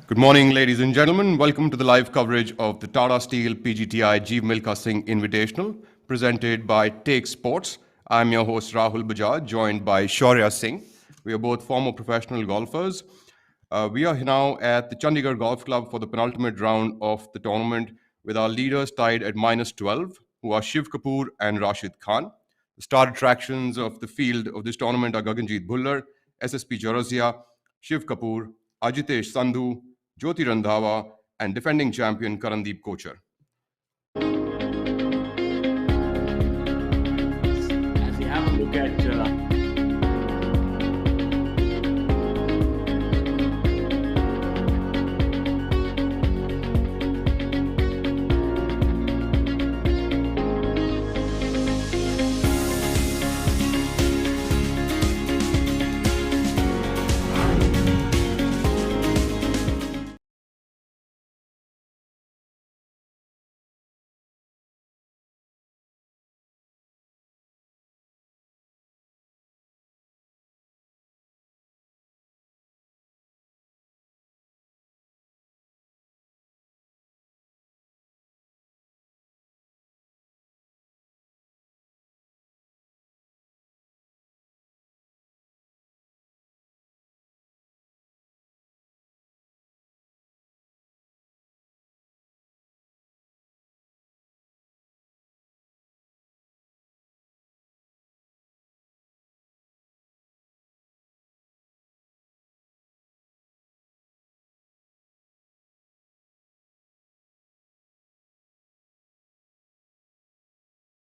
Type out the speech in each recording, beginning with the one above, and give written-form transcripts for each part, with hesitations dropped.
Good morning, ladies and gentlemen. Welcome to the live coverage of the Tata Steel PGTI Jeev Milkha Singh Invitational, presented by Take Sports. I'm your host Rahul Bajaj, joined by Shaurya Singh. We are both former professional golfers. We are now at the Chandigarh Golf Club for the penultimate round of the tournament, with our leaders tied at -12, who are Shiv Kapoor and Rashid Khan. The star attractions of the field of this tournament are Gaganjeet Bhullar, SSP Chaurasia, Shiv Kapoor, Ajitesh Sandhu, Jyoti Randhawa, and defending champion Karandeep Kochar. As we have a look at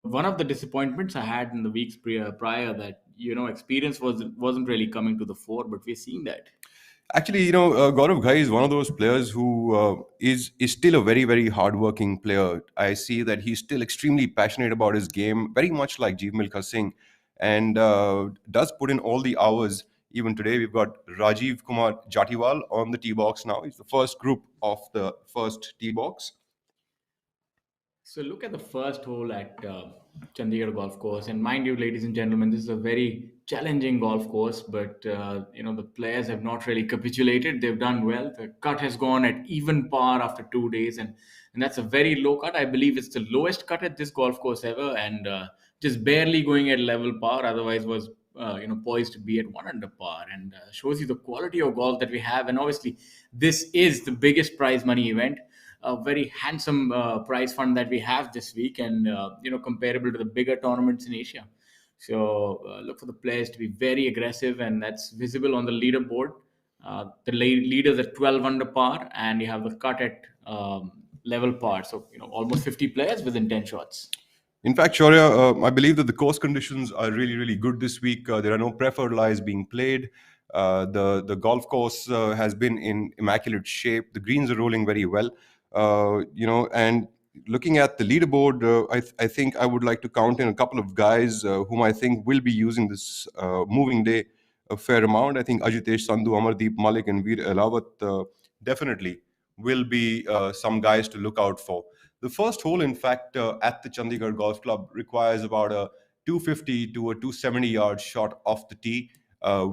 one of the disappointments I had in the weeks prior that experience wasn't really coming to the fore, but we're seeing that. Actually, Gaurav Ghai is one of those players who is still a very, very hardworking player. I see that he's still extremely passionate about his game, very much like Jeev Milkha Singh, and does put in all the hours. Even today, we've got Rajiv Kumar Jatiwal on the tee box now. He's the first group of the first tee box. So look at the first hole at Chandigarh Golf Course, and mind you, ladies and gentlemen, this is a very challenging golf course. But the players have not really capitulated. They've done well. The cut has gone at even par after 2 days, and that's a very low cut. I believe it's the lowest cut at this golf course ever, and just barely going at level par. Otherwise, was poised to be at 1 under par, and shows you the quality of golf that we have. And obviously, this is the biggest prize money event, a very handsome prize fund that we have this week, and comparable to the bigger tournaments in Asia. So look for the players to be very aggressive, and that's visible on the leaderboard. The leaders at 12 under par, and you have the cut at level par. So almost 50 players within 10 shots. In fact, Shaurya, I believe that the course conditions are really, really good this week. There are no preferred lies being played. The golf course has been in immaculate shape. The greens are rolling very well. And looking at the leaderboard, I think I would like to count in a couple of guys whom I think will be using this moving day a fair amount. I think Ajitesh Sandhu, Amardeep Malik, and Veer Elawat definitely will be some guys to look out for. The first hole, in fact, at the Chandigarh Golf Club requires about a 250 to a 270 yard shot off the tee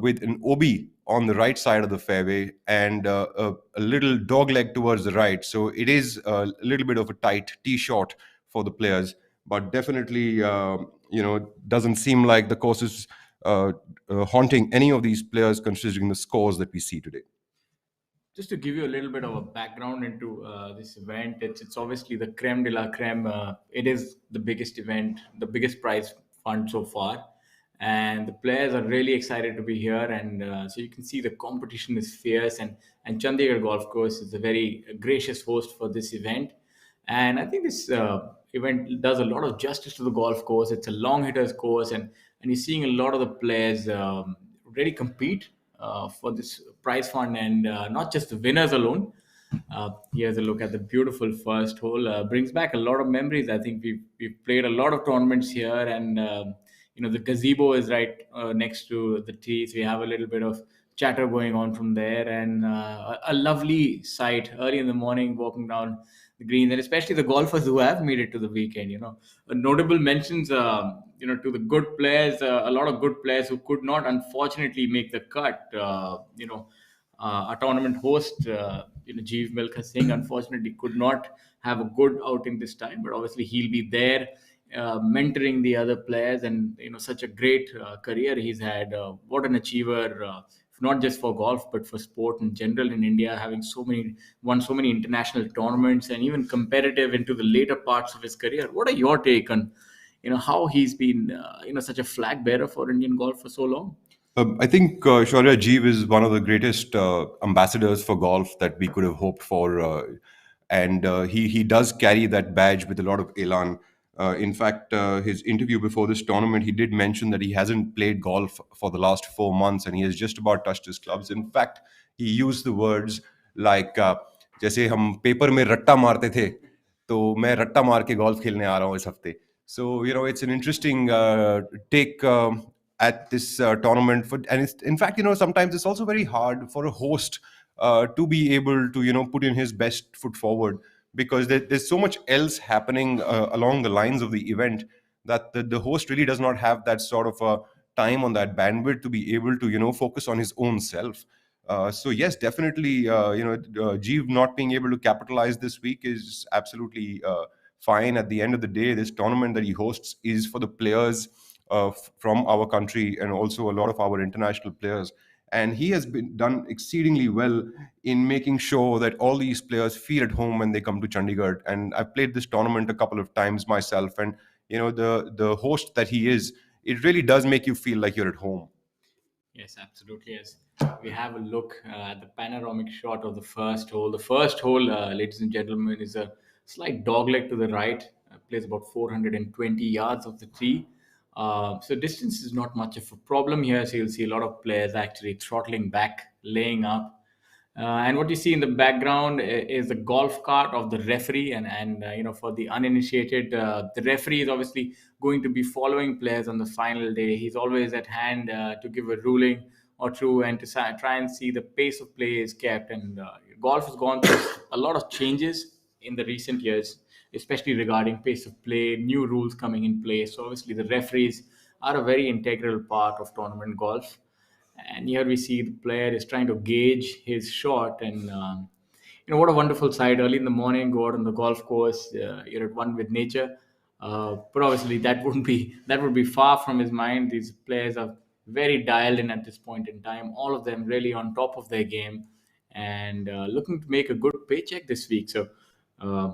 with an OB on the right side of the fairway and a little dog leg towards the right. So it is a little bit of a tight tee shot for the players, but definitely, doesn't seem like the course is haunting any of these players considering the scores that we see today. Just to give you a little bit of a background into this event, it's obviously the creme de la creme. It is the biggest event, the biggest prize fund so far, and the players are really excited to be here. And so you can see the competition is fierce, and Chandigarh Golf Course is a very gracious host for this event. And I think this event does a lot of justice to the golf course. It's a long hitters course, and you're seeing a lot of the players really compete for this prize fund, and not just the winners alone. Here's a look at the beautiful first hole. Brings back a lot of memories. I think we've played a lot of tournaments here, and the gazebo is right next to the tee, so we have a little bit of chatter going on from there, and a lovely sight early in the morning walking down the greens, and especially the golfers who have made it to the weekend. Notable mentions, to the good players, a lot of good players who could not unfortunately make the cut. A tournament host, Jeev Milkha Singh unfortunately could not have a good outing this time, but obviously he'll be there mentoring the other players, and such a great career he's had. What an achiever! Not just for golf but for sport in general in India, having won so many international tournaments and even competitive into the later parts of his career. What are your take on how he's been such a flag bearer for Indian golf for so long? I think Shaurya Jeev is one of the greatest ambassadors for golf that we could have hoped for, and he does carry that badge with a lot of elan. In fact, his interview before this tournament, he did mention that he hasn't played golf for the last 4 months, and he has just about touched his clubs. In fact, he used the words like, "जैसे हम paper में रट्टा मारते थे, तो मैं रट्टा मार के golf खेलने आ रहा हूँ इस हफ्ते." So it's an interesting take at this tournament. And in fact, sometimes it's also very hard for a host to be able to put in his best foot forward, because there's so much else happening along the lines of the event that the host really does not have that sort of time on that bandwidth to be able to focus on his own self. So yes, definitely, Jeev not being able to capitalize this week is absolutely fine. At the end of the day, this tournament that he hosts is for the players from our country, and also a lot of our international players. And he has been done exceedingly well in making sure that all these players feel at home when they come to Chandigarh. And I've played this tournament a couple of times myself, and the host that he is, it really does make you feel like you're at home. Yes, absolutely. Yes, we have a look at the panoramic shot of the first hole. The first hole, ladies and gentlemen, is a slight dogleg to the right. Plays about 420 yards of the tee. So distance is not much of a problem here. So you'll see a lot of players actually throttling back, laying up, and what you see in the background is the golf cart of the referee, and for the uninitiated, the referee is obviously going to be following players on the final day. He's always at hand to give a ruling or two, and to try and see the pace of play is kept. And golf has gone through a lot of changes in the recent years, especially regarding pace of play, new rules coming in place. So obviously the referees are a very integral part of tournament golf. And here we see the player is trying to gauge his shot, and what a wonderful sight. Early in the morning, go out on the golf course, you're at one with nature. But obviously that would be far from his mind. These players are very dialed in at this point in time, all of them really on top of their game, and looking to make a good paycheck this week. So uh,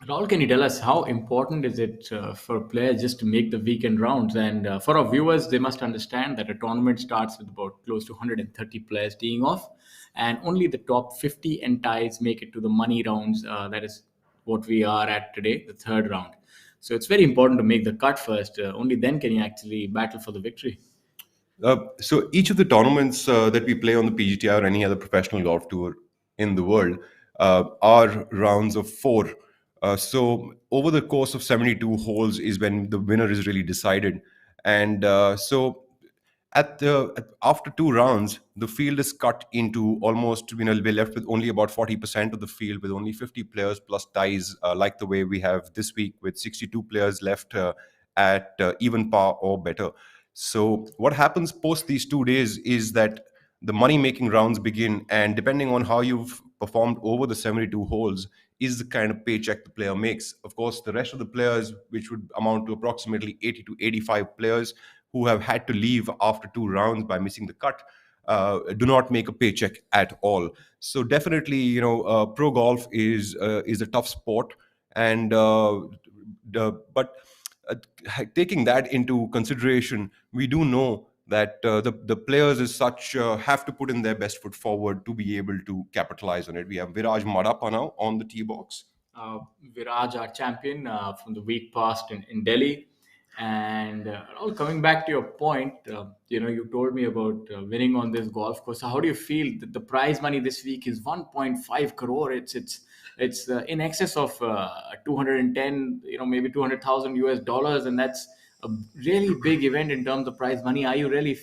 Raul, can you tell us how important is it for players just to make the weekend rounds? And for our viewers, they must understand that a tournament starts with about close to 130 players teeing off, and only the top 50 and ties make it to the money rounds. That is what we are at today, the third round. So it's very important to make the cut first. Only then can you actually battle for the victory. So each of the tournaments that we play on the PGTI or any other professional golf tour in the world are rounds of four. So over the course of 72 holes is when the winner is really decided. And after two rounds, the field is cut into almost, we're left with only about 40% of the field, with only 50 players plus ties, like the way we have this week, with 62 players left at even par or better. So what happens post these 2 days is that the money making rounds begin, and depending on how you've performed over the 72 holes is the kind of paycheck the player makes. Of course, the rest of the players, which would amount to approximately 80 to 85 players who have had to leave after two rounds by missing the cut, do not make a paycheck at all. So definitely, pro golf is a tough sport, and but uh, taking that into consideration, we do know that the players as such have to put in their best foot forward to be able to capitalize on it. We have Viraj Madappa now on the tee box. uh, Viraj, our champion from the week past in Delhi. And all coming back to your point, you told me about winning on this golf course. So how do you feel that the prize money this week is 1.5 crore? It's in excess of 210, maybe 200,000 US dollars, and that's a really big event in terms of prize money. Are you really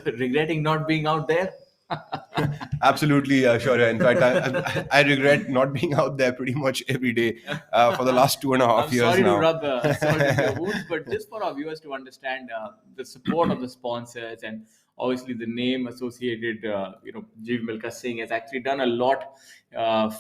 regretting not being out there? Absolutely, Shaurya. In fact, I regret not being out there pretty much every day for the last two and a half I'm years sorry to now. rub salt into your wounds, but just for our viewers to understand the support of the sponsors and obviously the name associated, Jeev Milkha Singh has actually done a lot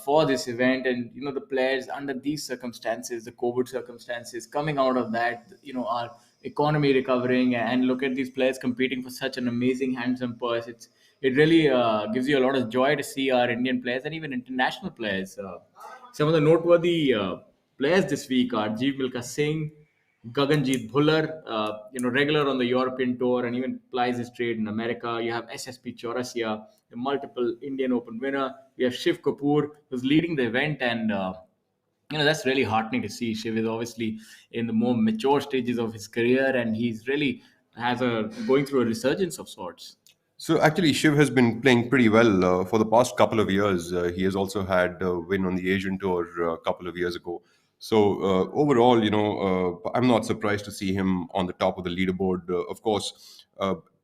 for this event, and the players under these circumstances, the COVID circumstances, coming out of that, our economy recovering, and look at these players competing for such an amazing handsome purse. It really gives you a lot of joy to see our Indian players and even international players. Some of the noteworthy players this week are Jeev Milkha Singh, Gaganjeet Bhullar, regular on the European tour and even plies his trade in America. You have SSP Chaurasia, the multiple Indian Open winner. You have Shiv Kapoor, who's leading the event, and that's really heartening to see. Shiv is obviously in the more mature stages of his career, and he's really has a going through a resurgence of sorts. So actually, Shiv has been playing pretty well for the past couple of years. He has also had a win on the Asian Tour a couple of years ago. So overall, I'm not surprised to see him on the top of the leaderboard. Of course,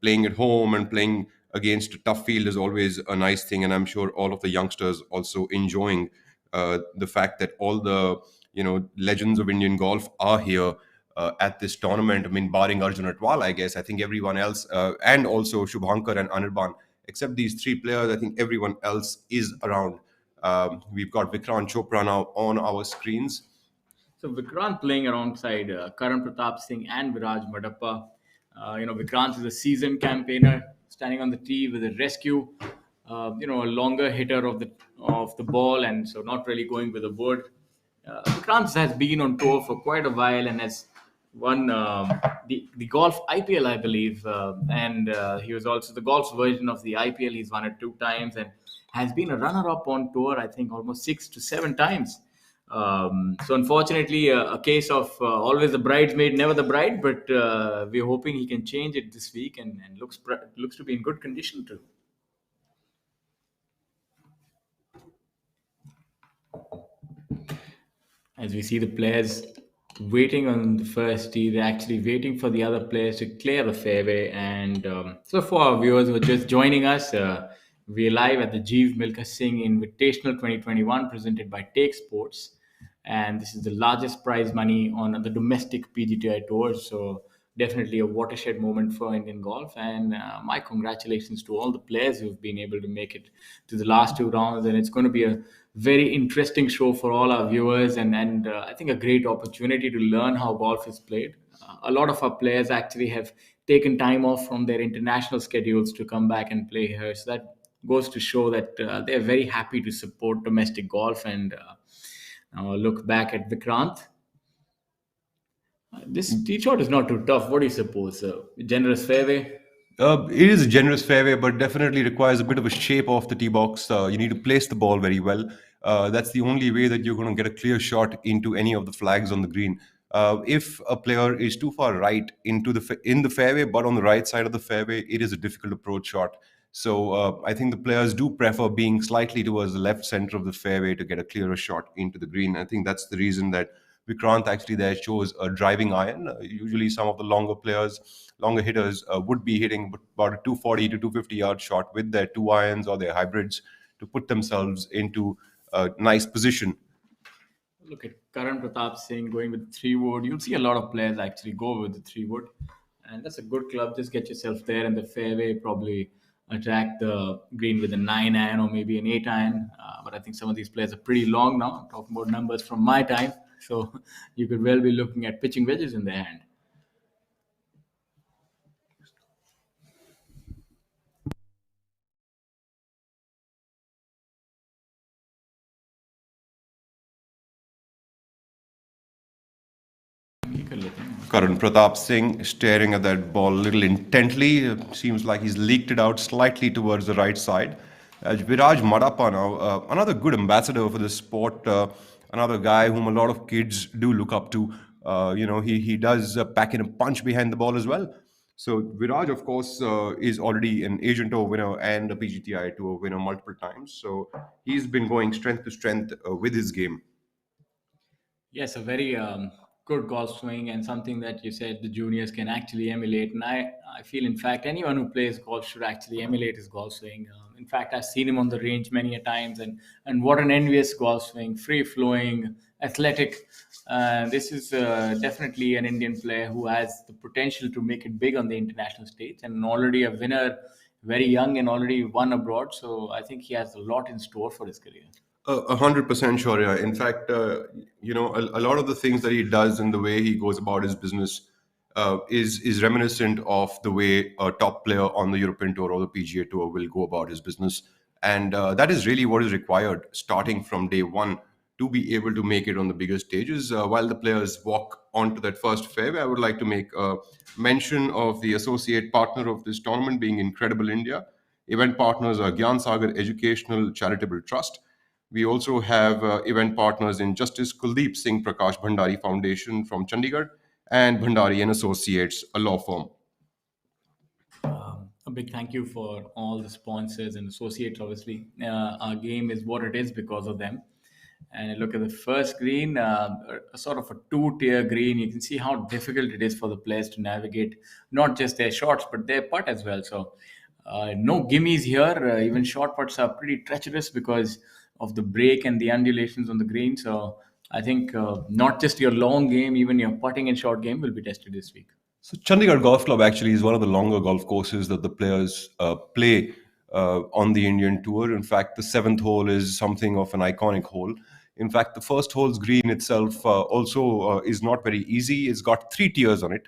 playing at home and playing against a tough field is always a nice thing, and I'm sure all of the youngsters also enjoying the fact that all the legends of Indian golf are here at this tournament. I mean, barring Arjun Atwal, I guess. I think everyone else, and also Shubhankar and Anirban, except these three players, I think everyone else is around. We've got Vikrant Chopra now on our screens. So Vikrant playing alongside Karan Pratap Singh and Viraj Madappa. Vikrant is a seasoned campaigner standing on the tee with a rescue. A longer hitter of the ball, and so not really going with the wood. Vikrant has been on tour for quite a while and has won the golf IPL, I believe, and he was also the golf's version of the IPL. He's won it two times and has been a runner-up on tour, I think, almost 6 to 7 times. So unfortunately, a case of always the bridesmaid, never the bride. But we're hoping he can change it this week, and looks to be in good condition too. As we see the players waiting on the first tee, they're actually waiting for the other players to clear the fairway. And so, for our viewers who are just joining us, we're live at the Jeev Milkha Singh Invitational 2021 presented by Take Sports. And this is the largest prize money on the domestic PGTI tour. So, definitely a watershed moment for Indian golf. And my congratulations to all the players who've been able to make it to the last two rounds. And it's going to be a very interesting show for all our viewers, and I think a great opportunity to learn how golf is played. A lot of our players actually have taken time off from their international schedules to come back and play here. So that goes to show that they're very happy to support domestic golf. And now look back at Vikrant. This tee shot is not too tough. What do you suppose? Generous fairway. It is a generous fairway, but definitely requires a bit of a shape of the tee box. You need to place the ball very well. That's the only way that you're going to get a clear shot into any of the flags on the green. If a player is too far right in the fairway, but on the right side of the fairway, it is a difficult approach shot. So I think the players do prefer being slightly towards the left center of the fairway to get a clearer shot into the green. I think that's the reason that Vikrant actually there chose a driving iron. Usually, some of the longer hitters would be hitting about a 240 to 250 yard shot with their two irons or their hybrids to put themselves into a nice position. Look at Karan Pratap Singh going with the three wood. You'll see a lot of players actually go with the three wood, and that's a good club. Just get yourself there in the fairway. Probably attack the green with a 9 iron or maybe an 8 iron. But I think some of these players are pretty long now. I'm talking about numbers from my time, so you could well be looking at pitching wedges in their hand. ये कर लेते हैं. Karan Pratap Singh staring at that ball a little intently. Seems like he's leaked it out slightly towards the right side. Viraj Madappa now, another good ambassador for this sport. Another guy whom a lot of kids do look up to. He does pack in a punch behind the ball as well. So Viraj, of course, is already an Asian Tour winner and a PGTI Tour winner multiple times. So he's been going strength to strength with his game. Yes, a very good golf swing and something that you said the juniors can actually emulate. And I feel, in fact, anyone who plays golf should actually emulate his golf swing. In fact, I've seen him on the range many a times, and what an envious golf swing, free flowing, athletic. This is definitely an Indian player who has the potential to make it big on the international stage, and already a winner, very young, and already won abroad. So I think he has a lot in store for his career. 100% sure. Yeah. In fact, a lot of the things that he does and the way he goes about his business is reminiscent of the way a top player on the European Tour or the PGA Tour will go about his business, and that is really what is required starting from day one to be able to make it on the bigger stages. While the players walk onto that first fairway, I would like to make a mention of the associate partner of this tournament being Incredible India. Event partners are Gyan Sagar Educational Charitable Trust. We also have event partners in Justice Kuldeep Singh Prakash Bhandari Foundation from Chandigarh and Bhandari and Associates, a law firm. A big thank you for all the sponsors and associates. Obviously, our game is what it is because of them. And look at the first green, a sort of a two-tier green. You can see how difficult it is for the players to navigate not just their shots but their putt as well. So, no gimmies here. Even short putts are pretty treacherous because of the break and the undulations on the green. So, I think not just your long game, even your putting and short game will be tested this week. So Chandigarh Golf Club actually is one of the longer golf courses that the players play on the Indian Tour. In fact, the seventh hole is something of an iconic hole. In fact, the first hole's green itself also is not very easy. It's got three tiers on it.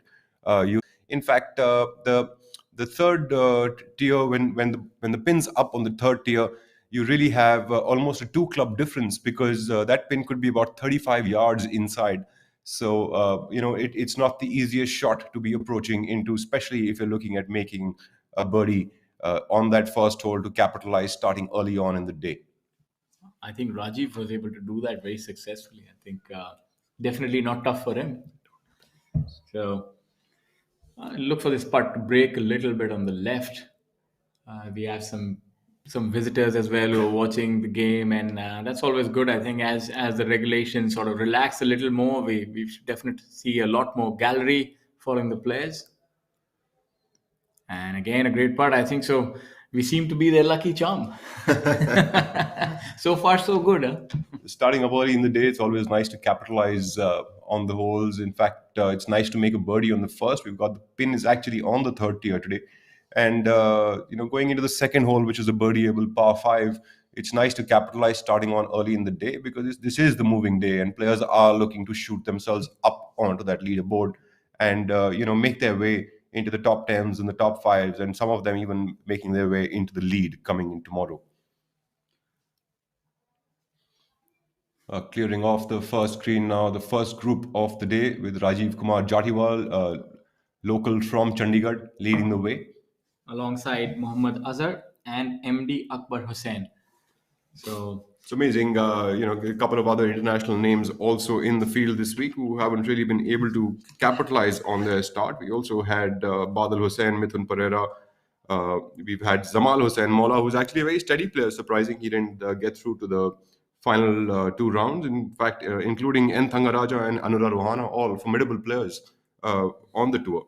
In fact, the third tier, when the pin's up on the third tier, you really have almost a two club difference because that pin could be about 35 yards inside. So it's not the easiest shot to be approaching into, especially if you're looking at making a birdie on that first hole to capitalize starting early on in the day. I think Rajiv was able to do that very successfully. I think definitely not tough for him. So look for this putt to break a little bit on the left. We have some visitors as well who are watching the game, and that's always good. I think as the regulations sort of relax a little more, we should definitely see a lot more gallery following the players. And again, a great putt. I think so. We seem to be their lucky charm. So far, so good. Huh? Starting up early in the day, it's always nice to capitalize on the holes. In fact, it's nice to make a birdie on the first. We've got the pin is actually on the third tier today, and going into the second hole, which is a birdieable par five. It's nice to capitalize starting on early in the day because this is the moving day, and players are looking to shoot themselves up onto that leaderboard and make their way into the top tens and the top fives, and some of them even making their way into the lead coming in tomorrow. Clearing off the first screen now, the first group of the day with Rajiv Kumar Jatiwal, local from Chandigarh, leading the way. Alongside Muhammad Azhar and MD Akbar Hussain. So It's amazing. A couple of other international names also in the field this week who haven't really been able to capitalize on their start. We also had Badal Hussain, Mithun Pereira. We've had Zamal Hussain Mola, who's actually a very steady player. Surprising he didn't get through to the final two rounds. In fact, including N. Thangaraja and Anura Rohana, all formidable players on the tour.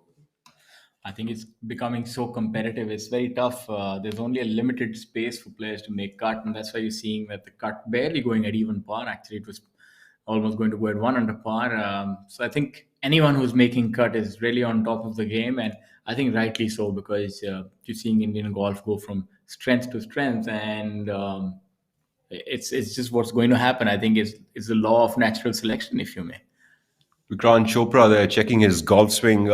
I think it's becoming so competitive. It's very tough. There's only a limited space for players to make cut, and that's why you're seeing that the cut barely going at even par. Actually, it was almost going to go at one under par. So I think anyone who's making cut is really on top of the game, and I think rightly so because you're seeing Indian golf go from strength to strength, and it's just what's going to happen. I think it's the law of natural selection, if you may. Vikrant Chopra there checking his golf swing,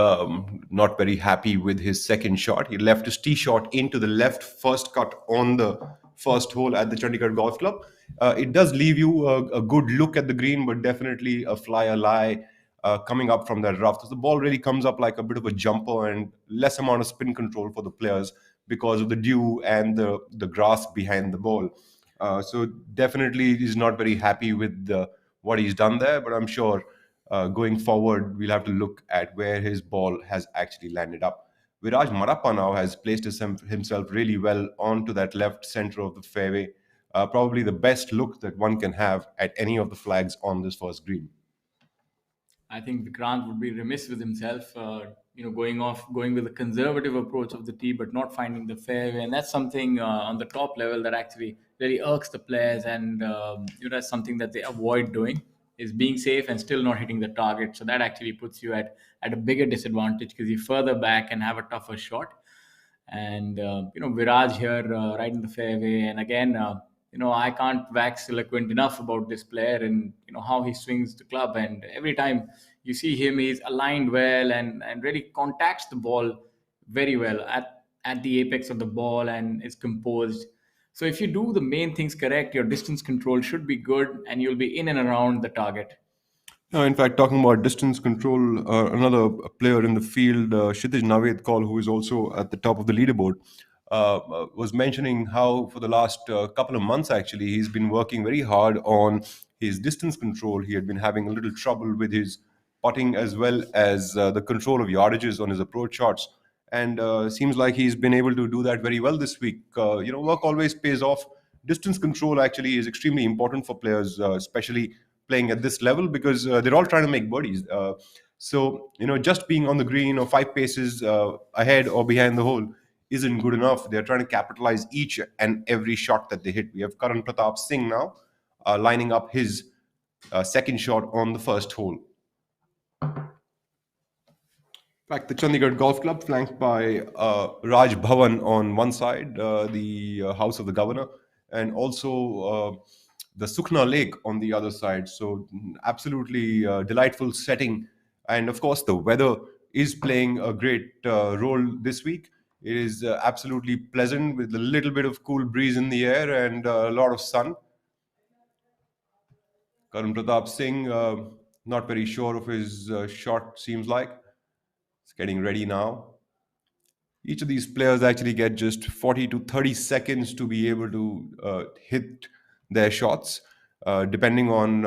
not very happy with his second shot. He left his tee shot into the left first cut on the first hole at the Chandigarh Golf Club. It does leave you a good look at the green, but definitely a flyer lie coming up from that rough. So the ball really comes up like a bit of a jumper and less amount of spin control for the players because of the dew and the grass behind the ball. So definitely he's not very happy with what he's done there, but I'm sure going forward, we'll have to look at where his ball has actually landed up. Viraj Marappa now has placed himself really well onto that left center of the fairway. Probably the best look that one can have at any of the flags on this first green. I think Vikrant would be remiss with himself, going with a conservative approach of the tee, but not finding the fairway, and that's something on the top level that actually really irks the players, and that's something that they avoid doing is being safe and still not hitting the target. So that actually puts you at a bigger disadvantage because you further back and have a tougher shot. And Viraj here, right in the fairway, and again. I can't wax eloquent enough about this player and how he swings the club. And every time you see him, he's aligned well and really contacts the ball very well at the apex of the ball and is composed. So if you do the main things correct, your distance control should be good, and you'll be in and around the target. No, in fact, talking about distance control, another player in the field, Kshitij Navedkar, who is also at the top of the leaderboard, was mentioning how for the last couple of months, actually, he's been working very hard on his distance control. He had been having a little trouble with his putting as well as the control of yardages on his approach shots. And seems like he's been able to do that very well this week. Work always pays off. Distance control actually is extremely important for players, especially playing at this level, because they're all trying to make birdies. Just being on the green or 5 paces ahead or behind the hole isn't good enough. They're trying to capitalize each and every shot that they hit. We have Karan Pratap Singh now lining up his second shot on the first hole. In fact, the Chandigarh Golf Club, flanked by Raj Bhavan on one side, the house of the governor, and also the Sukhna Lake on the other side. So, absolutely delightful setting. And of course, the weather is playing a great role this week. It is absolutely pleasant with a little bit of cool breeze in the air and a lot of sun. Karan Pratap Singh, not very sure of his shot, seems like. It's getting ready now. Each of these players actually get just 40 to 30 seconds to be able to hit their shots, depending on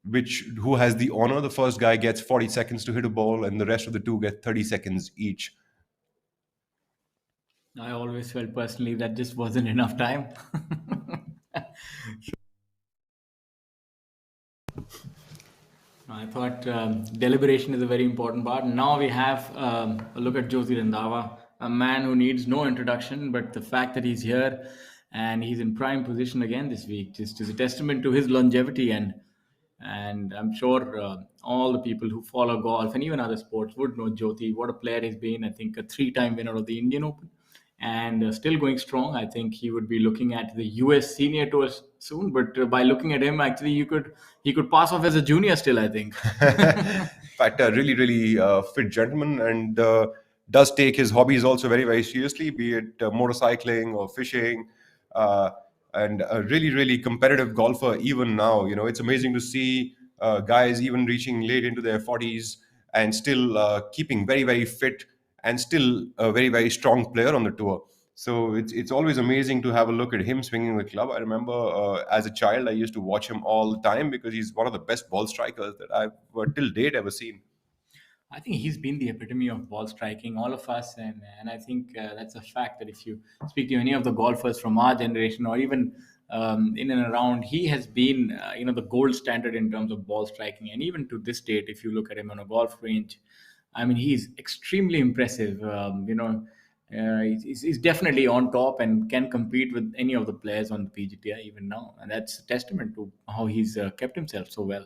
which who has the honor. The first guy gets 40 seconds to hit a ball, and the rest of the two get 30 seconds each. I always felt personally that just wasn't enough time. I thought deliberation is a very important part. Now we have a look at Jyoti Randhawa, a man who needs no introduction, but the fact that he's here and he's in prime position again this week just is a testament to his longevity. And I'm sure all the people who follow golf and even other sports would know Jyoti, what a player he's been. I think a three-time winner of the Indian Open and still going strong. I think he would be looking at the US Senior Tour soon, but by looking at him, actually, he could pass off as a junior still. I think. In fact, a really, really fit gentleman, and does take his hobbies also very, very seriously, be it motorcycling or fishing, uh, and a really, really competitive golfer even now. It's amazing to see guys even reaching late into their 40s and still keeping very, very fit and still a very, very strong player on the tour. So it's always amazing to have a look at him swinging the club. I remember as a child, I used to watch him all the time because he's one of the best ball strikers that I've till date ever seen. I think he's been the epitome of ball striking, all of us, and I think that's a fact that if you speak to any of the golfers from our generation or even in and around, he has been the gold standard in terms of ball striking, and even to this date, if you look at him on a golf range, I mean, he's extremely impressive. He's definitely on top and can compete with any of the players on the PGTI even now, and that's a testament to how he's kept himself so well.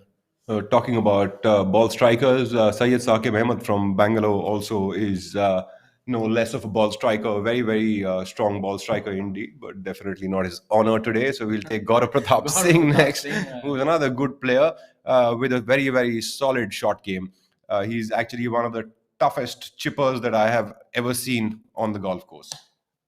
Talking about ball strikers, Syed Saqib Ahmed from Bangalore also is no less of a ball striker, a very, very strong ball striker indeed, but definitely not his honor today. So we'll take Gaurav Pratap Gaurav Singh Pratap next, Singh. who's another good player with a very, very solid shot game. He's actually one of the toughest chippers that I have ever seen on the golf course.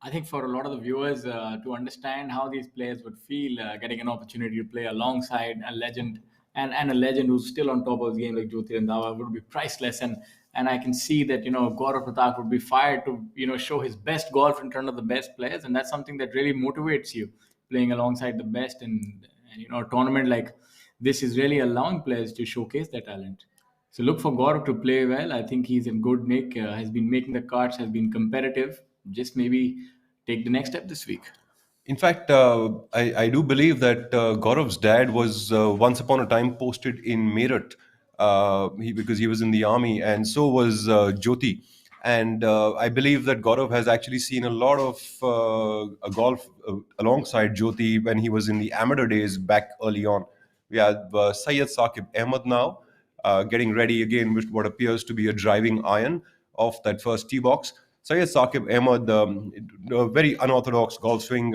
I think for a lot of the viewers to understand how these players would feel getting an opportunity to play alongside a legend and a legend who's still on top of his game like Jyoti Randhawa would be priceless. And I can see that Gaurav Pratap would be fired to show his best golf in front of the best players, and that's something that really motivates you playing alongside the best. And a tournament like this is really allowing players to showcase their talent. So look for Gaurav to play well. I think he's in good nick. Has been making the cards, has been competitive. Just maybe take the next step this week. In fact, I do believe that Gaurav's dad was once upon a time posted in Meerut because he was in the army, and so was Jyoti. And I believe that Gaurav has actually seen a lot of golf alongside Jyoti when he was in the amateur days back early on. We have Syed Saqib Ahmed now getting ready again with what appears to be a driving iron off that first tee box. Syed Saqib Ahmed, a very unorthodox golf swing,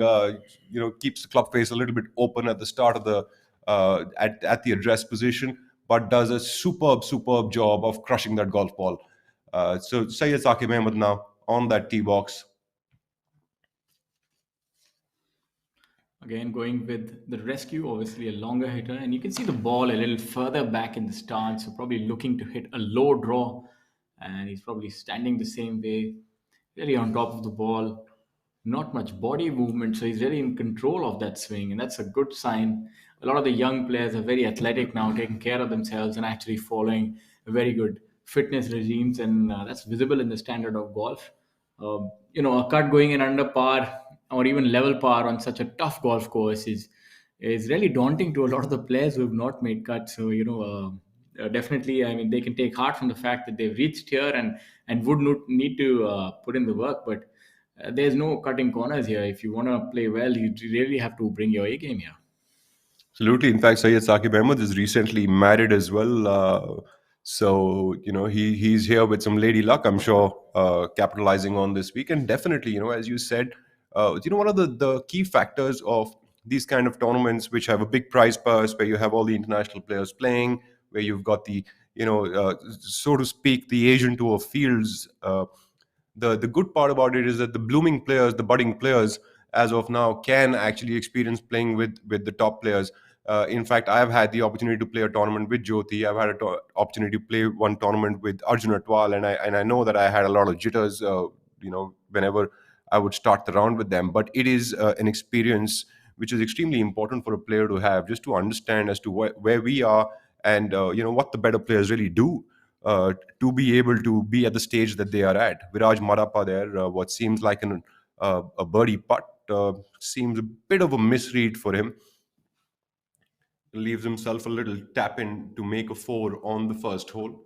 keeps the club face a little bit open at the start of the at the address position, but does a superb job of crushing that golf ball. So Syed Saqib Ahmed now on that tee box. Again, going with the rescue, obviously a longer hitter, and you can see the ball a little further back in the stance, so probably looking to hit a low draw, and he's probably standing the same way, really on top of the ball, not much body movement, so he's really in control of that swing, and that's a good sign. A lot of the young players are very athletic now, taking care of themselves and actually following very good fitness regimes, and that's visible in the standard of golf. A cut going in under par or even level par on such a tough golf course is really daunting to a lot of the players who have not made cuts. So definitely, I mean, they can take heart from the fact that they've reached here and would not need to put in the work, but there's no cutting corners here. If you want to play well, you really have to bring your A game here. Absolutely. In fact, Syed Saqib Ahmed is recently married as well. So he's here with some lady luck, I'm sure, capitalizing on this week. And definitely, as you said, one of the key factors of these kind of tournaments, which have a big prize purse, where you have all the international players playing, where you've got the so to speak, the Asian tour fields. The good part about it is that the blooming players, the budding players, as of now, can actually experience playing with the top players. In fact, I have had the opportunity to play a tournament with Jyoti. I've had an opportunity to play one tournament with Arjun Atwal, and I know that I had a lot of jitters. Whenever I would start the round with them, but it is an experience which is extremely important for a player to have, just to understand as to where we are, and what the better players really do to be able to be at the stage that they are at. Viraj Marappa there, what seems like a birdie putt, seems a bit of a misread for him. Leaves himself a little tap in to make a four on the first hole.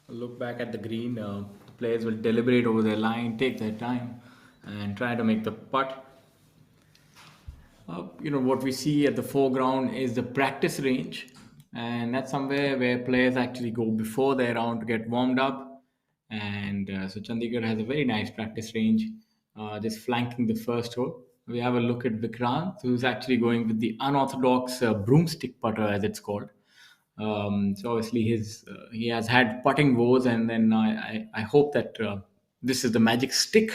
Look back at the green. The players will deliberate over their line, take their time, and try to make the putt. What we see at the foreground is the practice range, and that's somewhere where players actually go before their round to get warmed up. And so Chandigarh has a very nice practice range, just flanking the first hole. We have a look at Vikrant, who's actually going with the unorthodox broomstick putter, as it's called. So obviously he has had putting woes, and then I hope that this is the magic stick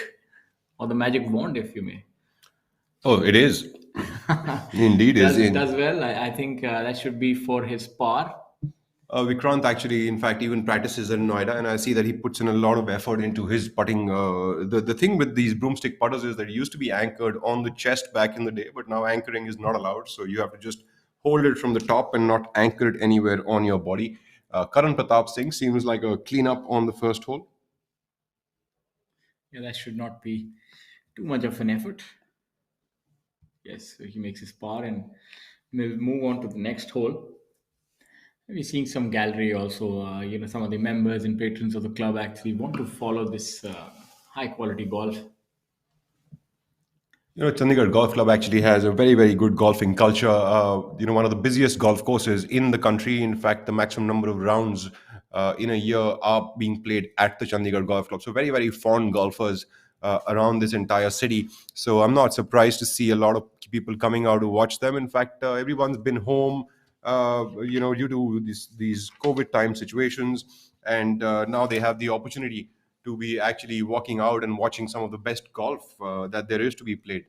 or the magic wand, if you may. Oh, it is. Indeed is. Does well. I think that should be for his par. Vikrant actually, in fact, even practices in Noida, and I see that he puts in a lot of effort into his putting. The thing with these broomstick putters is that it used to be anchored on the chest back in the day, but now anchoring is not allowed. So you have to just hold it from the top and not anchor it anywhere on your body. Karan Pratap Singh seems like a cleanup on the first hole. Yeah, that should not be too much of an effort. Yes, so he makes his par, and we'll move on to the next hole. We're seeing some gallery also. Some of the members and patrons of the club actually want to follow this high quality golf. Chandigarh Golf Club actually has a very, very good golfing culture. One of the busiest golf courses in the country. In fact, the maximum number of rounds in a year are being played at the Chandigarh Golf Club. So very, very fond golfers around this entire city. So I'm not surprised to see a lot of people coming out to watch them. In fact, everyone's been home, due to these COVID time situations, and now they have the opportunity to be actually walking out and watching some of the best golf that there is to be played.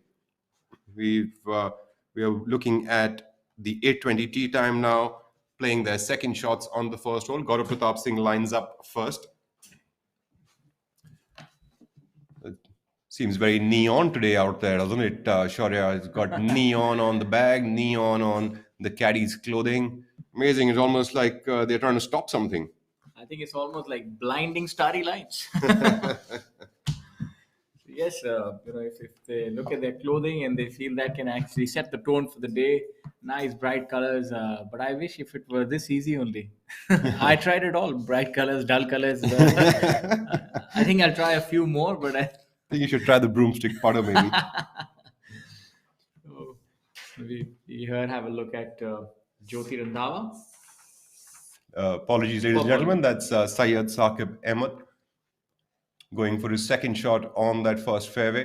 We are looking at the 8:20 tea time now, playing their second shots on the first hole. Gaurav Pratap Singh lines up first. It seems very neon today out there, doesn't it, Shaurya? It's got neon on the bag, neon on the caddy's clothing. Amazing. It's almost like they're trying to stop something. think it's almost like blinding starry lights. Yes, if they look at their clothing and they feel that can actually set the tone for the day, nice bright colors. But I wish if it were this easy only. I tried it all, bright colors, dull colors. I think I'll try a few more, but think you should try the broomstick putter, maybe. oh, we here have a look at Jyoti Randhawa. Apologies, ladies and Purple. gentlemen. That's Syed Saqib Ahmed going for his second shot on that first fairway.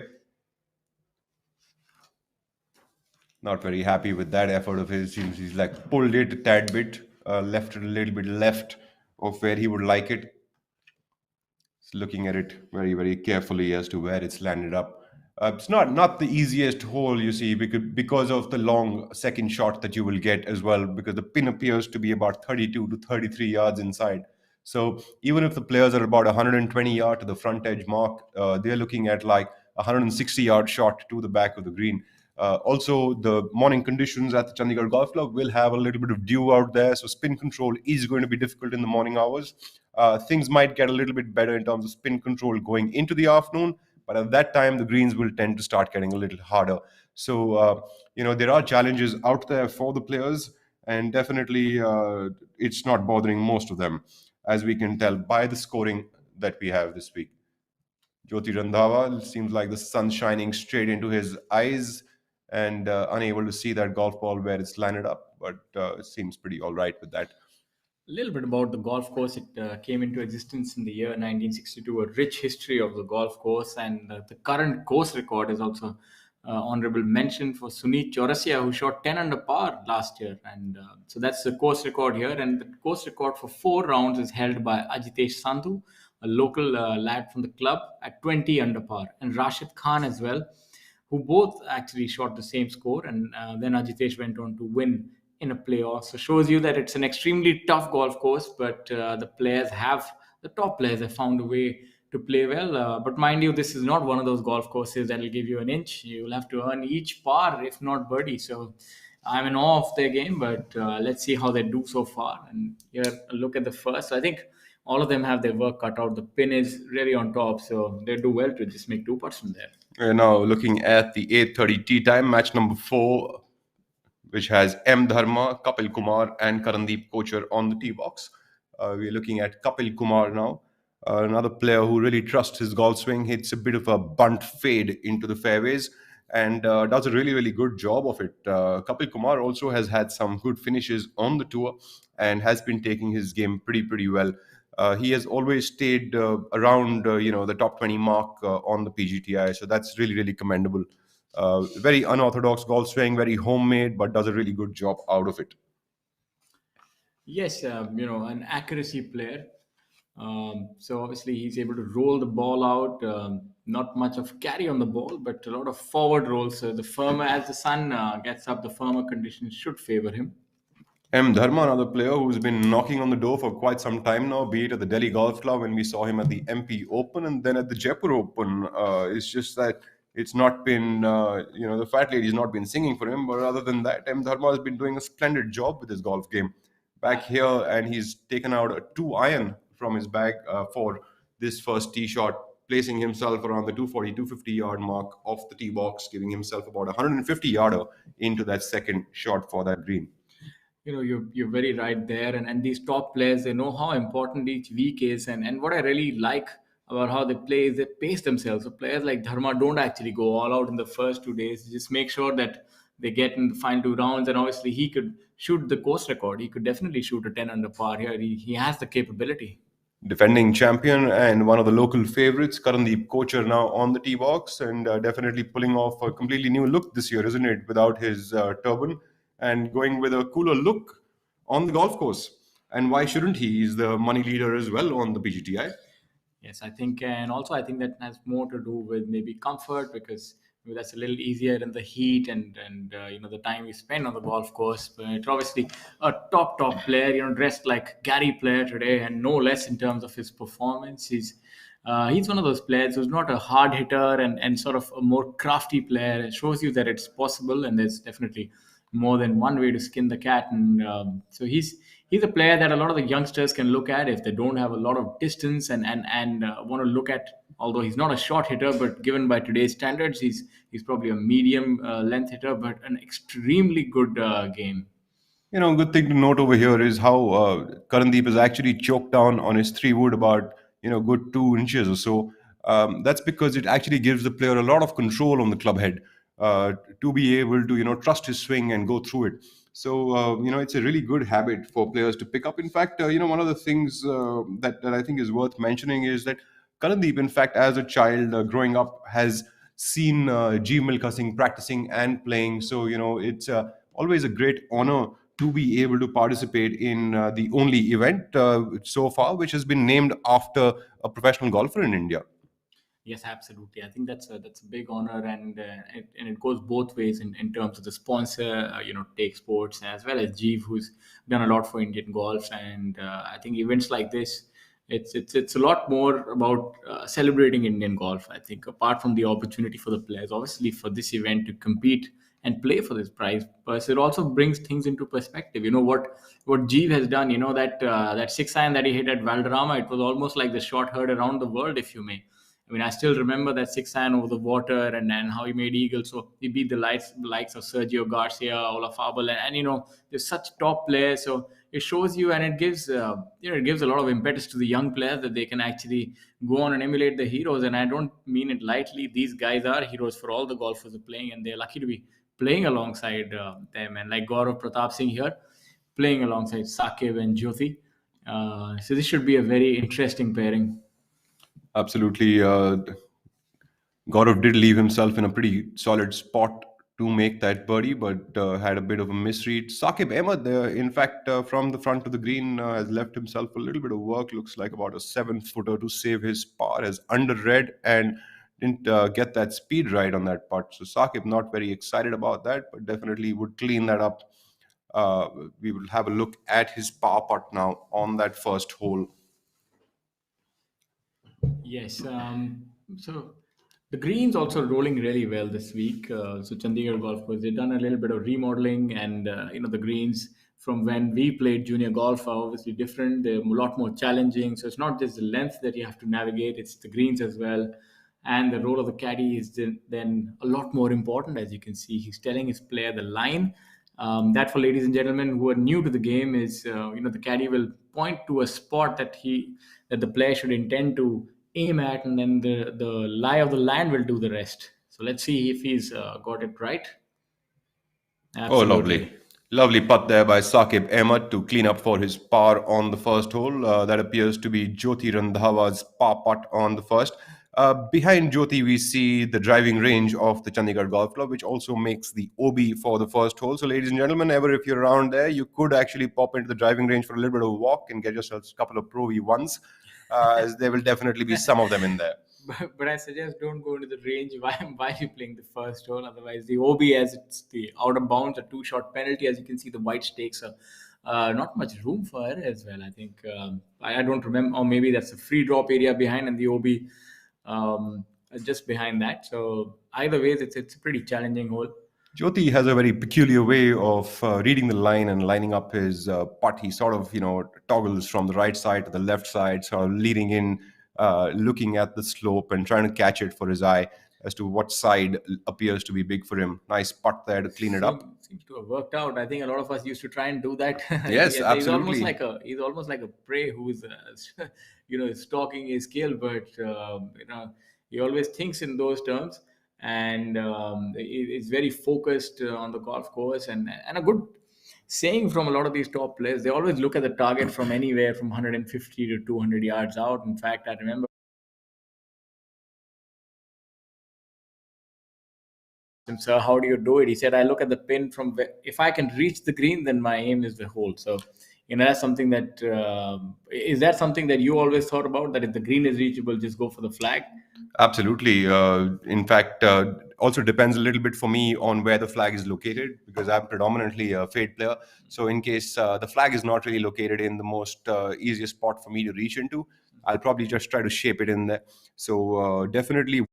Not very happy with that effort of his. Seems he's like pulled it a tad bit, left it a little bit left of where he would like it. He's looking at it very, very carefully as to where it's landed up. It's not the easiest hole, you see, because of the long second shot that you will get as well, because the pin appears to be about 32 to 33 yards inside. So even if the players are about 120 yard to the front edge mark, they're looking at like 160-yard shot to the back of the green. Also, the morning conditions at the Chandigarh Golf Club will have a little bit of dew out there, so spin control is going to be difficult in the morning hours. Things might get a little bit better in terms of spin control going into the afternoon, but at that time the greens will tend to start getting a little harder. So there are challenges out there for the players, and definitely it's not bothering most of them, as we can tell by the scoring that we have this week. Jyoti Randhawa seems like the sun shining straight into his eyes and unable to see that golf ball where it's landed up, but it seems pretty all right with that. A little bit about the golf course. It came into existence in the year 1962. A rich history of the golf course, and the current course record is also honorable mention for Sunit Chaurasia, who shot 10 under par last year, and so that's the course record here. And the course record for 4 rounds is held by Ajitesh Sandhu, a local lad from the club, at 20 under par, and Rashid Khan as well, who both actually shot the same score. And then Ajitesh went on to win in a playoff. So shows you that it's an extremely tough golf course, but the top players have found a way to play well. But mind you, this is not one of those golf courses that will give you an inch. You'll have to earn each par, if not birdie. So I'm in awe of their game, but let's see how they do so far. And here, a look at the first. So I think all of them have their work cut out. The pin is really on top, so they do well to just make 2 putts from there. We're now looking at the 8:30 tea time match number 4, which has M. Dharma, Kapil Kumar, and Karandeep Kocher on the tee box. We're looking at Kapil Kumar now, another player who really trusts his golf swing, hits a bit of a bunt fade into the fairways, and does a really, really good job of it. Kapil Kumar also has had some good finishes on the tour and has been taking his game pretty, pretty well. He has always stayed around, the top 20 mark on the PGTI, so that's really, really commendable. Very unorthodox golf swing, very homemade, but does a really good job out of it. Yes, an accuracy player. So obviously he's able to roll the ball out. Not much of carry on the ball, but a lot of forward rolls. So the firmer, as the sun gets up, the firmer conditions should favor him. M. Dharma, another player who's been knocking on the door for quite some time now, be it at the Delhi Golf Club when we saw him at the MP Open and then at the Jaipur Open. It's just that it's not been, the fat lady's not been singing for him, but other than that, M. Dharma has been doing a splendid job with his golf game. Back here, and he's taken out a 2-iron from his bag for this first tee shot, placing himself around the 240, 250-yard mark off the tee box, giving himself about 150-yarder into that second shot for that green. You're very right there, and these top players, they know how important each week is, and what I really like about how they play is they pace themselves. So players like Dharma don't actually go all out in the first 2 days. Just make sure that they get in the final 2 rounds, and obviously he could shoot the course record. He could definitely shoot a 10 under par here. He has the capability. Defending champion and one of the local favorites, Karandeep Kocher, now on the tee box, and definitely pulling off a completely new look this year, isn't it? Without his turban, and going with a cooler look on the golf course. And why shouldn't he? He's the money leader as well on the PGTI. Yes, I think, and also I think that has more to do with maybe comfort, because that's a little easier in the heat and the time we spend on the golf course. But obviously, a top player, dressed like Gary Player today, and no less in terms of his performance. He's one of those players who's not a hard hitter and sort of a more crafty player. It shows you that it's possible, and there's definitely more than one way to skin the cat. And so he's a player that a lot of the youngsters can look at if they don't have a lot of distance and want to look at. Although he's not a short hitter, but given by today's standards, he's probably a medium length hitter, but an extremely good game. Good thing to note over here is how Karandeep has actually choked down on his three wood about good 2 inches or so. That's because it actually gives the player a lot of control on the club head to be able to trust his swing and go through it. So it's a really good habit for players to pick up. In fact, one of the things that I think is worth mentioning is that Karandeep, in fact, as a child growing up, has seen Jeev Milkha Singh practicing and playing. So it's always a great honor to be able to participate in the only event so far which has been named after a professional golfer in India. Yes, absolutely. I think that's a big honor, and it goes both ways in terms of the sponsor, Take Sports, as well as Jeev, who's done a lot for Indian golf. And I think events like this, it's a lot more about celebrating Indian golf. I think apart from the opportunity for the players, obviously for this event to compete and play for this prize, but it also brings things into perspective. You know what Jeev has done. You know that six iron that he hit at Valderrama, it was almost like the shot heard around the world, if you may. I mean, I still remember that six iron over the water, and how he made eagle. So he beat the likes of Sergio Garcia, Olaf Abel, and there's such top players. So it shows you, and it gives a lot of impetus to the young players that they can actually go on and emulate the heroes. And I don't mean it lightly. These guys are heroes for all the golfers who are playing, and they're lucky to be playing alongside them. And like Gaurav Pratap Singh here, playing alongside Sakib and Jyoti. So this should be a very interesting pairing. Absolutely. Gaurav did leave himself in a pretty solid spot to make that birdie, but had a bit of a misread. Saqib Ahmed, in fact, from the front of the green, has left himself a little bit of work. Looks like about a 7 footer to save his par. Has underread and didn't get that speed right on that putt. So Saqib not very excited about that, but definitely would clean that up. Uh, we will have a look at his par putt now on that first hole. Yes. So the greens also rolling really well this week. So Chandigarh Golf Course, they've done a little bit of remodeling, and the greens from when we played junior golf are obviously different. They're a lot more challenging. So it's not just the length that you have to navigate; it's the greens as well. And the role of the caddy is then a lot more important. As you can see, he's telling his player the line. That, for ladies and gentlemen who are new to the game, is the caddy will point to a spot that the player should intend to aim at, and then the lie of the land will do the rest. So let's see if he's got it right. Oh, lovely. Absolutely. Lovely putt there by Saqib Ahmed to clean up for his par on the first hole. That appears to be Jyoti Randhawa's par putt on the first. Behind Jyoti, we see the driving range of the Chandigarh Golf Club, which also makes the OB for the first hole. So, ladies and gentlemen, ever if you're around there, you could actually pop into the driving range for a little bit of a walk and get yourselves a couple of Pro V1s, as there will definitely be some of them in there. But I suggest don't go into the range while you're playing the first hole. Otherwise, the OB, as it's the out of bounds, a two-shot penalty. As you can see, the white stakes are not much room for it as well. I think I don't remember, or maybe that's a free drop area behind, and the OB just behind that. So either ways, it's a pretty challenging hole. Jyoti has a very peculiar way of reading the line and lining up his putt. He sort of, toggles from the right side to the left side, sort of leading in, looking at the slope and trying to catch it for his eye as to what side appears to be big for him. Nice putt there to clean it up. Seems to have worked out. I think a lot of us used to try and do that. Yes, He's almost absolutely. like a prey who's stalking his kill, but he always thinks in those terms, and is very focused on the golf course, and a good saying from a lot of these top players. They always look at the target from anywhere from 150 to 200 yards out. In fact, I remember him, sir, how do you do it? He said, I look at the pin from where, if I can reach the green, then my aim is the hole. So, that's something that is that something that you always thought about, that if the green is reachable, just go for the flag. Absolutely. In fact, also depends a little bit for me on where the flag is located because I'm predominantly a fade player. So in case the flag is not really located in the most easiest spot for me to reach into, I'll probably just try to shape it in there. So definitely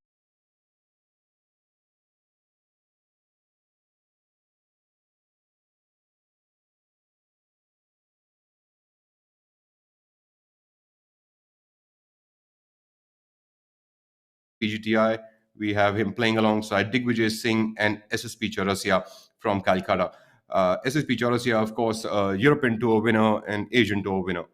PGTI. We have him playing alongside Digvijay Singh and SSP Chaurasia from Calcutta. SSP Chaurasia, of course, European Tour winner and Asian Tour winner.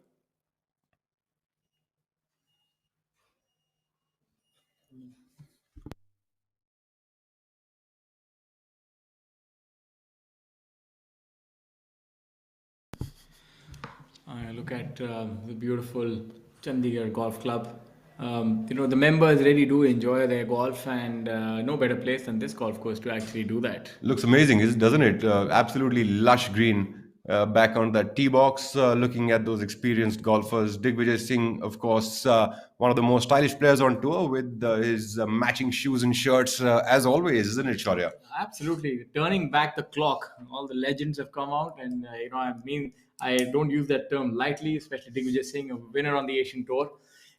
I look at the beautiful Chandigarh Golf Club. The members really do enjoy their golf, and no better place than this golf course to actually do that. Looks amazing, doesn't it? Absolutely lush green. Back on that tee box, looking at those experienced golfers. Digvijay Singh, of course, one of the most stylish players on tour with his matching shoes and shirts, as always, isn't it, Shaurya? Absolutely, turning back the clock. All the legends have come out, and I mean, I don't use that term lightly, especially Digvijay Singh, a winner on the Asian Tour,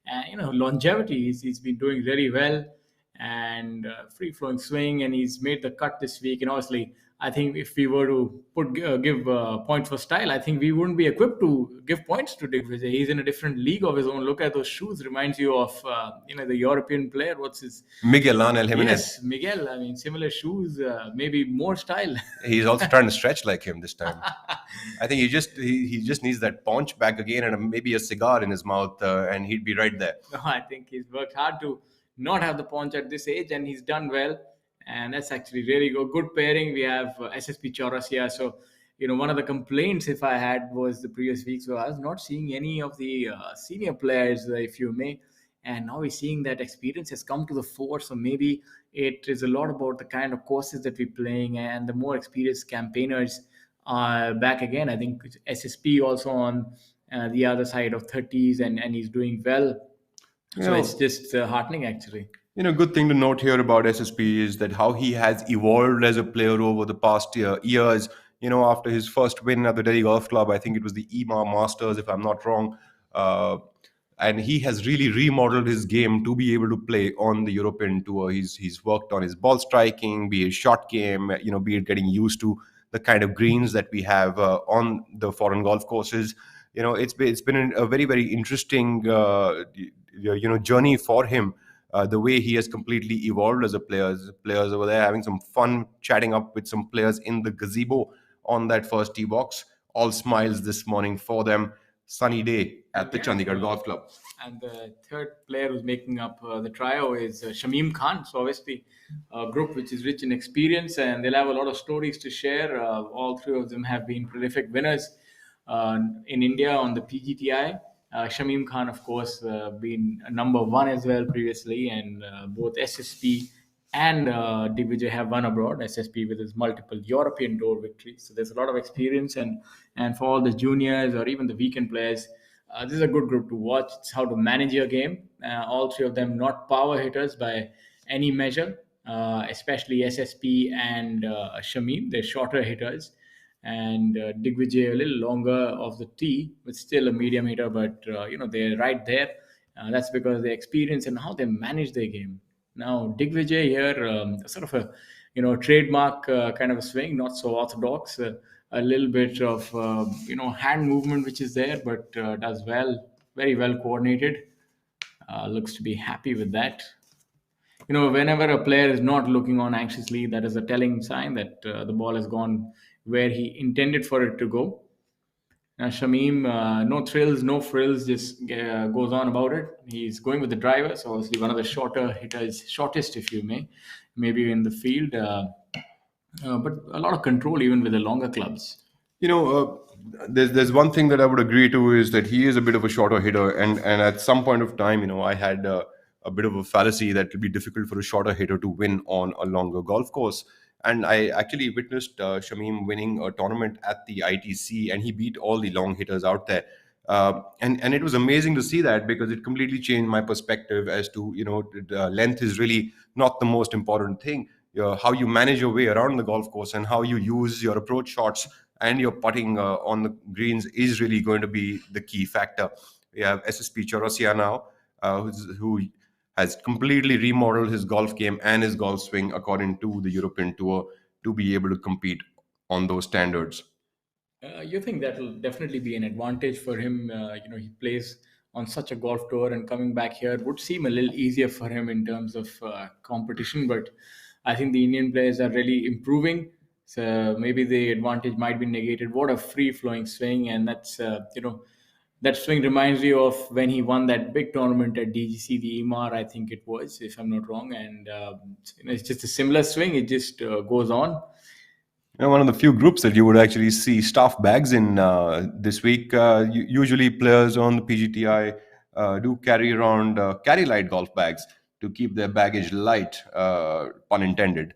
and longevity. He's been doing very well, and free flowing swing, and he's made the cut this week. And obviously, I think if we were to give points for style, I think we wouldn't be equipped to give points to Digvijay. He's in a different league of his own. Look at those shoes; reminds you of the European player. What's his Miguel Angel Jimenez. Yes, Miguel. I mean, similar shoes, maybe more style. He's also trying to stretch like him this time. I think he just needs that paunch back again and maybe a cigar in his mouth, and he'd be right there. No, I think he's worked hard to not have the paunch at this age, and he's done well. And that's actually really good pairing. We have SSP Chaurasia. So, one of the complaints if I had was the previous week. So I was not seeing any of the senior players, if you may. And now we're seeing that experience has come to the fore. So maybe it is a lot about the kind of courses that we're playing and the more experienced campaigners are back again. I think SSP also on the other side of 30s, and he's doing well. You So know, it's just heartening, actually. Good thing to note here about SSP is that how he has evolved as a player over the past years. After his first win at the Delhi Golf Club, I think it was the EMA Masters, if I'm not wrong. Uh, and he has really remodeled his game to be able to play on the European tour. He's worked on his ball striking, be it shot game, be it getting used to the kind of greens that we have on the foreign golf courses. It's been a very very interesting journey for him. The way he has completely evolved as a player. Players over there having some fun chatting up with some players in the gazebo on that first tee box. All smiles this morning for them. Sunny day at the Yeah. Chandigarh Golf Club. And the third player who's making up the trio is Shamim Khan. So obviously, a group which is rich in experience, and they'll have a lot of stories to share. All three of them have been prolific winners in India on the PGTI. Shamim Khan, of course, been a number one as well previously, and both SSP and Digvijay have won abroad. SSP with his multiple European Tour victories. So there's a lot of experience, and for all the juniors or even the weekend players, this is a good group to watch. It's how to manage your game. All three of them not power hitters by any measure, especially SSP and Shamim. They're shorter hitters, and Digvijay a little longer off the tee, but still a medium hitter. But they're right there. That's because they experience and how they manage their game. Now Digvijay here, sort of a trademark kind of a swing, not so orthodox. A little bit of hand movement which is there, but does well, very well coordinated. Looks to be happy with that. Whenever a player is not looking on anxiously, that is a telling sign that the ball has gone where he intended for it to go. Now Shamim, no thrills, no frills, just goes on about it. He's going with the driver, so obviously one of the shorter hitters, shortest if you may, maybe in the field, but a lot of control even with the longer clubs. You know, there's one thing that I would agree to is that he is a bit of a shorter hitter, and at some point of time, I had a bit of a fallacy that it would be difficult for a shorter hitter to win on a longer golf course. And I actually witnessed Shamim winning a tournament at the ITC, and he beat all the long hitters out there. And it was amazing to see that because it completely changed my perspective as to length is really not the most important thing. How you manage your way around the golf course and how you use your approach shots and your putting on the greens is really going to be the key factor. We have SSP Chaurasia now, who has completely remodeled his golf game and his golf swing according to the European Tour to be able to compete on those standards. You think that will definitely be an advantage for him? He plays on such a golf tour, and coming back here would seem a little easier for him in terms of competition. But I think the Indian players are really improving. So maybe the advantage might be negated. What a free flowing swing, and that's that swing reminds me of when he won that big tournament at DGC, the EMAR, I think it was, if I'm not wrong. And it's just a similar swing. It just goes on. One of the few groups that you would actually see staff bags in this week. Usually, players on the PGTI do carry around carry light golf bags to keep their baggage light, pun intended.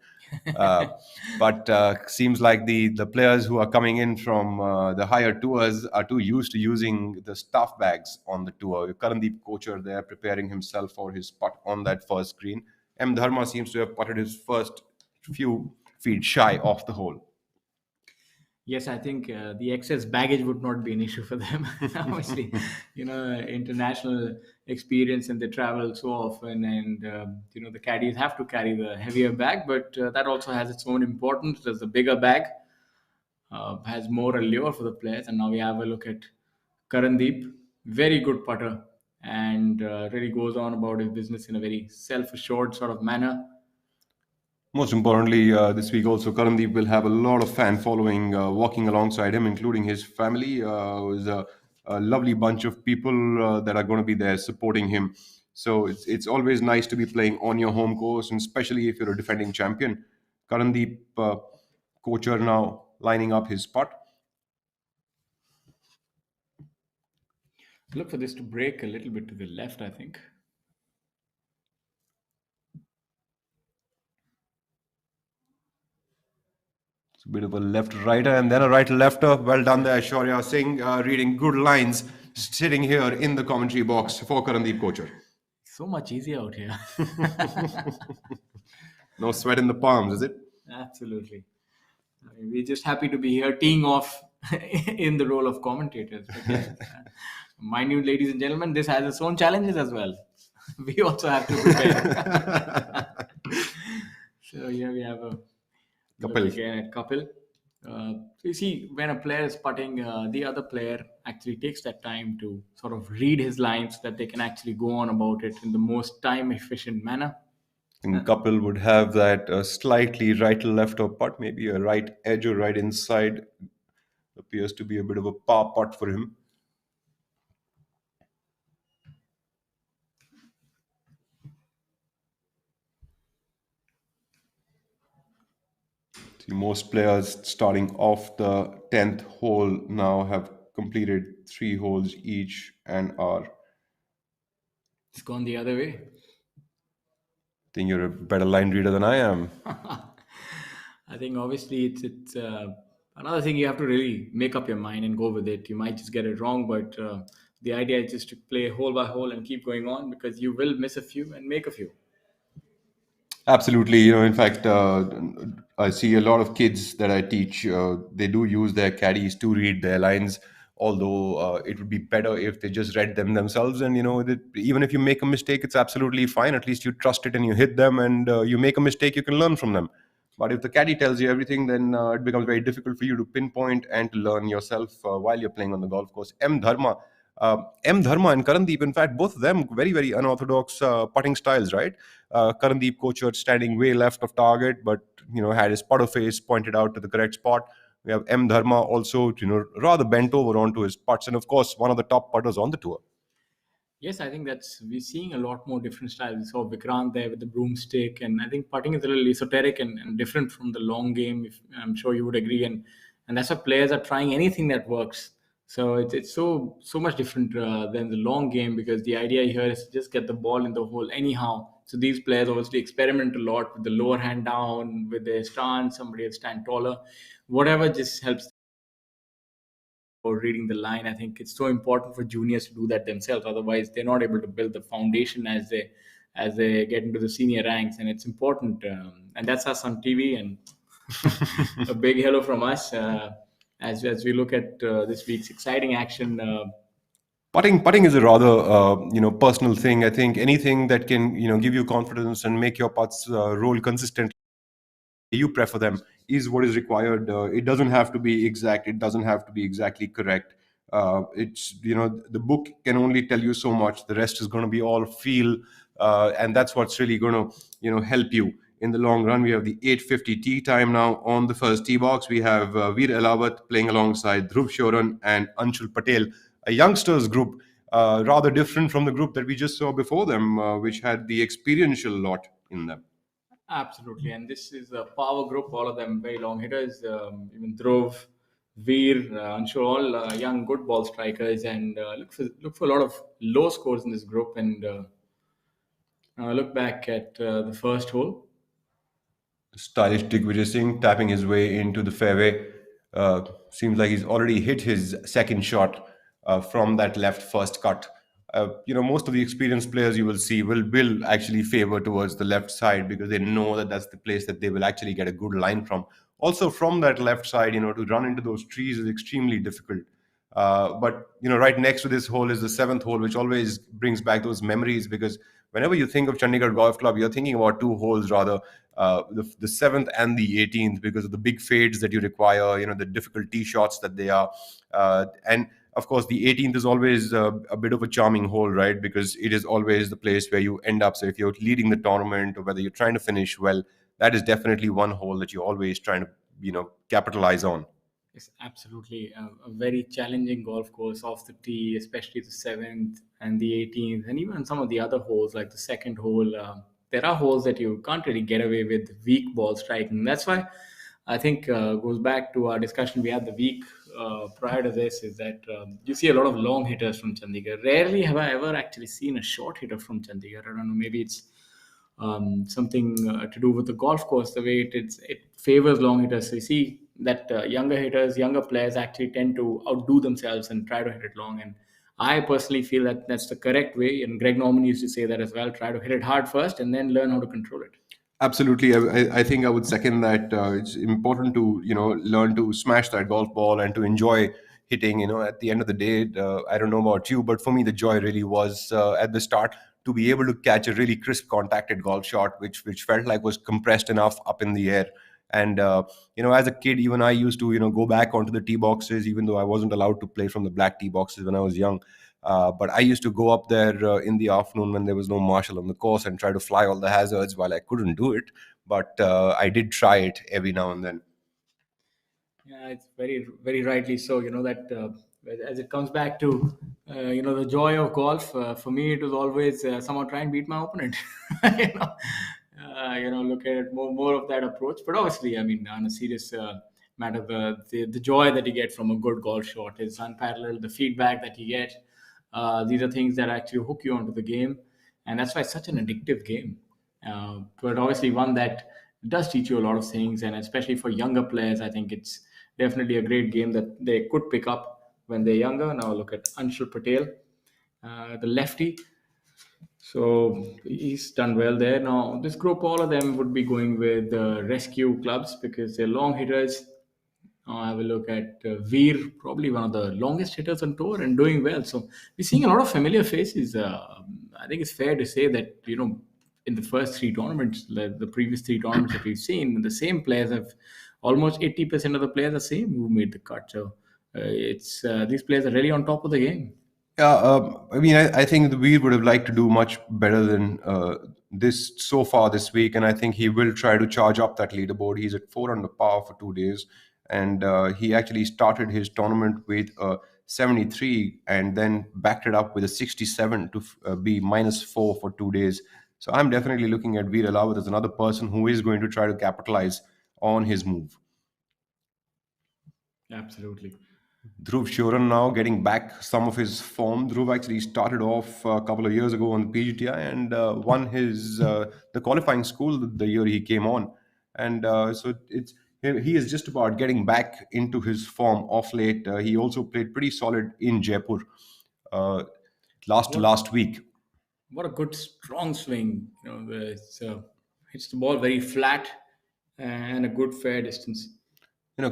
Uh, but seems like the players who are coming in from the higher tours are too used to using the staff bags on the tour. Karandeep Kochar there preparing himself for his putt on that first green. M. Dharma seems to have putted his first few feet shy off the hole. Yes, I think the excess baggage would not be an issue for them. Obviously, international experience and they travel so often, and the caddies have to carry the heavier bag, but that also has its own importance. There's a bigger bag, has more allure for the players. And now we have a look at Karandeep, very good putter, and really goes on about his business in a very self-assured sort of manner. Most importantly, this week also, Karandeep will have a lot of fan following walking alongside him, including his family. There's a lovely bunch of people that are going to be there supporting him. So it's always nice to be playing on your home course, and especially if you're a defending champion. Karandeep Kochar now lining up his putt. Look for this to break a little bit to the left, I think. It's a bit of a left-righter and then a right-lefter. Well done there, Shaurya Singh, reading good lines, sitting here in the commentary box for Karandeep Kochar. So much easier out here. No sweat in the palms, is it? Absolutely. I mean, we're just happy to be here teeing off in the role of commentators. But yes, mind you, ladies and gentlemen, this has its own challenges as well. We also have to prepare. So here we have a look Kapil. again at Kapil. So you see, when a player is putting, the other player actually takes that time to sort of read his lines so that they can actually go on about it in the most time efficient manner. And Kapil would have that slightly right left or putt, maybe a right edge or right inside. Appears to be a bit of a par putt for him. See, most players starting off the 10th hole now have completed 3 holes each and are. It's gone the other way. Think you're a better line reader than I am. I think obviously it's another thing you have to really make up your mind and go with it. You might just get it wrong, but the idea is just to play hole by hole and keep going on because you will miss a few and make a few. Absolutely. In fact, I see a lot of kids that I teach, they do use their caddies to read their lines, although it would be better if they just read them themselves. And, even if you make a mistake, it's absolutely fine. At least you trust it and you hit them, and you make a mistake, you can learn from them. But if the caddy tells you everything, then it becomes very difficult for you to pinpoint and to learn yourself while you're playing on the golf course. M. Dharma and Karandeep, in fact, both of them very, very unorthodox putting styles, right? Karandeep Kochar standing way left of target, but had his putter face pointed out to the correct spot. We have M. Dharma also, rather bent over onto his putts, and of course, one of the top putters on the tour. Yes, I think we're seeing a lot more different styles. We saw Vikrant there with the broomstick, and I think putting is a little esoteric and different from the long game. If, I'm sure you would agree, and that's why players are trying anything that works. So it's so much different than the long game because the idea here is to just get the ball in the hole anyhow. So these players obviously experiment a lot with the lower hand down, with their stance. Somebody will stand taller, whatever just helps or reading the line. I think it's so important for juniors to do that themselves. Otherwise, they're not able to build the foundation as they get into the senior ranks. And it's important. And that's us on TV. And a big hello from us as we look at this week's exciting action. Putting is a rather personal thing. I think anything that can give you confidence and make your putts roll consistently, you prefer them, is what is required. It doesn't have to be exact. It doesn't have to be exactly correct. It's, the book can only tell you so much. The rest is going to be all feel, and that's what's really going to help you in the long run. We have the 8:50 tea time now. On the first tee box, we have Veer Elawat playing alongside Dhruv Shoran and Anshul Patel, a youngsters group, rather different from the group that we just saw before them, which had the experiential lot in them. Absolutely, and this is a power group. All of them very long hitters. Even Dhruv, Veer, I'm sure all young good ball strikers, and look for a lot of low scores in this group. And look back at the first hole. Stylish Digvijay Singh tapping his way into the fairway. Seems like he's already hit his second shot from that left first cut. Most of the experienced players you will see will actually favor towards the left side because they know that that's the place that they will actually get a good line from. Also, from that left side, to run into those trees is extremely difficult. But right next to this hole is the seventh hole, which always brings back those memories because whenever you think of Chandigarh Golf Club, you're thinking about two holes rather, the seventh and the 18th, because of the big fades that you require, the difficult tee shots that they are, and of course the 18th is always a bit of a charming hole, right? Because it is always the place where you end up. So if you're leading the tournament or whether you're trying to finish well, that is definitely one hole that you're always trying to capitalize on. It's absolutely a very challenging golf course off the tee, especially the seventh and the 18th, and even some of the other holes like the second hole. There are holes that you can't really get away with weak ball striking. That's why I think goes back to our discussion we had the week prior to this. Is that you see a lot of long hitters from Chandigarh. Rarely have I ever actually seen a short hitter from Chandigarh. I don't know. Maybe it's something to do with the golf course, the way it favors long hitters. So you see that younger hitters, younger players actually tend to outdo themselves and try to hit it long. And I personally feel that that's the correct way. And Greg Norman used to say that as well: try to hit it hard first and then learn how to control it. Absolutely, I think I would second that. It's important to learn to smash that golf ball and to enjoy hitting. At the end of the day, I don't know about you, but for me, the joy really was at the start to be able to catch a really crisp contacted golf shot, which felt like was compressed enough up in the air. And as a kid, even I used to go back onto the tee boxes, even though I wasn't allowed to play from the black tee boxes when I was young. But I used to go up there in the afternoon when there was no marshal on the course and try to fly all the hazards. While I couldn't do it, but I did try it every now and then. Yeah, it's very, very rightly so. That as it comes back to the joy of golf. For me, it was always somehow try and beat my opponent. you know, look at it more of that approach. But obviously, I mean, on a serious matter, the joy that you get from a good golf shot is unparalleled. The feedback that you get, these are things that actually hook you onto the game, and that's why it's such an addictive game. But obviously, one that does teach you a lot of things, and especially for younger players, I think it's definitely a great game that they could pick up when they're younger. Now look at Anshul Patel, the lefty. So he's done well there. Now this group, all of them would be going with rescue clubs because they're long hitters. I have a look at Veer, probably one of the longest hitters on tour and doing well. So we're seeing a lot of familiar faces. I think it's fair to say that in the first three tournaments, the previous three tournaments that we've seen, the same players have almost 80% of the players are same who made the cut. So it's these players are really on top of the game. Yeah, I mean, I think the Veer would have liked to do much better than this so far this week, and I think he will try to charge up that leaderboard. He's at 4 under par for 2 days, and he actually started his tournament with a 73 and then backed it up with a 67 to be -4 for 2 days. So I'm definitely looking at Veer Alawat as another person who is going to try to capitalize on his move. Absolutely. Dhruv Shoran now getting back some of his form. Dhruv actually started off a couple of years ago on the PGTI and won his the qualifying school the year he came on, and so he is just about getting back into his form off late. He also played pretty solid in Jaipur uh, What last week. what a good strong swing. It's hits the ball very flat and a good fair distance.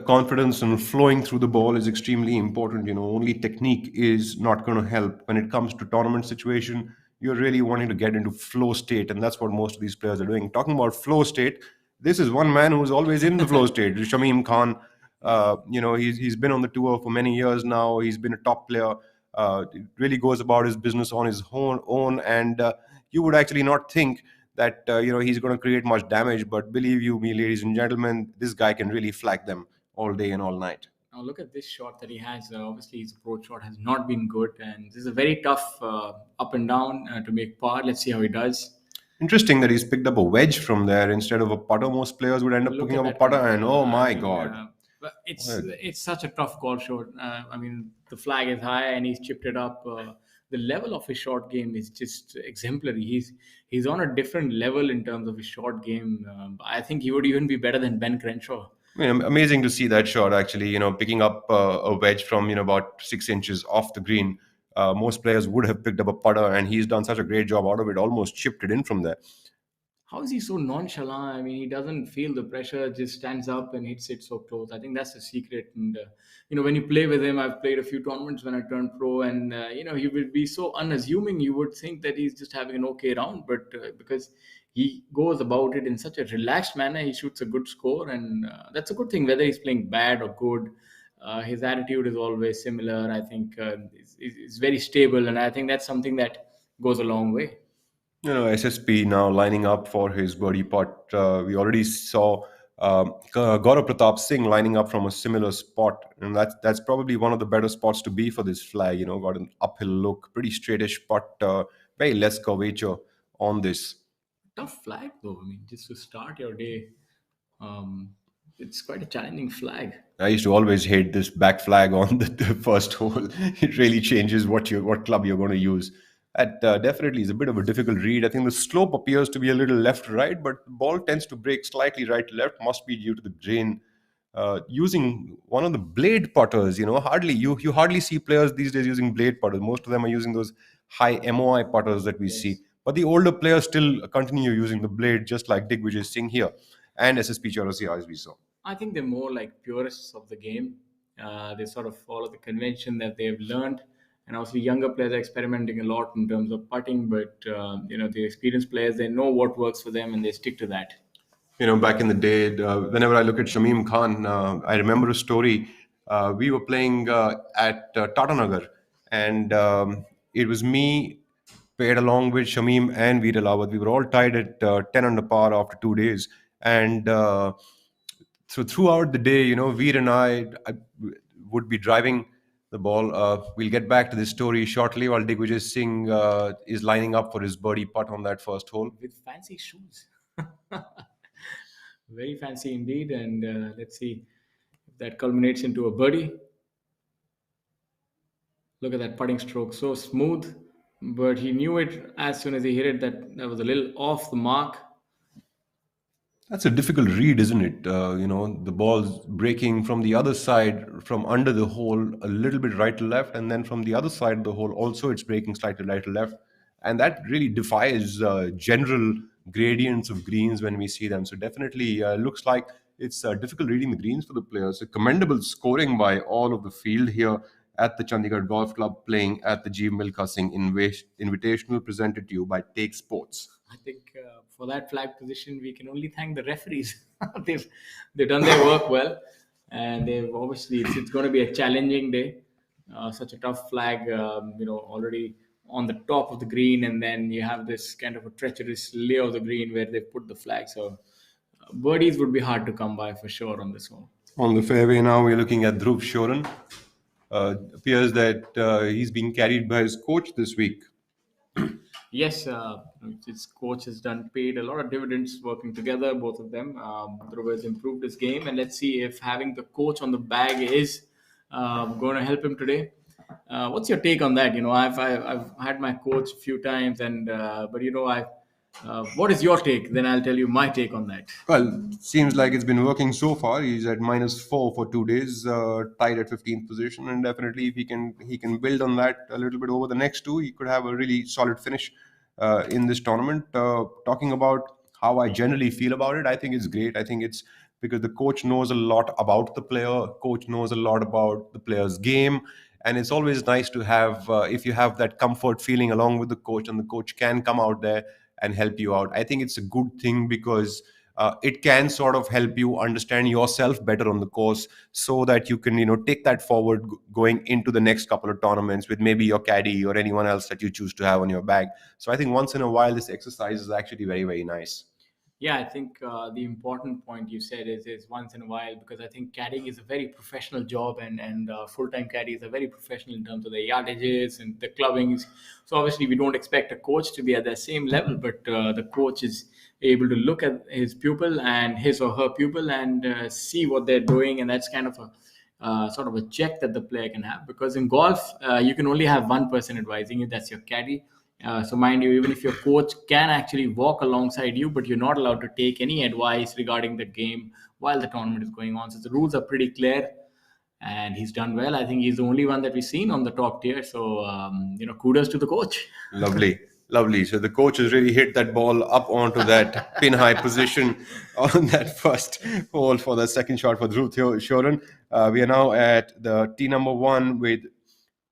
Confidence and flowing through the ball is extremely important. Only technique is not going to help when it comes to tournament situation. You're really wanting to get into flow state, and that's what most of these players are doing. Talking about flow state, this is one man who's always in the flow state, Shamim Khan. He's been on the tour for many years now. He's been a top player. Really goes about his business on his own, and you would actually not think that he's going to create much damage. But believe you me, ladies and gentlemen, this guy can really flag them all day and all night. Now look at this shot that he has. Obviously, his approach shot has not been good, and this is a very tough up and down to make par. Let's see how he does. Interesting that he's picked up a wedge from there instead of a putter. Most players would end up Look picking at up a that putter, control. and oh I my mean, god, but it's what it's such a tough golf shot. I mean, the flag is high, and he's chipped it up. The level of his short game is just exemplary. He's on a different level in terms of his short game. I think he would even be better than Ben Crenshaw. amazing to see that shot actually. Picking up a wedge from about 6 inches off the green. Most players would have picked up a putter, and he's done such a great job out of it. Almost chipped it in from there. How is he so nonchalant? I mean, he doesn't feel the pressure, just stands up and hits it so close. I think that's the secret. And, when you play with him, I've played a few tournaments when I turned pro, and, he will be so unassuming. You would think that he's just having an okay round, but because he goes about it in such a relaxed manner, he shoots a good score. And that's a good thing, whether he's playing bad or good. His attitude is always similar. I think it's very stable, and I think that's something that goes a long way. SSP now lining up for his birdie putt. We already saw Gaurav Pratap Singh lining up from a similar spot, and that's probably one of the better spots to be for this flag. Got an uphill look, pretty straightish putt, very less curvature on this. Tough flag though. I mean, just to start your day, um, it's quite a challenging flag. I used to always hate this back flag on the first hole. It really changes what club you're going to use. That definitely is a bit of a difficult read. I think the slope appears to be a little left right, but the ball tends to break slightly right to left. Must be due to the grain. Using one of the blade putters, you hardly see players these days using blade putters. Most of them are using those high MOI putters that we see. Yes. But the older players still continue using the blade, just like Digvijay Singh here and SSP Chaurasia as we saw. I think they're more like purists of the game. They sort of follow the convention that they've learned. And also, younger players are experimenting a lot in terms of putting, but the experienced players, they know what works for them and they stick to that. Back in the day, whenever I look at Shamim Khan, I remember a story. We were playing at Tata Nagar, and it was me paired along with Shamim and Veer Alawat. We were all tied at 10 under par after 2 days. And so throughout the day, Veer and I would be driving the ball. We'll get back to this story shortly while Digvijay Singh is lining up for his birdie putt on that first hole. With fancy shoes. Very fancy indeed. And let's see if that culminates into a birdie. Look at that putting stroke, so smooth. But he knew it as soon as he hit it that was a little off the mark. That's a difficult read, isn't it? The ball's breaking from the other side, from under the hole, a little bit right to left, and then from the other side of the hole, also it's breaking slightly right to left. And that really defies general gradients of greens when we see them. So definitely looks like it's difficult reading the greens for the players. A commendable scoring by all of the field here at the Chandigarh Golf Club, playing at the Jeev Milkha Singh Invitational, presented to you by Take Sports. I think for that flag position, we can only thank the referees. they've they've done their work well, and they've obviously it's going to be a challenging day. Such a tough flag, already on the top of the green, and then you have this kind of a treacherous lay of the green where they put the flag. So birdies would be hard to come by for sure on this one. On the fairway now, we're looking at Dhruv Shoran. Appears that he's being carried by his coach this week. Yes, his coach has done paid a lot of dividends working together, both of them. Dhruv has improved his game, and let's see if having the coach on the bag is going to help him today. What's your take on that? I've had my coach a few times, and but I. What is your take? Then I'll tell you my take on that. Well, seems like it's been working so far. He's at -4 for 2 days, tied at 15th position, and definitely if he can build on that a little bit over the next two, he could have a really solid finish in this tournament. Talking about how I generally feel about it, I think it's great. I think it's because the coach knows a lot about the player. Coach knows a lot about the player's game, and it's always nice to have if you have that comfort feeling along with the coach, and the coach can come out there and help you out. I think it's a good thing because it can sort of help you understand yourself better on the course, so that you can take that forward going into the next couple of tournaments with maybe your caddy or anyone else that you choose to have on your bag. So I think once in a while this exercise is actually very, very nice. Yeah, I think the important point you said is once in a while, because I think caddying is a very professional job, and full time caddies are very professional in terms of the yardages and the clubbings. So obviously we don't expect a coach to be at the same level, but the coach is able to look at his pupil and his or her pupil and see what they're doing, and that's kind of a sort of a check that the player can have. Because in golf, you can only have one person advising you, that's your caddy. So mind you, even if your coach can actually walk alongside you, but you're not allowed to take any advice regarding the game while the tournament is going on. So the rules are pretty clear, and he's done well. I think he's the only one that we've seen on the top tier. So kudos to the coach. Lovely, lovely. So the coach has really hit that ball up onto that pin high position on that first hole for the second shot for Dhruv Shoran. We are now at the tee number one with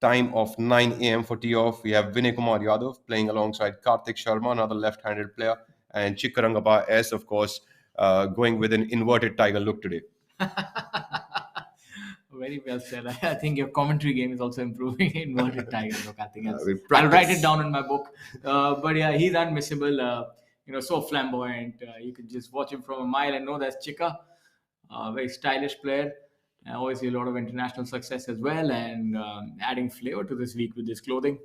time of 9 a.m. for tee off. We have Vinay Kumar Yadav playing alongside Karthik Sharma, another left-handed player, and Chikkarangappa S, of course, going with an inverted tiger look today. Very well said. I think your commentary game is also improving. Inverted tiger look. I think We I'll write it practice. down in my book. But yeah, he's unmissable. So flamboyant. You can just watch him from a mile and know that's Chika. Very stylish player. Obviously, a lot of international success as well, and adding flavor to this week with his clothing.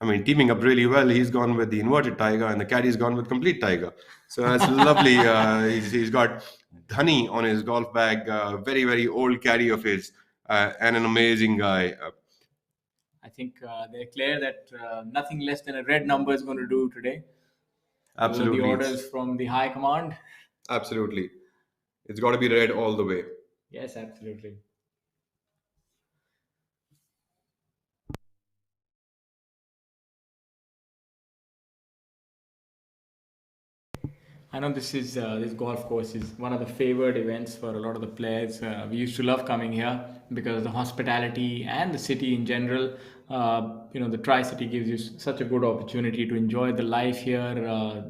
I mean, teaming up really well. He's gone with the inverted tiger, and the caddy's gone with complete tiger. So that's lovely. He's got honey on his golf bag. Very, very old caddy of his, and an amazing guy. I think they declare that nothing less than a red number is going to do today. Those are the Absolutely, orders from the high command. absolutely. It's got to be red all the way. Yes, absolutely. I know this golf course is one of the favored events for a lot of the players. We used to love coming here because the hospitality and the city in general. The Tri City gives you such a good opportunity to enjoy the life here,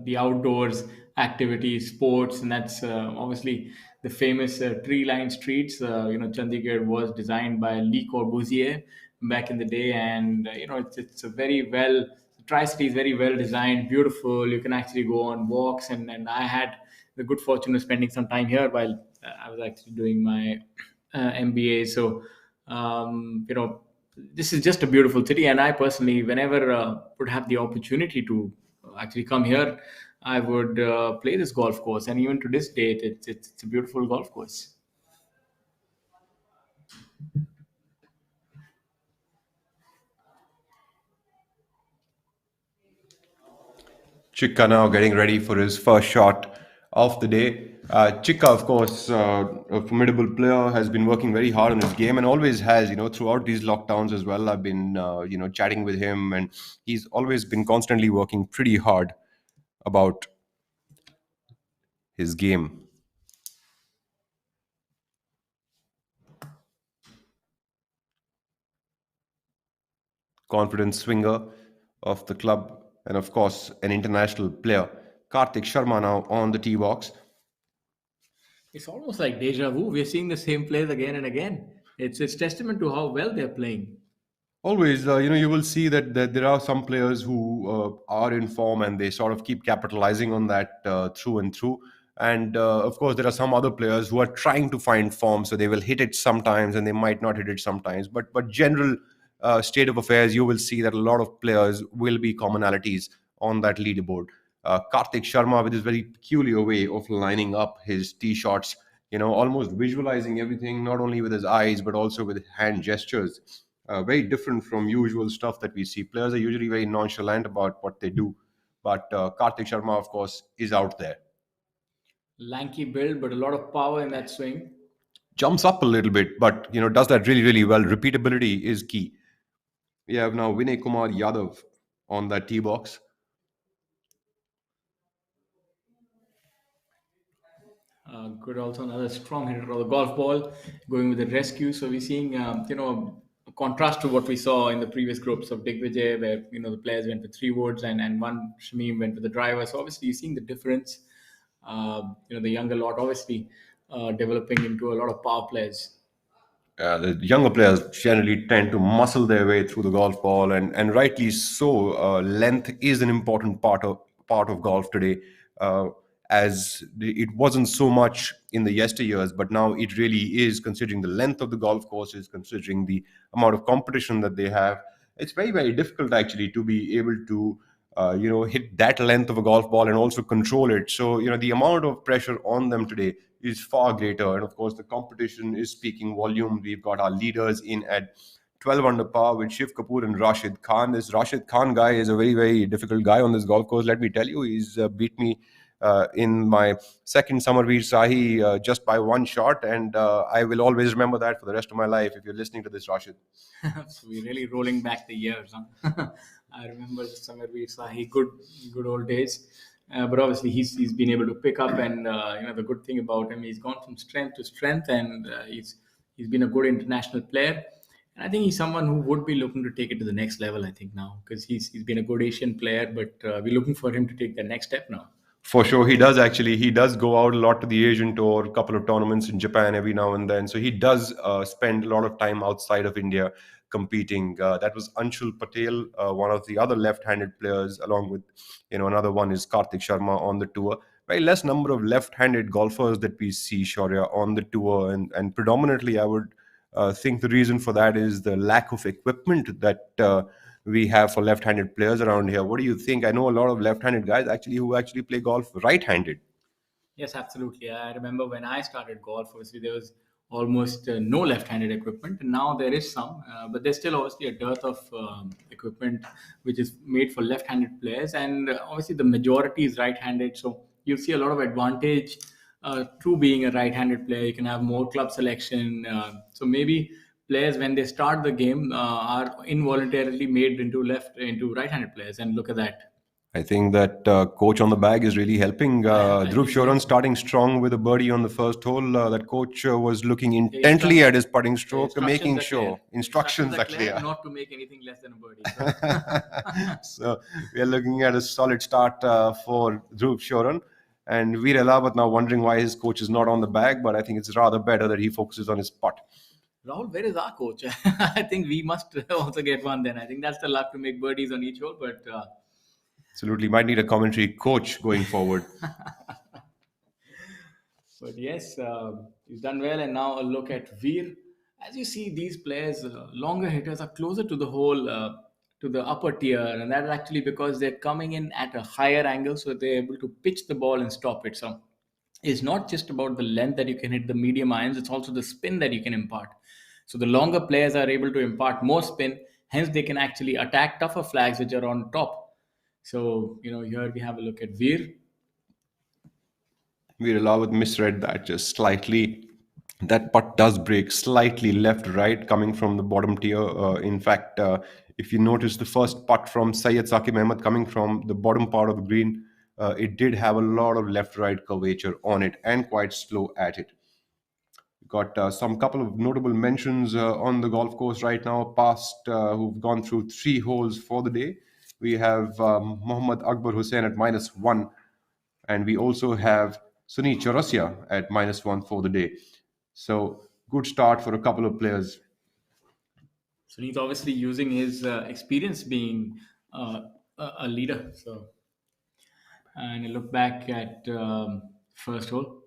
the outdoors activities, sports, and that's obviously the famous tree-lined streets. Chandigarh was designed by Lee Corbusier back in the day, and it's a very well. Tri City is very well designed, beautiful. You can actually go on walks, and I had the good fortune of spending some time here while I was actually doing my MBA. So, this is just a beautiful city, and I personally, whenever would have the opportunity to actually come here, I would play this golf course, and even to this date, it's a beautiful golf course. Chikka now getting ready for his first shot of the day. Chikka, of course, a formidable player, has been working very hard on his game and always has, throughout these lockdowns as well. I've been, chatting with him, and he's always been constantly working pretty hard about his game. Confident swinger of the club, and of course, an international player. Karthik Sharma now on the tee box. It's almost like deja vu. We're seeing the same players again and again. It's testament to how well they're playing. Always, you will see that there are some players who are in form and they sort of keep capitalizing on that through and through. And of course, there are some other players who are trying to find form, so they will hit it sometimes and they might not hit it sometimes. But general state of affairs, you will see that a lot of players will be commonalities on that leaderboard. Karthik Sharma, with his very peculiar way of lining up his tee shots, almost visualizing everything, not only with his eyes but also with hand gestures, very different from usual stuff that we see. Players are usually very nonchalant about what they do, but Karthik Sharma, of course, is out there. Lanky build, but a lot of power in that swing. Jumps up a little bit, but does that really, really well. Repeatability is key. We have now Vinay Kumar Yadav on that tee box. Good, also another strong hitter of the golf ball, going with the rescue. So we're seeing, a contrast to what we saw in the previous groups of Digvijay, where the players went with three woods and one Shamim went with the driver. So obviously you're seeing the difference. The younger lot obviously developing into a lot of power players. The younger players generally tend to muscle their way through the golf ball, and rightly so. Length is an important part of golf today, uh, it wasn't so much in the yesteryears, but now it really is. Considering the length of the golf courses, considering the amount of competition that they have, it's very very difficult actually to be able to hit that length of a golf ball and also control it. So the amount of pressure on them today is far greater, and of course the competition is speaking volume. We've got our leaders in at 12 under par with Shiv Kapoor and Rashid Khan. This Rashid Khan guy is a very very difficult guy on this golf course. Let me tell you, he's beat me in my second Samarveer Sahi just by one shot, and I will always remember that for the rest of my life. If you're listening to this, Rashid. So we're really rolling back the years. Huh? I remember the summer we saw he good old days. But obviously he's been able to pick up, and the good thing about him, he's gone from strength to strength, and he's been a good international player. And I think he's someone who would be looking to take it to the next level. I think now, because he's been a good Asian player, but we're looking for him to take the next step now. For sure, he does actually. He does go out a lot to the Asian tour, a couple of tournaments in Japan every now and then. So he does spend a lot of time outside of India competing. That was Anshul Patel, one of the other left-handed players, along with another one is Karthik Sharma on the tour. Very less number of left-handed golfers that we see, Shaurya, on the tour, and predominantly, I would think the reason for that is the lack of equipment that we have for left-handed players around here. What do you think? I know a lot of left-handed guys actually who actually play golf right-handed. Yes, absolutely. I remember when I started golf, obviously there was almost no left-handed equipment, and now there is some, but there's still obviously a dearth of equipment which is made for left-handed players, and obviously the majority is right-handed. So you see a lot of advantage to being a right-handed player. You can have more club selection. So maybe players when they start the game are involuntarily made into right-handed players, and look at that. I think that coach on the bag is really helping. I Dhruv think Shoran yes. starting strong with a birdie on the first hole. That coach was looking The intently instruct at his putting the stroke, instructions making are clear. sure The instructions instructions are are clear clear. not to make anything less than a birdie. So So we are looking at a solid start for Dhruv Shoran. And Veer Elawat now wondering why his coach is not on the bag, but I think it's rather better that he focuses on his putt. Rahul, where is our coach? I think we must also get one then. I think that's the luck to make birdies on each hole. But Absolutely. Might need a commentary coach going forward. But yes, he's done well. And now a look at Veer. As you see, these players, longer hitters, are closer to the hole, to the upper tier, and that is actually because they're coming in at a higher angle, so they're able to pitch the ball and stop it. So it's not just about the length that you can hit the medium irons; it's also the spin that you can impart. So the longer players are able to impart more spin, hence they can actually attack tougher flags which are on top. So here we have a look at Veer. Veer Elawat misread that just slightly. That putt does break slightly left right coming from the bottom tier. In fact, if you notice the first putt from Syed Saqib Ahmed coming from the bottom part of the green, it did have a lot of left right curvature on it and quite slow at it. Got some couple of notable mentions on the golf course right now, past who've gone through three holes for the day. We have Mohammad Akbar Hussain at -1, and we also have Sunny Chaurasia at -1 for the day. So good start for a couple of players. So he's obviously using his experience being a leader. So, and I look back at first hole.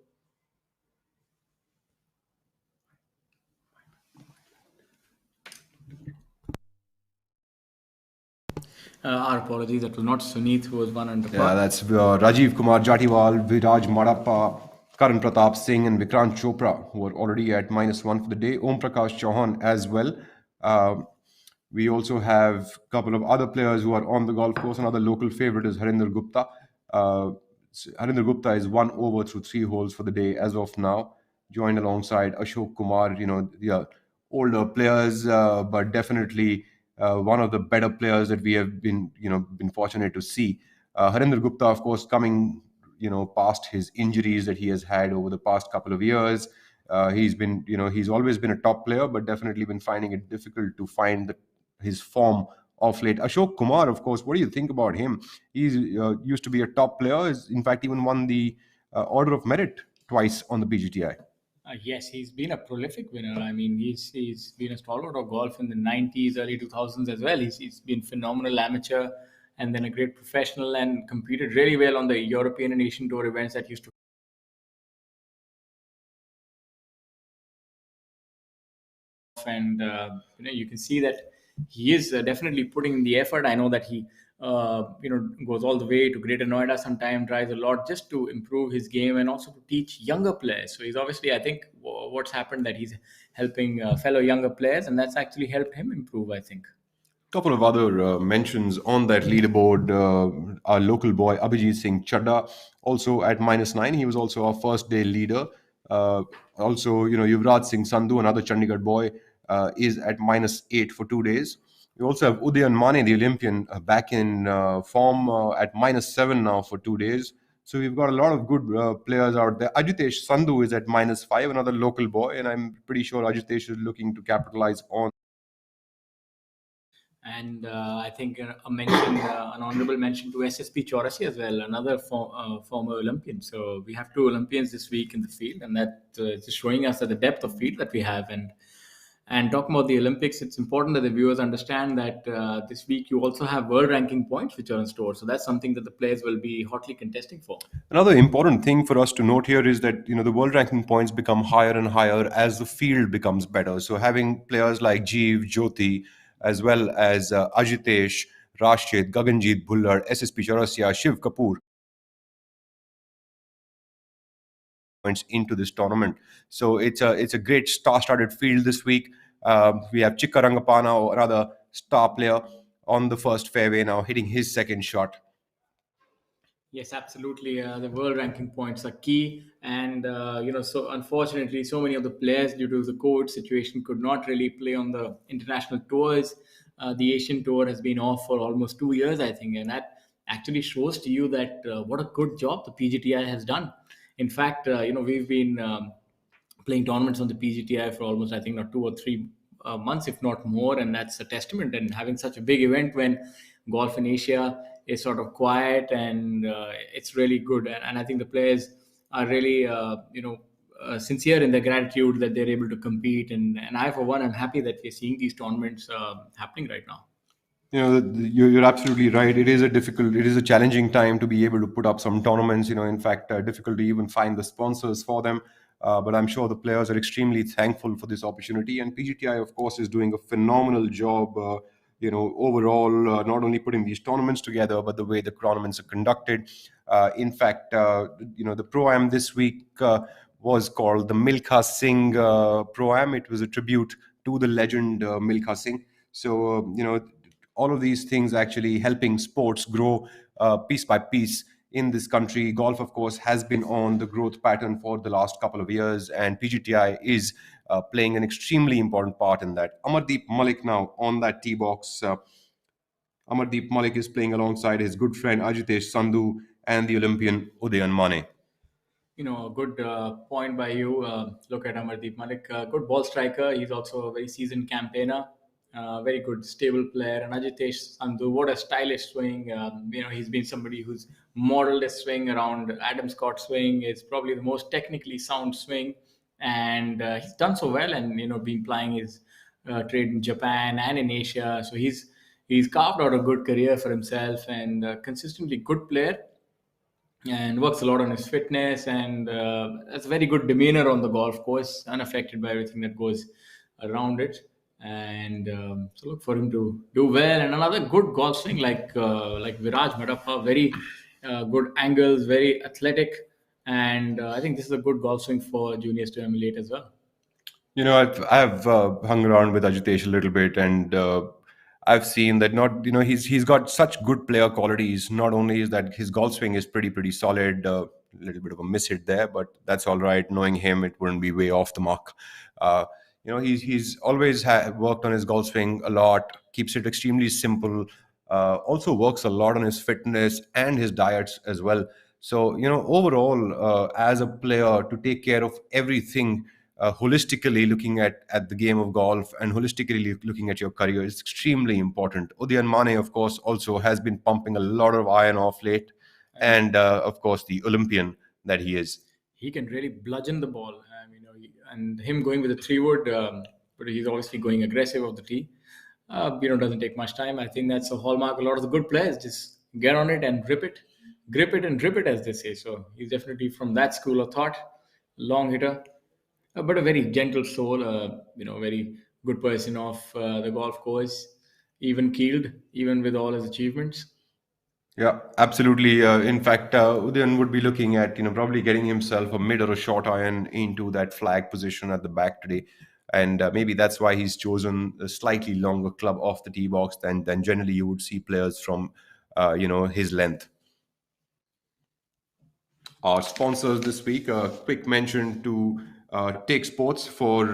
Our apologies, that was not Sunith who was one under Yeah, par. that's Rajiv Kumar Jatiwal, Viraj Madappa, Karan Pratap Singh, and Vikrant Chopra, who are already at -1 for the day. Om Prakash Chauhan as well. We also have a couple of other players who are on the golf course. Another local favorite is Harinder Gupta. Uh, Harinder Gupta is 1 over through three holes for the day as of now, joined alongside Ashok Kumar. The older players, but definitely one of the better players that we have been fortunate to see. Harinder Gupta, of course, coming past his injuries that he has had over the past couple of years. He's always been a top player, but definitely been finding it difficult to find his form of late. Ashok Kumar, of course, what do you think about him? He's used to be a top player. In fact, even won the Order of Merit twice on the PGTI. Yes, he's been a prolific winner. I mean, he's been a stalwart of golf in the '90s, early 2000s as well. He's been phenomenal amateur, and then a great professional, and competed really well on the European and Asian Tour events that used to. And you can see that he is definitely putting in the effort. I know that he goes all the way to Greater Noida, sometimes drives a lot just to improve his game and also to teach younger players. So he's obviously, I think, what's happened that he's helping fellow younger players, and that's actually helped him improve, I think. Couple of other mentions on that leaderboard. Our local boy Abhijit Singh Chadda, also at -9. He was also our first day leader. Also, Yuvraj Singh Sandhu, another Chandigarh boy, is at -8 for 2 days. We also have Udayan Mane, the Olympian, back in form at -7 now for 2 days. So we've got a lot of good players out there. Ajitesh Sandhu is at -5, another local boy, and I'm pretty sure Ajitesh is looking to capitalize on. And I think an honorable mention to SSP Chaurasi as well, another former Olympian. So we have two Olympians this week in the field, and that is showing us that the depth of field that we have. And talking about the Olympics, it's important that the viewers understand that this week you also have world ranking points which are in store. So that's something that the players will be hotly contesting for. Another important thing for us to note here is that the world ranking points become higher and higher as the field becomes better. So having players like Jeev, Jyoti, as well as Ajitesh, Rashid, Gaganjeet Bhullar, SSP Chaurasia, Shiv Kapoor points into this tournament. So it's a great star-studded field this week. We have Chikka Rangapana, another star player, on the first fairway now, hitting his second shot. Yes, absolutely. The world ranking points are key, and so unfortunately, so many of the players, due to the COVID situation, could not really play on the international tours. The Asian tour has been off for almost 2 years, I think, and that actually shows to you that what a good job the PGTI has done. In fact, we've been playing tournaments on the PGTI for almost, I think, not 2 or 3 months, if not more, and that's a testament. And having such a big event when golf in Asia is sort of quiet, and it's really good. And I think the players are really, sincere in their gratitude that they're able to compete. And I, for one, am happy that we're seeing these tournaments happening right now. You're absolutely right. It is a challenging time to be able to put up some tournaments. In fact, difficult to even find the sponsors for them. But I'm sure the players are extremely thankful for this opportunity. And PGTI, of course, is doing a phenomenal job. Overall, not only putting these tournaments together, but the way the tournaments are conducted. In fact, the Pro-Am this week was called the Milkha Singh Pro-Am. It was a tribute to the legend Milkha Singh. So, all of these things actually helping sports grow piece by piece in this country. Golf, of course, has been on the growth pattern for the last couple of years, and PGTI is playing an extremely important part in that. Amardeep Malik now on that tee box. Amardeep Malik is playing alongside his good friend Ajitesh Sandhu and the Olympian Udayan Mane. A good point by you. Look at Amardeep Malik, good ball striker. He's also a very seasoned campaigner, very good stable player. And Ajitesh Sandhu, what a stylish swing. He's been somebody who's modeled a swing around Adam Scott's swing. It's probably the most technically sound swing, and he's done so well. And been plying his trade in Japan and in Asia. So he's carved out a good career for himself, and consistently good player, and works a lot on his fitness, and has a very good demeanor on the golf course, unaffected by everything that goes around it. And so look for him to do well. And another good golf swing like Viraj Madappa, very good angles, very athletic, and I think this is a good golf swing for juniors to emulate as well. I've hung around with Ajitesh a little bit, and I've seen that not he's got such good player qualities. Not only is that his golf swing is pretty solid, a little bit of a miss hit there, but that's all right. Knowing him, it wouldn't be way off the mark. He's always worked on his golf swing a lot. Keeps it extremely simple. Also works a lot on his fitness and his diets as well. So overall, as a player, to take care of everything holistically, looking at the game of golf and holistically looking at your career is extremely important. Udayan Mane, of course, also has been pumping a lot of iron off late, And and of course the Olympian that he is. He can really bludgeon the ball. And him going with the three wood, but he's obviously going aggressive of the tee. Doesn't take much time. I think that's a hallmark. A lot of the good players just get on it and grip it and drip it, as they say. So he's definitely from that school of thought. Long hitter, but a very gentle soul. Very good person off the golf course, even keeled, even with all his achievements. Yeah, absolutely. In fact, Udayan would be looking at probably getting himself a mid or a short iron into that flag position at the back today, and maybe that's why he's chosen a slightly longer club off the tee box than generally you would see players from his length. Our sponsors this week. A quick mention to Take Sports for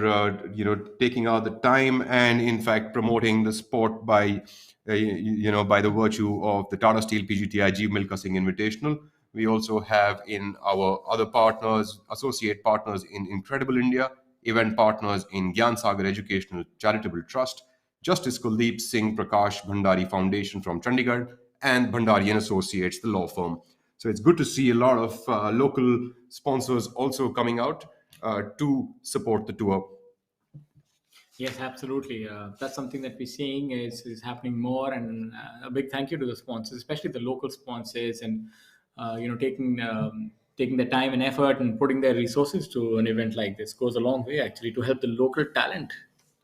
taking out the time and in fact promoting the sport by by the virtue of the Tata Steel PGTI Jeev Milkha Singh Invitational. We also have in our other partners, associate partners in Incredible India, event partners in Gyan Sagar Educational Charitable Trust, Justice Kuldeep Singh Prakash Bhandari Foundation from Chandigarh, and Bhandari and Associates, the law firm. So it's good to see a lot of local sponsors also coming out to support the tour. Yes, absolutely. That's something that we're seeing is happening more, and a big thank you to the sponsors, especially the local sponsors, and taking the time and effort and putting their resources to an event like this goes a long way actually to help the local talent.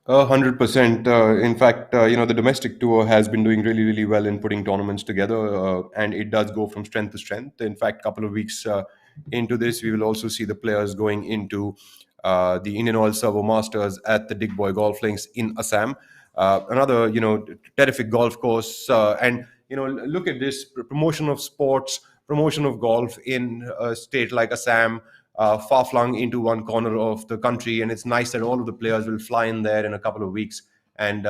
100%. In fact, the domestic tour has been doing really, really well in putting tournaments together, and it does go from strength to strength. In fact, a couple of weeks into this, we will also see the players going into the Indian Oil Servo Masters at the Dig Boy Golf Links in Assam. Another, terrific golf course, and look at this promotion of sports, promotion of golf in a state like Assam, far flung into one corner of the country, and it's nice that all of the players will fly in there in a couple of weeks and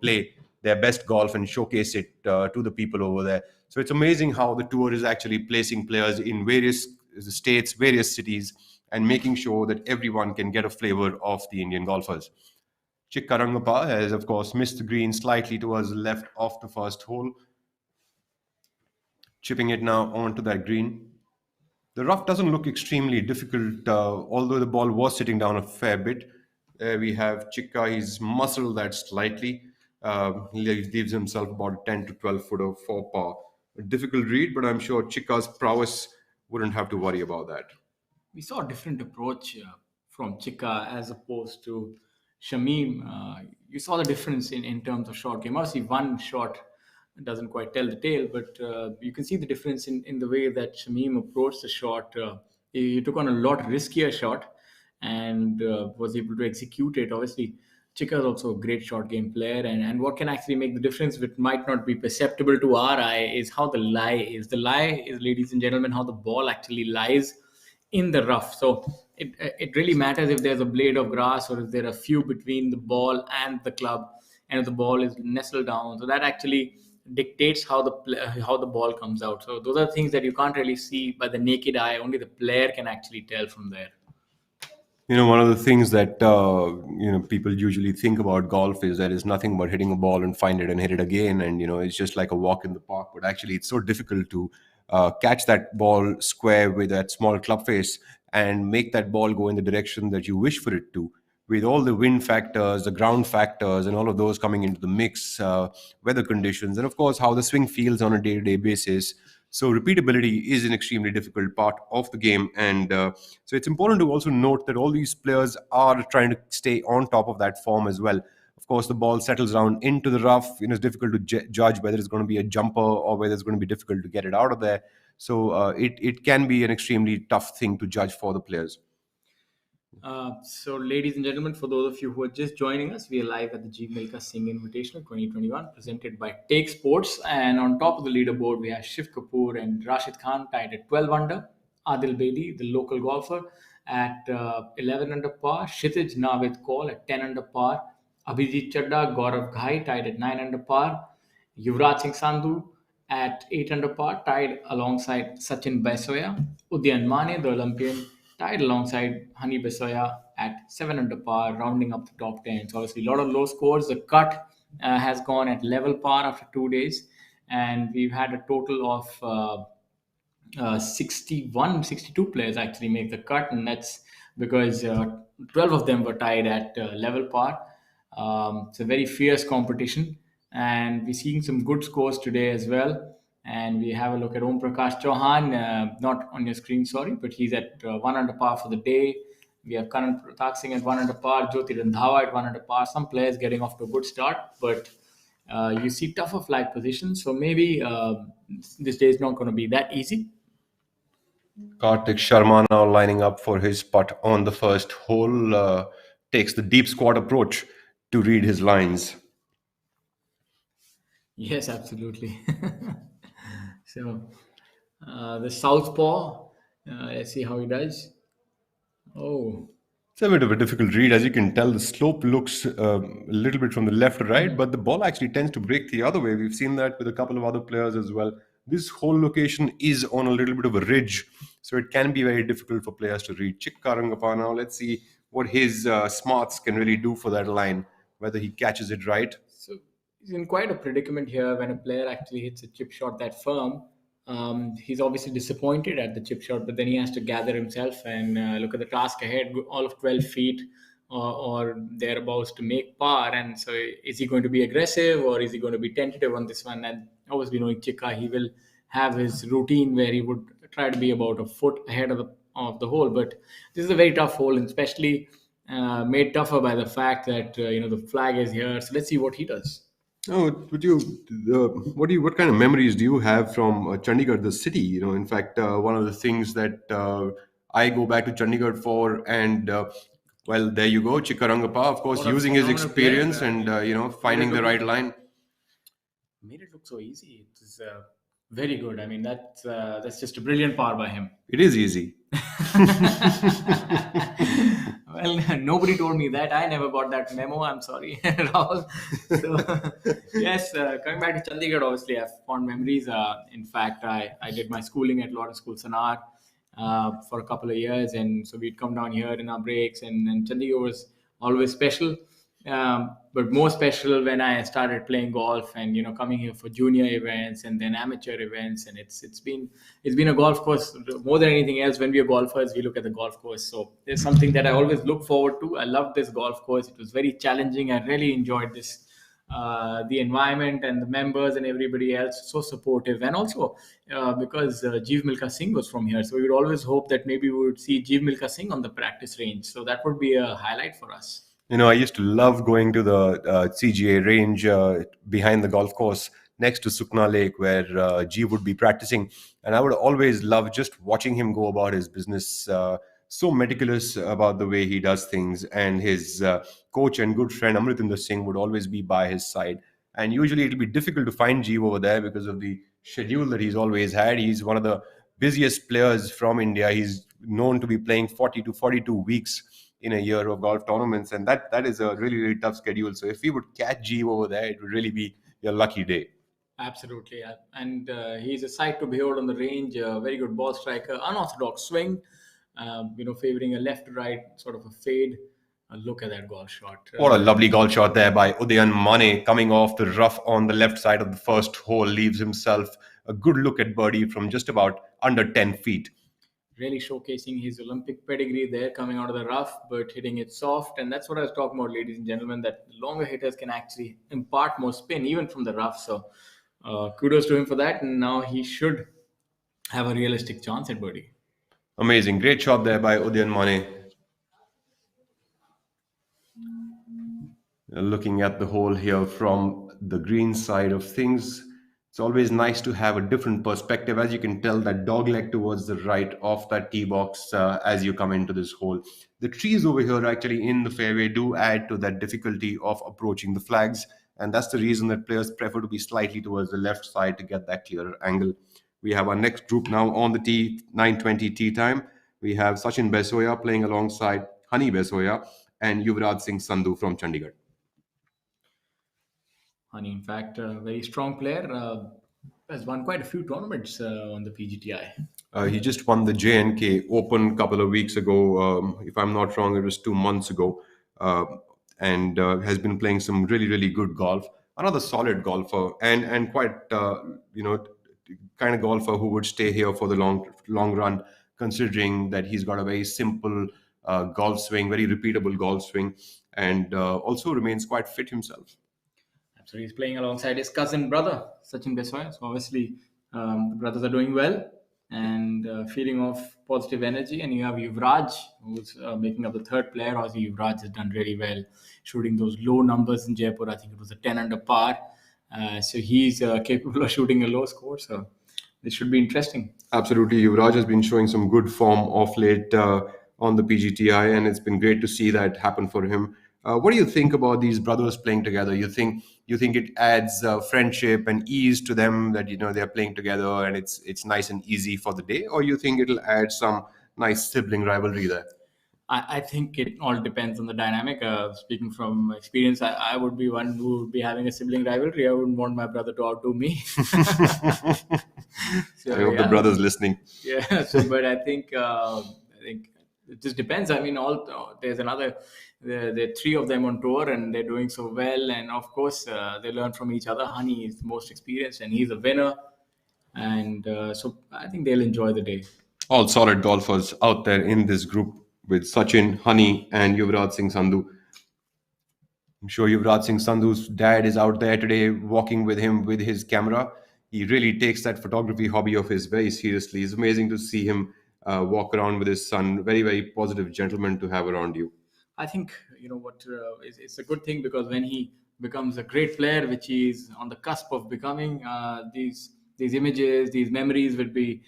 play their best golf and showcase it to the people over there. So it's amazing how the tour is actually placing players in various states, various cities, and making sure that everyone can get a flavor of the Indian golfers. Chikkarangappa has, of course, missed the green slightly towards the left of the first hole, chipping it now onto that green. The rough doesn't look extremely difficult, although the ball was sitting down a fair bit. We have Chikka, he's muscled that slightly. He leaves himself about 10 to 12 footer for par. A difficult read, but I'm sure Chikka's prowess wouldn't have to worry about that. We saw a different approach from Chika as opposed to Shamim. You saw the difference in terms of short game. Obviously, one shot doesn't quite tell the tale, but you can see the difference in the way that Shamim approached the shot. He took on a lot riskier shot and was able to execute it. Obviously, Chika is also a great short game player, and what can actually make the difference, which might not be perceptible to our eye, is how the lie is. The lie is, ladies and gentlemen, how the ball actually lies in the rough. So it really matters if there's a blade of grass or if there are a few between the ball and the club, and if the ball is nestled down. So that actually dictates how the ball comes out. So those are things that you can't really see by the naked eye. Only the player can actually tell from there. One of the things that people usually think about golf is that it's nothing but hitting a ball and find it and hit it again, and it's just like a walk in the park. But actually, it's so difficult to catch that ball square with that small club face and make that ball go in the direction that you wish for it to. With all the wind factors, the ground factors, and all of those coming into the mix, weather conditions, and of course how the swing feels on a day-to-day basis. So repeatability is an extremely difficult part of the game, and so it's important to also note that all these players are trying to stay on top of that form as well. Of course, the ball settles down into the rough. It's difficult to judge whether it's going to be a jumper or whether it's going to be difficult to get it out of there. So it can be an extremely tough thing to judge for the players. So, ladies and gentlemen, for those of you who are just joining us, we are live at the Jeev Milkha Singh Invitational 2021, presented by Take Sports. And on top of the leaderboard, we have Shiv Kapoor and Rashid Khan tied at 12 under. Adil Bedi, the local golfer, at 11 under par. Kshitij Navid Kaul at 10 under par. Abhijit Chadda, Gaurav Ghai tied at 9 under par. Yuvraj Singh Sandhu at 8 under par, tied alongside Sachin Baisoya. Udyan Mane, the Olympian, tied alongside Hani Besoya at 7 under par, rounding up the top 10. So obviously a lot of low scores. The cut has gone at level par after 2 days, and we've had a total of 61, 62 players actually make the cut, and that's because 12 of them were tied at level par. It's a very fierce competition, and we're seeing some good scores today as well. And we have a look at Om Prakash Chauhan, not on your screen, sorry, but he's at 1 under par for the day. We have Karan Pratap Singh at 1 under par, Jyoti Randhawa at 1 under par. Some players getting off to a good start, but you see tougher flag positions. So maybe this day is not going to be that easy. Kartik Sharma now lining up for his putt on the first hole, takes the deep squat approach to read his lines. Yes, absolutely. So the southpaw, let's see how he does. Oh, It's a bit of a difficult read. As you can tell, the slope looks a little bit from the left to right, but the ball actually tends to break the other way. We've seen that with a couple of other players as well. This whole location is on a little bit of a ridge, so it can be very difficult for players to read. Chick Karangappa now, let's see what his smarts can really do for that line, whether he catches it right. so he's in quite a predicament here when a player actually hits a chip shot that firm. He's obviously disappointed at the chip shot, but then he has to gather himself and look at the task ahead, all of 12 feet or thereabouts to make par. And so, is he going to be aggressive or is he going to be tentative on this one? And obviously, knowing Chika, he will have his routine where he would try to be about a foot ahead of the hole. But this is a very tough hole, and especially made tougher by the fact that the flag is here. So let's see what he does. Oh, what kind of memories do you have from Chandigarh, the city? In fact, one of the things that I go back to Chandigarh for, and well, there you go, Chikarangappa, of course, What a using his phenomenal player! experience and Made it finding the look right line. so easy. It is very good. I mean, that's just a brilliant par by him. It is easy. Well, nobody told me that. I never got that memo. I'm sorry, Rahul. So, yes, coming back to Chandigarh, obviously, I have fond memories. In fact, I did my schooling at Lawrence School Sanar for a couple of years. And so we'd come down here in our breaks, and Chandigarh was always special. But more special when I started playing golf and coming here for junior events and then amateur events, and it's been a golf course more than anything else. When we are golfers, we look at the golf course. So there's something that I always look forward to. I love this golf course. It was very challenging. I really enjoyed this. The environment and the members and everybody else so supportive, and also because Jeev Milkha Singh was from here, so we would always hope that maybe we would see Jeev Milkha Singh on the practice range. So that would be a highlight for us. I used to love going to the CGA range behind the golf course next to Sukna Lake, where G would be practicing. And I would always love just watching him go about his business, so meticulous about the way he does things. And his coach and good friend Amritinder Singh would always be by his side. And usually it'll be difficult to find G over there because of the schedule that he's always had. He's one of the busiest players from India. He's known to be playing 40 to 42 weeks in a year of golf tournaments, and that is a really really tough schedule. So if we would catch Jeev over there, it would really be your lucky day. Absolutely, yeah. And he's a sight to behold on the range. Very good ball striker, unorthodox swing. Favoring a left to right sort of a fade. Look at that golf shot. What a lovely golf shot there by Udayan Mane, coming off the rough on the left side of the first hole, leaves himself a good look at birdie from just about under 10 feet. Really showcasing his Olympic pedigree there, coming out of the rough, but hitting it soft. And that's what I was talking about, ladies and gentlemen, that longer hitters can actually impart more spin, even from the rough. So kudos to him for that. And now he should have a realistic chance at birdie. Amazing. Great shot there by Udayan Mane. Looking at the hole here from the green side of things, it's always nice to have a different perspective. As you can tell, that dog leg towards the right of that tee box as you come into this hole. The trees over here actually in the fairway do add to that difficulty of approaching the flags, and that's the reason that players prefer to be slightly towards the left side to get that clearer angle. We have our next group now on the tee, 9:20 tee time. We have Sachin Besoya playing alongside Hani Besoya and Yuvraj Singh Sandhu from Chandigarh. Honey, in fact, a very strong player. Has won quite a few tournaments on the PGTI. He just won the JNK Open a couple of weeks ago. If I'm not wrong, it was 2 months ago, uh, and has been playing some really really good golf. Another solid golfer, and quite kind of golfer who would stay here for the long run, considering that he's got a very simple golf swing, very repeatable golf swing, and also remains quite fit himself. So he's playing alongside his cousin brother, Sachin Biswal. So obviously, the brothers are doing well and feeding off positive energy. And you have Yuvraj, who's making up the third player. Obviously, Yuvraj has done really well, shooting those low numbers in Jaipur. I think it was a 10 under par. So he's capable of shooting a low score. So this should be interesting. Absolutely, Yuvraj has been showing some good form of late on the PGTI, and it's been great to see that happen for him. What do you think about these brothers playing together? You think it adds friendship and ease to them, that they're playing together and it's nice and easy for the day, or you think it'll add some nice sibling rivalry there? I think it all depends on the dynamic. Speaking from experience, I would be one who would be having a sibling rivalry. I wouldn't want my brother to outdo me. I So hope the yeah, brothers listening. yeah. So, but I think it just depends. I mean, all there's another. There are three of them on tour, and they're doing so well. And of course, they learn from each other. Honey is the most experienced, and he's a winner. And so I think they'll enjoy the day. All solid golfers out there in this group with Sachin, Honey, and Yuvraj Singh Sandhu. I'm sure Yuvraj Singh Sandhu's dad is out there today walking with him with his camera. He really takes that photography hobby of his very seriously. It's amazing to see him walk around with his son. Very, very positive gentleman to have around you. I think you know what it's a good thing because when he becomes a great player, which he is on the cusp of becoming, these images, these memories will be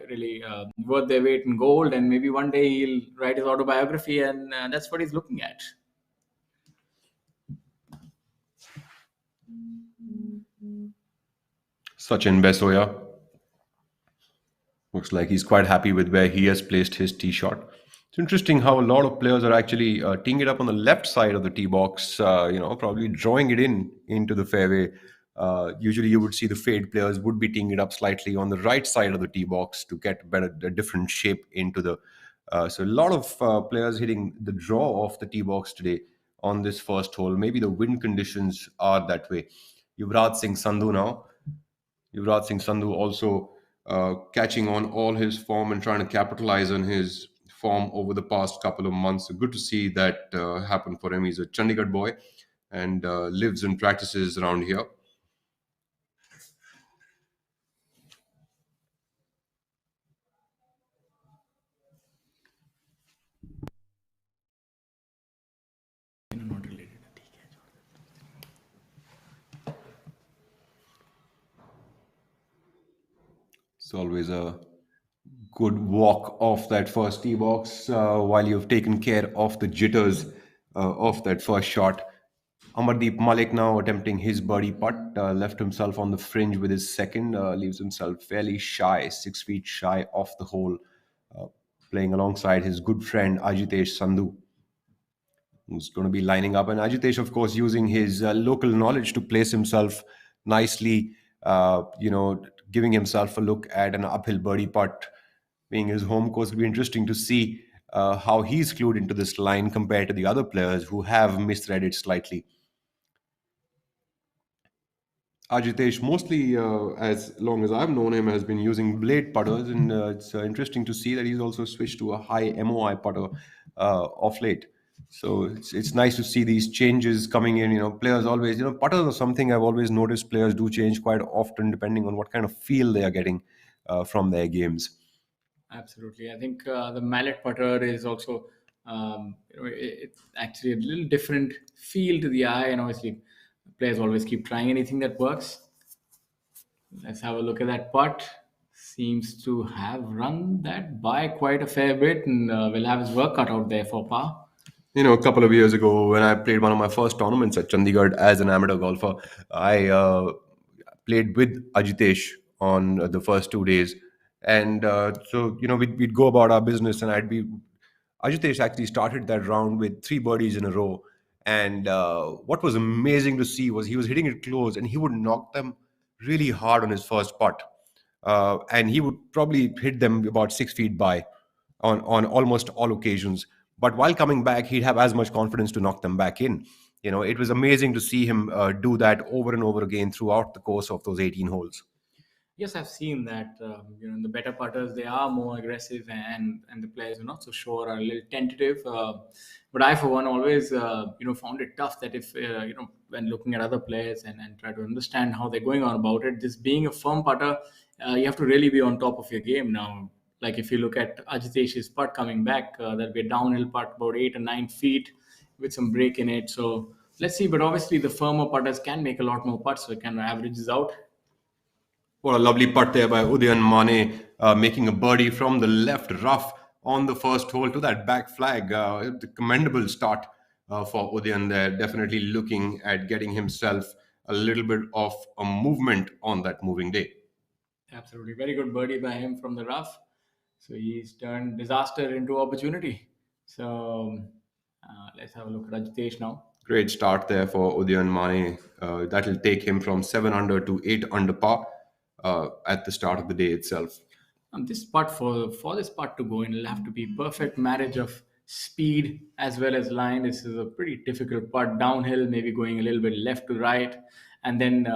really worth their weight in gold, and maybe one day he'll write his autobiography, and that's what he's looking at. Sachin Besoya looks like he's quite happy with where he has placed his tee shot. It's interesting how a lot of players are actually teeing it up on the left side of the tee box, probably drawing it into the fairway. Usually, you would see the fade players would be teeing it up slightly on the right side of the tee box to get a different shape into the. So a lot of players hitting the draw of the tee box today on this first hole. Maybe the wind conditions are that way. Yuvraj Singh Sandhu now. Yuvraj Singh Sandhu also catching on all his form and trying to capitalize on his form over the past couple of months. So good to see that happen for him. He's a Chandigarh boy and lives and practices around here. Not related. It's always a good walk off that first tee box while you've taken care of the jitters of that first shot. Amardeep Malik now attempting his birdie putt, left himself on the fringe with his second, leaves himself fairly shy, 6 feet shy off the hole, uh, playing alongside his good friend Ajitesh Sandhu, who's going to be lining up. And Ajitesh, of course, using his local knowledge to place himself nicely, giving himself a look at an uphill birdie putt, being his home course. It'll be interesting to see how he's clued into this line compared to the other players who have misread it slightly. Ajitesh, mostly as long as I've known him, has been using blade putters, and it's interesting to see that he's also switched to a high MOI putter of late. So it's nice to see these changes coming in. Players always, putters are something I've always noticed players do change quite often depending on what kind of feel they are getting from their games. Absolutely. I think the mallet putter is also, it's actually a little different feel to the eye, and obviously, players always keep trying anything that works. Let's have a look at that putt. Seems to have run that by quite a fair bit, and will have his work cut out there for par. A couple of years ago when I played one of my first tournaments at Chandigarh as an amateur golfer, I played with Ajitesh on the first 2 days. And so, we'd go about our business, and Ajitesh actually started that round with three birdies in a row. And what was amazing to see was he was hitting it close and he would knock them really hard on his first putt. And he would probably hit them about 6 feet by on almost all occasions. But while coming back, he'd have as much confidence to knock them back in. It was amazing to see him do that over and over again throughout the course of those 18 holes. Yes, I've seen that. The better putters, they are more aggressive, and the players who are not so sure are a little tentative. But I, for one, always found it tough that if when looking at other players and try to understand how they're going on about it, just being a firm putter, you have to really be on top of your game now. Like if you look at Ajitesh's putt coming back, that'll be a downhill putt about 8 or 9 feet with some break in it. So let's see. But obviously, the firmer putters can make a lot more putts, so it kind of averages out. What a lovely putt there by Udayan Mane, making a birdie from the left rough on the first hole to that back flag. The commendable start for Udayan there. Definitely looking at getting himself a little bit of a movement on that moving day. Absolutely. Very good birdie by him from the rough. So he's turned disaster into opportunity. So let's have a look at Ajitesh now. Great start there for Udayan Mane. That'll take him from 7 under to 8 under par at the start of the day itself. This putt for this putt to go in, it'll have to be perfect marriage of speed as well as line. This is a pretty difficult putt downhill, maybe going a little bit left to right, and then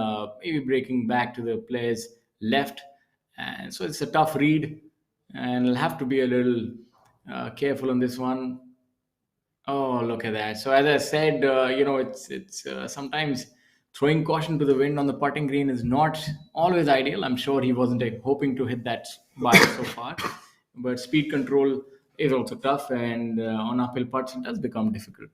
maybe breaking back to the player's left. And so it's a tough read, and it'll have to be a little careful on this one. Oh, look at that. So as I said, it's sometimes throwing caution to the wind on the putting green is not always ideal. I'm sure he wasn't hoping to hit that by so far, but speed control is also tough, and on uphill putts it does become difficult.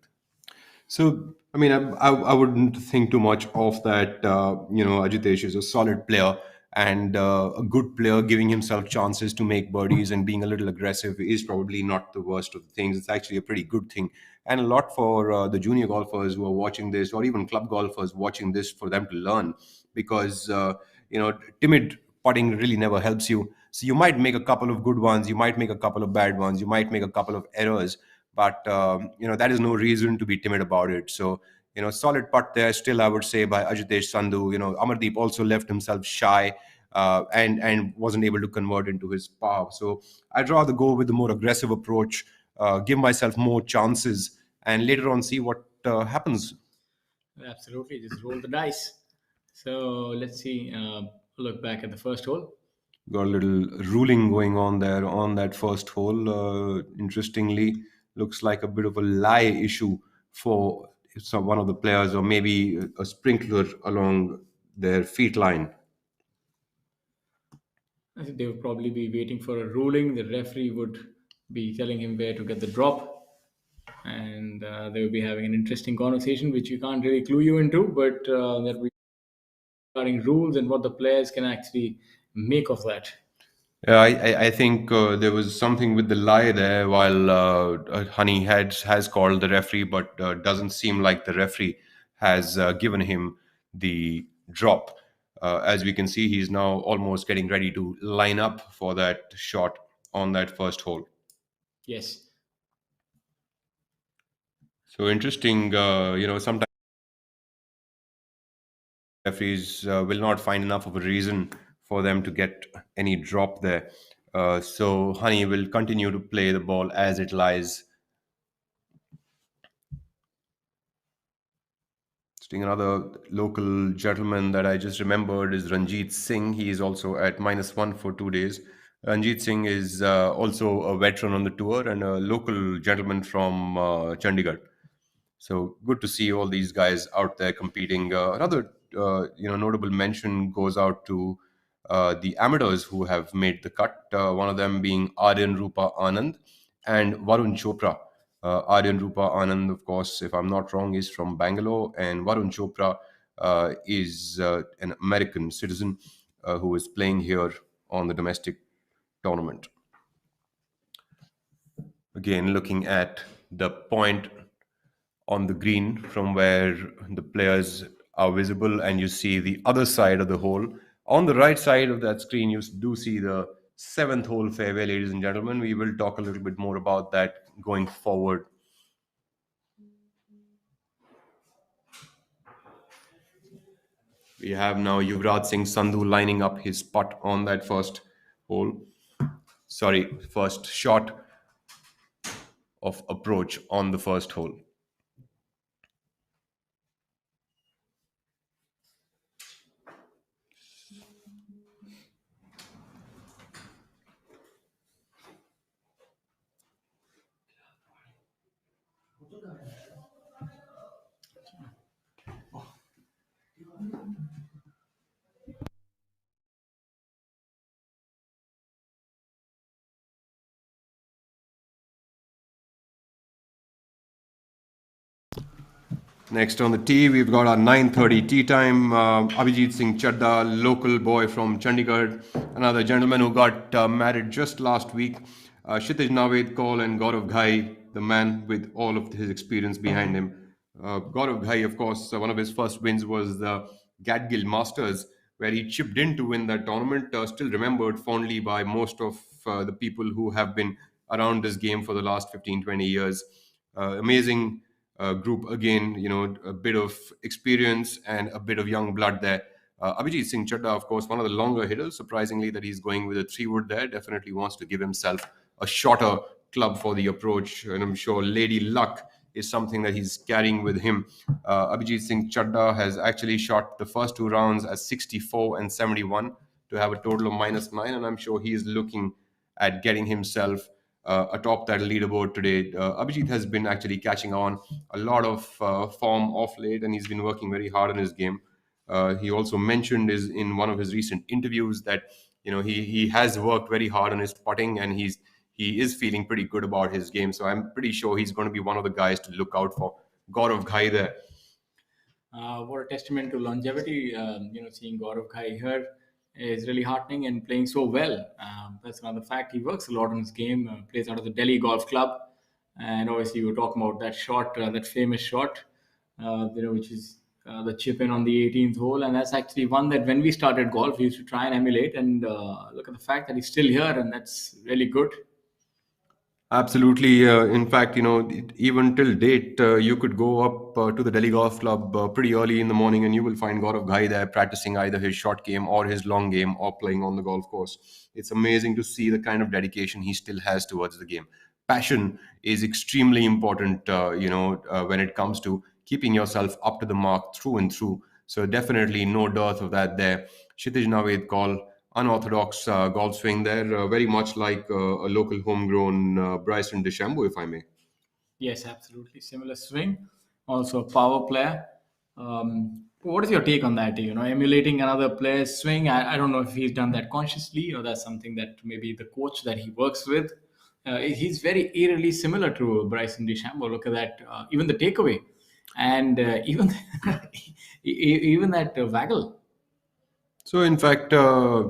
So, I mean, I wouldn't think too much of that. Ajitesh is a solid player and a good player, giving himself chances to make birdies and being a little aggressive is probably not the worst of the things. It's actually a pretty good thing. And a lot for the junior golfers who are watching this, or even club golfers watching this, for them to learn because, timid putting really never helps you. So you might make a couple of good ones, you might make a couple of bad ones, you might make a couple of errors, but that is no reason to be timid about it. So solid putt there still, I would say, by Ajitesh Sandhu. Amardeep also left himself shy and wasn't able to convert into his par. So I'd rather go with the more aggressive approach, give myself more chances, and later on see what happens. Absolutely, just roll the dice. So let's see. Look back at the first hole. Got a little ruling going on there on that first hole. Interestingly, looks like a bit of a lie issue for one of the players, or maybe a sprinkler along their feet line. I think they would probably be waiting for a ruling. The referee would be telling him where to get the drop, and they would be having an interesting conversation, which you can't really clue you into, but that we regarding rules and what the players can actually make of that. Yeah, I think there was something with the lie there. While Honey has called the referee, but doesn't seem like the referee has given him the drop. As we can see, he's now almost getting ready to line up for that shot on that first hole. Yes, So interesting. Sometimes referees will not find enough of a reason for them to get any drop there. So Honey will continue to play the ball as it lies. Another local gentleman that I just remembered is Ranjit Singh. He is also at -1 for 2 days. Ranjit Singh is also a veteran on the tour and a local gentleman from Chandigarh. So good to see all these guys out there competing. Another notable mention goes out to the amateurs who have made the cut. One of them being Aryan Rupa Anand and Varun Chopra. Aryan Rupa Anand, of course, if I'm not wrong, is from Bangalore, and Varun Chopra is an American citizen who is playing here on the domestic tournament. Again, looking at the point on the green from where the players are visible, and you see the other side of the hole. On the right side of that screen, you do see the seventh hole fairway, ladies and gentlemen. We will talk a little bit more about that going forward. We have now Yuvraj Singh Sandhu lining up his putt on that first hole. Sorry, first shot of approach on the first hole. Next on the tee, we've got our 9:30 tea time. Abhijit Singh Chadda, local boy from Chandigarh, another gentleman who got married just last week. Kshitij Naved Kaul and Gaurav Ghai, the man with all of his experience behind him. Gaurav Ghai, of course, one of his first wins was the Gadgil Masters, where he chipped in to win that tournament. Still remembered fondly by most of the people who have been around this game for the last 15, 20 years. Amazing group again, a bit of experience and a bit of young blood there. Abhijit Singh Chadda, of course, one of the longer hitters. Surprisingly, that he's going with a 3 wood there. Definitely wants to give himself a shorter club for the approach. And I'm sure Lady Luck is something that he's carrying with him. Abhijit Singh Chadda has actually shot the first 2 rounds at 64 and 71 to have a total of -9. And I'm sure he is looking at getting himself atop that leaderboard today. Abhijit has been actually catching on a lot of form off late, and he's been working very hard on his game. He also mentioned is in one of his recent interviews that he has worked very hard on his putting, and he is feeling pretty good about his game. So I'm pretty sure he's going to be one of the guys to look out for. Gaurav Ghai there. What a testament to longevity. Seeing Gaurav Ghai here is really heartening and playing so well. That's another fact. He works a lot on his game, plays out of the Delhi Golf Club. And obviously, you were talking about that shot, that famous shot, which is the chip in on the 18th hole. And that's actually one that when we started golf, we used to try and emulate. And look at the fact that he's still here, and that's really good. Absolutely. In fact, even till date, you could go up to the Delhi Golf Club pretty early in the morning, and you will find Gaurav Ghai there practicing either his short game or his long game or playing on the golf course. It's amazing to see the kind of dedication he still has towards the game. Passion is extremely important, when it comes to keeping yourself up to the mark through and through. So definitely no dearth of that there. Kshitij Naved call unorthodox golf swing there, very much like a local homegrown Bryson DeChambeau, if I may. Yes, absolutely. Similar swing. Also a power player. What is your take on that? Emulating another player's swing. I don't know if he's done that consciously or that's something that maybe the coach that he works with. He's very eerily similar to Bryson DeChambeau. Look at that. Even the takeaway. And even even that waggle. So, in fact, I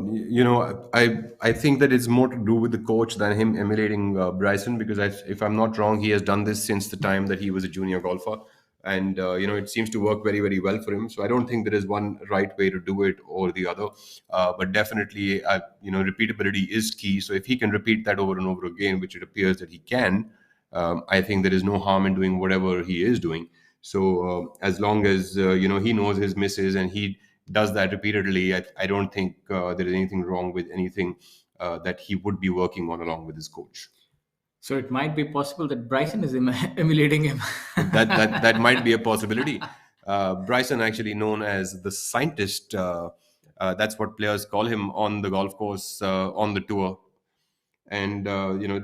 think that it's more to do with the coach than him emulating Bryson, because if I'm not wrong, he has done this since the time that he was a junior golfer, and it seems to work very, very well for him. So, I don't think there is one right way to do it or the other, but definitely, repeatability is key. So, if he can repeat that over and over again, which it appears that he can, I think there is no harm in doing whatever he is doing. So, as long as he knows his misses and he does that repeatedly, I don't think there is anything wrong with anything that he would be working on along with his coach. So it might be possible that Bryson is emulating him. That might be a possibility. Bryson, actually known as the scientist, that's what players call him on the golf course, on the tour. And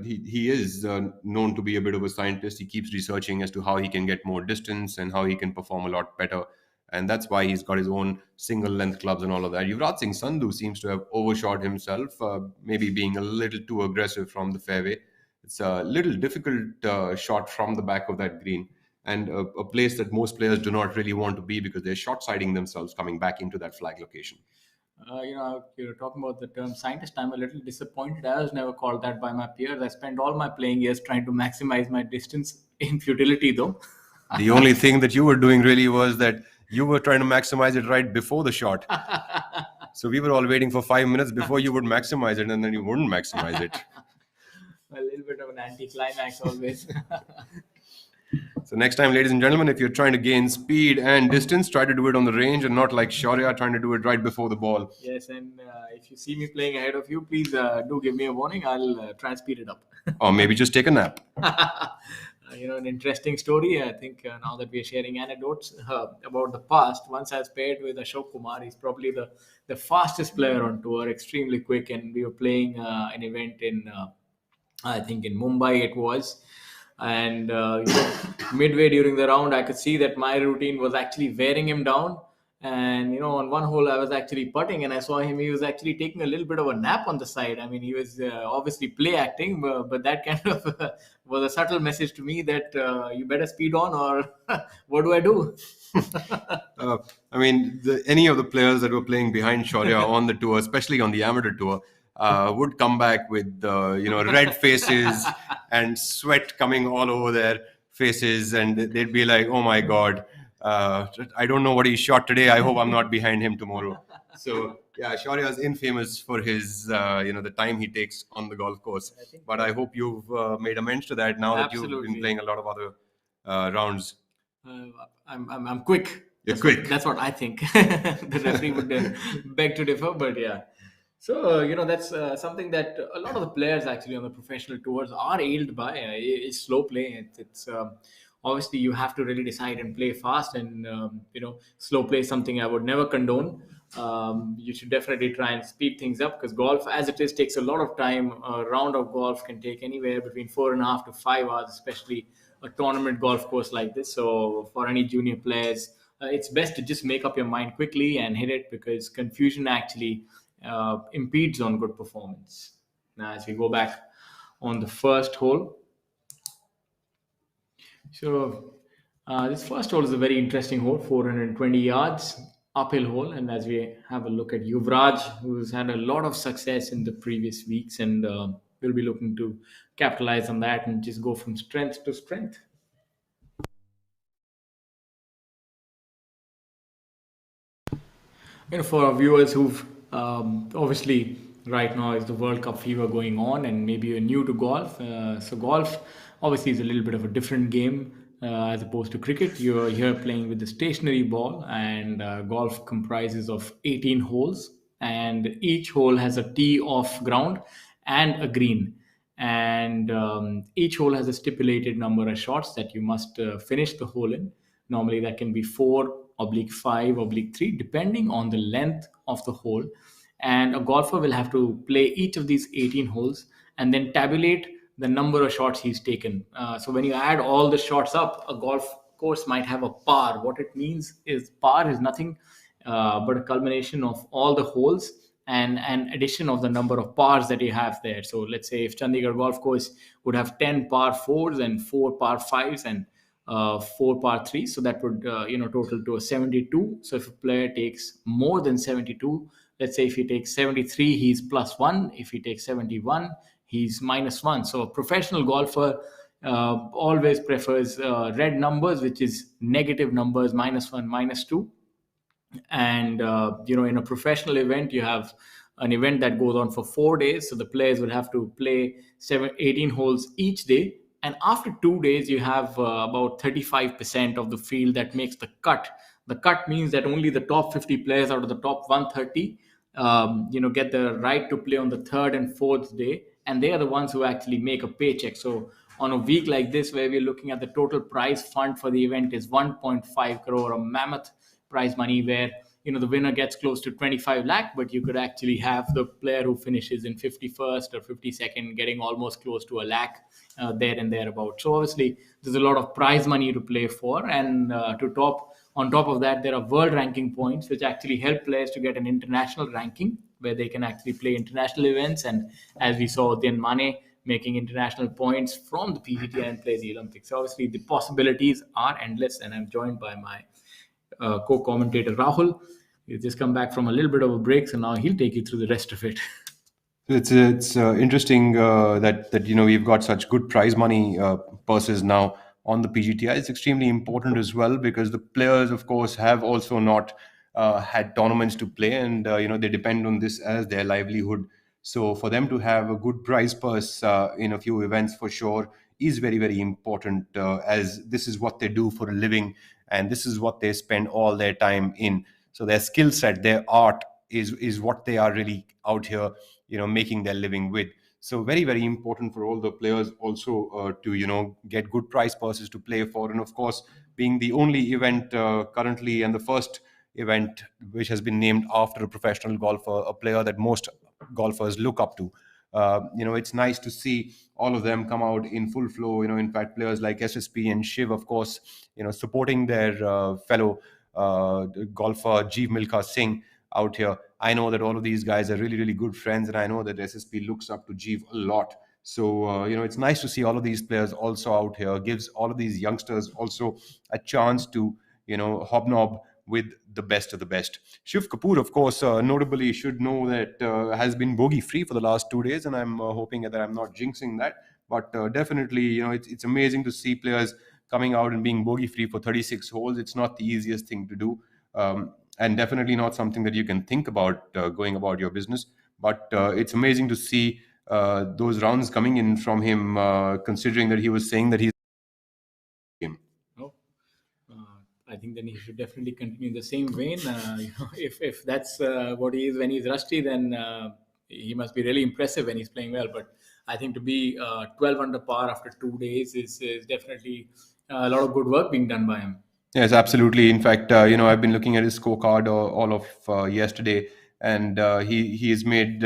he is known to be a bit of a scientist. He keeps researching as to how he can get more distance and how he can perform a lot better, and that's why he's got his own single length clubs and all of that. Yuvraj Singh Sandhu seems to have overshot himself, maybe being a little too aggressive from the fairway. It's a little difficult shot from the back of that green, and a place that most players do not really want to be because they're short siding themselves coming back into that flag location. You're talking about the term scientist. I'm a little disappointed. I was never called that by my peers. I spent all my playing years trying to maximize my distance in futility, though. The only thing that you were doing really was that you were trying to maximize it right before the shot. So we were all waiting for 5 minutes before you would maximize it, and then you wouldn't maximize it. A little bit of an anticlimax always. So next time, ladies and gentlemen, if you're trying to gain speed and distance, try to do it on the range and not like Shaurya trying to do it right before the ball. Yes, and if you see me playing ahead of you, please do give me a warning. I'll try and speed it up. Or maybe just take a nap. An interesting story. I think now that we are sharing anecdotes about the past, once I was paired with Ashok Kumar. He's probably the fastest player on tour, extremely quick, and we were playing an event in, I think in Mumbai it was. And midway during the round, I could see that my routine was actually wearing him down. And on one hole, I was actually putting, and I saw him. He was actually taking a little bit of a nap on the side. I mean, he was obviously play acting, but that kind of was a subtle message to me that you better speed on, or what do I do? Uh, I mean, any of the players that were playing behind Shaurya on the tour, especially on the amateur tour, would come back with red faces and sweat coming all over their faces, and they'd be like, "Oh my God, I don't know what he shot today. I hope I'm not behind him tomorrow." So yeah, Shaurya is infamous for his the time he takes on the golf course. But I hope you've made amends to that now that you've been Absolutely. playing a lot of other rounds. Uh, I'm quick. You're quick. That's what I think. The referee would beg to differ, but yeah. So that's something that a lot of the players actually on the professional tours are aided by. It's slow play. It's obviously you have to really decide and play fast, and slow play is something I would never condone. You should definitely try and speed things up, because golf, as it is, takes a lot of time. A round of golf can take anywhere between 4.5 to 5 hours, especially a tournament golf course like this. So for any junior players, it's best to just make up your mind quickly and hit it, because confusion actually impedes on good performance. Now, as we go back on the first hole, so this first hole is a very interesting hole, 420 yards, uphill hole. And as we have a look at Yuvraj, who's had a lot of success in the previous weeks, and we'll be looking to capitalize on that and just go from strength to strength. For our viewers who've obviously right now is the World Cup fever going on, and maybe you're new to golf. So golf obviously is a little bit of a different game as opposed to cricket. You're here playing with the stationary ball, and golf comprises of 18 holes, and each hole has a tee off ground and a green. And each hole has a stipulated number of shots that you must finish the hole in. Normally, that can be 4/5/3, depending on the length of the hole. And a golfer will have to play each of these 18 holes and then tabulate the number of shots he's taken. So when you add all the shots up, a golf course might have a par. What it means is par is nothing but a culmination of all the holes and an addition of the number of pars that you have there. So let's say if Chandigarh Golf Course would have 10 par fours and 4 par 5s and 4 par 3s, so that would total to a 72. So if a player takes more than 72, let's say if he takes 73, he's +1. If he takes 71, he's -1. So a professional golfer always prefers red numbers, which is negative numbers, -1, -2. And in a professional event, you have an event that goes on for 4 days, so the players will have to play 18 holes each day. And after 2 days, you have about 35% of the field that makes the cut. The cut means that only the top 50 players out of the top 130 get the right to play on the third and fourth day, and they are the ones who actually make a paycheck. So on a week like this, where we're looking at the total prize fund for the event is 1.5 crore, a mammoth prize money, where the winner gets close to 25 lakh, but you could actually have the player who finishes in 51st or 52nd getting almost close to a lakh there and thereabout. So obviously there's a lot of prize money to play for, and on top of that, there are world ranking points which actually help players to get an international ranking, where they can actually play international events. And as we saw, Din Mane making international points from the PGTI and play the Olympics. So obviously the possibilities are endless, and I'm joined by my co-commentator Rahul. He's just come back from a little bit of a break, so now he'll take you through the rest of it. It's interesting that we've got such good prize money purses now on the PGTI. It's extremely important as well, because the players, of course, have also not had tournaments to play, and they depend on this as their livelihood. So for them to have a good prize purse in a few events for sure is very, very important, as this is what they do for a living, and this is what they spend all their time in. So their skill set, their art is what they are really out here making their living with. So very, very important for all the players also to get good prize purses to play for. And of course, being the only event currently, and the first event which has been named after a professional golfer, a player that most golfers look up to, It's nice to see all of them come out in full flow. In fact, players like SSP and Shiv, of course, supporting their fellow golfer Jeev Milkha Singh out here. I know that all of these guys are really, really good friends, and I know that SSP looks up to Jeev a lot. So, it's nice to see all of these players also out here. Gives all of these youngsters also a chance to, hobnob with the best of the best. Shiv Kapoor, of course, notably should know that has been bogey free for the last 2 days, and I'm hoping that I'm not jinxing that. But definitely, it's amazing to see players coming out and being bogey free for 36 holes. It's not the easiest thing to do, and definitely not something that you can think about going about your business. But it's amazing to see those rounds coming in from him, considering that he was saying that he's game. Oh, I think then he should definitely continue in the same vein. If that's what he is when he's rusty, then he must be really impressive when he's playing well. But I think to be 12 under par after 2 days is definitely a lot of good work being done by him. Yes, absolutely. In fact, I've been looking at his scorecard all of yesterday, and he has made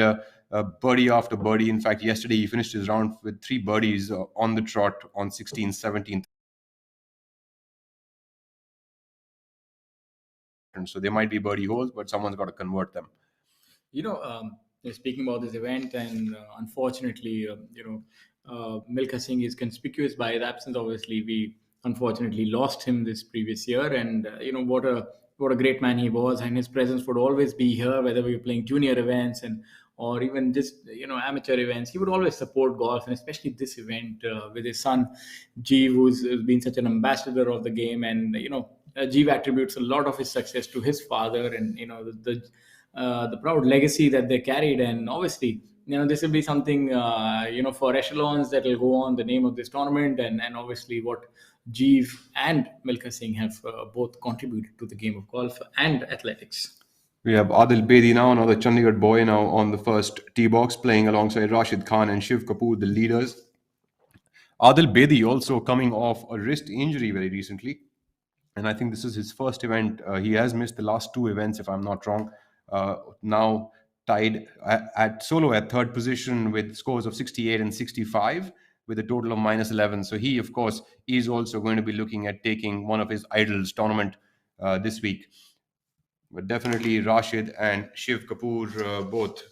birdie after birdie. In fact, yesterday he finished his round with three birdies on the trot on 16th, 17th. And so they might be birdie holes, but someone's got to convert them. You know, speaking about this event, and unfortunately, Milkha Singh is conspicuous by his absence. Obviously, we unfortunately lost him this previous year, and what a great man he was, and his presence would always be here, whether we were playing junior events and or even just amateur events. He would always support golf, and especially this event with his son Jeev, who's been such an ambassador of the game, and Jeev attributes a lot of his success to his father, and the proud legacy that they carried. And obviously, this will be something for echelons that will go on the name of this tournament, and obviously what Jeev and Milkha Singh have both contributed to the game of golf and athletics. We have Adil Bedi now, another Chandigarh boy now on the first tee box, playing alongside Rashid Khan and Shiv Kapoor, the leaders. Adil Bedi also coming off a wrist injury very recently, and I think this is his first event. He has missed the last two events, if I'm not wrong. Now tied at solo at third position with scores of 68 and 65 with a total of minus 11. So he, of course, is also going to be looking at taking one of his idols tournament this week. But definitely Rashid and Shiv Kapoor, both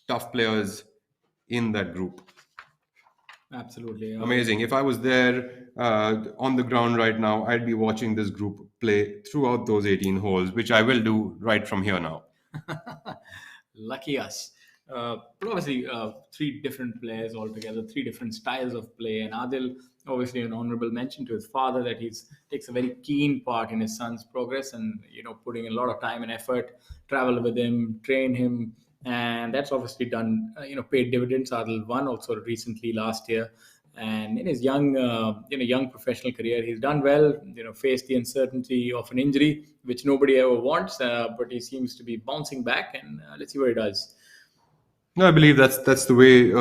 tough players in that group. Absolutely. Amazing. If I was there on the ground right now, I'd be watching this group play throughout those 18 holes, which I will do right from here now. Lucky us. But obviously, three different players altogether, three different styles of play. And Adil, obviously, an honorable mention to his father that he takes a very keen part in his son's progress, and putting a lot of time and effort, travel with him, train him, and that's obviously done. Paid dividends. Adil won also recently last year. And in his young professional career, he's done well. Faced the uncertainty of an injury, which nobody ever wants, but he seems to be bouncing back. And let's see what he does. No, I believe that's the way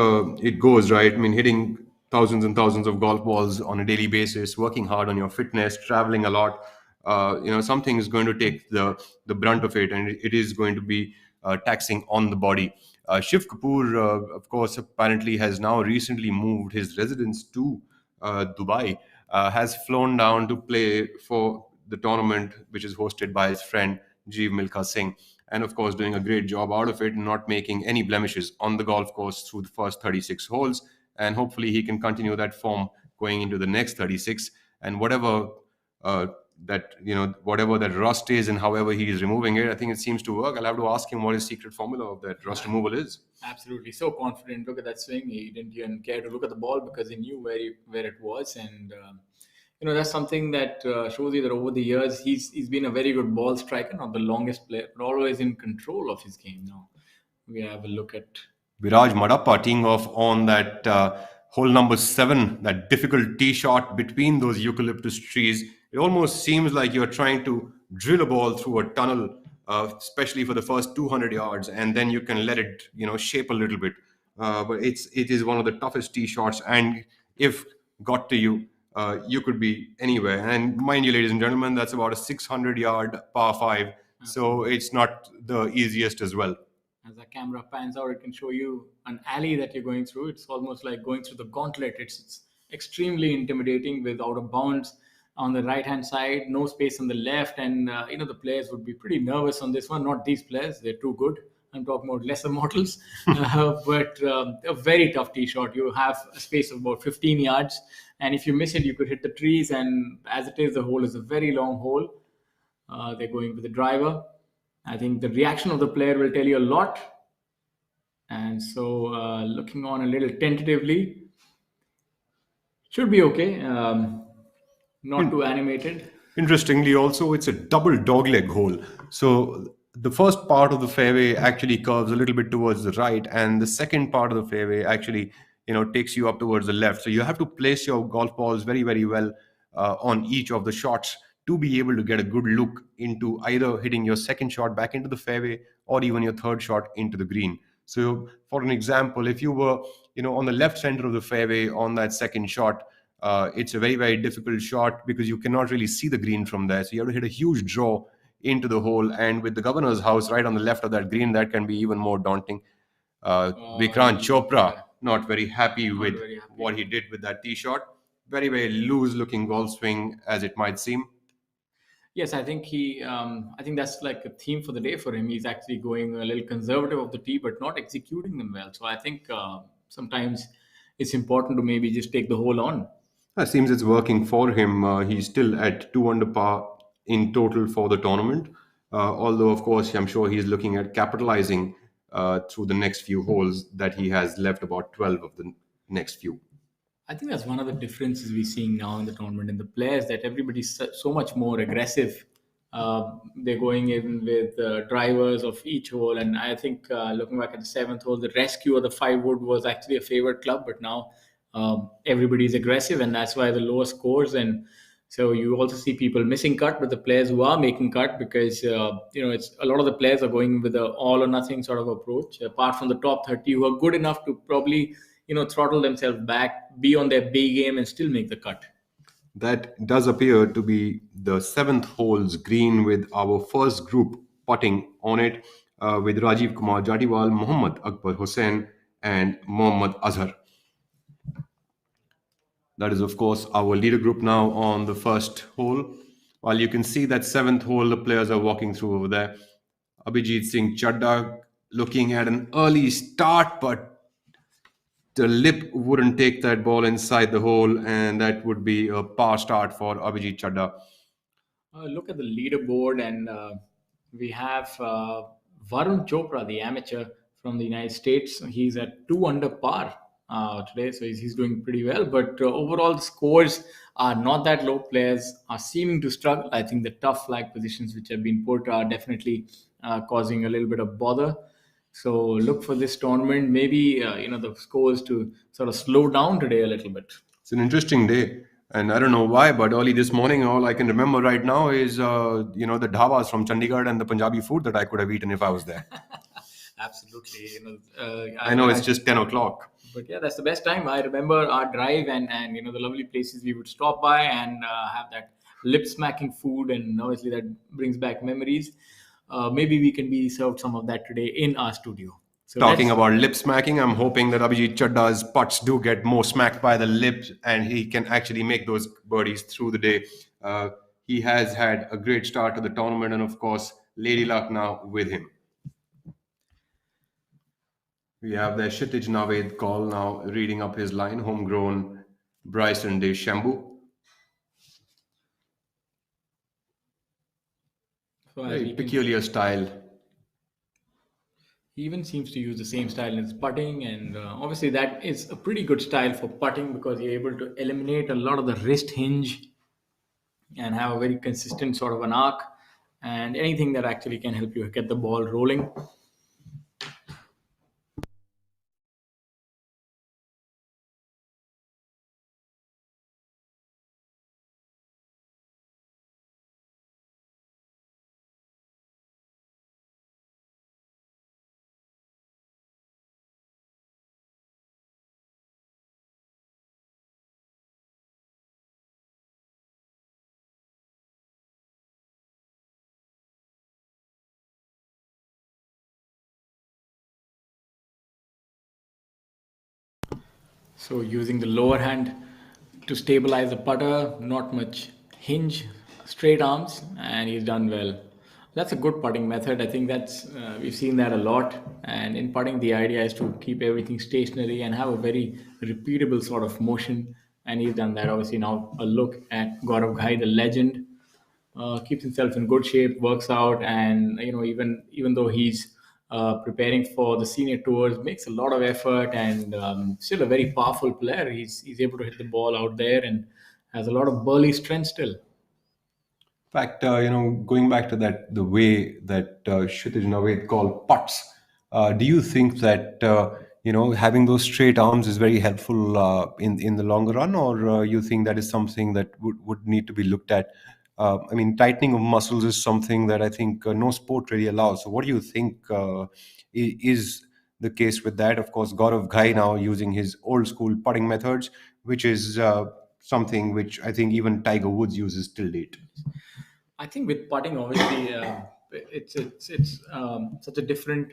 it goes, right? I mean, hitting thousands and thousands of golf balls on a daily basis, working hard on your fitness, traveling a lot. Something is going to take the brunt of it, and it is going to be taxing on the body. Shiv Kapoor, of course, apparently has now recently moved his residence to Dubai. Has flown down to play for the tournament, which is hosted by his friend Jeev Milkha Singh, and of course doing a great job out of it and not making any blemishes on the golf course through the first 36 holes. And hopefully he can continue that form going into the next 36. And uh, whatever that rust is and however he is removing it, I think it seems to work. I'll have to ask him what his secret formula of that rust removal is. Absolutely, so confident. Look at that swing. He didn't even care to look at the ball because he knew where it was, and that's something that shows you that over the years he's been a very good ball striker, not the longest player, but always in control of his game. Now we have a look at Viraj Madappa teeing off on that hole number 7, that difficult tee shot between those eucalyptus trees. It almost seems like you're trying to drill a ball through a tunnel, especially for the first 200 yards, and then you can let it, shape a little bit. But it is one of the toughest tee shots, and if got to you, you could be anywhere. And mind you, ladies and gentlemen, that's about a 600-yard par 5, so it's not the easiest as well. As the camera pans out, it can show you an alley that you're going through. It's almost like going through the gauntlet. It's extremely intimidating with out of bounds on the right hand side, no space on the left, and the players would be pretty nervous on this one. Not these players; they're too good. I'm talking about lesser models, but a very tough tee shot. You have a space of about 15 yards, and if you miss it, you could hit the trees. And as it is, the hole is a very long hole. They're going with the driver. I think the reaction of the player will tell you a lot. And so, looking on a little tentatively, should be okay. Not too In- animated. Interestingly, also, it's a double dogleg hole. So the first part of the fairway actually curves a little bit towards the right, and the second part of the fairway actually, takes you up towards the left. So you have to place your golf balls very, very well on each of the shots to be able to get a good look into either hitting your second shot back into the fairway or even your third shot into the green. So, for an example, if you were, on the left center of the fairway on that second shot, it's a very, very difficult shot because you cannot really see the green from there. So you have to hit a huge draw into the hole. And with the governor's house right on the left of that green, that can be even more daunting. Vikrant Chopra, Yeah, not very happy not with very what happy. he did with that tee shot. Very, very loose looking golf swing, as it might seem. Yes, I think I think that's like a theme for the day for him. He's actually going a little conservative of the tee, but not executing them well. So I think sometimes it's important to maybe just take the whole on. It seems it's working for him. He's still at 2 under par in total for the tournament. Although, of course, I'm sure he's looking at capitalizing through the next few holes that he has left, about 12 of the next few. I think that's one of the differences we're seeing now in the tournament and the players that everybody's so much more aggressive. They're going in with drivers of each hole, and I think looking back at the seventh hole, the rescue of the five wood was actually a favorite club, but now everybody's aggressive, and that's why the lower scores. And so you also see people missing cut, but the players who are making cut because it's a lot of the players are going with a all or nothing sort of approach. Apart from the top 30, who are good enough to probably throttle themselves back, be on their B game, and still make the cut. That does appear to be the seventh hole's green with our first group putting on it with Rajiv Kumar Jatiwal, Mohammad Akbar Hussain, and Mohammad Azhar. That is, of course, our leader group now on the first hole. While you can see that seventh hole, the players are walking through over there. Abhijit Singh Chadda looking at an early start, but the lip wouldn't take that ball inside the hole, and that would be a par start for Abhijit Chadda. Look at the leaderboard, and we have Varun Chopra, the amateur from the United States. He's at 2 under par today, so he's doing pretty well. But overall, the scores are not that low. Players are seeming to struggle. I think the tough flag positions which have been put are definitely causing a little bit of bother. So look for this tournament. Maybe the scores to sort of slow down today a little bit. It's an interesting day, and I don't know why, but early this morning, all I can remember right now is the dhabas from Chandigarh and the Punjabi food that I could have eaten if I was there. Absolutely, I know it's I just 10 o'clock. but yeah, that's the best time. I remember our drive and the lovely places we would stop by and have that lip smacking food, and obviously that brings back memories. Maybe we can be served some of that today in our studio. So Talking let's. about lip smacking, I'm hoping that Abhijit Chadda's putts do get more smacked by the lips and he can actually make those birdies through the day. Uh, he has had a great start to the tournament, and of course, Lady Luck now with him. We have the Kshitij Naved call now reading up his line, homegrown Bryson DeChambeau. So as Very we can, peculiar style. he even seems to use the same style in his putting, and obviously that is a pretty good style for putting because you're able to eliminate a lot of the wrist hinge and have a very consistent sort of an arc and anything that actually can help you get the ball rolling. So using the lower hand to stabilize the putter, not much hinge, straight arms, and he's done well. That's a good putting method. I think that's we've seen that a lot. And in putting, the idea is to keep everything stationary and have a very repeatable sort of motion. And he's done that. Obviously, now a look at Gaurav Ghai, the legend, keeps himself in good shape, works out, and even though he's preparing for the senior tours, makes a lot of effort, and still a very powerful player. He's able to hit the ball out there and has a lot of burly strength still. Fact, going back to that, the way that Kshitij Naved called putts, do you think that having those straight arms is very helpful in the longer run, or you think that is something that would need to be looked at? I mean, tightening of muscles is something that I think no sport really allows. So, what do you think is the case with that? Of course, Gaurav Ghai now using his old school putting methods, which is something which I think even Tiger Woods uses till date. I think with putting, obviously, it's such a different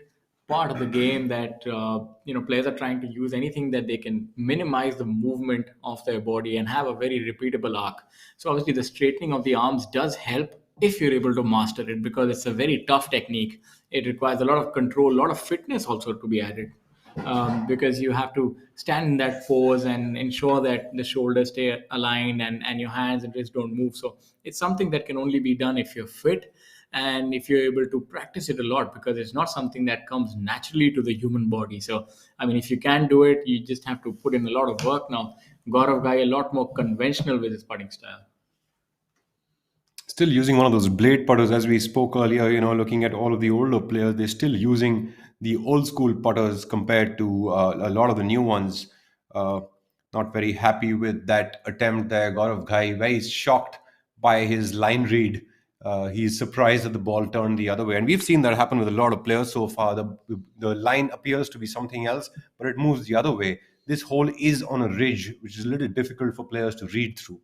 part of the game that players are trying to use anything that they can minimize the movement of their body and have a very repeatable arc. So obviously, the straightening of the arms does help if you're able to master it, because it's a very tough technique. It requires a lot of control, a lot of fitness also to be added, because you have to stand in that pose and ensure that the shoulders stay aligned, and your hands and wrists don't move. So it's something that can only be done if you're fit and if you're able to practice it a lot, because it's not something that comes naturally to the human body. So I mean, if you can do it, you just have to put in a lot of work. Now Gaurav Guy a lot more conventional with his putting style. Still using one of those blade putters as we spoke earlier, looking at all of the older players, they're still using the old school putters compared to a lot of the new ones. uh, Not very happy with that attempt there. Gaurav Ghai very shocked by his line read. He's surprised that the ball turned the other way, and we've seen that happen with a lot of players so far. The line appears to be something else, but it moves the other way. This hole is on a ridge, which is a little difficult for players to read through.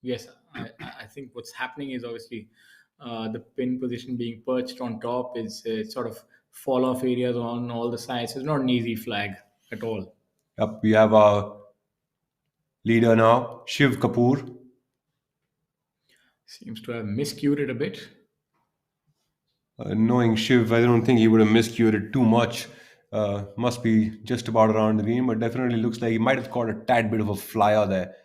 Yes, I think what's happening is obviously the pin position being perched on top is sort of fall off areas on all the sides. It's not an easy flag at all. Yep, we have our leader now, Shiv Kapoor. Seems to have miscued it a bit. Knowing Shiv, I don't think he would have miscued it too much. Must be just about around the green, but definitely looks like he might have caught a tad bit of a flyer there.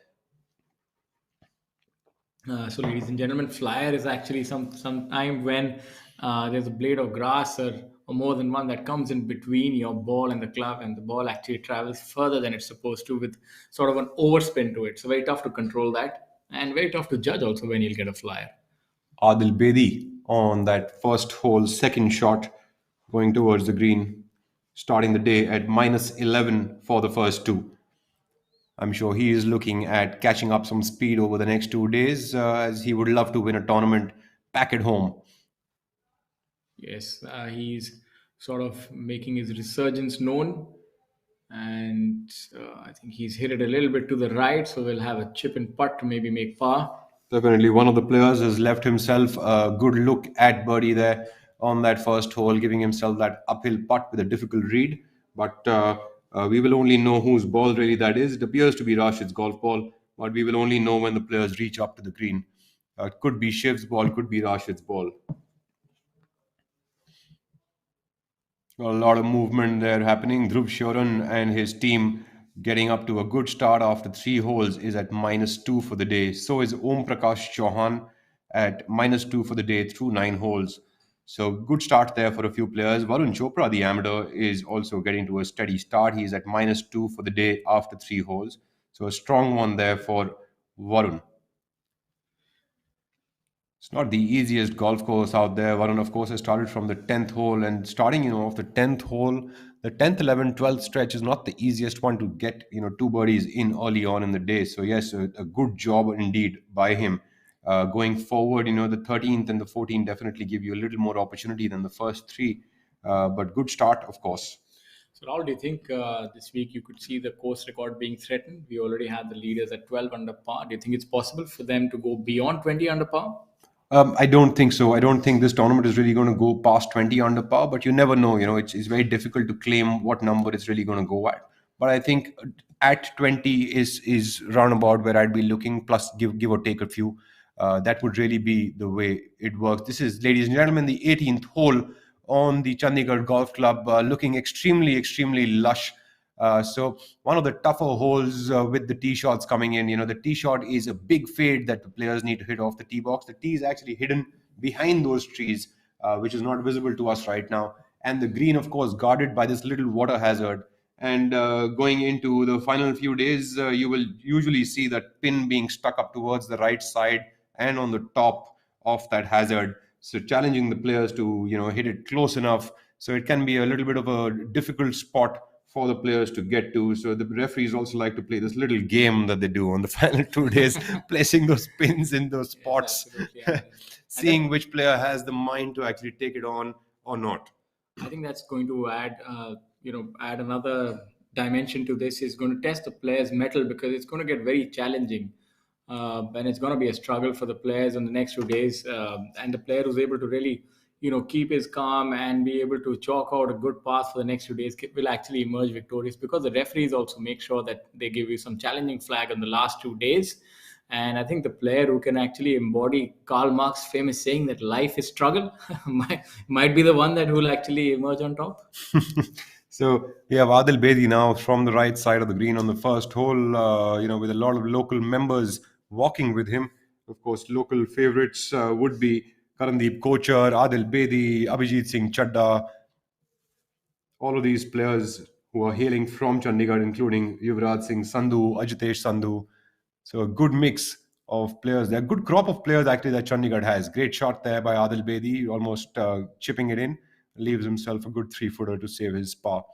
So, ladies and gentlemen, flyer is actually some time when there's a blade of grass or more than one that comes in between your ball and the club, and the ball actually travels further than it's supposed to, with sort of an overspin to it. So, very tough to control that, and very tough to judge also when you'll get a flyer. Adil Bedi on that first hole, second shot, going towards the green, starting the day at minus 11 for the first two. I'm sure he is looking at catching up some speed over the next 2 days, as he would love to win a tournament back at home. Yes, he's sort of making his resurgence known, and I think he's hit it a little bit to the right, so we'll have a chip and putt to maybe make par. Definitely, one of the players has left himself a good look at birdie there on that first hole, giving himself that uphill putt with a difficult read. But we will only know whose ball really that is. It appears to be Rashid's golf ball, but we will only know when the players reach up to the green. It could be Shiv's ball, could be Rashid's ball. A lot of movement there happening. Dhruv Shoran and his team getting up to a good start after 3 holes is at -2 for the day. So is Om Prakash Chauhan at -2 for the day through 9 holes. So good start there for a few players. Varun Chopra, the amateur, is also getting to a steady start. He's at -2 for the day after 3 holes. So a strong one there for Varun. It's not the easiest golf course out there. Varun, of course, has started from the 10th hole, and starting, off the 10th hole, the 10th, 11th, 12th stretch is not the easiest one to get, two birdies in early on in the day. So, yes, a good job indeed by him. Going forward, the 13th and the 14th definitely give you a little more opportunity than the first three. But good start, of course. So, Rahul, do you think this week you could see the course record being threatened? We already have the leaders at 12 under par. Do you think it's possible for them to go beyond 20 under par? I don't think so. I don't think this tournament is really going to go past 20 under par, but you never know. It's very difficult to claim what number it's really going to go at. But I think at 20 is roundabout where I'd be looking, plus give or take a few. That would really be the way it works. This is, ladies and gentlemen, the 18th hole on the Chandigarh Golf Club, looking extremely lush. So one of the tougher holes with the tee shots coming in. The tee shot is a big fade that the players need to hit off the tee box. The tee is actually hidden behind those trees, which is not visible to us right now. And the green, of course, guarded by this little water hazard. And going into the final few days, you will usually see that pin being stuck up towards the right side and on the top of that hazard. So challenging the players to hit it close enough. So it can be a little bit of a difficult spot for the players to get to. So the referees also like to play this little game that they do on the final 2 days, placing those pins in those Yes, spots, absolutely. And seeing which player has the mind to actually take it on or not. I think that's going to add another dimension to this. Is going to test the players' metal because it's going to get very challenging, and it's going to be a struggle for the players in the next 2 days. And the player who's able to really, keep his calm and be able to chalk out a good path for the next 2 days will actually emerge victorious because the referees also make sure that they give you some challenging flag in the last 2 days. And I think the player who can actually embody Karl Marx's famous saying that life is struggle might be the one that will actually emerge on top. So we have Adil Bedi now from the right side of the green on the first hole, with a lot of local members walking with him. Of course, local favorites would be Karandeep Kochar, Adil Bedi, Abhijit Singh Chadda, all of these players who are hailing from Chandigarh, including Yuvraj Singh Sandhu, Ajitesh Sandhu. So a good mix of players. There, a good crop of players actually that Chandigarh has. Great shot there by Adil Bedi, almost chipping it in. Leaves himself a good 3-footer to save his par.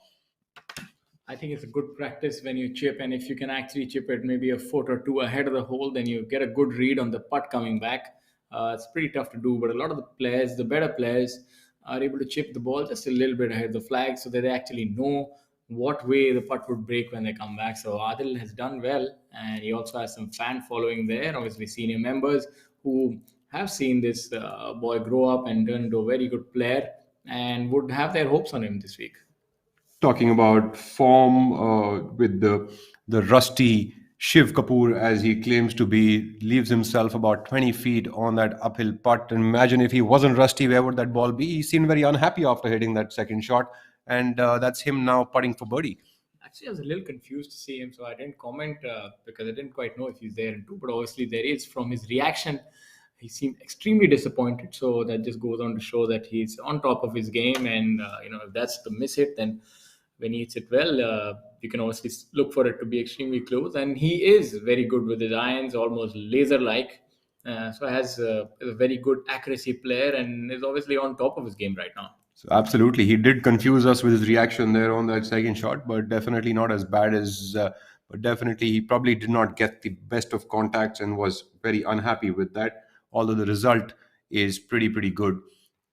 I think it's a good practice when you chip, and if you can actually chip it maybe a foot or two ahead of the hole, then you get a good read on the putt coming back. It's pretty tough to do, but a lot of the players, the better players, are able to chip the ball just a little bit ahead of the flag so that they actually know what way the putt would break when they come back. So Adil has done well, and he also has some fan following there, obviously senior members who have seen this boy grow up and turn into a very good player and would have their hopes on him this week. Talking about form with the rusty Shiv Kapoor, as he claims to be, leaves himself about 20 feet on that uphill putt. And imagine if he wasn't rusty, where would that ball be? He seemed very unhappy after hitting that second shot. And that's him now putting for birdie. Actually, I was a little confused to see him, so I didn't comment because I didn't quite know if he's there and too. But obviously, there is from his reaction, he seemed extremely disappointed. So that just goes on to show that he's on top of his game, and if that's the miss hit, then when he hits it well, you can obviously look for it to be extremely close. And he is very good with his irons, almost laser-like. So has a very good accuracy player, and is obviously on top of his game right now. So absolutely, he did confuse us with his reaction there on that second shot, but definitely not as bad as. But definitely, he probably did not get the best of contacts and was very unhappy with that. Although the result is pretty good,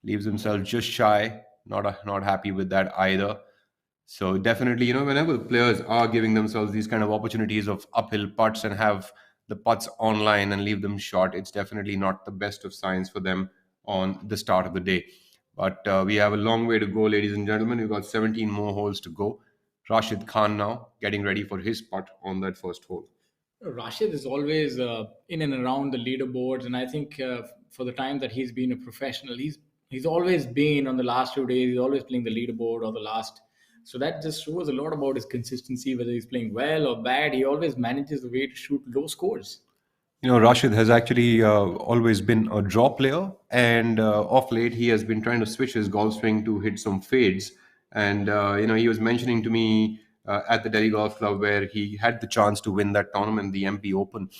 leaves himself just shy. Not happy with that either. So definitely, whenever the players are giving themselves these kind of opportunities of uphill putts and have the putts online and leave them short, it's definitely not the best of signs for them on the start of the day. But we have a long way to go, ladies and gentlemen. We've got 17 more holes to go. Rashid Khan now getting ready for his putt on that first hole. Rashid is always in and around the leaderboards, and I think for the time that he's been a professional, he's always been on the last 2 days. He's always playing the leaderboard or the last. So that just shows a lot about his consistency, whether he's playing well or bad. He always manages the way to shoot low scores. Rashid has actually always been a draw player, and of late he has been trying to switch his golf swing to hit some fades. And he was mentioning to me at the Delhi Golf Club where he had the chance to win that tournament, the MP Open,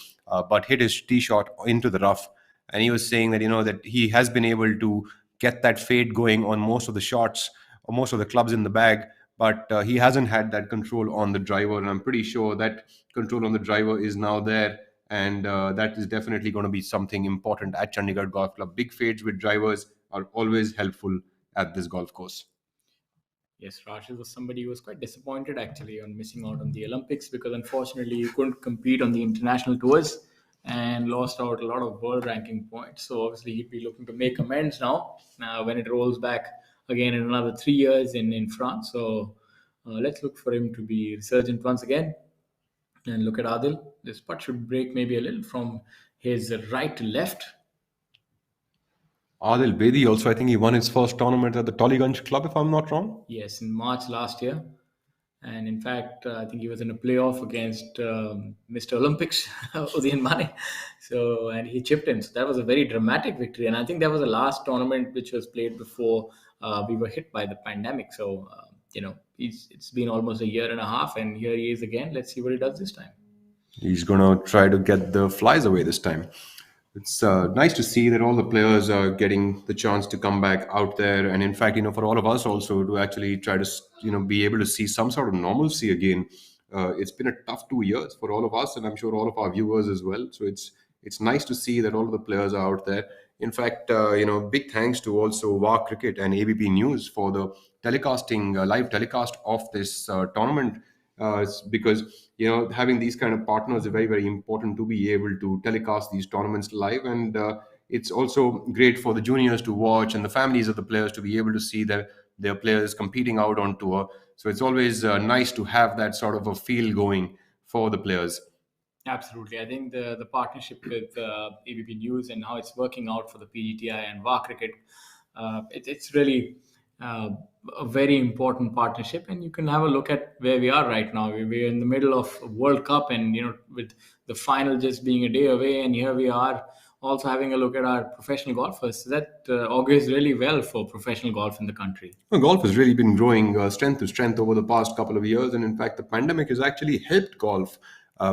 but hit his tee shot into the rough. And he was saying that that he has been able to get that fade going on most of the shots or most of the clubs in the bag, but he hasn't had that control on the driver. And I'm pretty sure that control on the driver is now there, and that is definitely going to be something important at Chandigarh Golf Club. Big fades with drivers are always helpful at this golf course. Yes, Rashid was somebody who was quite disappointed actually on missing out on the Olympics because unfortunately he couldn't compete on the international tours and lost out a lot of world ranking points. So obviously he'd be looking to make amends now when it rolls back again in another 3 years in France. So let's look for him to be resurgent once again. And look at Adil. This putt should break maybe a little from his right to left. Adil Bedi also, I think he won his first tournament at the Tollygunge Club, if I'm not wrong. Yes, in March last year. And in fact, I think he was in a playoff against Mr. Olympics, Udayan Mane. So, and he chipped in. So that was a very dramatic victory. And I think that was the last tournament which was played before we were hit by the pandemic. So, it's been almost a year and a half, and here he is again. Let's see what he does this time. He's going to try to get the flies away this time. It's nice to see that all the players are getting the chance to come back out there, and in fact, for all of us also to actually try to be able to see some sort of normalcy again. It's been a tough 2 years for all of us, and I'm sure all of our viewers as well. So it's nice to see that all of the players are out there. In fact, big thanks to also WA Cricket and ABP News for the telecasting, live telecast of this tournament. Because having these kind of partners are very, very important to be able to telecast these tournaments live, and it's also great for the juniors to watch and the families of the players to be able to see their players competing out on tour. So it's always nice to have that sort of a feel going for the players. Absolutely. I think the partnership with ABP News and how it's working out for the PGTI and WA Cricket, it's really uh, a very important partnership. And you can have a look at where we are right now. We're in the middle of World Cup, and with the final just being a day away, and here we are also having a look at our professional golfers. So that augurs really well for professional golf in the country. Well, golf has really been growing strength to strength over the past couple of years. And in fact, the pandemic has actually helped golf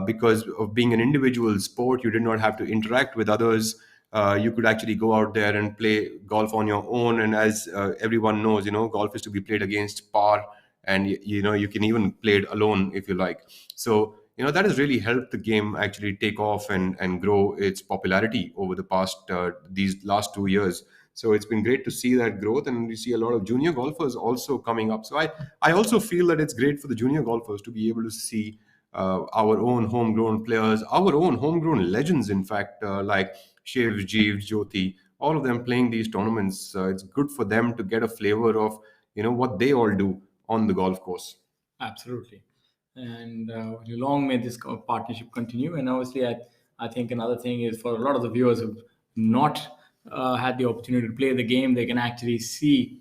because of being an individual sport. You did not have to interact with others. You could actually go out there and play golf on your own. And as everyone knows, golf is to be played against par. And, you can even play it alone if you like. So, that has really helped the game actually take off and grow its popularity over the past, these last 2 years. So it's been great to see that growth, and we see a lot of junior golfers also coming up. So I also feel that it's great for the junior golfers to be able to see our own homegrown players, our own homegrown legends, in fact, like Shiv, Jeev, Jyoti, all of them playing these tournaments. It's good for them to get a flavor of what they all do on the golf course. Absolutely. And long may this partnership continue. And obviously, I think another thing is for a lot of the viewers who've not had the opportunity to play the game, they can actually see,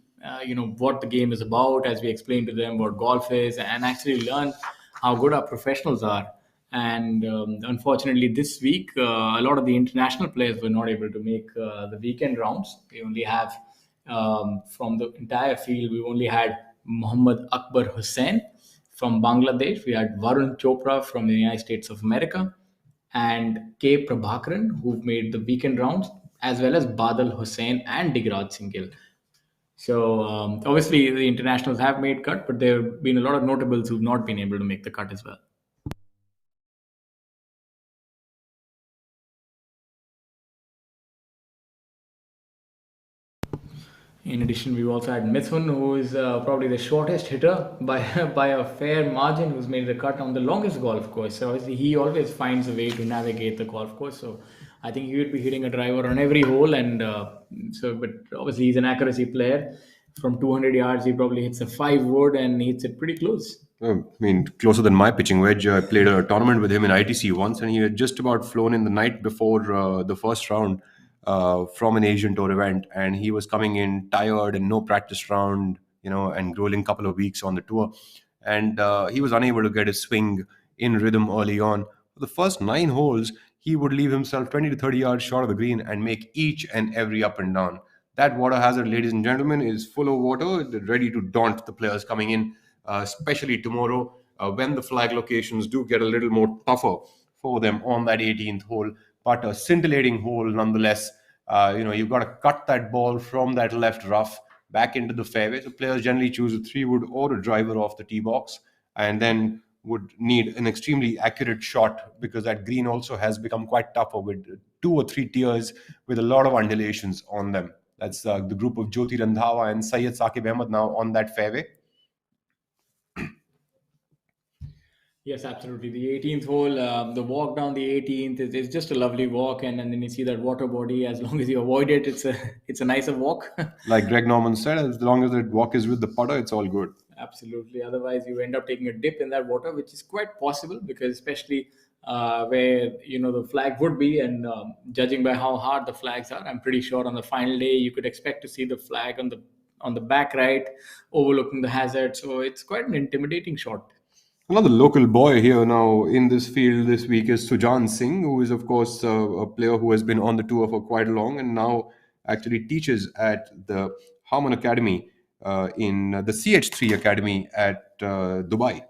what the game is about as we explain to them what golf is, and actually learn how good our professionals are. And unfortunately, this week, a lot of the international players were not able to make the weekend rounds. We only have, from the entire field, we only had Muhammad Akbar Hussain from Bangladesh. We had Varun Chopra from the United States of America and K. Prabhakaran, who've made the weekend rounds, as well as Badal Hussain and Digraj Singh Gill. So obviously the internationals have made cut, but there have been a lot of notables who've not been able to make the cut as well. In addition, we've also had Mithun, who is probably the shortest hitter by by a fair margin, who's made the cut on the longest golf course. So obviously, he always finds a way to navigate the golf course. So I think he would be hitting a driver on every hole, and but obviously he's an accuracy player. From 200 yards, he probably hits a 5 wood and he hits it pretty close. I mean, closer than my pitching wedge. I played a tournament with him in ITC once, and he had just about flown in the night before the first round from an Asian Tour event, and he was coming in tired and no practice round, and rolling couple of weeks on the tour, and he was unable to get his swing in rhythm early on. For the first 9 holes, he would leave himself 20 to 30 yards short of the green and make each and every up and down. That water hazard, ladies and gentlemen, is full of water, ready to daunt the players coming in, especially tomorrow when the flag locations do get a little more tougher for them on that 18th hole. But a scintillating hole nonetheless. You've got to cut that ball from that left rough back into the fairway. So players generally choose a 3 wood or a driver off the tee box, and then would need an extremely accurate shot because that green also has become quite tougher with 2 or 3 tiers with a lot of undulations on them. That's the group of Jyoti Randhawa and Syed Saqib Ahmed now on that fairway. Yes, absolutely. The 18th hole, the walk down the 18th is just a lovely walk, and then you see that water body. As long as you avoid it, it's a nicer walk. Like Greg Norman said, as long as the walk is with the putter, it's all good. Absolutely. Otherwise, you end up taking a dip in that water, which is quite possible because, especially where the flag would be, and judging by how hard the flags are, I'm pretty sure on the final day you could expect to see the flag on the back right, overlooking the hazard. So it's quite an intimidating shot. Another local boy here now in this field this week is Sujan Singh, who is, of course, a player who has been on the tour for quite long and now actually teaches at the Harman Academy in the CH3 Academy at Dubai.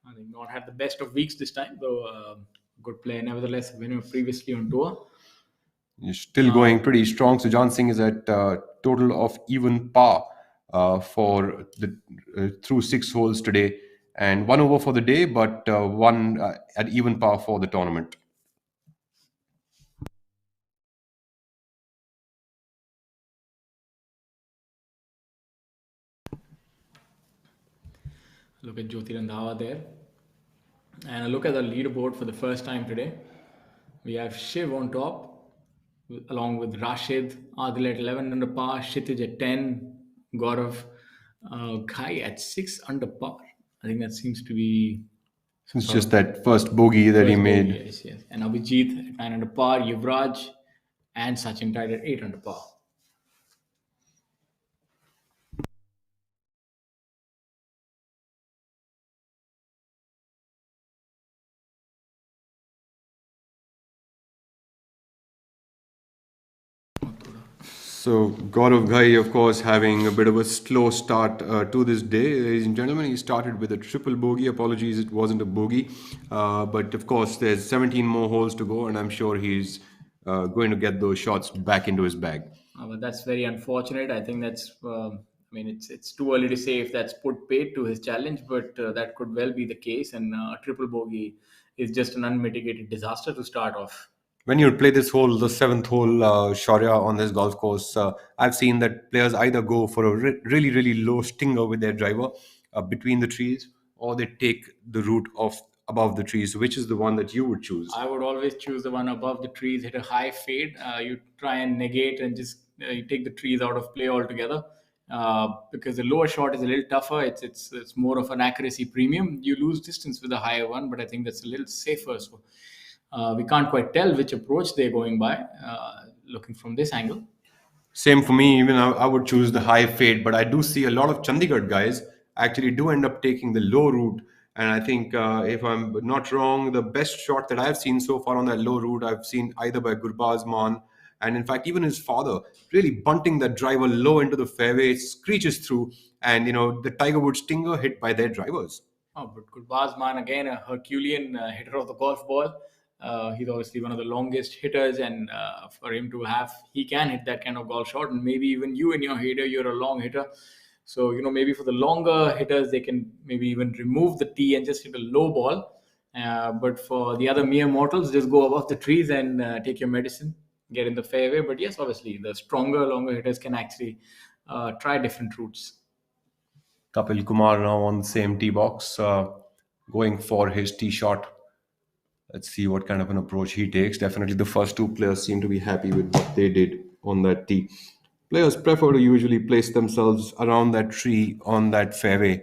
I think not had the best of weeks this time, though. Good player, nevertheless, winner previously on tour. He's still going pretty strong. Sujan Singh is at total of even par for the through 6 holes today, and 1 over for the day, but one at even par for the tournament. Look at Jyoti Randhawa there. And a look at the leaderboard for the first time today. We have Shiv on top, along with Rashid, Adil at 11 under par, Kshitij at 10, Gaurav Ghai at 6 under par. I think that seems to be It's just that first bogey that he first made. bogey, yes, yes. And Abhijit at 9 under par, Yuvraj and Sachin tied at 8 under par. So Gaurav Ghai, of course, having a bit of a slow start to this day. Ladies and gentlemen, he started with a triple bogey. Apologies, it wasn't a bogey. But of course, there's 17 more holes to go, and I'm sure he's going to get those shots back into his bag. But that's very unfortunate. I think that's. I mean, it's too early to say if that's put paid to his challenge, but that could well be the case. And triple bogey is just an unmitigated disaster to start off. When you play this hole, the seventh hole, Shaurya, on this golf course, I've seen that players either go for a really, really low stinger with their driver between the trees, or they take the route of above the trees. Which is the one that you would choose? I would always choose the one above the trees, hit a high fade. You try and negate and just you take the trees out of play altogether. Because the lower shot is a little tougher. It's more of an accuracy premium. You lose distance with the higher one, but I think that's a little safer. So we can't quite tell which approach they're going by, looking from this angle. Same for me. Even I would choose the high fade, but I do see a lot of Chandigarh guys actually do end up taking the low route. And I think, if I'm not wrong, the best shot that I've seen so far on that low route, I've seen either by Gurbaz Maan, and in fact, even his father, really bunting that driver low into the fairway, it screeches through, and the Tiger Woods stinger hit by their drivers. Oh, but Gurbaz Man, again, a Herculean hitter of the golf ball. He's obviously one of the longest hitters, and for him to have, he can hit that kind of golf shot. And maybe even you in your header, you're a long hitter. So, maybe for the longer hitters, they can maybe even remove the tee and just hit a low ball. But for the other mere mortals, just go above the trees and take your medicine, get in the fairway. But yes, obviously, the stronger, longer hitters can actually try different routes. Kapil Kumar now on the same tee box, going for his tee shot. Let's see what kind of an approach he takes. Definitely, the first two players seem to be happy with what they did on that tee. Players prefer to usually place themselves around that tree on that fairway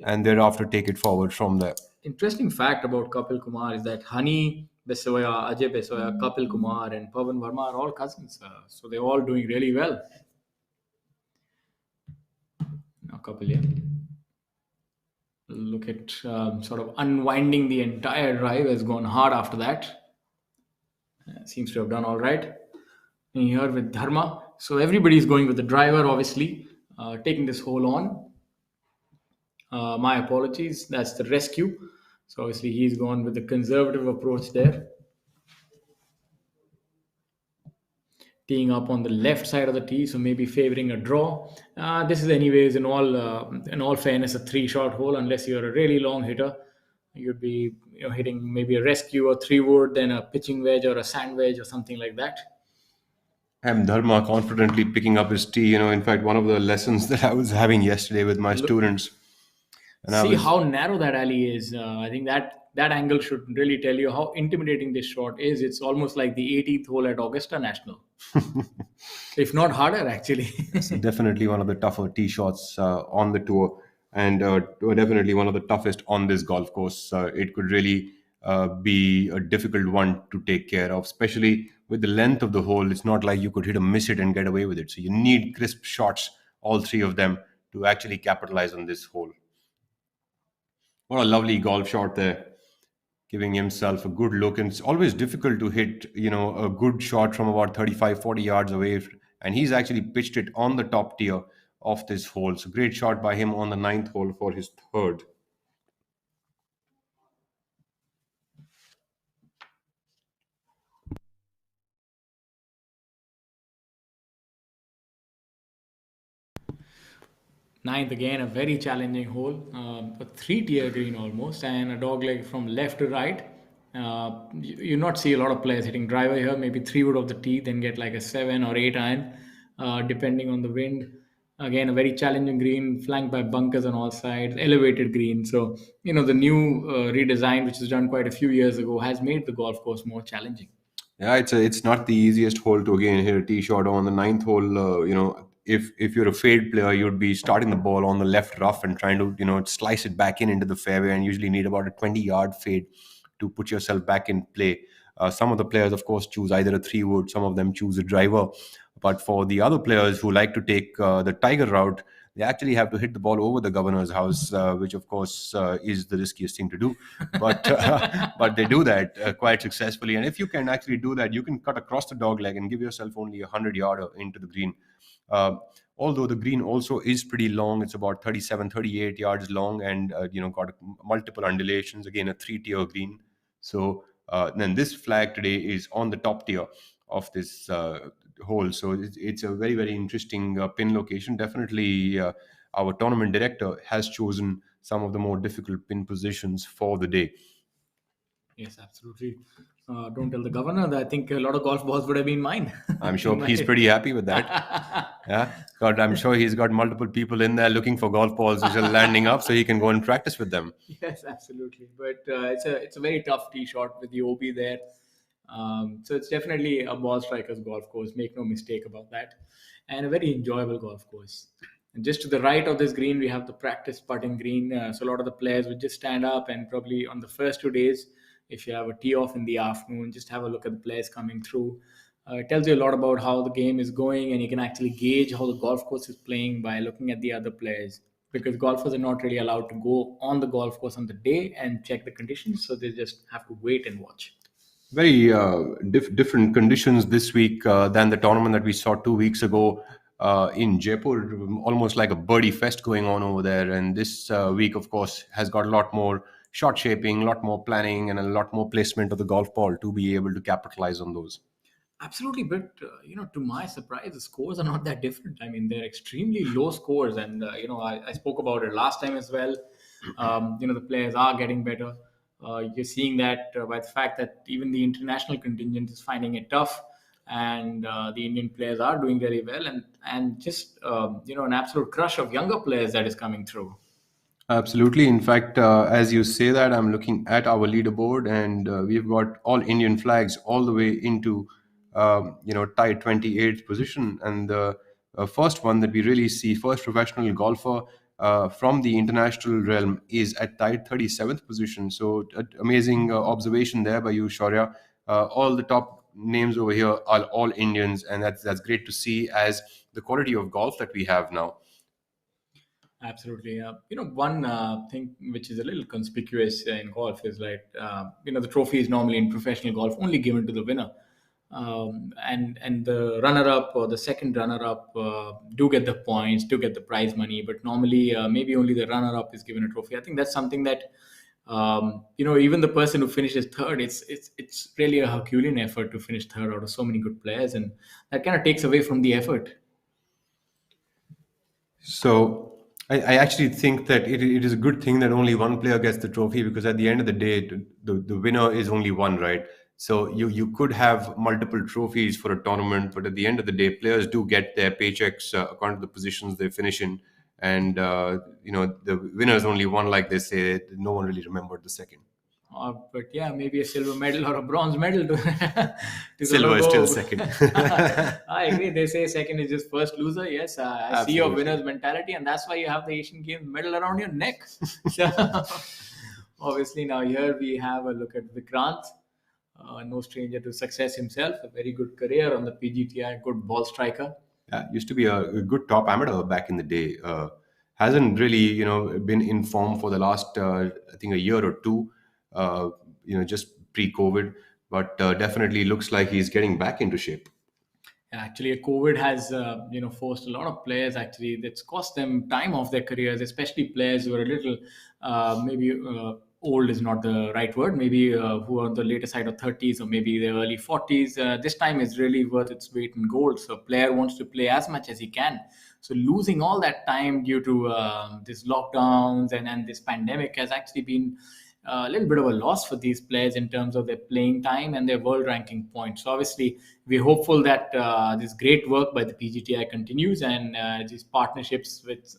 and thereafter take it forward from there. Interesting fact about Kapil Kumar is that Hani Besoya, Ajay Besoya, Kapil Kumar, and Pavan Verma are all cousins. So they're all doing really well. Now, Kapil, yeah. Look at sort of unwinding the entire drive, has gone hard after that. Seems to have done all right. And here with Dharma. So everybody's going with the driver, obviously, taking this hole on. My apologies. That's the rescue. So obviously he's gone with the conservative approach there. Teeing up on the left side of the tee, so maybe favoring a draw. This is, anyways, in all fairness, a three-shot hole. Unless you're a really long hitter, you'd be hitting maybe a rescue or three wood, then a pitching wedge or a sand wedge or something like that. M. Dharma confidently picking up his tee. In fact, one of the lessons that I was having yesterday with my students. And See how narrow that alley is. I think that angle should really tell you how intimidating this shot is. It's almost like the 18th hole at Augusta National, if not harder, actually. Definitely one of the tougher tee shots on the tour. and definitely one of the toughest on this golf course. It could really be a difficult one to take care of, especially with the length of the hole. It's not like you could hit a miss it and get away with it. So you need crisp shots, all three of them, to actually capitalize on this hole. What a lovely golf shot there, giving himself a good look. And it's always difficult to hit, a good shot from about 35, 40 yards away. And he's actually pitched it on the top tier of this hole. So great shot by him on the ninth hole for his third. Ninth again, a very challenging hole, a three-tier green almost, and a dog leg from left to right. You not see a lot of players hitting driver here. Maybe three wood of the tee, then get like a 7 or 8 iron, depending on the wind. Again, a very challenging green, flanked by bunkers on all sides, elevated green. So the new redesign, which was done quite a few years ago, has made the golf course more challenging. Yeah, it's not the easiest hole to again hit a tee shot on the ninth hole. If you're a fade player, you'd be starting the ball on the left rough and trying to slice it back in into the fairway, and usually need about a 20-yard fade to put yourself back in play. Some of the players, of course, choose either a three wood. Some of them choose a driver. But for the other players who like to take the tiger route, they actually have to hit the ball over the governor's house, which of course is the riskiest thing to do. But but they do that quite successfully. And if you can actually do that, you can cut across the dog leg and give yourself only a 100 yarder into the green. Uh, Although the green also is pretty long, it's about 37, 38 yards long, and got multiple undulations. Again, a three-tier green. So then this flag today is on the top tier of this hole. So it's a very, very interesting pin location. Definitely, our tournament director has chosen some of the more difficult pin positions for the day. Yes, absolutely. Don't tell the governor that I think a lot of golf balls would have been mine. I'm in sure my he's pretty happy with that. Yeah, God, I'm sure he's got multiple people in there looking for golf balls which are landing up, so he can go and practice with them. Yes, absolutely. But it's a very tough tee shot with the OB there. So it's definitely a ball striker's golf course. Make no mistake about that, and a very enjoyable golf course. And just to the right of this green, we have the practice putting green. So a lot of the players would just stand up and probably on the first 2 days, if you have a tee off in the afternoon, just have a look at the players coming through. It tells you a lot about how the game is going, and you can actually gauge how the golf course is playing by looking at the other players. Because golfers are not really allowed to go on the golf course on the day and check the conditions, so they just have to wait and watch. Very different conditions this week than the tournament that we saw 2 weeks ago in Jaipur. Almost like a birdie fest going on over there. And this week, of course, has got a lot more shot shaping, a lot more planning, and a lot more placement of the golf ball to be able to capitalize on those. Absolutely, but to my surprise, the scores are not that different. I mean, they're extremely low scores, and I spoke about it last time as well. The players are getting better. You're seeing that by the fact that even the international contingent is finding it tough, and the Indian players are doing very well, and just an absolute crush of younger players that is coming through. Absolutely. In fact, as you say that, I'm looking at our leaderboard, and we've got all Indian flags all the way into, tied 28th position. And the first one that we really see, first professional golfer from the international realm, is at tied 37th position. So, amazing observation there by you, Shaurya. All the top names over here are all Indians, and that's great to see as the quality of golf that we have now. Absolutely. One thing which is a little conspicuous in golf is like, the trophy is normally in professional golf only given to the winner. And the runner-up or the second runner-up do get the points, do get the prize money, but normally maybe only the runner-up is given a trophy. I think that's something that even the person who finishes third, it's really a Herculean effort to finish third out of so many good players, and that kind of takes away from the effort. So I actually think that it is a good thing that only one player gets the trophy, because at the end of the day, the winner is only one, right? So you could have multiple trophies for a tournament, but at the end of the day, players do get their paychecks according to the positions they finish in, and the winner is only one, like they say. No one really remembered the second. But yeah, maybe a silver medal or a bronze medal to, to the Silver is still logo. second. I agree. They say second is just first loser. Yes, I see your Absolutely. winner's mentality, and that's why you have the Asian Games medal around your neck. So, obviously, now here we have a look at Vikrant. No stranger to success himself. A very good career on the PGTI, good ball striker. Yeah, used to be a good top amateur back in the day. Hasn't really, been in form for the last, I think, a year or two. Uh, just pre-COVID, but definitely looks like he's getting back into shape. Actually, COVID has forced a lot of players. Actually, that's cost them time off their careers, especially players who are a little maybe old is not the right word. Maybe who are on the later side of 30s or maybe the early 40s. This time is really worth its weight in gold. So, a player wants to play as much as he can. So, losing all that time due to this lockdowns and this pandemic has actually been a little bit of a loss for these players in terms of their playing time and their world ranking points. So obviously, we're hopeful that this great work by the PGTI continues and these partnerships with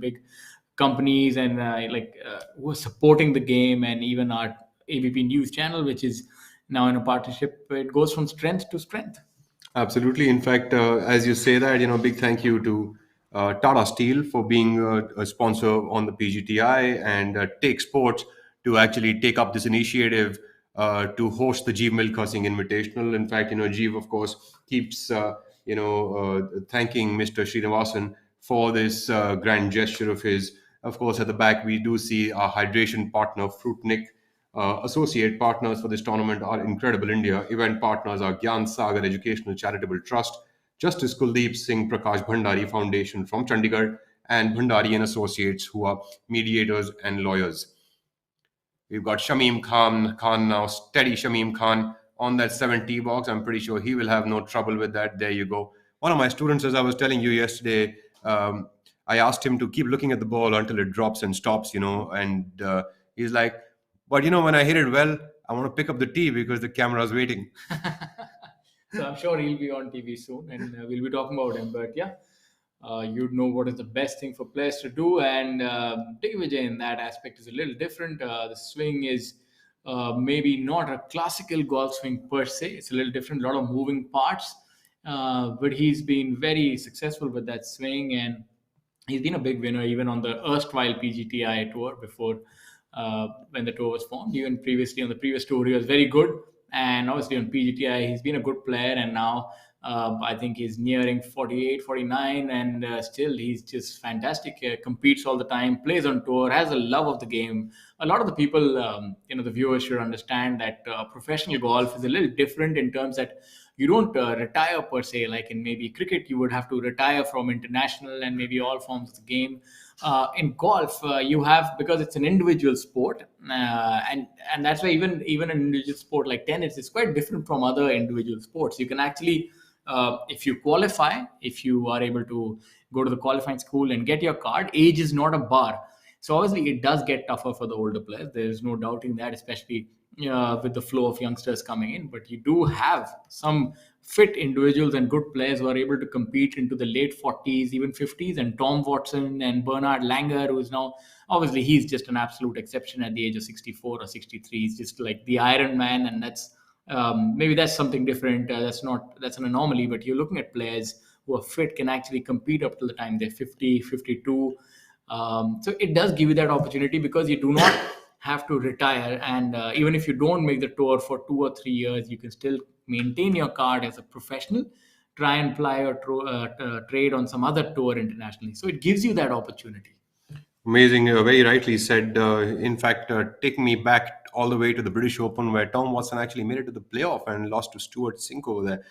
big companies and who are supporting the game and even our ABP News channel, which is now in a partnership, it goes from strength to strength. Absolutely. In fact, as you say that, big thank you to Tata Steel for being a sponsor on the PGTI and Take Sports to actually take up this initiative to host the Jeev Milkha Singh Invitational. In fact, Jeev, of course, keeps, thanking Mr. Srinivasan for this grand gesture of his. Of course, at the back, we do see our hydration partner, Fruitnik. Associate partners for this tournament are Incredible India. Event partners are Gyan Sagar Educational Charitable Trust, Justice Kuldeep Singh Prakash Bhandari Foundation from Chandigarh, and Bhandari and Associates, who are mediators and lawyers. We've got Khan now, steady Shamim Khan on that 7 box. I'm pretty sure he will have no trouble with that. There you go. One of my students, as I was telling you yesterday, I asked him to keep looking at the ball until it drops and stops, and he's like, but when I hit it well, I want to pick up the tee because the camera's waiting. So I'm sure he'll be on TV soon, and we'll be talking about him. But yeah, you'd know what is the best thing for players to do, and Digvijay in that aspect is a little different. The swing is maybe not a classical golf swing per se. It's a little different, a lot of moving parts, but he's been very successful with that swing, and he's been a big winner even on the erstwhile PGTI tour before when the tour was formed. Even previously on the previous tour, he was very good. And obviously on PGTI, he's been a good player. And now I think he's nearing 48, 49, and still he's just fantastic. Competes all the time, plays on tour, has a love of the game. A lot of the people, the viewers should understand that professional golf is a little different in terms that you don't retire per se. Like in maybe cricket, you would have to retire from international and maybe all forms of the game. In golf, you have, because it's an individual sport, and that's why even an individual sport like tennis is quite different from other individual sports. You can actually, if you qualify, if you are able to go to the qualifying school and get your card, age is not a bar. So obviously, it does get tougher for the older players. There's no doubting that, especially with the flow of youngsters coming in. But you do have some fit individuals and good players who are able to compete into the late 40s, even 50s. And Tom Watson and Bernard Langer, who is now obviously he's just an absolute exception at the age of 64 or 63. He's just like the Iron Man, and that's maybe that's something different. That's an anomaly. But you're looking at players who are fit, can actually compete up till the time they're 50, 52. So it does give you that opportunity because you do not have to retire. And even if you don't make the tour for 2 or 3 years, you can still maintain your card as a professional, try and fly or trade on some other tour internationally. So it gives you that opportunity. Amazing, very rightly said. In fact, taking me back all the way to the British Open, where Tom Watson actually made it to the playoff and lost to Stuart Simcoe there.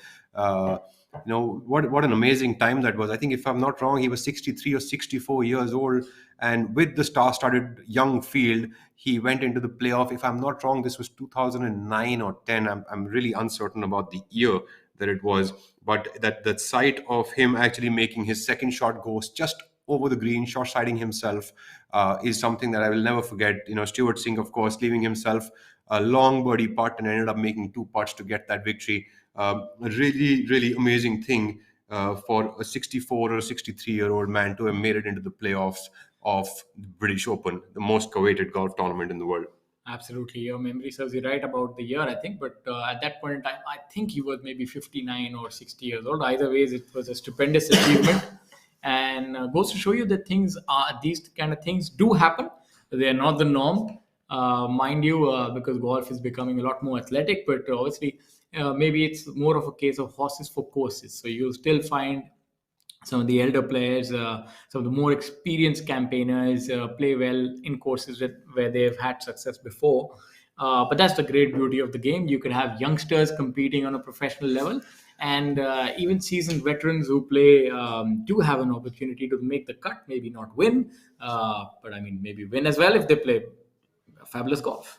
What an amazing time that was. I think, if I'm not wrong, he was 63 or 64 years old, and with the star-studded young field, he went into the playoff. If I'm not wrong, this was 2009 or 10. I'm really uncertain about the year that it was, but that sight of him actually making his second shot go just over the green, short siding himself, is something that I will never forget. Stuart Singh, of course, leaving himself a long birdie putt and ended up making two putts to get that victory. A really, really amazing thing for a 64 or 63-year-old man to have made it into the playoffs of the British Open, the most coveted golf tournament in the world. Absolutely, your memory serves you right about the year, I think. But at that point in time, I think he was maybe 59 or 60 years old. Either ways, it was a stupendous achievement, and goes to show you that these kind of things do happen. They are not the norm, mind you, because golf is becoming a lot more athletic. But obviously, maybe it's more of a case of horses for courses. So you still find some of the elder players, some of the more experienced campaigners play well in courses where they've had success before. But that's the great beauty of the game. You can have youngsters competing on a professional level, and even seasoned veterans who play do have an opportunity to make the cut, maybe not win, but I mean, maybe win as well if they play fabulous golf.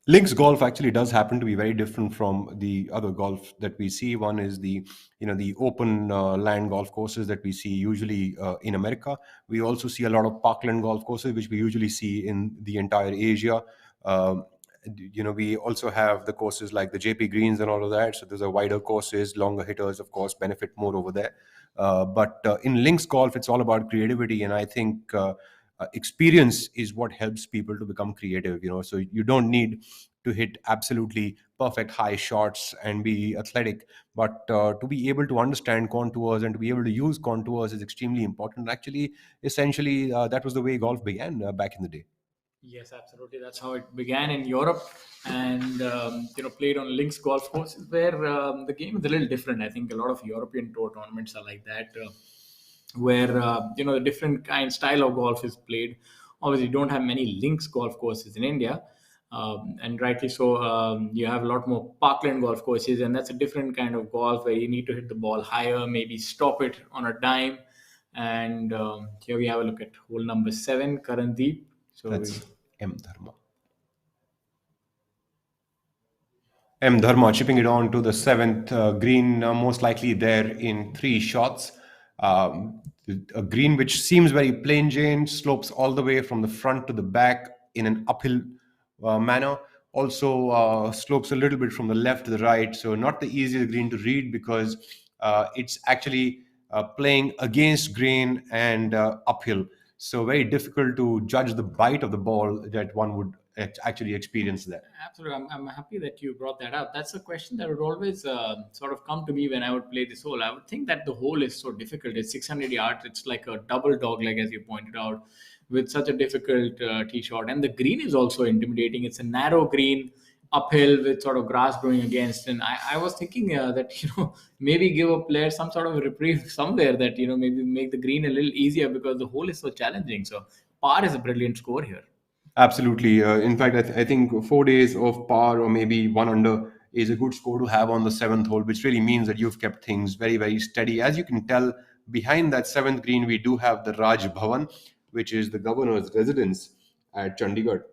Links golf actually does happen to be very different from the other golf that we see. One is the open land golf courses that we see usually in America. We also see a lot of parkland golf courses, which we usually see in the entire Asia. Um, we also have the courses like the JP Greens and all of that. So those are wider courses, longer hitters, of course, benefit more over there. But in links golf, it's all about creativity, and I think experience is what helps people to become creative. So you don't need to hit absolutely perfect high shots and be athletic, but to be able to understand contours and to be able to use contours is extremely important. Actually, essentially, that was the way golf began back in the day. Yes, absolutely. That's how it began in Europe, and played on links golf courses where the game is a little different. I think a lot of European tour tournaments are like that, where the different kind style of golf is played. Obviously, you don't have many links golf courses in India, and rightly so. You have a lot more parkland golf courses, and that's a different kind of golf where you need to hit the ball higher, maybe stop it on a dime. And here we have a look at hole number 7, Karandeep. So we That's M Dharma. M. Dharma chipping it on to the seventh green, most likely there in 3 shots. A green which seems very plain Jane, slopes all the way from the front to the back in an uphill manner. Also slopes a little bit from the left to the right. So not the easiest green to read because it's actually playing against grain and uphill. So very difficult to judge the bite of the ball that one would actually experience there. Absolutely. I'm happy that you brought that up. That's a question that would always sort of come to me when I would play this hole. I would think that the hole is so difficult. It's 600 yards. It's like a double dog leg, as you pointed out, with such a difficult tee shot. And the green is also intimidating. It's a narrow green uphill with sort of grass growing against. And I was thinking that, maybe give a player some sort of a reprieve somewhere that, maybe make the green a little easier because the hole is so challenging. So par is a brilliant score here. Absolutely. In fact, I think 4 days of par or maybe one under is a good score to have on the seventh hole, which really means that you've kept things very, very steady. As you can tell, behind that seventh green, we do have the Raj Bhavan, which is the governor's residence at Chandigarh.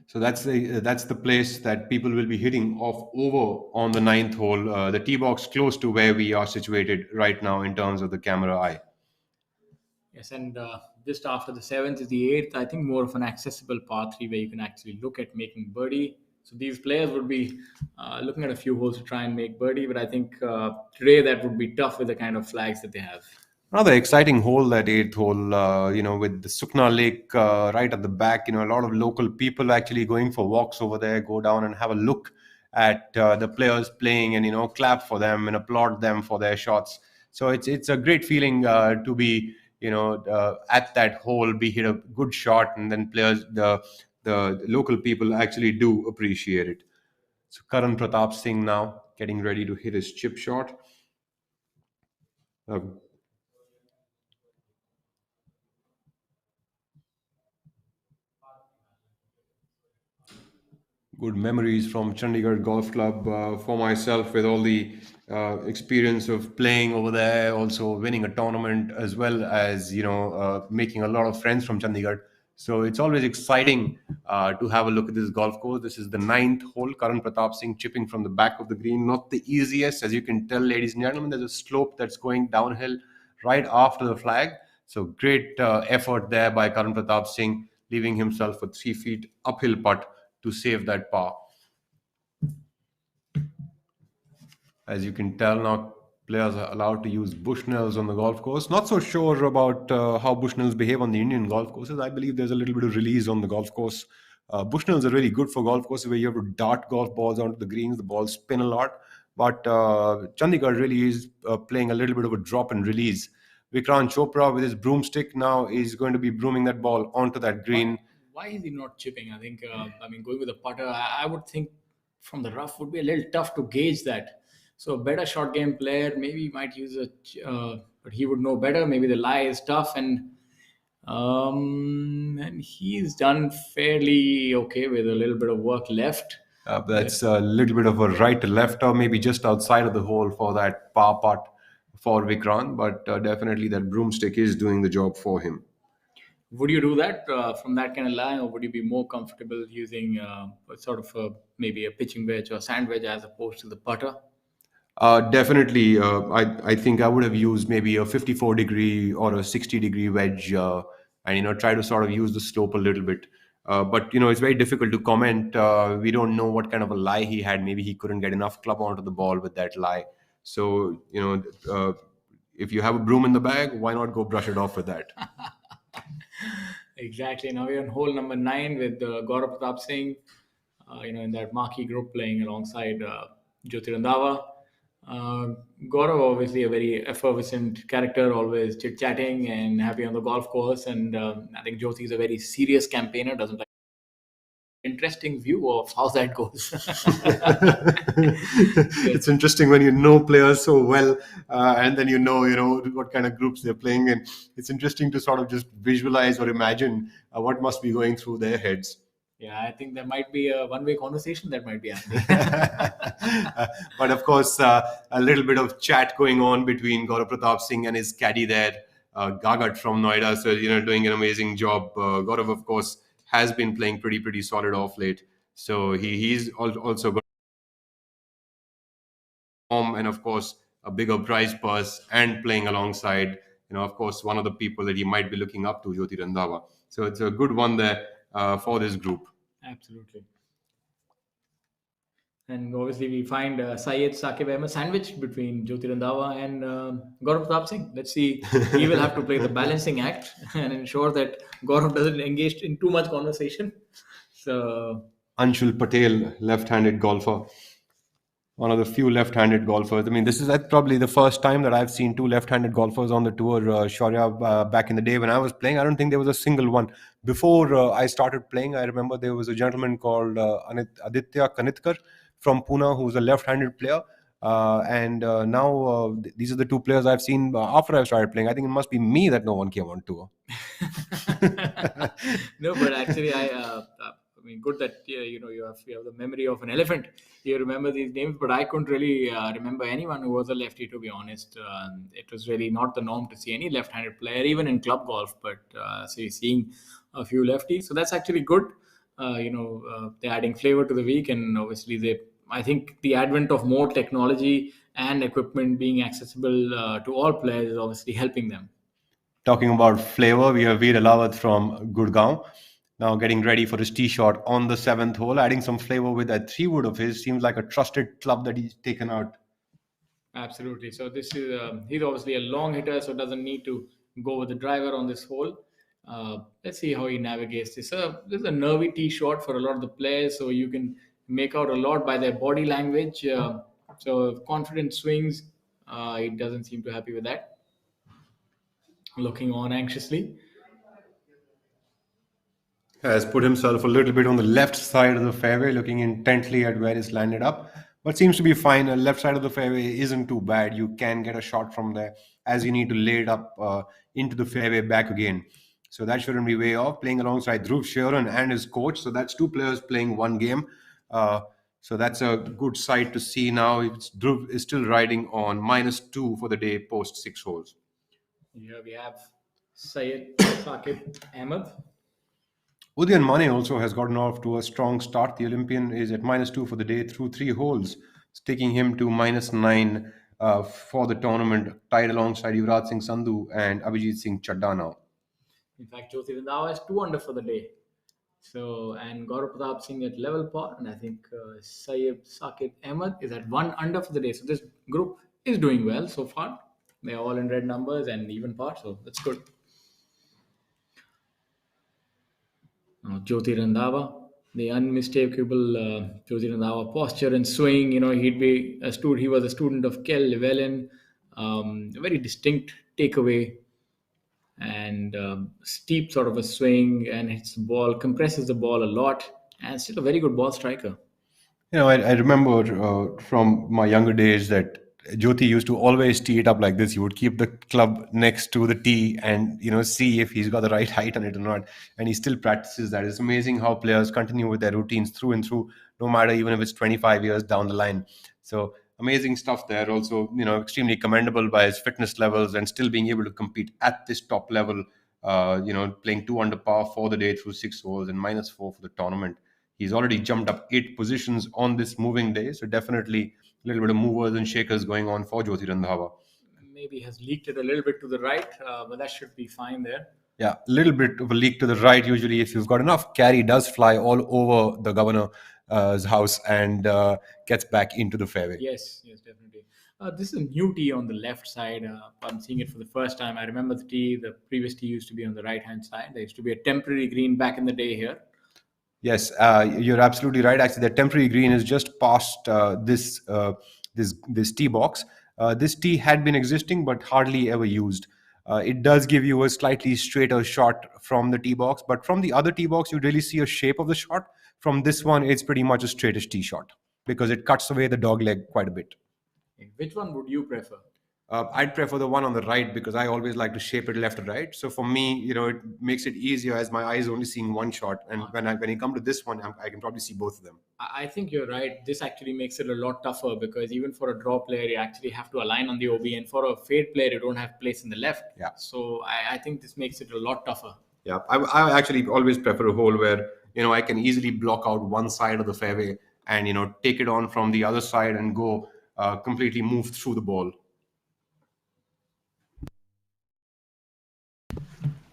So that's the place that people will be hitting off over on the ninth hole, the tee box close to where we are situated right now in terms of the camera eye. Yes, and just after the 7th is the 8th. I think more of an accessible par 3 where you can actually look at making birdie. So these players would be looking at a few holes to try and make birdie, but I think today that would be tough with the kind of flags that they have. Another exciting hole, that eighth hole, with the Sukna Lake right at the back. A lot of local people actually going for walks over there, go down and have a look at the players playing and, clap for them and applaud them for their shots. So it's a great feeling to be, at that hole, be hit a good shot, and then the local people actually do appreciate it. So Karan Pratap Singh now getting ready to hit his chip shot. Uh, Good memories from Chandigarh Golf Club for myself, with all the experience of playing over there, also winning a tournament, as well as making a lot of friends from Chandigarh. So it's always exciting to have a look at this golf course. This is the ninth hole. Karan Pratap Singh chipping from the back of the green, not the easiest, as you can tell, ladies and gentlemen. There's a slope that's going downhill right after the flag. So great effort there by Karan Pratap Singh, leaving himself a 3 feet uphill putt to save that par. As you can tell now, players are allowed to use Bushnells on the golf course. Not so sure about how Bushnells behave on the Indian golf courses. I believe there's a little bit of release on the golf course Bushnells are really good for golf courses where you have to dart golf balls onto the greens. The balls spin a lot. But Chandigarh really is playing a little bit of a drop and release. Vikrant Chopra with his broomstick now is going to be brooming that ball onto that Why, green. why is he not chipping? I think, I mean, going with a putter, I would think from the rough would be a little tough to gauge that. So, a better short game player maybe might use but he would know better. Maybe the lie is tough, and he's done fairly okay with a little bit of work left. That's a little bit of a right to left, or maybe just outside of the hole for that par putt for Vikrant. But definitely that broomstick is doing the job for him. Would you do that from that kind of line, or would you be more comfortable using sort of maybe a pitching wedge or sand wedge as opposed to the putter? Definitely, I think I would have used maybe a 54-degree or a 60-degree wedge, and try to sort of use the slope a little bit. But it's very difficult to comment. We don't know what kind of a lie he had. Maybe he couldn't get enough club onto the ball with that lie. So if you have a broom in the bag, why not go brush it off with that? Exactly. Now we're on hole number 9 with Gaurav Pratap Singh, in that marquee group playing alongside Jyoti Randhawa. Uh, Gaurav, obviously a very effervescent character, always chit chatting and happy on the golf course. And I think Jyoti is a very serious campaigner, doesn't like interesting view of how that goes. It's interesting when you know players so well, and then you know what kind of groups they're playing in. It's interesting to sort of just visualize or imagine what must be going through their heads. Yeah, I think there might be a one-way conversation that might be happening. But of course, a little bit of chat going on between Gaurav Pratap Singh and his caddy there, Gagat from Noida. So doing an amazing job. Gaurav, of course, has been playing pretty solid off late. So also got home, and of course a bigger prize purse, and playing alongside of course one of the people that he might be looking up to, Jyoti Randhawa. So it's a good one there for this group. Absolutely. And obviously, we find Syed Saqib Ahmed sandwiched between Jyoti Randhawa and Gaurav Pratap Singh. Let's see. He will have to play the balancing act and ensure that Gaurav doesn't engage in too much conversation. So, Anshul Patel, left-handed golfer, one of the few left-handed golfers. I mean, this is probably the first time that I've seen two left-handed golfers on the tour. Shaurya, back in the day when I was playing, I don't think there was a single one. Before I started playing, I remember there was a gentleman called Aditya Kanitkar from Pune, who's a left-handed player. And now these are the two players I've seen after I started playing. I think it must be me that no one came on tour. no, but actually, I mean, good that you have the memory of an elephant. You remember these names, but I couldn't really remember anyone who was a lefty. To be honest, it was really not the norm to see any left-handed player, even in club golf. But so you're seeing a few lefties, so that's actually good. They're adding flavor to the week, and obviously, I think the advent of more technology and equipment being accessible to all players is obviously helping them. Talking about flavor, we have Veer Alawat from Gurgaon. Now getting ready for his tee shot on the seventh hole, adding some flavor with that 3 wood of his. Seems like a trusted club that he's taken out. Absolutely. So this is he's obviously a long hitter, so doesn't need to go with the driver on this hole. Let's see how he navigates this. This is a nervy tee shot for a lot of the players, so you can make out a lot by their body language. So confident swings. He doesn't seem too happy with that. Looking on anxiously. Has put himself a little bit on the left side of the fairway, looking intently at where it's landed up. But seems to be fine. The left side of the fairway isn't too bad. You can get a shot from there, as you need to lay it up into the fairway back again. So that shouldn't be way off. Playing alongside Dhruv Sheeran and his coach. So that's two players playing one game. So that's a good sight to see now. Dhruv is still riding on -2 for the day post 6 holes. Here we have Syed Saqib Ahmed. Udian Mane also has gotten off to a strong start. The Olympian is at -2 for the day through 3 holes, taking him to -9 for the tournament, tied alongside Yuvraj Singh Sandhu and Abhijit Singh Chadda now. In fact, Jyoti Randhawa is 2 under for the day. So, and Gaurav Pratap Singh at level par, and I think Syed Saqib Ahmed is at 1 under for the day. So this group is doing well so far. They're all in red numbers and even par, so that's good. Now, Jyoti Randhawa. the unmistakable Jyoti Randhawa posture and swing. He was a student of Kel Llewellyn. A very distinct takeaway and steep sort of a swing, and hits the ball, compresses the ball a lot, and still a very good ball striker. I remember from my younger days that Jyoti used to always tee it up like this. He would keep the club next to the tee and see if he's got the right height on it or not. And he still practices that. It's amazing how players continue with their routines through and through, no matter even if it's 25 years down the line. So amazing stuff there. Also, extremely commendable by his fitness levels and still being able to compete at this top level. Playing 2 under par for the day through 6 holes and -4 for the tournament. He's already jumped up 8 positions on this moving day, so definitely a little bit of movers and shakers going on for Jyoti Randhawa. Maybe has leaked it a little bit to the right, but that should be fine there. Yeah, a little bit of a leak to the right. Usually, if you've got enough carry, does fly all over the governor's house and gets back into the fairway. Yes, yes, definitely. This is a new tee on the left side. I'm seeing it for the first time. I remember the previous tee used to be on the right hand side. There used to be a temporary green back in the day here. Yes, you're absolutely right. Actually, the temporary green is just past this tee box. This tee had been existing but hardly ever used. It does give you a slightly straighter shot from the tee box, but from the other tee box, you really see a shape of the shot. From this one, it's pretty much a straightish tee shot because it cuts away the dog leg quite a bit. Okay, which one would you prefer? I'd prefer the one on the right because I always like to shape it left to right. So for me, it makes it easier as my eyes only seeing one shot, and when you come to this one, I can probably see both of them. I think you're right. This actually makes it a lot tougher because even for a draw player, you actually have to align on the OB, and for a fade player, you don't have place in the left. Yeah. So I think this makes it a lot tougher. Yeah, I actually always prefer a hole where I can easily block out one side of the fairway and take it on from the other side and go completely move through the ball.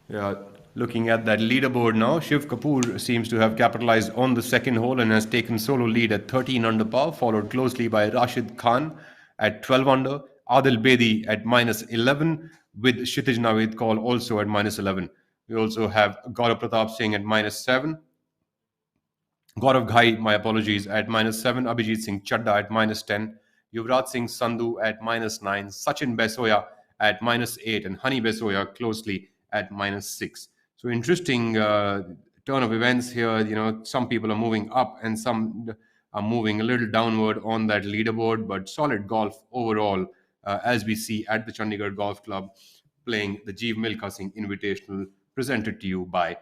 Yeah, looking at that leaderboard now, Shiv Kapoor seems to have capitalized on the second hole and has taken solo lead at 13 under par, followed closely by Rashid Khan at 12 under, Adil Bedi at -11, with Kshitij Navid Kaul also at -11. We also have Gaurav Pratap Singh at -7, Gaurav Ghai, my apologies, at -7. Abhijit Singh Chadda at -10. Yuvraj Singh Sandhu at -9. Sachin Besoya at -8. And Hani Besoya closely at -6. So interesting turn of events here. Some people are moving up and some are moving a little downward on that leaderboard, but solid golf overall, as we see at the Chandigarh Golf Club playing the Jeev Milkha Singh Invitational, presented to you by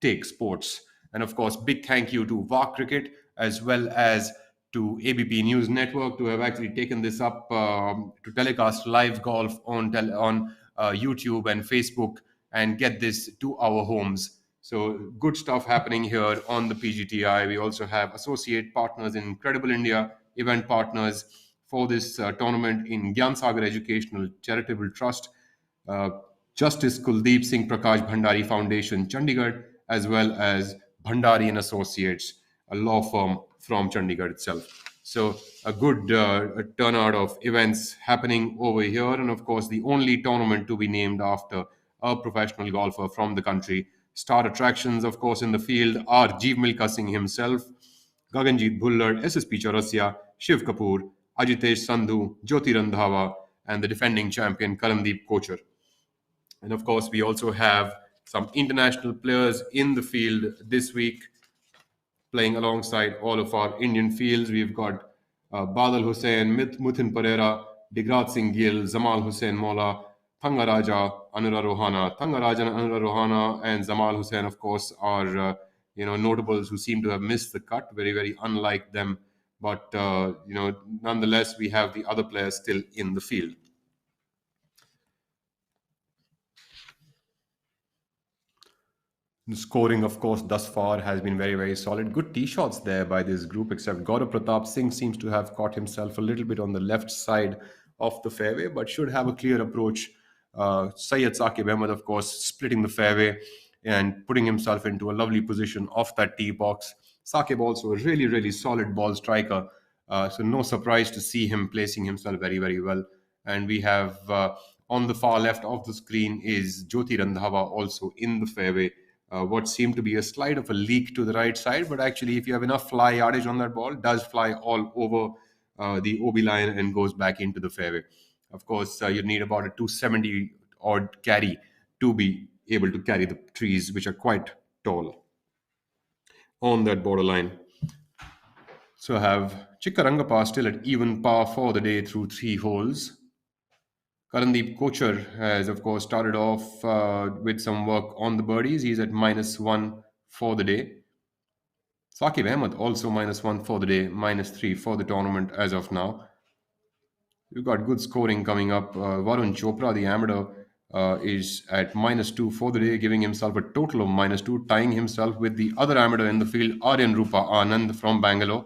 Take Sports. And of course, big thank you to VAR Cricket as well as to ABP News Network to have actually taken this up to telecast live golf on YouTube and Facebook and get this to our homes. So good stuff happening here on the PGTI. We also have associate partners in Incredible India, event partners for this tournament in Gyan Sagar Educational Charitable Trust, uh, Justice Kuldeep Singh Prakash Bhandari Foundation, Chandigarh, as well as Bhandari and Associates, a law firm from Chandigarh itself. So a good turnout of events happening over here, and of course the only tournament to be named after a professional golfer from the country. Star attractions, of course, in the field are Jeev Milkha Singh himself, Gaganjeet Bhullard, SSP Chaurasia, Shiv Kapoor, Ajitesh Sandhu, Jyoti Randhawa, and the defending champion Kalamdeep Kochar. And of course, we also have some international players in the field this week playing alongside all of our Indian fields. We've got Badal Hussain, Muthin Pereira, Digrat Singh Gill, Zamal Hussain Mola, Thangaraja, Anura Rohana. Thangaraja, Anura Rohana, and Zamal Hussain, of course, are notables who seem to have missed the cut. Very, very unlike them. But nonetheless, we have the other players still in the field. The scoring, of course, thus far has been very, very solid. Good tee shots there by this group, except Gaurav Pratap Singh seems to have caught himself a little bit on the left side of the fairway, but should have a clear approach. Syed Saqib Ahmed, of course, splitting the fairway and putting himself into a lovely position off that tee box. Saqib also a really, really solid ball striker. So no surprise to see him placing himself very, very well. And we have on the far left of the screen is Jyoti Randhawa also in the fairway, what seemed to be a slight of a leak to the right side, but actually, if you have enough fly yardage on that ball, does fly all over the OB line and goes back into the fairway. Of course, you need about a 270 odd carry to be able to carry the trees, which are quite tall on that borderline. So I have Chikkarangappa still at even par for the day through 3 holes. Karandeep Kochar has, of course, started off with some work on the birdies. He's at -1 for the day. Saqib Ahmed also -1 for the day, -3 for the tournament as of now. We've got good scoring coming up. Varun Chopra, the amateur, is at -2 for the day, giving himself a total of -2, tying himself with the other amateur in the field, Aryan Rupa Anand from Bangalore.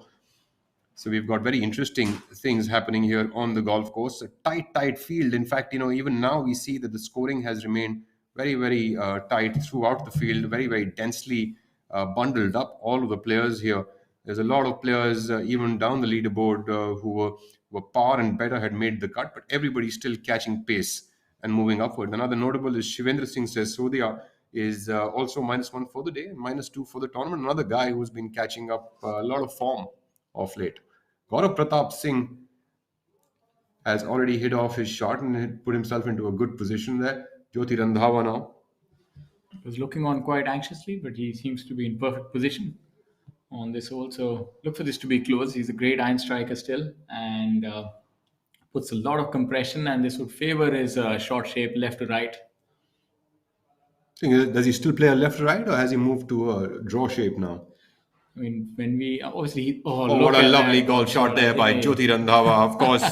So we've got very interesting things happening here on the golf course. A tight field. In fact, even now we see that the scoring has remained very tight throughout the field, very densely bundled up. All of the players here. There's a lot of players, even down the leaderboard, who were par and better, had made the cut, but everybody's still catching pace and moving upward. Another notable is Shivendra Singh says Sodia is also -1 for the day and -2 for the tournament. Another guy who's been catching up a lot of form of late. Gaurav Pratap Singh has already hit off his shot and had put himself into a good position there. Jyoti Randhawa now. Was looking on quite anxiously, but he seems to be in perfect position on this hole. So look for this to be close. He's a great iron striker still, and puts a lot of compression. And this would favor his short shape, left to right. Does he still play a left right or has he moved to a draw shape now? I mean, when we obviously, oh, Oh, look what a at lovely that golf shot shot. I there by think Jyoti Randhawa. Of course,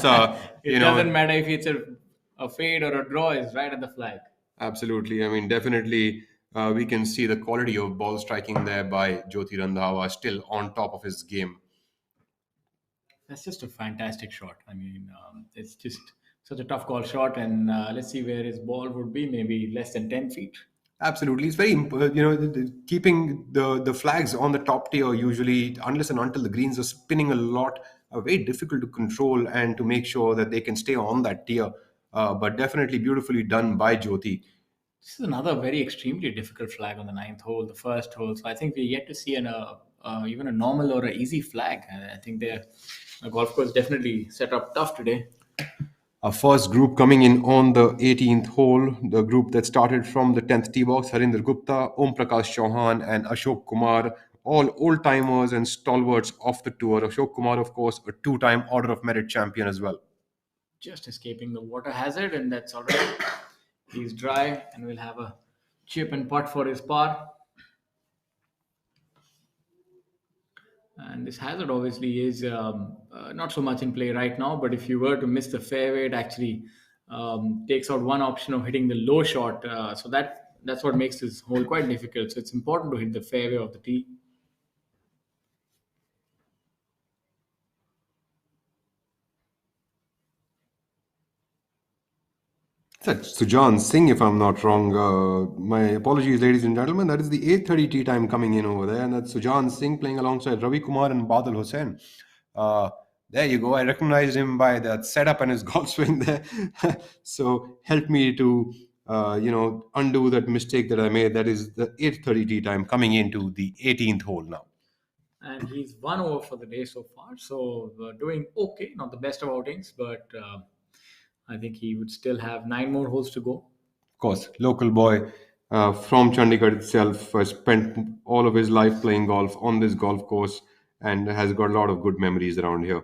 it doesn't matter if it's a fade or a draw, is right at the flag. absolutely. I mean, definitely, we can see the quality of ball striking there by Jyoti Randhawa, still on top of his game. That's just a fantastic shot. I mean, it's just such a tough call shot, and let's see where his ball would be. Maybe less than 10 feet. Absolutely, it's very keeping the flags on the top tier usually, unless and until the greens are spinning a lot, are very difficult to control and to make sure that they can stay on that tier. But definitely beautifully done by Jyoti. This is another very extremely difficult flag on the ninth hole, the first hole. So I think we're yet to see even a normal or an easy flag. I think the golf course definitely set up tough today. Our first group coming in on the 18th hole, the group that started from the 10th tee box, Harinder Gupta, Om Prakash Chauhan, and Ashok Kumar, all old timers and stalwarts of the tour. Ashok Kumar, of course, a two-time Order of Merit champion as well. Just escaping the water hazard, and that's all right. He's dry, and we'll have a chip and putt for his par. And this hazard obviously is not so much in play right now, but if you were to miss the fairway, it actually takes out one option of hitting the low shot. So that's what makes this hole quite difficult. So it's important to hit the fairway of the tee. That's Sujan Singh, if I'm not wrong. My apologies, ladies and gentlemen. That is the 8:30 tea time coming in over there, and that's Sujan Singh playing alongside Ravi Kumar and Badal Hussain. There you go. I recognized him by that setup and his golf swing there. So help me to undo that mistake that I made. That is the 8:30 tea time coming into the 18th hole now. And he's 1 over for the day so far. So doing okay, not the best of outings, but I think he would still have 9 more holes to go. Of course, local boy from Chandigarh itself spent all of his life playing golf on this golf course and has got a lot of good memories around here.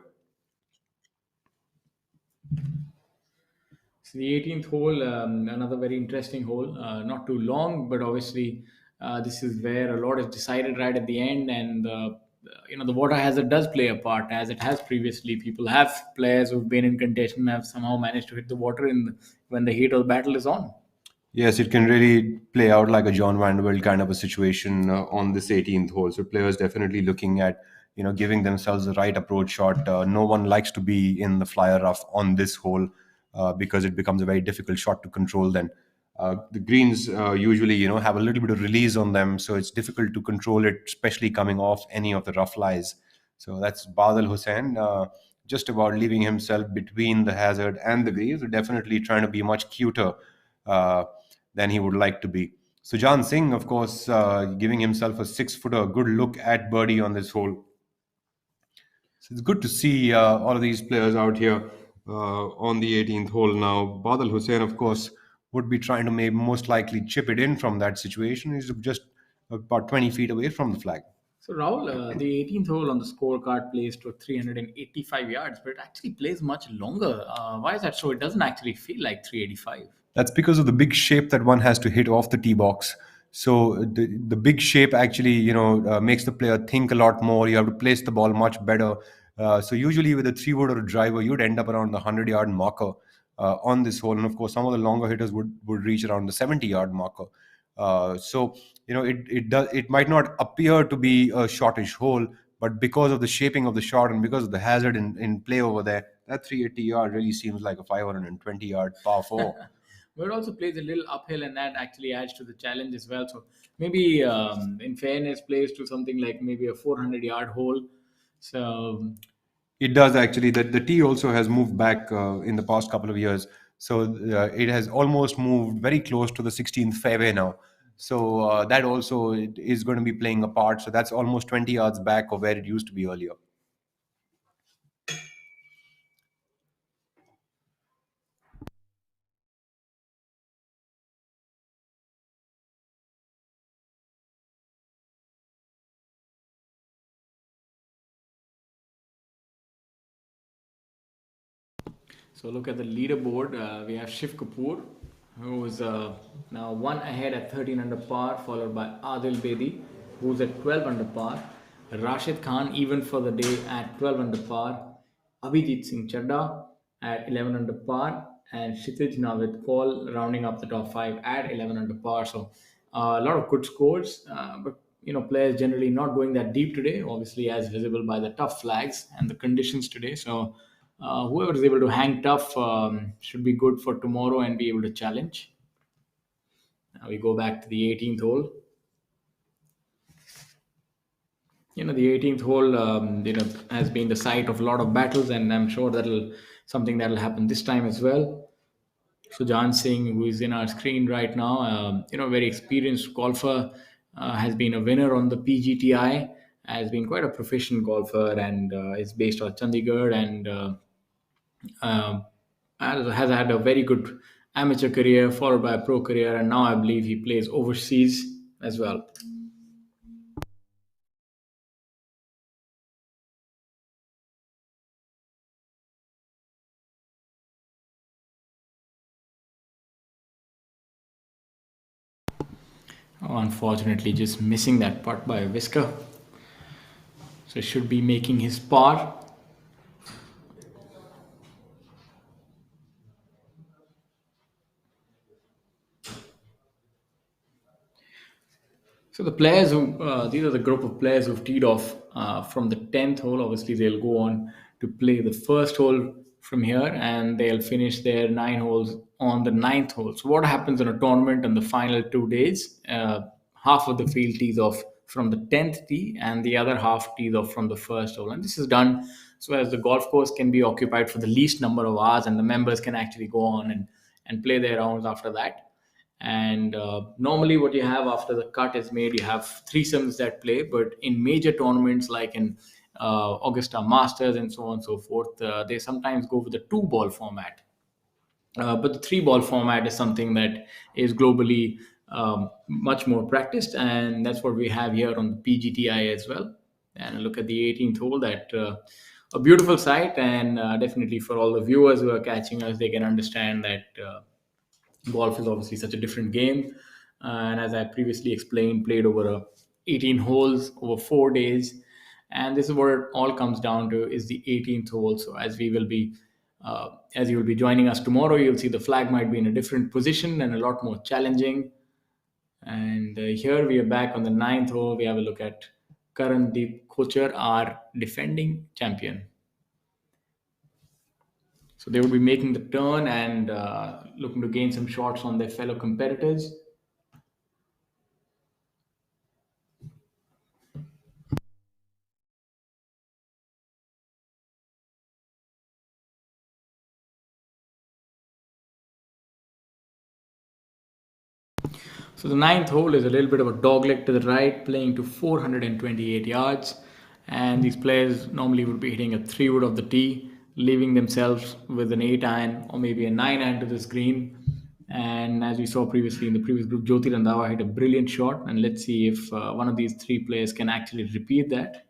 So the 18th hole, another very interesting hole. Not too long, but obviously this is where a lot is decided right at the end, and the water hazard does play a part, as it has previously. People have players who've been in contention have somehow managed to hit the water when the heat of the battle is on. Yes, it can really play out like a John Vanderbilt kind of a situation on this 18th hole. So players definitely looking at giving themselves the right approach shot. No one likes to be in the flyer rough on this hole because it becomes a very difficult shot to control. Then the greens usually have a little bit of release on them, so it's difficult to control it, especially coming off any of the rough lies. So that's Badal Hussain. Just about leaving himself between the hazard and the greens, definitely trying to be much cuter uh, than he would like to be. Sujan Singh, of course, giving himself a 6 footer, good look at birdie on this hole. So it's good to see all of these players out here on the 18th hole now. Badal Hussain, of course, would be trying to most likely chip it in from that situation. He's just about 20 feet away from the flag. So Rahul, the 18th hole on the scorecard plays to 385 yards, but it actually plays much longer. Why is that so? It doesn't actually feel like 385. That's because of the big shape that one has to hit off the tee box. So the big shape actually, makes the player think a lot more. You have to place the ball much better. So usually with a 3 wood or a driver, you'd end up around the 100-yard marker on this hole. And of course, some of the longer hitters would reach around the 70-yard marker. So it might not appear to be a shortish hole, but because of the shaping of the shot and because of the hazard in play over there, that 380 yard really seems like a 520-yard par four. But it also plays a little uphill, and that actually adds to the challenge as well. So maybe, in fairness, plays to something like maybe a 400-yard hole. So It does actually. That the tee also has moved back in the past couple of years, so it has almost moved very close to the 16th fairway now. So that also is going to be playing a part. So that's almost 20 yards back of where it used to be earlier. So look at the leaderboard. We have Shiv Kapoor, who is now one ahead at 13 under par, followed by Adil Bedi, who's at 12 under par. Rashid Khan, even for the day, at 12 under par. Abhijit Singh Chadda at 11 under par, and Kshitij Navid Kaul rounding up the top five at 11 under par. So a lot of good scores, but players generally not going that deep today, obviously as visible by the tough flags and the conditions today. So whoever is able to hang tough should be good for tomorrow and be able to challenge. Now we go back to the 18th hole. The 18th hole, has been the site of a lot of battles, and I'm sure that'll happen this time as well. Sujan Singh, who is in our screen right now, very experienced golfer, has been a winner on the PGTI, has been quite a proficient golfer, and is based on Chandigarh, and um, has had a very good amateur career followed by a pro career, and now I believe he plays overseas as well. Unfortunately, just missing that putt by Whisker. So should be making his par. So the players these are the group of players who've teed off from the 10th hole. Obviously, they'll go on to play the first hole from here, and they'll finish their 9 holes on the ninth hole. So what happens in a tournament in the final 2 days? Half of the field tees off from the 10th tee, and the other half tees off from the first hole. And this is done so as the golf course can be occupied for the least number of hours, and the members can actually go on and play their rounds after that. And normally, what you have after the cut is made, you have threesomes that play. But in major tournaments like in Augusta Masters and so on and so forth, they sometimes go with the two-ball format. But the three-ball format is something that is globally much more practiced, and that's what we have here on the PGTI as well. And look at the 18th hole, that a beautiful sight, and definitely for all the viewers who are catching us, they can understand that. Golf is obviously such a different game, and as I previously explained, played over 18 holes over 4 days, and this is what it all comes down to, is the 18th hole. So as you will be joining us tomorrow, you'll see the flag might be in a different position and a lot more challenging. And here we are back on the ninth hole. We have a look at Karandeep Kochar, our defending champion. So they will be making the turn and looking to gain some shots on their fellow competitors. So the ninth hole is a little bit of a dogleg to the right, playing to 428 yards. And these players normally would be hitting a 3 wood of the tee, leaving themselves with an 8 iron or maybe a 9 iron to this green. And as we saw previously in the previous group, Jyoti Randhawa hit a brilliant shot. And let's see if one of these three players can actually repeat that.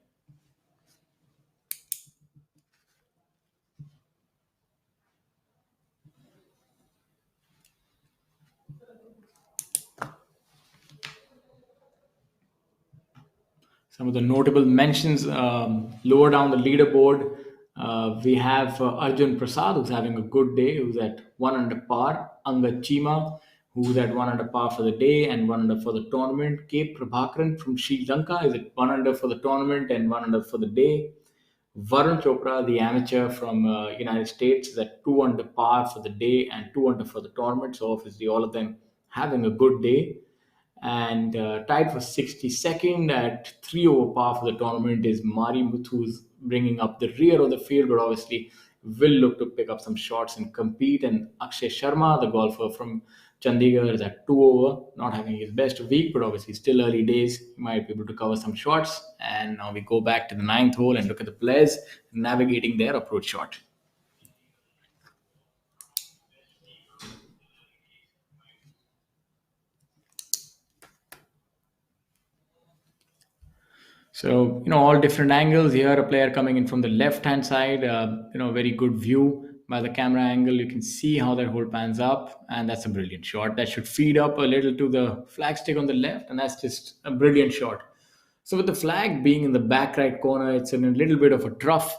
Some of the notable mentions lower down the leaderboard, we have Arjun Prasad, who's having a good day, who's at 1 under par. Angad Chima, who's at 1 under par for the day and 1 under for the tournament. K. Prabhakaran from Sri Lanka is at 1 under for the tournament and 1 under for the day. Varun Chopra, the amateur from United States, is at 2 under par for the day and 2 under for the tournament. So obviously, all of them having a good day. And tied for 62nd at 3 over par for the tournament is Mari Muthu, who's bringing up the rear of the field, but obviously will look to pick up some shots and compete. And Akshay Sharma, the golfer from Chandigarh, is at 2 over, not having his best week, but obviously still early days. He might be able to cover some shots. And now we go back to the ninth hole and look at the players navigating their approach shot. So, all different angles. Here, a player coming in from the left hand side, very good view by the camera angle. You can see how that hole pans up, and that's a brilliant shot. That should feed up a little to the flagstick on the left, and that's just a brilliant shot. So, with the flag being in the back right corner, it's in a little bit of a trough.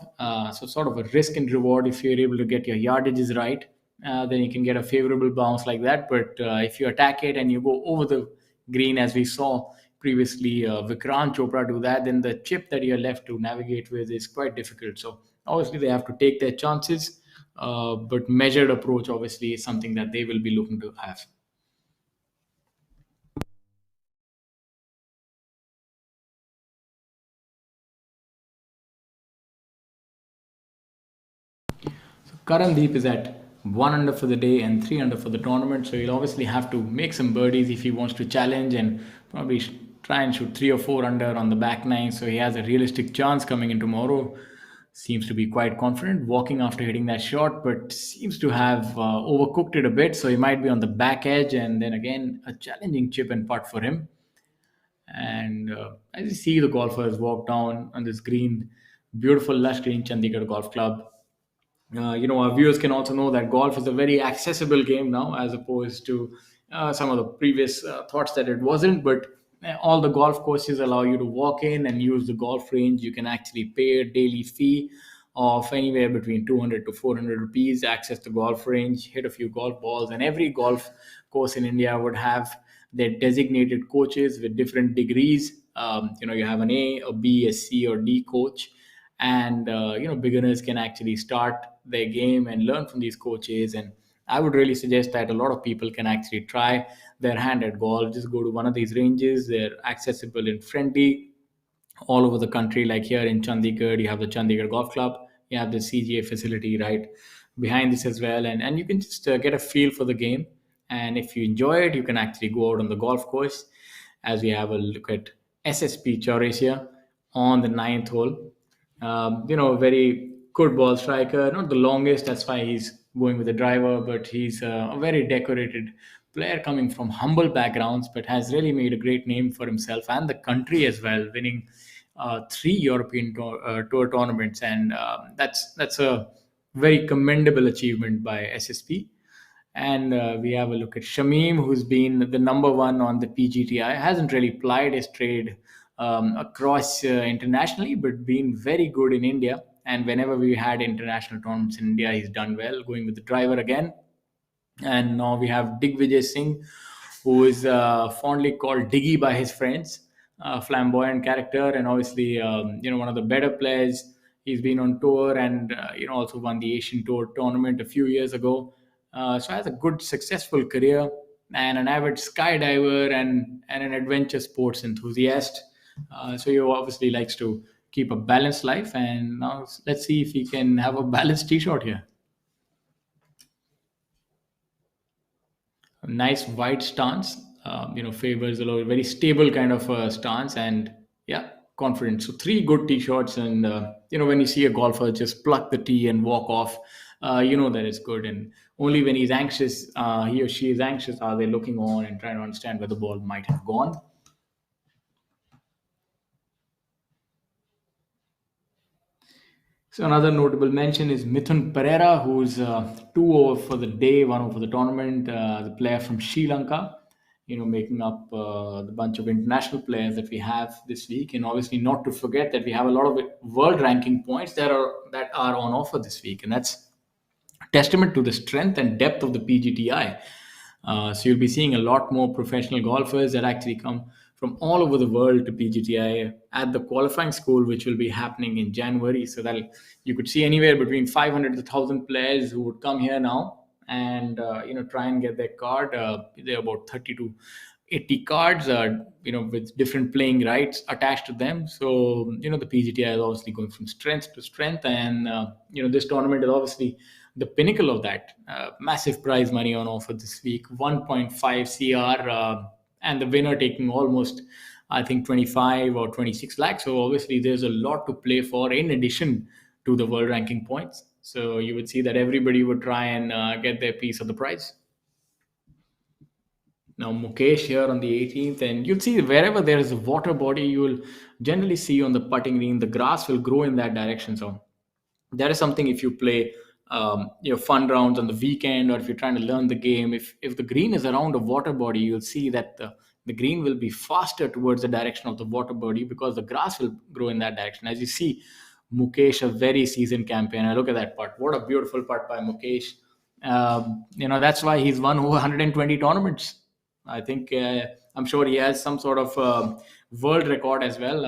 So, sort of a risk and reward if you're able to get your yardages right. Then you can get a favorable bounce like that. But if you attack it and you go over the green, as we saw previously Vikrant Chopra do that, then the chip that you're left to navigate with is quite difficult. So obviously they have to take their chances, but measured approach obviously is something that they will be looking to have. Karandeep is at 1 under for the day and 3 under for the tournament, so he'll obviously have to make some birdies if he wants to challenge and probably try and shoot 3 or 4 under on the back nine. So he has a realistic chance coming in tomorrow. Seems to be quite confident walking after hitting that shot, but seems to have overcooked it a bit. So he might be on the back edge, and then again a challenging chip and putt for him. And as you see, the golfers walk down on this green, beautiful lush green Chandigarh Golf Club. Our viewers can also know that golf is a very accessible game now, as opposed to some of the previous thoughts that it wasn't. But all the golf courses allow you to walk in and use the golf range. You can actually pay a daily fee of anywhere between 200 to 400 rupees, access the golf range, hit a few golf balls, and every golf course in India would have their designated coaches with different degrees. You have an A, a B, a C, or D coach, and beginners can actually start their game and learn from these coaches. And I would really suggest that a lot of people can actually try their hand at golf. Just go to one of these ranges. They're accessible and friendly all over the country. Like here in Chandigarh, you have the Chandigarh Golf Club, you have the CGA facility right behind this as well, and you can just get a feel for the game. And if you enjoy it, you can actually go out on the golf course. As we have a look at SSP Chaurasia on the ninth hole. Very good ball striker, not the longest, that's why he's going with the driver, but he's a very decorated player coming from humble backgrounds, but has really made a great name for himself and the country as well, winning three European tour tournaments. And that's a very commendable achievement by SSP. And we have a look at Shamim, who's been the number one on the PGTI. Hasn't really plied his trade across internationally, but been very good in India. And whenever we had international tournaments in India, he's done well, going with the driver again. And now we have Digvijay Singh, who is fondly called Diggy by his friends, a flamboyant character, and obviously one of the better players. He's been on tour and also won the Asian Tour tournament a few years ago. So has a good, successful career and an avid skydiver and an adventure sports enthusiast. So he obviously likes to keep a balanced life. And now let's see if he can have a balanced tee shot here. Nice wide stance. favors a lot, very stable kind of stance, and yeah, confident. So three good tee shots, and when you see a golfer just pluck the tee and walk off, you know that it's good. And only when he's anxious, he or she is anxious, are they looking on and trying to understand where the ball might have gone. So another notable mention is Mithun Pereira, who's 2 over for the day, 1 over for the tournament. The player from Sri Lanka, making up the bunch of international players that we have this week, and obviously not to forget that we have a lot of world ranking points that are on offer this week, and that's testament to the strength and depth of the PGTI. So you'll be seeing a lot more professional golfers that actually come from all over the world to PGTI at the qualifying school, which will be happening in January. So that you could see anywhere between 500 to 1,000 players who would come here now and try and get their card. There are about 30 to 80 cards, with different playing rights attached to them. So, the PGTI is obviously going from strength to strength. And, this tournament is obviously the pinnacle of that. Massive prize money on offer this week, 1.5 CR, and the winner taking almost, I think, 25 or 26 lakhs. So, obviously, there's a lot to play for in addition to the world ranking points. So, you would see that everybody would try and get their piece of the prize. Now Mukesh here on the 18th, and you'll see wherever there is a water body, you will generally see on the putting green the grass will grow in that direction. So that is something, if you play fun rounds on the weekend, or if you're trying to learn the game, if the green is around a water body, you'll see that the green will be faster towards the direction of the water body, because the grass will grow in that direction. As you see, Mukesh, a very seasoned campaigner. Look at that putt. What a beautiful putt by Mukesh. That's why he's won over 120 tournaments. I think I'm sure he has some sort of world record as well.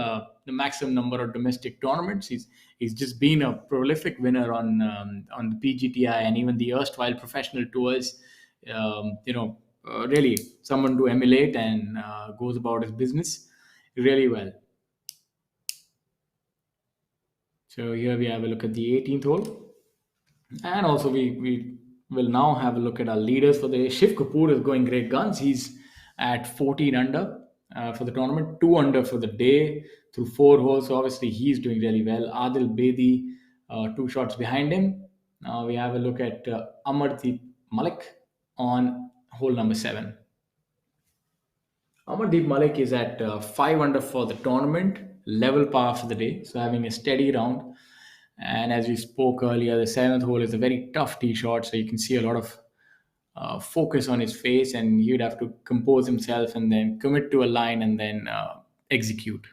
The maximum number of domestic tournaments. He's just been a prolific winner on the PGTI and even the erstwhile professional tours. Really someone to emulate, and goes about his business really well. So here we have a look at the 18th hole. And also, we will now have a look at our leaders for the day. Shiv Kapoor is going great guns. He's at 14 under for the tournament, 2 under for the day through 4 holes. So obviously, he's doing really well. Adil Bedi, 2 shots behind him. Now we have a look at Amardeep Malik on hole number 7. Amardeep Malik is at 5 under for the tournament, level par for the day, so having a steady round. And as we spoke earlier, the 7th hole is a very tough tee shot, so you can see a lot of focus on his face, and he'd have to compose himself and then commit to a line and then execute.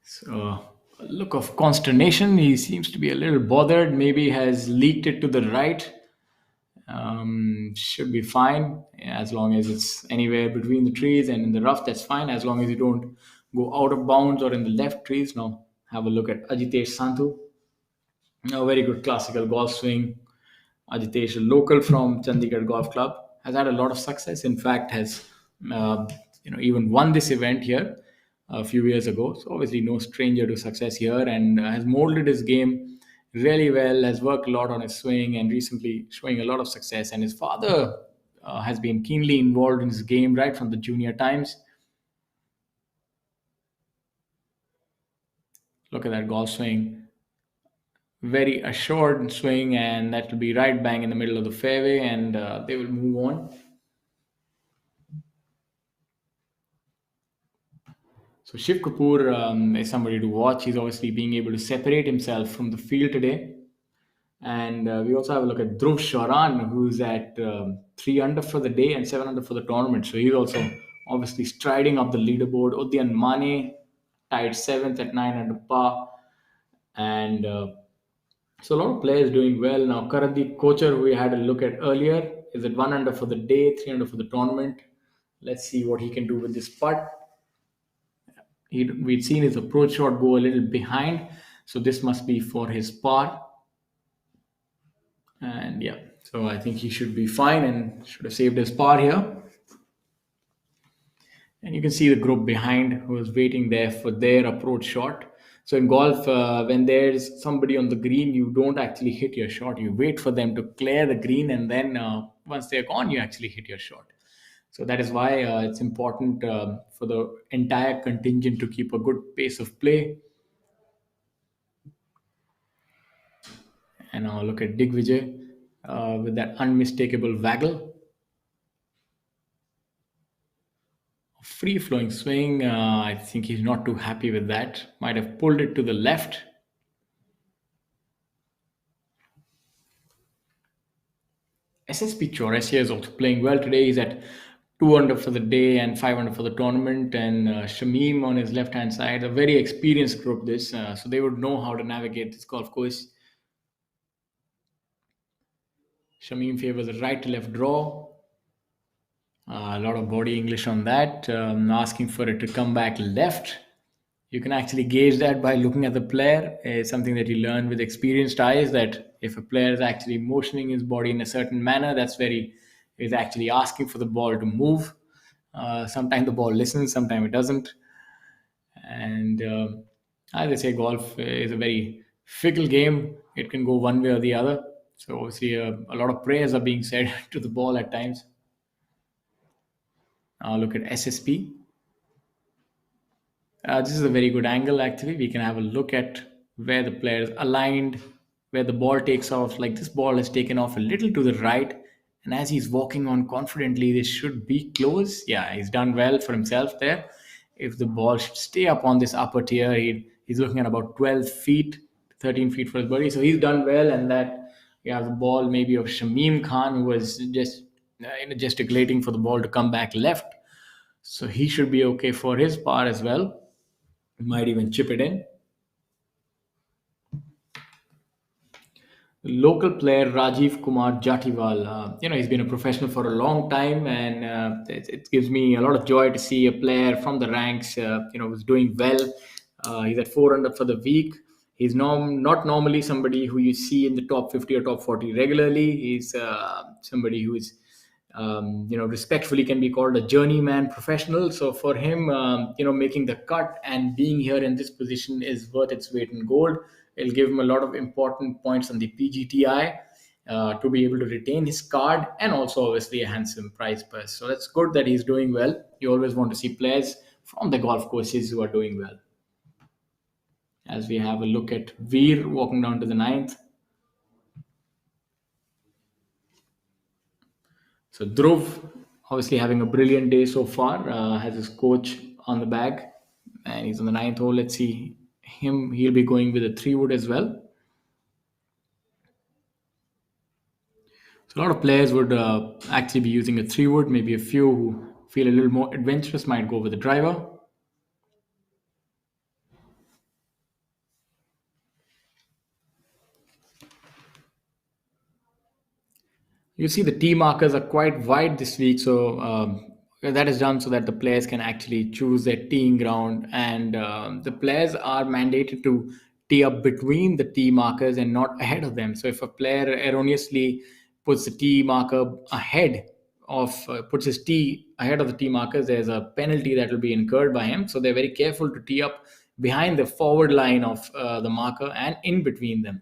So, a look of consternation. He seems to be a little bothered. Maybe has leaked it to the right. Should be fine as long as it's anywhere between the trees and in the rough. That's fine as long as you don't go out of bounds or in the left trees. Now have a look at Ajitesh Sandhu. A very good classical golf swing. Ajitesh, a local from Chandigarh Golf Club, has had a lot of success. In fact, has even won this event here a few years ago. So obviously, no stranger to success here, and has molded his game really well. Has worked a lot on his swing, and recently showing a lot of success. And his father has been keenly involved in his game right from the junior times. Look at that golf swing. Very assured swing, and that will be right bang in the middle of the fairway, and they will move on. So Shiv Kapoor is somebody to watch. He's obviously being able to separate himself from the field today. And we also have a look at Dhruv Sharan, who's at 3 under for the day and 7 under for the tournament. So he's also obviously striding up the leaderboard. Udyan Mane tied 7th at 9 under par. And so a lot of players doing well. Now Karandeep Kochar, who we had a look at earlier, is at 1 under for the day, 3 under for the tournament. Let's see what he can do with this putt. We'd seen his approach shot go a little behind, so this must be for his par. And yeah, so I think he should be fine and should have saved his par here. And you can see the group behind who is waiting there for their approach shot. So in golf, when there's somebody on the green, you don't actually hit your shot. You wait for them to clear the green, and then once they're gone, you actually hit your shot. So that is why it's important for the entire contingent to keep a good pace of play. And now look at Digvijay with that unmistakable waggle. Free flowing swing. I think he's not too happy with that. Might have pulled it to the left. SSP Chauresia is also playing well today. He's at 2 under for the day and 5 under for the tournament. And Shamim on his left hand side, a very experienced group, this. So they would know how to navigate this golf course. Shamim favors a right to left draw. A lot of body English on that, asking for it to come back left. You can actually gauge that by looking at the player. It's something that you learn with experienced eyes, that if a player is actually motioning his body in a certain manner, that's where he is actually asking for the ball to move. Sometimes the ball listens, sometimes it doesn't. And as I say, golf is a very fickle game. It can go one way or the other. So obviously, a lot of prayers are being said to the ball at times. Look at SSP. This is a very good angle actually. We can have a look at where the player is aligned, where the ball takes off. Like this ball has taken off a little to the right, and as he's walking on confidently, this should be close. Yeah, he's done well for himself there. If the ball should stay up on this upper tier, he's looking at about 12 feet, 13 feet for his body. So he's done well, and that you have the ball maybe of Shamim Khan, who was just gesticulating for the ball to come back left. So he should be okay for his par as well. Might even chip it in. Local player Rajiv Kumar Jatiwal. He's been a professional for a long time, and it gives me a lot of joy to see a player from the ranks, who's doing well. He's at 4 under for the week. He's not normally somebody who you see in the top 50 or top 40 regularly. He's somebody who is respectfully can be called a journeyman professional. So for him, making the cut and being here in this position is worth its weight in gold. It'll give him a lot of important points on the PGTI to be able to retain his card, and also obviously a handsome prize purse. So that's good that he's doing well. You always want to see players from the golf courses who are doing well. As we have a look at Veer walking down to the ninth. So Dhruv, obviously having a brilliant day so far, has his coach on the bag, and he's on the ninth hole. Let's see him. He'll be going with a 3-wood as well. So a lot of players would actually be using a 3-wood. Maybe a few who feel a little more adventurous might go with a driver. You see the tee markers are quite wide this week, so that is done so that the players can actually choose their teeing ground, and the players are mandated to tee up between the tee markers and not ahead of them. So if a player erroneously puts the tee marker ahead puts his tee ahead of the tee markers, there's a penalty that will be incurred by him. So they're very careful to tee up behind the forward line of the marker and in between them.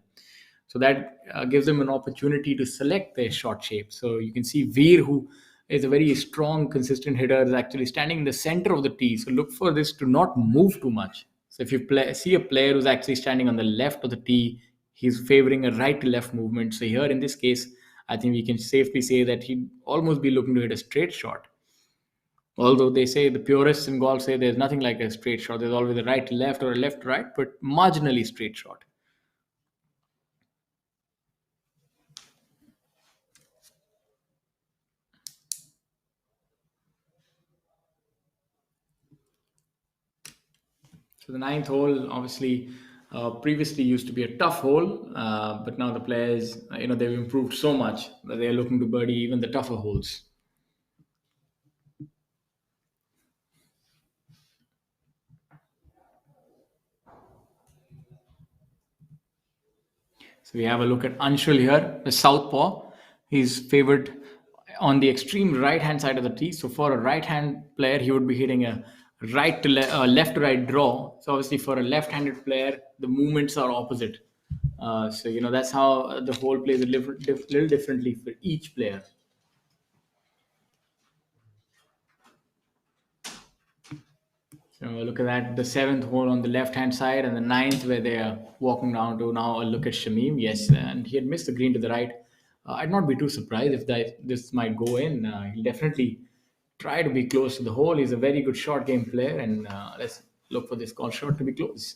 So that gives them an opportunity to select their shot shape. So you can see Veer, who is a very strong, consistent hitter, is actually standing in the center of the tee. So look for this to not move too much. So if you see a player who's actually standing on the left of the tee, he's favoring a right to left movement. So here in this case, I think we can safely say that he'd almost be looking to hit a straight shot. Although they say, the purists in golf say, there's nothing like a straight shot. There's always a right to left or a left to right, but marginally straight shot. So the ninth hole, obviously, previously used to be a tough hole, but now the players, they've improved so much that they're looking to birdie even the tougher holes. So we have a look at Anshul here, the southpaw. He's favored on the extreme right hand side of the tee. So for a right hand player, he would be hitting a left to right draw. So obviously for a left handed player, the movements are opposite. So that's how the whole plays a little differently for each player. So look at that, the seventh hole on the left hand side, and the ninth where they are walking down to now. A look at Shamim, yes, and he had missed the green to the right. I'd not be too surprised if this might go in. He'll definitely try to be close to the hole. He's a very good short game player, and let's look for this golf shot to be close.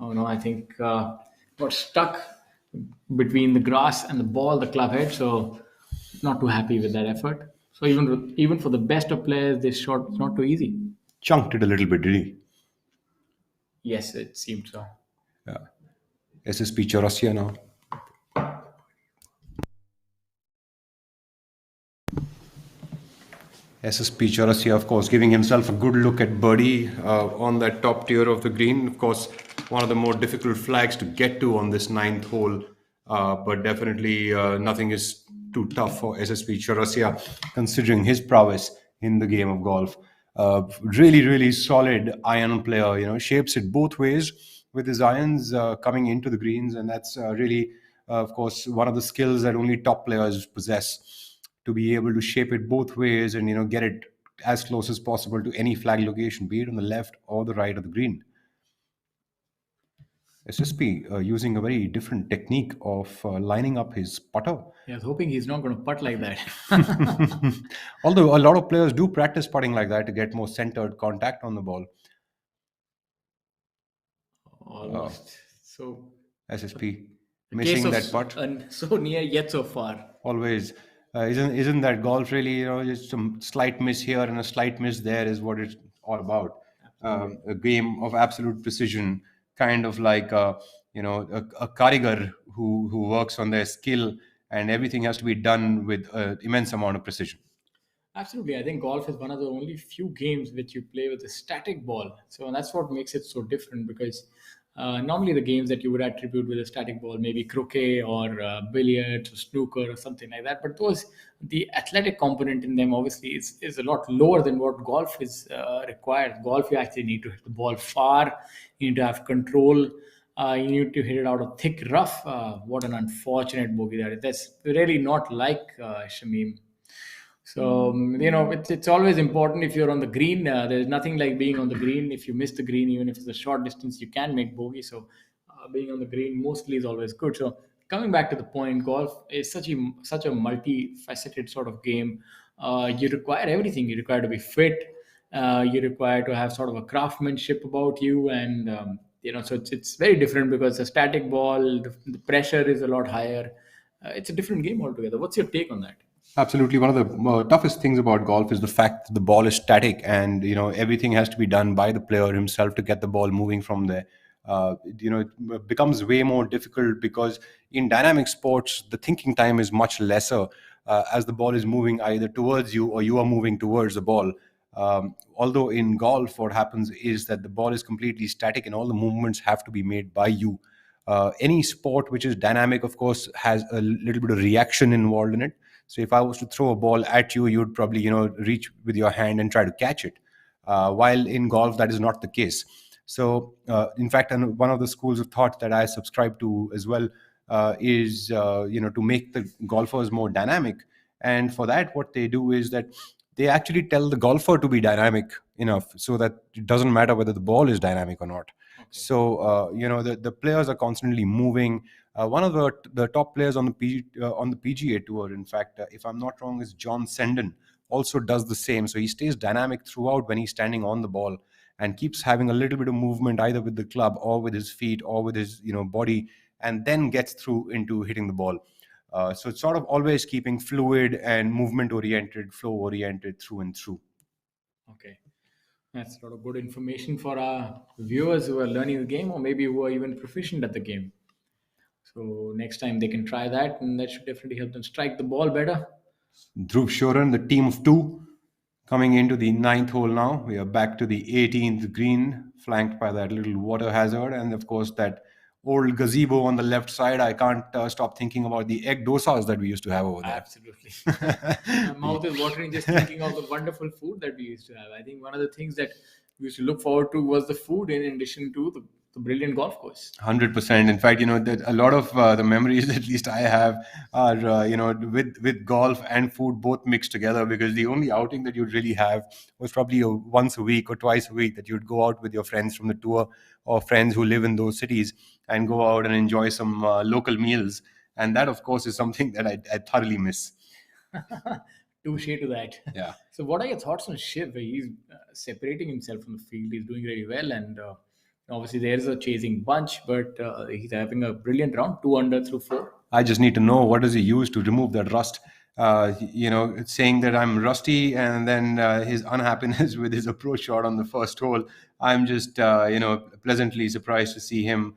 Oh no, I think got stuck between the grass and the ball, the club head. So not too happy with that effort. So even for the best of players, this shot is not too easy. Chunked it a little bit, did he? Yes, it seemed so. Yeah. SSP Chaurasia now. SSP Chaurasia, of course, giving himself a good look at birdie on that top tier of the green. Of course, one of the more difficult flags to get to on this ninth hole, but definitely nothing is too tough for SSP Chaurasia, considering his prowess in the game of golf. Really, really solid iron player. Shapes it both ways with his irons coming into the greens, and that's really, of course, one of the skills that only top players possess, to be able to shape it both ways and get it as close as possible to any flag location, be it on the left or the right of the green. SSP using a very different technique of lining up his putter. Yeah, I was hoping he's not going to putt like that. Although a lot of players do practice putting like that to get more centered contact on the ball. Almost. So SSP the case missing of that putt. so near yet so far. Always. Isn't that golf really, just some slight miss here and a slight miss there is what it's all about. A game of absolute precision, kind of like a karigar who works on their skill, and everything has to be done with an immense amount of precision. Absolutely. I think golf is one of the only few games which you play with a static ball. So that's what makes it so different, because normally the games that you would attribute with a static ball, maybe croquet or billiards or snooker or something like that. But the athletic component in them obviously is a lot lower than what golf is required. Golf, you actually need to hit the ball far, you need to have control. You need to hit it out of thick rough. What an unfortunate bogey that is. That's really not like Shamim. So it's always important if you're on the green. There's nothing like being on the green. If you miss the green, even if it's a short distance, you can make bogey. So being on the green mostly is always good. So coming back to the point, golf is such a multifaceted sort of game. You require everything. You require to be fit. You require to have sort of a craftsmanship about you, and so it's very different, because a static ball, the pressure is a lot higher. It's a different game altogether. What's your take on that? Absolutely. One of the toughest things about golf is the fact that the ball is static, and everything has to be done by the player himself to get the ball moving from there. It becomes way more difficult because in dynamic sports, the thinking time is much lesser as the ball is moving either towards you or you are moving towards the ball. Although in golf, what happens is that the ball is completely static and all the movements have to be made by you. Any sport which is dynamic, of course, has a little bit of reaction involved in it. So if I was to throw a ball at you, you'd probably, reach with your hand and try to catch it. While in golf, that is not the case. So, in fact, and one of the schools of thought that I subscribe to as well is, to make the golfers more dynamic. And for that, what they do is that they actually tell the golfer to be dynamic enough so that it doesn't matter whether the ball is dynamic or not. Okay. So, the players are constantly moving. One of the top players on the PGA tour, in fact, if I'm not wrong, is John Senden. Also does the same. So he stays dynamic throughout when he's standing on the ball and keeps having a little bit of movement either with the club or with his feet or with his body, and then gets through into hitting the ball. So it's sort of always keeping fluid and movement oriented, flow oriented through and through. Okay. That's a lot of good information for our viewers who are learning the game, or maybe who are even proficient at the game. So next time they can try that, and that should definitely help them strike the ball better. Dhruv Shoran, the team of two, coming into the ninth hole now. We are back to the 18th green, flanked by that little water hazard, and of course that old gazebo on the left side, I can't stop thinking about the egg dosas that we used to have over there. Absolutely. My mouth is watering just thinking of the wonderful food that we used to have. I think one of the things that we used to look forward to was the food in addition to the brilliant golf course. 100%. In fact, that a lot of the memories, at least I have, are with golf and food both mixed together. Because the only outing that you'd really have was probably once a week or twice a week, that you'd go out with your friends from the tour or friends who live in those cities and go out and enjoy some local meals. And that, of course, is something that I thoroughly miss. Touche to that. Yeah. So, what are your thoughts on Shiv? He's separating himself from the field. He's doing really well, and obviously there's a chasing bunch, but he's having a brilliant round, 2 under through four. I just need to know, what does he use to remove that rust. Saying that I'm rusty, and then his unhappiness with his approach shot on the first hole. I'm just, pleasantly surprised to see him,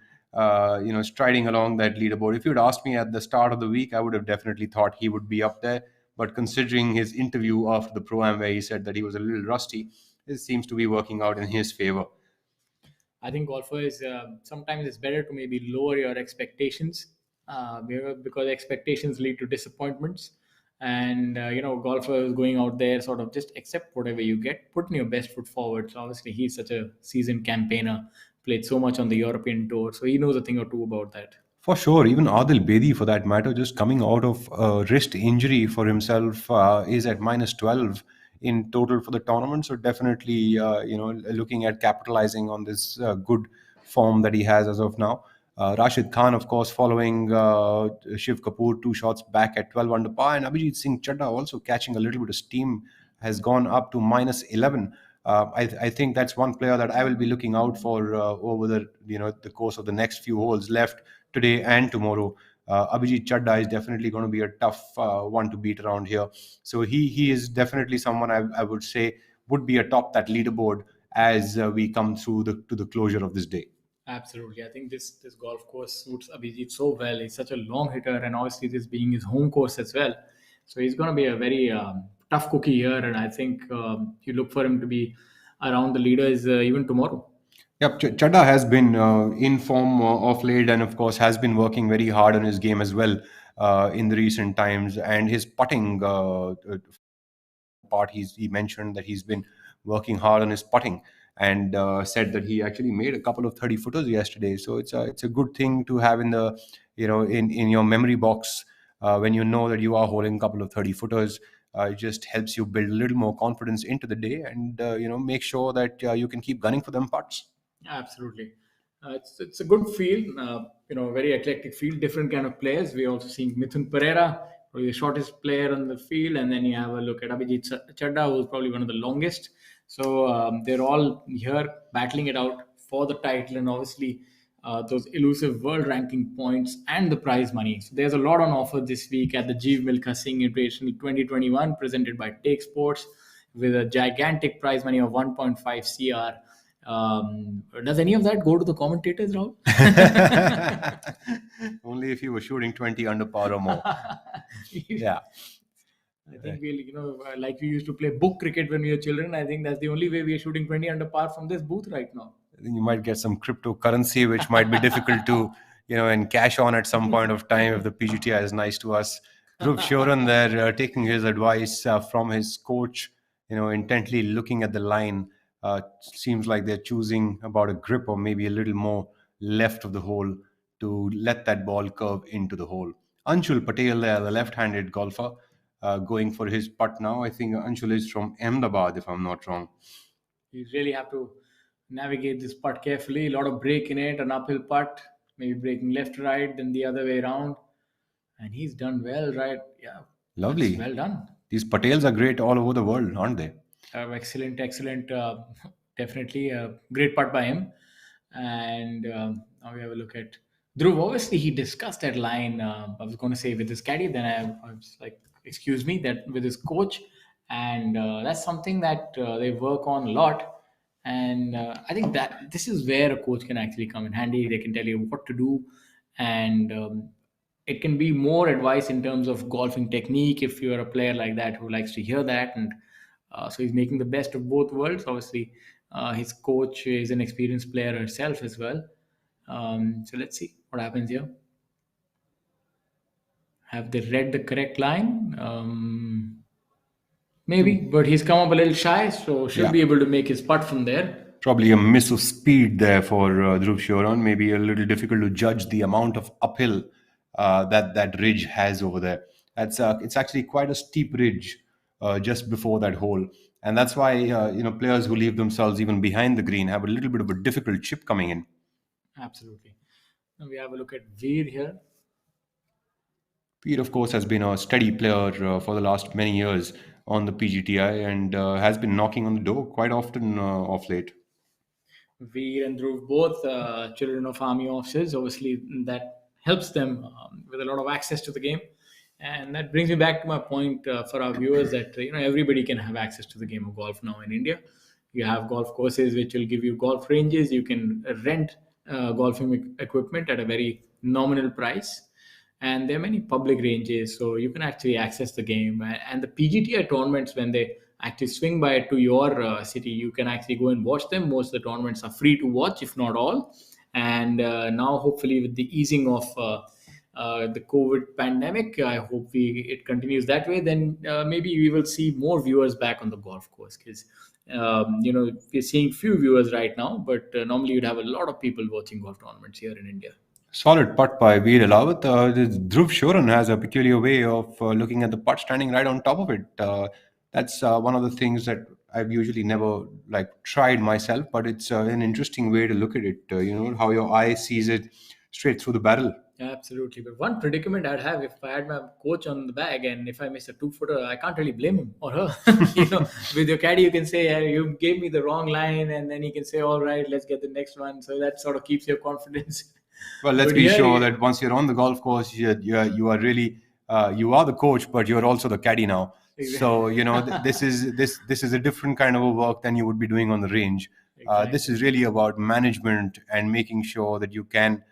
striding along that leaderboard. If you'd asked me at the start of the week, I would have definitely thought he would be up there. But considering his interview after the Pro-Am, where he said that he was a little rusty, it seems to be working out in his favor. I think golfer is sometimes it's better to maybe lower your expectations because expectations lead to disappointments. And golfer is going out there, sort of just accept whatever you get, put in your best foot forward. So obviously he's such a seasoned campaigner, played so much on the European tour, so he knows a thing or two about that. For sure, even Adil Bedi, for that matter, just coming out of a wrist injury for himself, is at minus 12 in total for the tournament. So definitely, looking at capitalizing on this good form that he has as of now. Rashid Khan, of course, following Shiv Kapoor, 2 shots back at 12 under par, and Abhijit Singh Chadha also catching a little bit of steam, has gone up to minus 11. I think that's one player that I will be looking out for over the course of the next few holes left today and tomorrow. Abhijit Chadda is definitely going to be a tough one to beat around here. So he is definitely someone I would say would be atop that leaderboard as we come through to the closure of this day. Absolutely. I think this golf course suits Abhijit so well. He's such a long hitter, and obviously this being his home course as well. So he's going to be a very tough cookie here, and I think you look for him to be around the leaders even tomorrow. Yep, Chadda has been in form of late, and of course has been working very hard on his game as well in the recent times. And his putting part, he mentioned that he's been working hard on his putting, and said that he actually made a couple of 30 footers yesterday. So it's a good thing to have in the in your memory box when you know that you are holding a couple of 30 footers. It just helps you build a little more confidence into the day, and make sure that you can keep gunning for them putts. Absolutely. It's a good field, very eclectic field, different kind of players. We're also seeing Mithun Pereira, probably the shortest player on the field, and then you have a look at Abhijit Chadda, who's probably one of the longest. So they're all here battling it out for the title, and obviously those elusive world ranking points and the prize money. So there's a lot on offer this week at the Jeev Milkha Singh Invitational 2021, presented by Take Sports, with a gigantic prize money of 1.5 CR. Does any of that go to the commentators, Rahul? Only if you were shooting 20 under par or more. Yeah. I think like we used to play book cricket when we were children. I think that's the only way we are shooting 20 under par from this booth right now. I think you might get some cryptocurrency, which might be difficult to, and cash on at some point of time if the PGTI is nice to us. Dhruv Shoran there, taking his advice from his coach, intently looking at the line. Seems like they're choosing about a grip or maybe a little more left of the hole to let that ball curve into the hole. Anshul Patel there, the left-handed golfer, going for his putt now. I think Anshul is from Ahmedabad, if I'm not wrong. You really have to navigate this putt carefully. A lot of break in it, an uphill putt, maybe breaking left, right, then the other way around. And he's done well, right? Yeah. Lovely. Well done. These Patels are great all over the world, aren't they? Excellent, excellent. Definitely a great putt by him. And now we have a look at Dhruv. Obviously, he discussed that line. I was going to say with his caddy, then I was like, excuse me, that with his coach. And that's something that they work on a lot. And I think that this is where a coach can actually come in handy. They can tell you what to do, and it can be more advice in terms of golfing technique if you're a player like that who likes to hear that. And so he's making the best of both worlds. Obviously, his coach is an experienced player herself as well. So let's see what happens here. Have they read the correct line? Maybe, but he's come up a little shy, so should Yeah, be able to make his putt from there. probably a miss of speed there for Dhruv Shoran. Maybe a little difficult to judge the amount of uphill that ridge has over there. It's actually quite a steep ridge just before that hole, and that's why players who leave themselves even behind the green have a little bit of a difficult chip coming in. Absolutely. Now we have a look at Veer here. Pete, of course, has been a steady player for the last many years on the PGTI and has been knocking on the door quite often of late. Veer and Dhruv, both children of army officers. Obviously, that helps them with a lot of access to the game. And that brings me back to my point for our viewers that everybody can have access to the game of golf now in India. You have golf courses which will give you golf ranges. You can rent golfing equipment at a very nominal price, and there are many public ranges, so you can actually access the game. And the PGTI tournaments, when they actually swing by to your city, you can actually go and watch them. Most of the tournaments are free to watch, if not all. And now, hopefully, with the easing of the COVID pandemic, I hope it continues that way. Then maybe we will see more viewers back on the golf course, because we're seeing few viewers right now, but normally you'd have a lot of people watching golf tournaments here in India. Solid putt by Veer Alawat. Dhruv Shoran has a peculiar way of looking at the putt standing right on top of it. That's one of the things that I've usually never tried myself, but it's an interesting way to look at it. How your eye sees it straight through the barrel. Absolutely. But one predicament I'd have if I had my coach on the bag and if I miss a 2 footer, I can't really blame him or her. With your caddy, you can say, "Hey, you gave me the wrong line," and then he can say, "All right, let's get the next one." So that sort of keeps your confidence. Well, let's But be here, sure that once you're on the golf course, you are really you are the coach, but you're also the caddy now. So this is a different kind of a work than you would be doing on the range. This exactly. is really about management and making sure that you can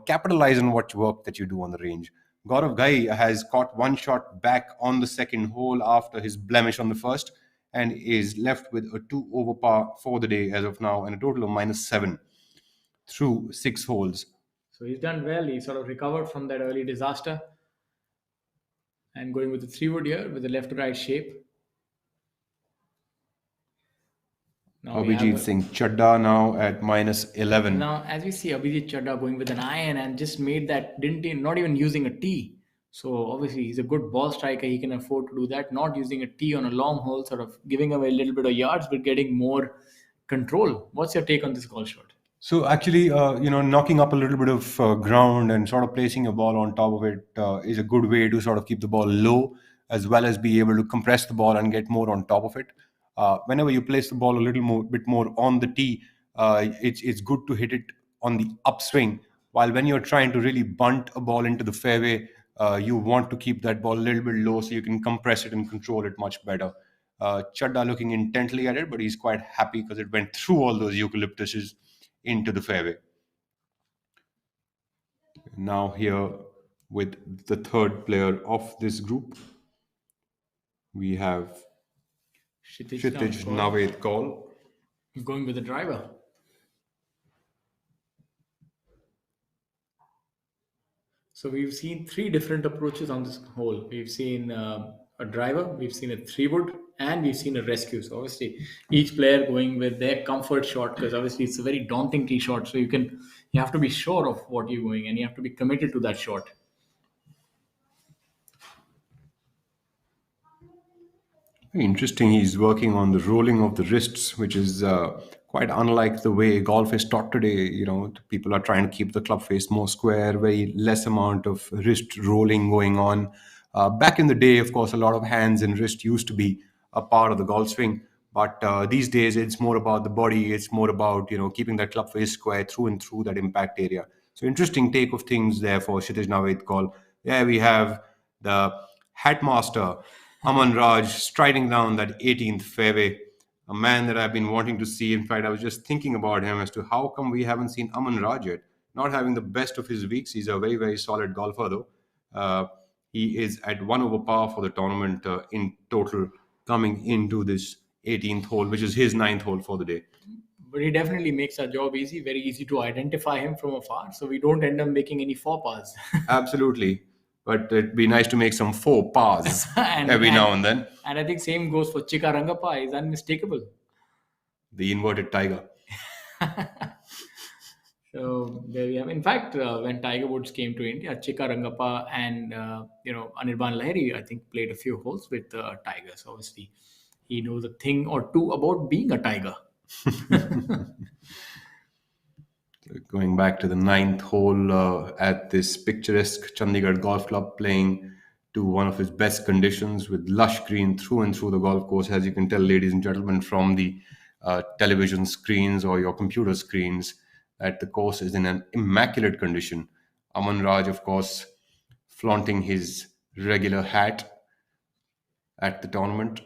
capitalize on what work that you do on the range. Gaurav Ghai has caught one shot back on the second hole after his blemish on the first, and is left with a 2 over par for the day as of now, and a total of -7 through 6 holes. So he's done well. He sort of recovered from that early disaster and going with the 3 wood here with the left to right shape. Now we have Abhijit Singh Chadda now at -11. Now, as we see Abhijit Chadha going with an iron and just made that, didn't he? Not even using a tee. So obviously he's a good ball striker. He can afford to do that. Not using a tee on a long hole, sort of giving away a little bit of yards, but getting more control. What's your take on this golf shot? So actually, knocking up a little bit of ground and sort of placing your ball on top of it is a good way to sort of keep the ball low, as well as be able to compress the ball and get more on top of it. Whenever you place the ball a little bit more on the tee, it's good to hit it on the upswing. While when you're trying to really bunt a ball into the fairway, you want to keep that ball a little bit low so you can compress it and control it much better. Chadda looking intently at it, but he's quite happy because it went through all those eucalyptuses into the fairway. Now here with the third player of this group, we have Kshitij Naved Kaul. Going with the driver. So we've seen three different approaches on this hole. We've seen a driver, we've seen a 3 wood, and we've seen a rescue. So obviously, each player going with their comfort shot, because obviously it's a very daunting tee shot. So you have to be sure of what you're going, and you have to be committed to that shot. Interesting. He's working on the rolling of the wrists, which is quite unlike the way golf is taught today. People are trying to keep the club face more square, very less amount of wrist rolling going on. Back in the day, of course, a lot of hands and wrist used to be a part of the golf swing. But these days, it's more about the body. It's more about keeping that club face square through and through that impact area. So interesting take of things there for Kshitij Naved Kaul. Yeah, we have the Hatmaster Aman Raj striding down that 18th fairway, a man that I've been wanting to see. In fact, I was just thinking about him as to how come we haven't seen Aman Raj yet. Not having the best of his weeks. He's a very, very solid golfer, though. He is at 1 over par for the tournament in total, coming into this 18th hole, which is his ninth hole for the day. but he definitely makes our job easy, very easy to identify him from afar, so we don't end up making any faux pas. Absolutely. But it'd be nice to make some faux pas and every and now and then. and I think same goes for Chika Rangappa. Is unmistakable. The inverted tiger. So there we have. In fact, when Tiger Woods came to India, Chika Rangappa and Anirban Lahiri, I think, played a few holes with Tiger. So obviously, he knows a thing or two about being a tiger. Going back to the ninth hole at this picturesque Chandigarh Golf Club, playing to one of his best conditions with lush green through and through the golf course, as you can tell, ladies and gentlemen, from the television screens or your computer screens, that the course is in an immaculate condition. Aman Raj, of course, flaunting his regular hat at the tournament.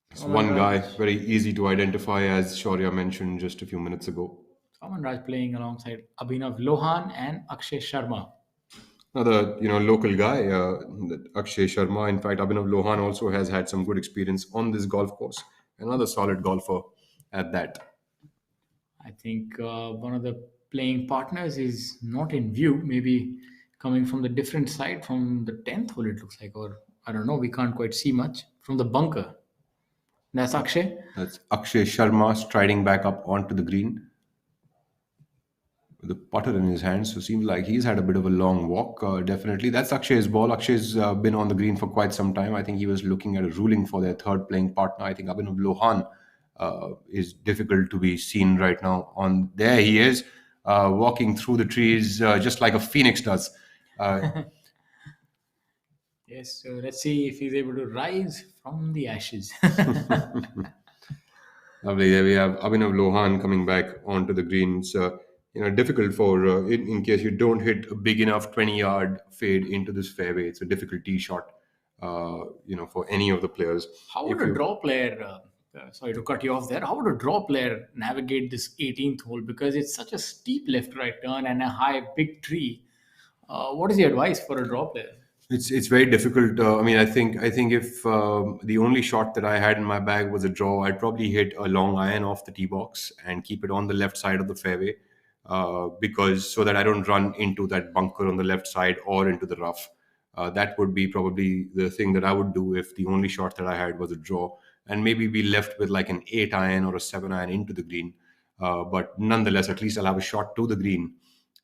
It's Aman one guy, Raj, very easy to identify, as Shaurya mentioned just a few minutes ago. Aman Raj playing alongside Abhinav Lohan and Akshay Sharma. Another, local guy, Akshay Sharma. In fact, Abhinav Lohan also has had some good experience on this golf course. Another solid golfer at that. I think one of the playing partners is not in view, maybe coming from the different side from the 10th hole, it looks like, or I don't know, we can't quite see much from the bunker. That's Akshay. That's Akshay Sharma striding back up onto the green with a putter in his hand. So seems like he's had a bit of a long walk. Definitely, that's Akshay's ball. Akshay's been on the green for quite some time. I think he was looking at a ruling for their third playing partner. I think Abhinav Lohan is difficult to be seen right now. On there, he is walking through the trees just like a phoenix does. Uh, Yes, so let's see if he's able to rise from the ashes. Lovely. There we have Abhinav Lohan coming back onto the greens. Difficult for in case you don't hit a big enough 20-yard fade into this fairway. It's a difficult tee shot. For any of the players. How would If a you draw player, sorry to cut you off there, how would a draw player navigate this 18th hole? Because it's such a steep left right turn and a high big tree. What is the advice for a draw player? It's very difficult. I think if the only shot that I had in my bag was a draw, I'd probably hit a long iron off the tee box and keep it on the left side of the fairway, because so that I don't run into that bunker on the left side or into the rough. That would be probably the thing that I would do if the only shot that I had was a draw, and maybe be left with like an 8 iron or a 7 iron into the green. But nonetheless, at least I'll have a shot to the green.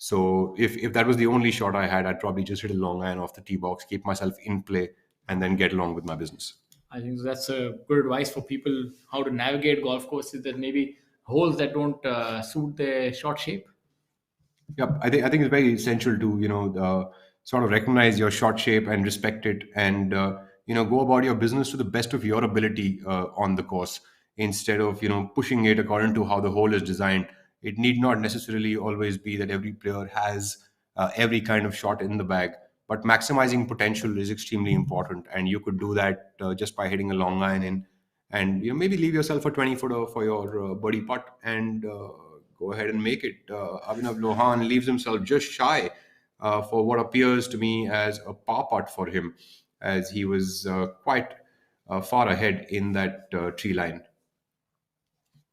So if that was the only shot I had, I'd probably just hit a long iron off the tee box, keep myself in play, and then get along with my business. I think that's a good advice for people how to navigate golf courses that maybe holes that don't suit their short shape. Yep, I think it's very essential to sort of recognize your shot shape and respect it, and go about your business to the best of your ability on the course, instead of pushing it according to how the hole is designed. It need not necessarily always be that every player has every kind of shot in the bag, but maximizing potential is extremely important, and you could do that just by hitting a long iron in, and maybe leave yourself a 20-footer for your birdie putt, and go ahead and make it. Abhinav Lohan leaves himself just shy for what appears to me as a par putt for him, as he was quite far ahead in that tree line.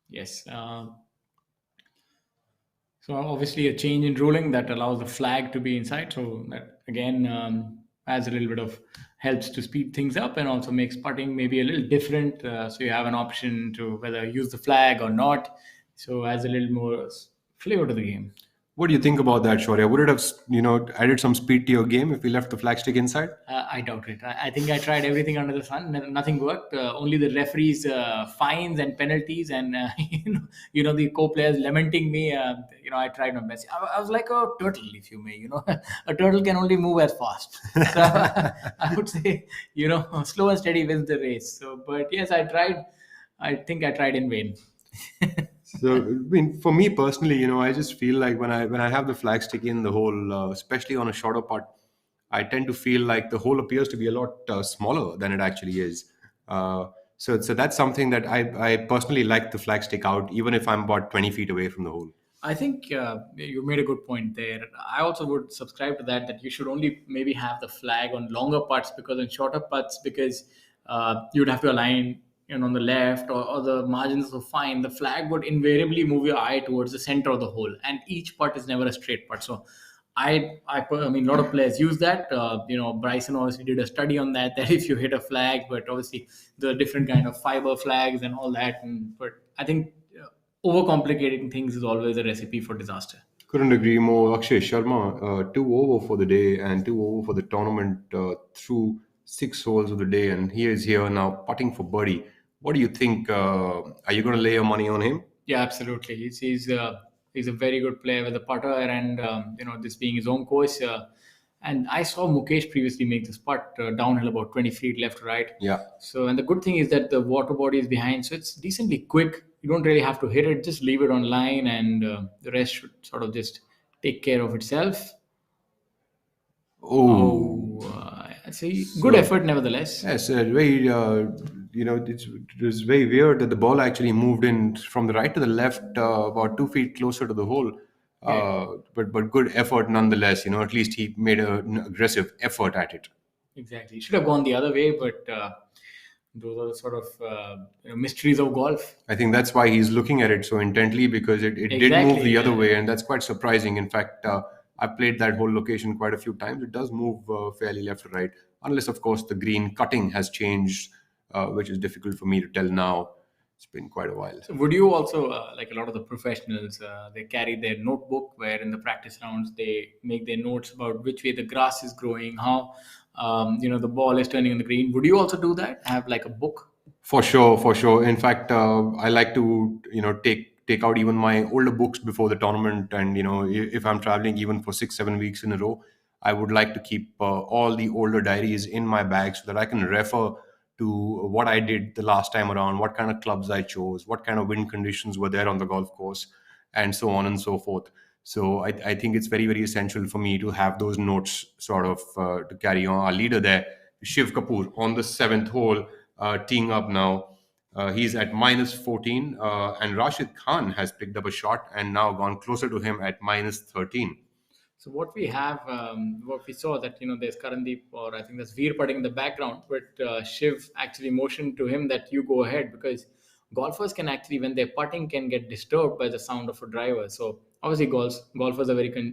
Yes. So obviously a change in ruling that allows the flag to be inside. So that again adds a little bit of helps to speed things up and also makes putting maybe a little different. So you have an option to whether use the flag or not. So adds a little more flavor to the game. What do you think about that, Shaurya? Would it have, added some speed to your game if we left the flagstick inside? I doubt it. I think I tried everything under the sun. Nothing worked. Only the referees' fines and penalties, and the co-players lamenting me. I tried my best. I was like a turtle, if you may. A turtle can only move as fast. So I would say, slow and steady wins the race. So, but yes, I tried. I think I tried in vain. So, I mean, for me personally, I just feel like when I have the flag stick in the hole, especially on a shorter putt, I tend to feel like the hole appears to be a lot smaller than it actually is. So that's something that I personally like the flag stick out, even if I'm about 20 feet away from the hole. I think you made a good point there. I also would subscribe to that. That you should only maybe have the flag on longer putts because on shorter putts because you'd have to align. on the left, or the margins are fine, the flag would invariably move your eye towards the center of the hole, and each putt is never a straight putt. So I mean, a lot of players use that. Bryson obviously did a study on that, that if you hit a flag, but obviously the different kind of fiber flags and all that. But I think overcomplicating things is always a recipe for disaster. Couldn't agree more. Akshay Sharma, two over for the day and two over for the tournament through six holes of the day, and he is here now putting for birdie. What do you think? Are you going to lay your money on him? Yeah, absolutely. He's a very good player with a putter, and this being his home course. And I saw Mukesh previously make this putt downhill about 20 feet left to right. Yeah. So, and the good thing is that the water body is behind, so it's decently quick. You don't really have to hit it; just leave it on line, and the rest should sort of just take care of itself. Oh, It's a good effort, nevertheless. yes, very. It was very weird that the ball actually moved in from the right to the left, about 2 feet closer to the hole. But good effort nonetheless. At least he made an aggressive effort at it. Exactly. It should have gone the other way, but those are the sort of mysteries of golf. I think that's why he's looking at it so intently, because it did move Exactly, the other yeah. way, and that's quite surprising. In fact, I've played that whole location quite a few times. It does move fairly left to right, unless, of course, the green cutting has changed, which is difficult for me to tell now. It's been quite a while. So would you also, like a lot of the professionals, they carry their notebook where in the practice rounds they make their notes about which way the grass is growing, how the ball is turning on the green. Would you also do that? Have like a book? For sure, for sure. In fact, I like to take out even my older books before the tournament, and if I'm traveling even for 6 7 weeks in a row, I would like to keep all the older diaries in my bag so that I can refer to what I did the last time around, what kind of clubs I chose, what kind of wind conditions were there on the golf course, and so on and so forth. So I think it's very, very essential for me to have those notes sort of to carry on. Our leader there, Shiv Kapoor, on the seventh hole, teeing up now. He's at minus 14, and Rashid Khan has picked up a shot and now gone closer to him at minus 13. So what we have, what we saw that there's Karandeep, or I think that's Veer putting in the background, but Shiv actually motioned to him that you go ahead, because golfers can actually, when they're putting, can get disturbed by the sound of a driver. So obviously, golfers are very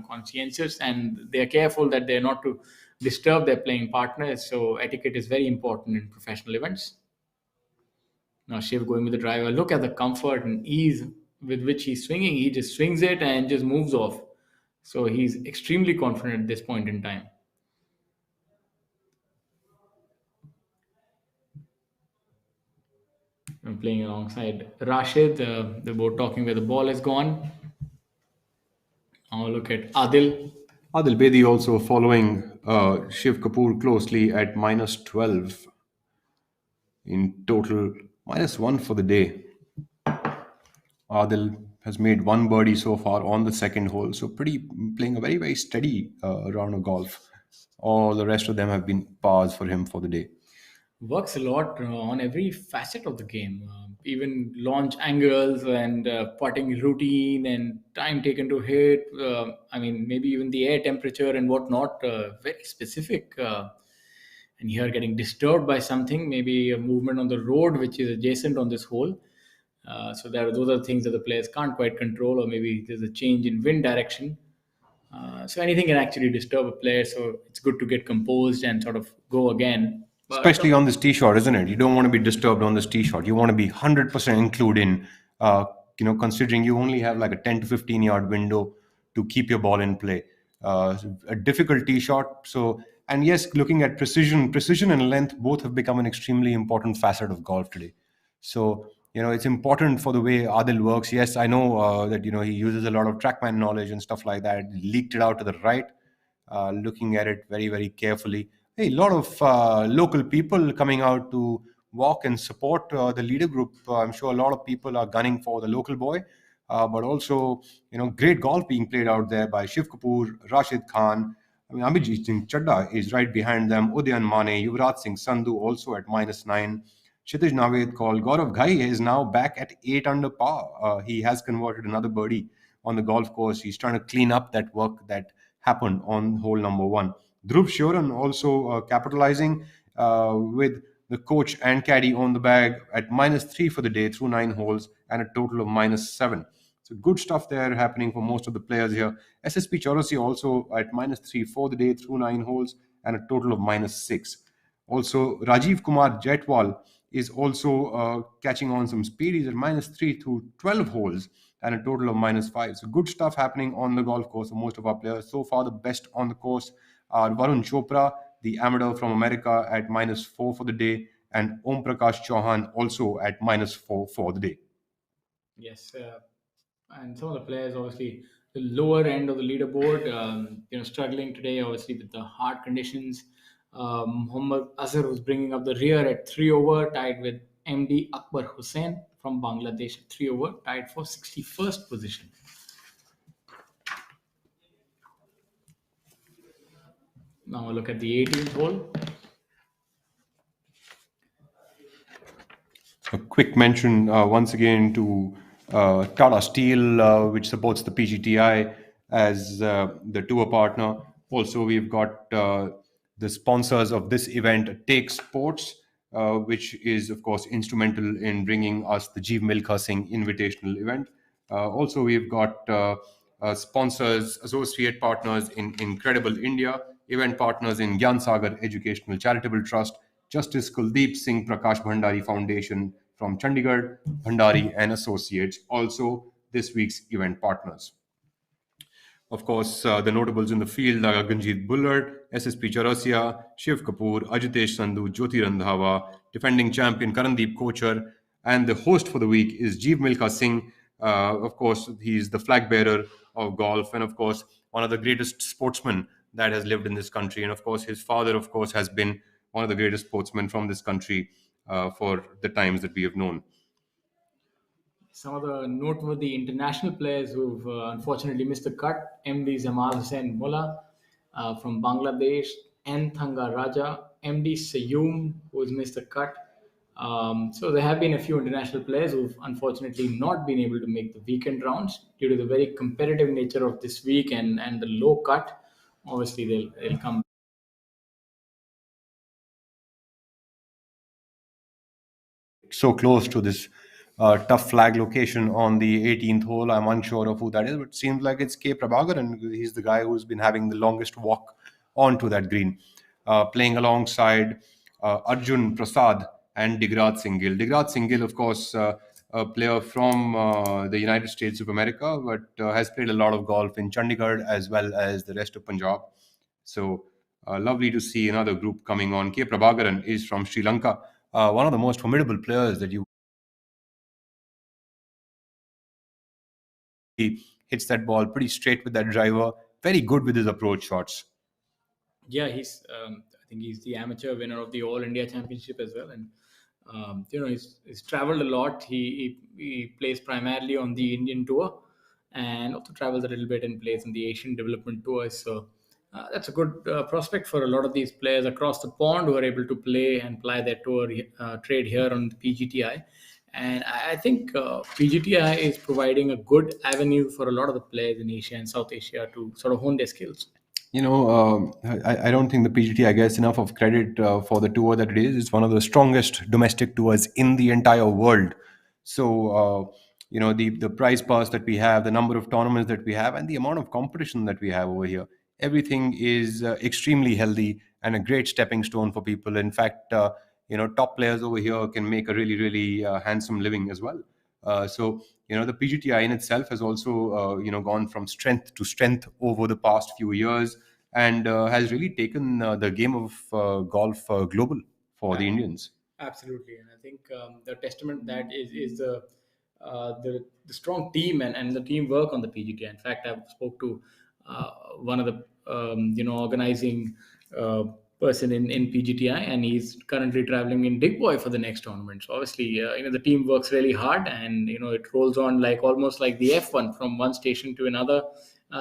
conscientious, and they are careful that they're not to disturb their playing partners. So etiquette is very important in professional events. Now Shiv going with the driver. Look at the comfort and ease with which he's swinging. He just swings it and just moves off. So he's extremely confident at this point in time. I'm playing alongside Rashid. They're both talking where the ball is gone. Now look at Adil. Adil Bedi also following Shiv Kapoor closely at minus 12 in total, minus 1 for the day. Adil has made one birdie so far on the second hole, so playing a very, very steady round of golf. All the rest of them have been pars for him for the day. Works a lot on every facet of the game, even launch angles and putting routine and time taken to hit. I mean, maybe even the air temperature and whatnot. Very specific. And here getting disturbed by something, maybe a movement on the road which is adjacent on this hole. So those are things that the players can't quite control, or maybe there's a change in wind direction. So anything can actually disturb a player. So it's good to get composed and sort of go again. But Especially on this tee shot, isn't it? You don't want to be disturbed on this tee shot. You want to be 100% included in, considering you only have like a 10 to 15 yard window to keep your ball in play. A difficult tee shot. So, and yes, looking at precision and length both have become an extremely important facet of golf today. So, it's important for the way Adil works. Yes, I know that, he uses a lot of trackman knowledge and stuff like that. Leaked it out to the right, looking at it very, very carefully. Hey, a lot of local people coming out to walk and support the leader group. I'm sure a lot of people are gunning for the local boy, but also, great golf being played out there by Shiv Kapoor, Rashid Khan. I mean, Abhijit Singh Chadda is right behind them. Udayan Mane, Yuvraj Singh Sandhu also at minus 9. Kshitij Naved called. Gaurav Ghai is now back at 8 under par. He has converted another birdie on the golf course. He's trying to clean up that work that happened on hole number 1. Dhruv Shoran also capitalizing with The coach and caddy own the bag at -3 for the day through 9 holes and a total of -7. So good stuff there happening for most of the players here. SSP Chaurasia also at -3 for the day through 9 holes and a total of -6. Also, Rajiv Kumar Jaitwal is also catching on some speed. He's at -3 through 12 holes and a total of -5. So good stuff happening on the golf course for most of our players. So far, the best on the course are Varun Chopra, the amateur from America, at -4 for the day, and Om Prakash Chauhan also at -4 for the day. Yes, and some of the players, obviously, the lower end of the leaderboard, struggling today, obviously, with the hard conditions. Muhammad Azhar was bringing up the rear at 3 over, tied with MD Akbar Hussain from Bangladesh at 3 over, tied for 61st position. Now, look at the 18th hole. A quick mention once again to Tata Steel, which supports the PGTI as the tour partner. Also, we've got the sponsors of this event, Take Sports, which is, of course, instrumental in bringing us the Jeev Milkha Singh Invitational event. Also, we've got sponsors, associate partners in Incredible India, event partners in Gyan Sagar Educational Charitable Trust, Justice Kuldeep Singh Prakash Bhandari Foundation from Chandigarh, Bhandari and Associates, also this week's event partners. Of course, the notables in the field are Ganjit Bullard, SSP Chaurasia, Shiv Kapoor, Ajitesh Sandhu, Jyoti Randhawa, defending champion Karandeep Kochar, and the host for the week is Jeev Milkha Singh. Of course, he's the flag bearer of golf, and of course, one of the greatest sportsmen that has lived in this country. And of course, his father, of course, has been one of the greatest sportsmen from this country for the times that we have known. Some of the noteworthy international players who've unfortunately missed the cut: MD Jamal Hussain Mullah from Bangladesh, N. Thanga Raja, MD Sayoom, who's missed the cut. So there have been a few international players who've unfortunately not been able to make the weekend rounds due to the very competitive nature of this week and the low cut. Obviously, they'll come. So close to this tough flag location on the 18th hole. I'm unsure of who that is, but it seems like it's K. Prabhakar, and he's the guy who's been having the longest walk onto that green, playing alongside Arjun Prasad and Digrat Singhil. Digrat Singhil, of course, a player from the United States of America, but has played a lot of golf in Chandigarh as well as the rest of Punjab. So lovely to see another group coming on. K. Prabhakaran is from Sri Lanka, one of the most formidable players that you. He hits that ball pretty straight with that driver. Very good with his approach shots. Yeah, I think he's the amateur winner of the All India Championship as well, and he's traveled a lot. He plays primarily on the Indian tour, and also travels a little bit and plays on the Asian Development Tour. So that's a good prospect for a lot of these players across the pond who are able to play and ply their tour trade here on the PGTI. And I think PGTI is providing a good avenue for a lot of the players in Asia and South Asia to sort of hone their skills. I don't think the PGTI gets enough of credit for the tour that it is. It's one of the strongest domestic tours in the entire world. So, the prize pass that we have, the number of tournaments that we have, and the amount of competition that we have over here, everything is extremely healthy and a great stepping stone for people. In fact, top players over here can make a really, really handsome living as well. The PGTI in itself has also, gone from strength to strength over the past few years and has really taken the game of golf global for the Indians. Absolutely, and I think the testament that is the strong team and the teamwork on the PGT. In fact, I've spoke to one of the organizing person in PGTI, and he's currently traveling in Digboy for the next tournament. So obviously, the team works really hard, and it rolls on like almost like the F1 from one station to another.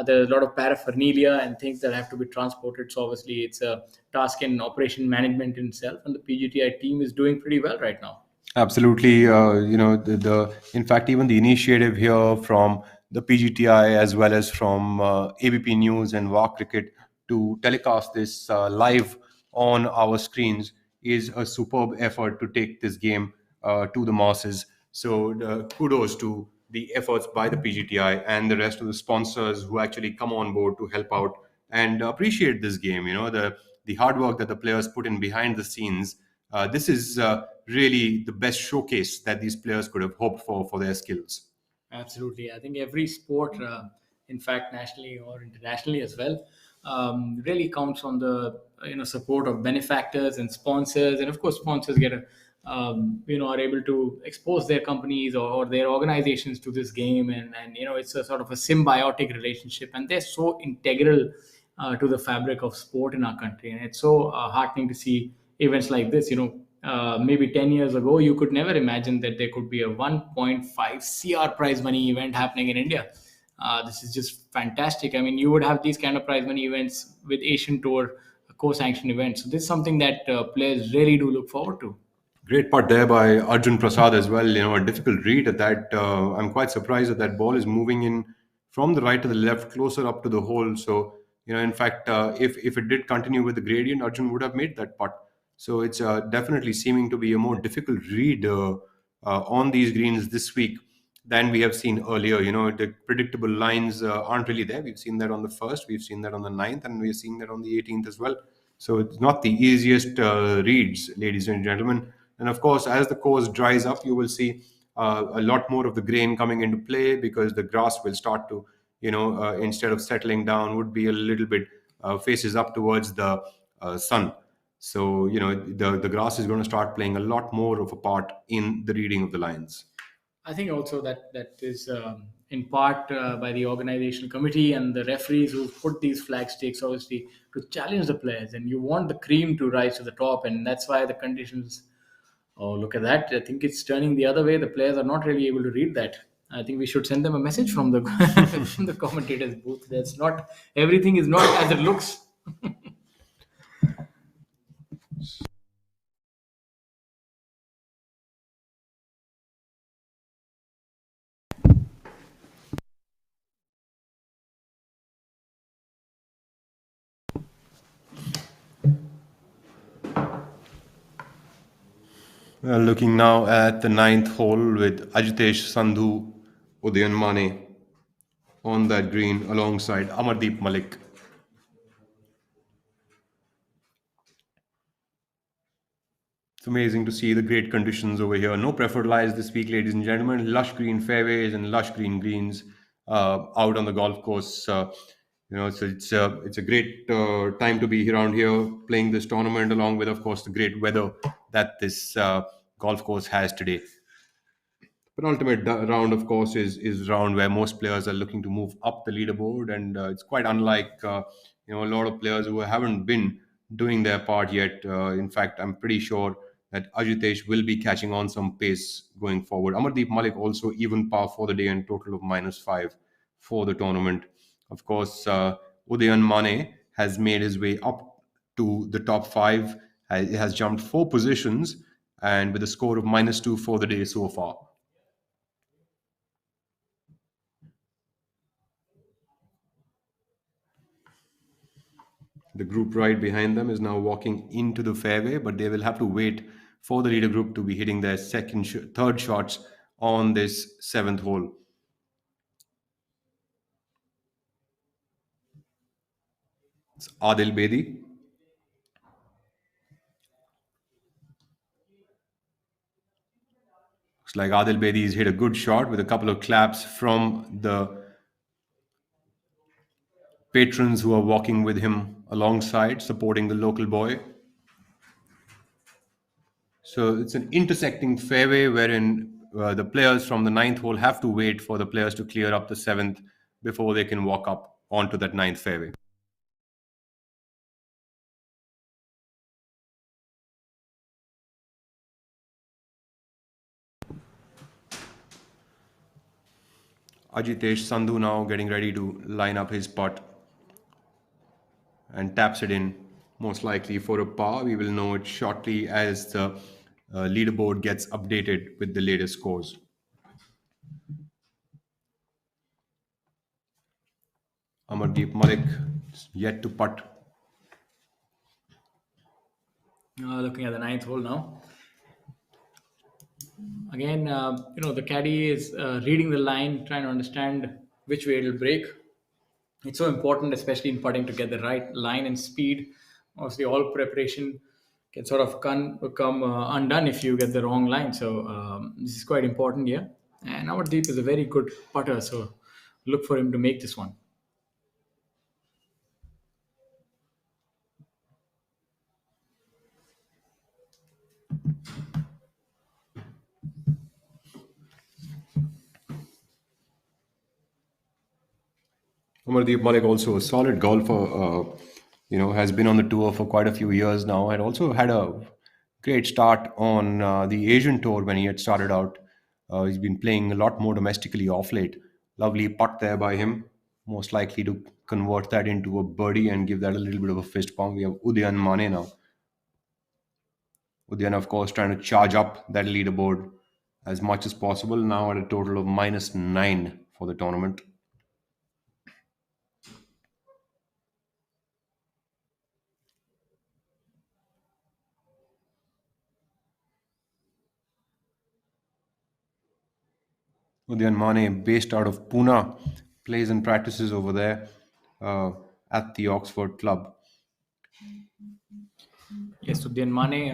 There's a lot of paraphernalia and things that have to be transported. So obviously, it's a task in operation management in itself, and the PGTI team is doing pretty well right now. Absolutely. The in fact, even the initiative here from the PGTI as well as from ABP News and WAR Cricket to telecast this live on our screens is a superb effort to take this game to the masses. So kudos to the efforts by the PGTI and the rest of the sponsors who actually come on board to help out and appreciate this game. You know, the hard work that the players put in behind the scenes. This is really the best showcase that these players could have hoped for their skills. Absolutely. I think every sport, in fact, nationally or internationally as well, really counts on the support of benefactors and sponsors, and of course, sponsors get a are able to expose their companies or their organizations to this game, and it's a sort of a symbiotic relationship, and they're so integral to the fabric of sport in our country, and it's so heartening to see events like this. Maybe 10 years ago, you could never imagine that there could be a 1.5 CR prize money event happening in India. This is just fantastic. I mean, you would have these kind of prize money events with Asian Tour co-sanctioned events. So this is something that players really do look forward to. Great putt there by Arjun Prasad as well. You know, a difficult read at that. I'm quite surprised that that ball is moving in from the right to the left, closer up to the hole. So, you know, in fact, if it did continue with the gradient, Arjun would have made that putt. So it's definitely seeming to be a more difficult read on these greens this week than we have seen earlier. You know, the predictable lines aren't really there. We've seen that on the first, we've seen that on the ninth, and we're seeing that on the 18th as well. So it's not the easiest reads, ladies and gentlemen. And of course, as the course dries up, you will see a lot more of the grain coming into play because the grass will start to, instead of settling down, would be a little bit faces up towards the sun. So, you know, the grass is going to start playing a lot more of a part in the reading of the lines. I think also that is in part by the organizational committee and the referees who put these flag stakes, obviously, to challenge the players. And you want the cream to rise to the top, and that's why the conditions. Oh, look at that! I think it's turning the other way. The players are not really able to read that. I think we should send them a message from the from the commentators booth. That's not everything is not as it looks. Looking now at the ninth hole with Ajitesh Sandhu, Udayan Mane on that green alongside Amardeep Malik. It's amazing to see the great conditions over here. No preferred lies this week, ladies and gentlemen. Lush green fairways and lush green greens out on the golf course. So it's a great time to be around here playing this tournament, along with, of course, the great weather that this golf course has today. Penultimate round, of course, is round where most players are looking to move up the leaderboard, and it's quite unlike a lot of players who haven't been doing their part yet. In fact, I'm pretty sure that Ajitesh will be catching on some pace going forward. Amardeep Malik also even par for the day and total of -5 for the tournament. Of course, Udayan Mane has made his way up to the top five. He has jumped 4 positions and with a score of -2 for the day so far. The group right behind them is now walking into the fairway, but they will have to wait for the leader group to be hitting their third shots on this seventh hole. It's Adil Bedi. Looks like Adil Bedi has hit a good shot with a couple of claps from the patrons who are walking with him alongside, supporting the local boy. So it's an intersecting fairway wherein the players from the ninth hole have to wait for the players to clear up the seventh before they can walk up onto that ninth fairway. Ajitesh Sandhu now getting ready to line up his putt and taps it in, most likely for a par. We will know it shortly as the leaderboard gets updated with the latest scores. Amardeep Malik yet to putt. The looking at the ninth hole now. Again, the caddy is reading the line, trying to understand which way it'll break. It's so important, especially in putting, to get the right line and speed. Obviously, all preparation can sort of come undone if you get the wrong line. So this is quite important here. And Amardeep is a very good putter, so look for him to make this one. Amardeep Malik, also a solid golfer, has been on the tour for quite a few years now, and also had a great start on the Asian tour when he had started out. He's been playing a lot more domestically off late. Lovely putt there by him, most likely to convert that into a birdie and give that a little bit of a fist bump. We have Udyan Mane now. Udyan, of course, trying to charge up that leaderboard as much as possible, now at a total of -9 for the tournament. Udyan Mane, based out of Pune, plays and practices over there uh, at the Oxford Club. Yes, Sudhyan Mane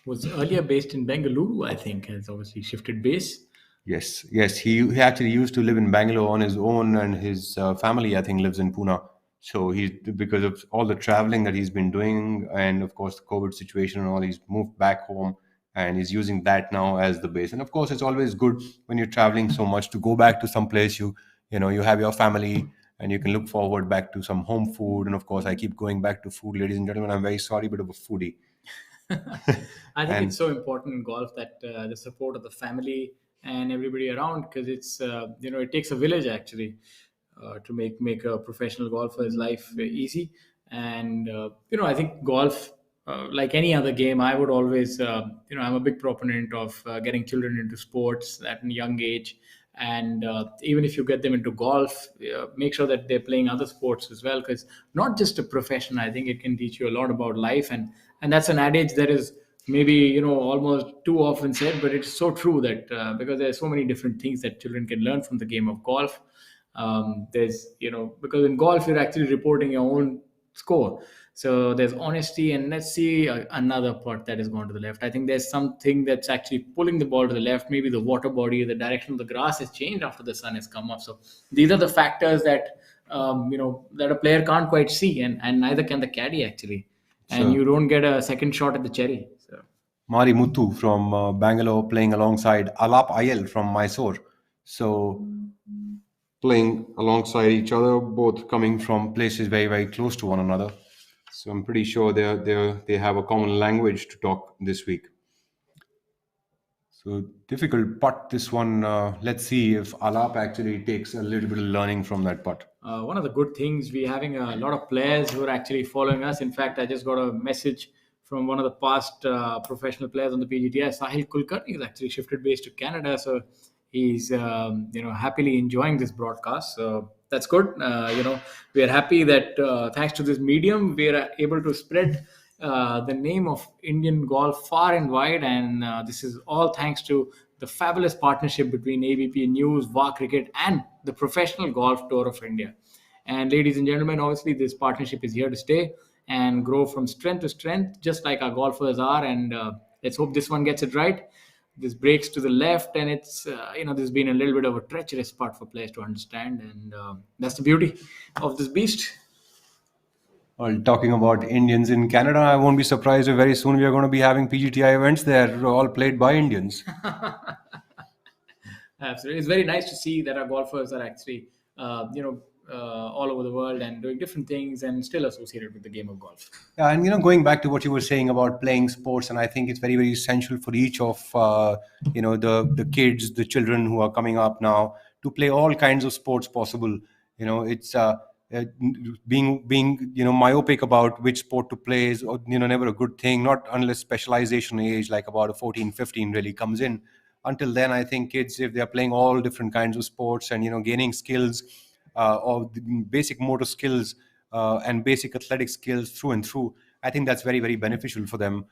was earlier based in Bengaluru, I think, has obviously shifted base. Yes, yes, he actually used to live in Bangalore on his own, and his family, I think, lives in Pune. So he's, because of all the traveling that he's been doing, and of course the COVID situation and all, he's moved back home, and he's using that now as the base. And of course, it's always good when you're traveling so much to go back to some place you have your family, and you can look forward back to some home food. And of course, I keep going back to food, ladies and gentlemen. I'm very sorry, bit of a foodie. I think it's And so important in golf that the support of the family and everybody around, because it's it takes a village actually to make a professional golfer's life easy. And I think golf, like any other game, I would always I'm a big proponent of getting children into sports at a young age. And even if you get them into golf, make sure that they're playing other sports as well, because not just a profession, I think it can teach you a lot about life. And that's an adage that is maybe almost too often said, but it's so true that because there's so many different things that children can learn from the game of golf. There's because in golf you're actually reporting your own score, so there's honesty. And let's see another putt that has gone to the left. I think there's something that's actually pulling the ball to the left. Maybe the water body, the direction of the grass has changed after the sun has come up. So these are the factors that that a player can't quite see, and neither can the caddy actually. And so you don't get a second shot at the cherry. So Mari Muthu from Bangalore playing alongside Alap Ayel from Mysore. So playing alongside each other, both coming from places very, very close to one another. So I'm pretty sure they have a common language to talk this week. So difficult putt this one. Let's see if Alap actually takes a little bit of learning from that putt. one of the good things, we're having a lot of players who are actually following us. In fact, I just got a message from one of the past professional players on the PGTI, Sahil Kulkarni. He's actually shifted base to Canada, so he's happily enjoying this broadcast. So that's good. We are happy that thanks to this medium, we are able to spread the name of Indian golf far and wide, and this is all thanks to the fabulous partnership between ABP News, VAR Cricket, and the Professional Golf Tour of India. And ladies and gentlemen, obviously this partnership is here to stay and grow from strength to strength, just like our golfers are. And let's hope this one gets it right. This breaks to the left, and it's there's been a little bit of a treacherous part for players to understand, and that's the beauty of this beast. Well, talking about Indians in Canada, I won't be surprised if very soon we are going to be having PGTI events there, all played by Indians. Absolutely, it's very nice to see that our golfers are actually, all over the world and doing different things and still associated with the game of golf. Yeah, and going back to what you were saying about playing sports, and I think it's very, very essential for each of the kids, the children who are coming up now to play all kinds of sports possible. It's uh, being myopic about which sport to play is never a good thing. Not unless specialization age, like about a 14, 15, really comes in. Until then, I think kids, if they are playing all different kinds of sports and gaining skills, or the basic motor skills and basic athletic skills through and through, I think that's very, very beneficial for them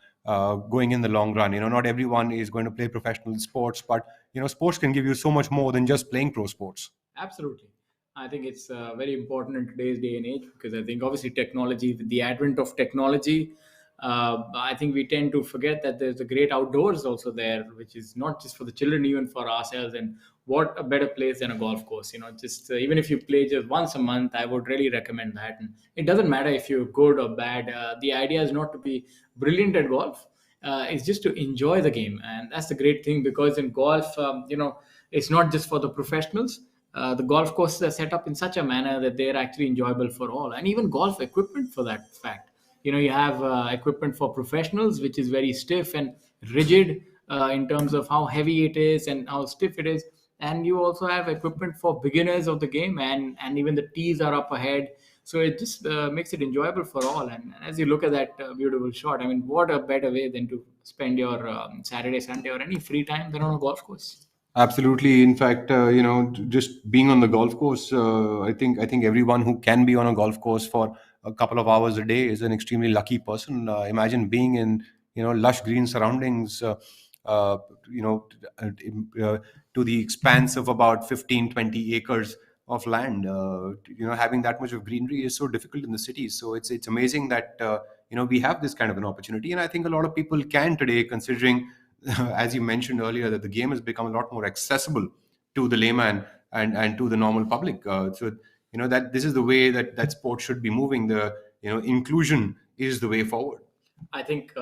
going in the long run. Not everyone is going to play professional sports, but sports can give you so much more than just playing pro sports. Absolutely. I think it's very important in today's day and age because I think obviously technology, with the advent of technology, I think we tend to forget that there's a great outdoors also there, which is not just for the children, even for ourselves. And what a better place than a golf course? Just even if you play just once a month, I would really recommend that. And it doesn't matter if you're good or bad. The idea is not to be brilliant at golf. It's just to enjoy the game, and that's the great thing because in golf, it's not just for the professionals. The golf courses are set up in such a manner that they're actually enjoyable for all, and even golf equipment for that fact. You have equipment for professionals, which is very stiff and rigid in terms of how heavy it is and how stiff it is. And you also have equipment for beginners of the game, and even the tees are up ahead. So it just makes it enjoyable for all. And as you look at that beautiful shot, I mean, what a better way than to spend your Saturday, Sunday, or any free time than on a golf course. Absolutely. In fact, just being on the golf course, I think everyone who can be on a golf course for a couple of hours a day is an extremely lucky person. Imagine being in lush green surroundings, uh, you know, uh, uh, to the expanse of about 15, 20 acres of land. Having that much of greenery is so difficult in the cities. So it's amazing that we have this kind of an opportunity, and I think a lot of people can today, considering as you mentioned earlier, that the game has become a lot more accessible to the layman and to the normal public. So that this is the way that sport should be moving. The inclusion is the way forward. I think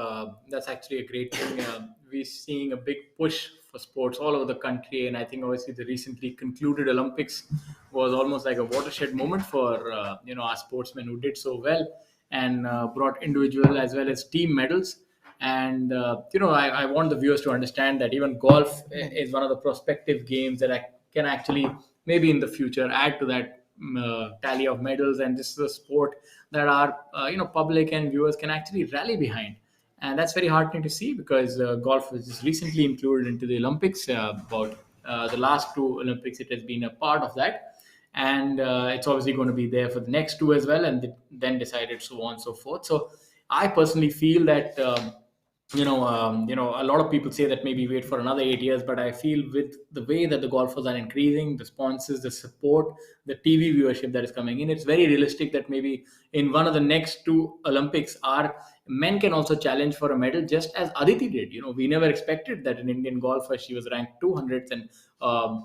that's actually a great thing. We're seeing a big push for sports all over the country, and I think obviously the recently concluded Olympics was almost like a watershed moment for our sportsmen who did so well and brought individual as well as team medals. And I want the viewers to understand that even golf is one of the prospective games that I can actually maybe in the future add to that tally of medals. And this is a sport that our public and viewers can actually rally behind, and that's very heartening to see because golf was just recently included into the Olympics. About the last two Olympics, it has been a part of that, and it's obviously going to be there for the next two as well, and then decided so on and so forth. So I personally feel that. A lot of people say that maybe wait for another 8 years, but I feel with the way that the golfers are increasing, the sponsors, the support, the TV viewership that is coming in, it's very realistic that maybe in one of the next two Olympics, our men can also challenge for a medal, just as Aditi did. We never expected that an Indian golfer, she was ranked 200th, and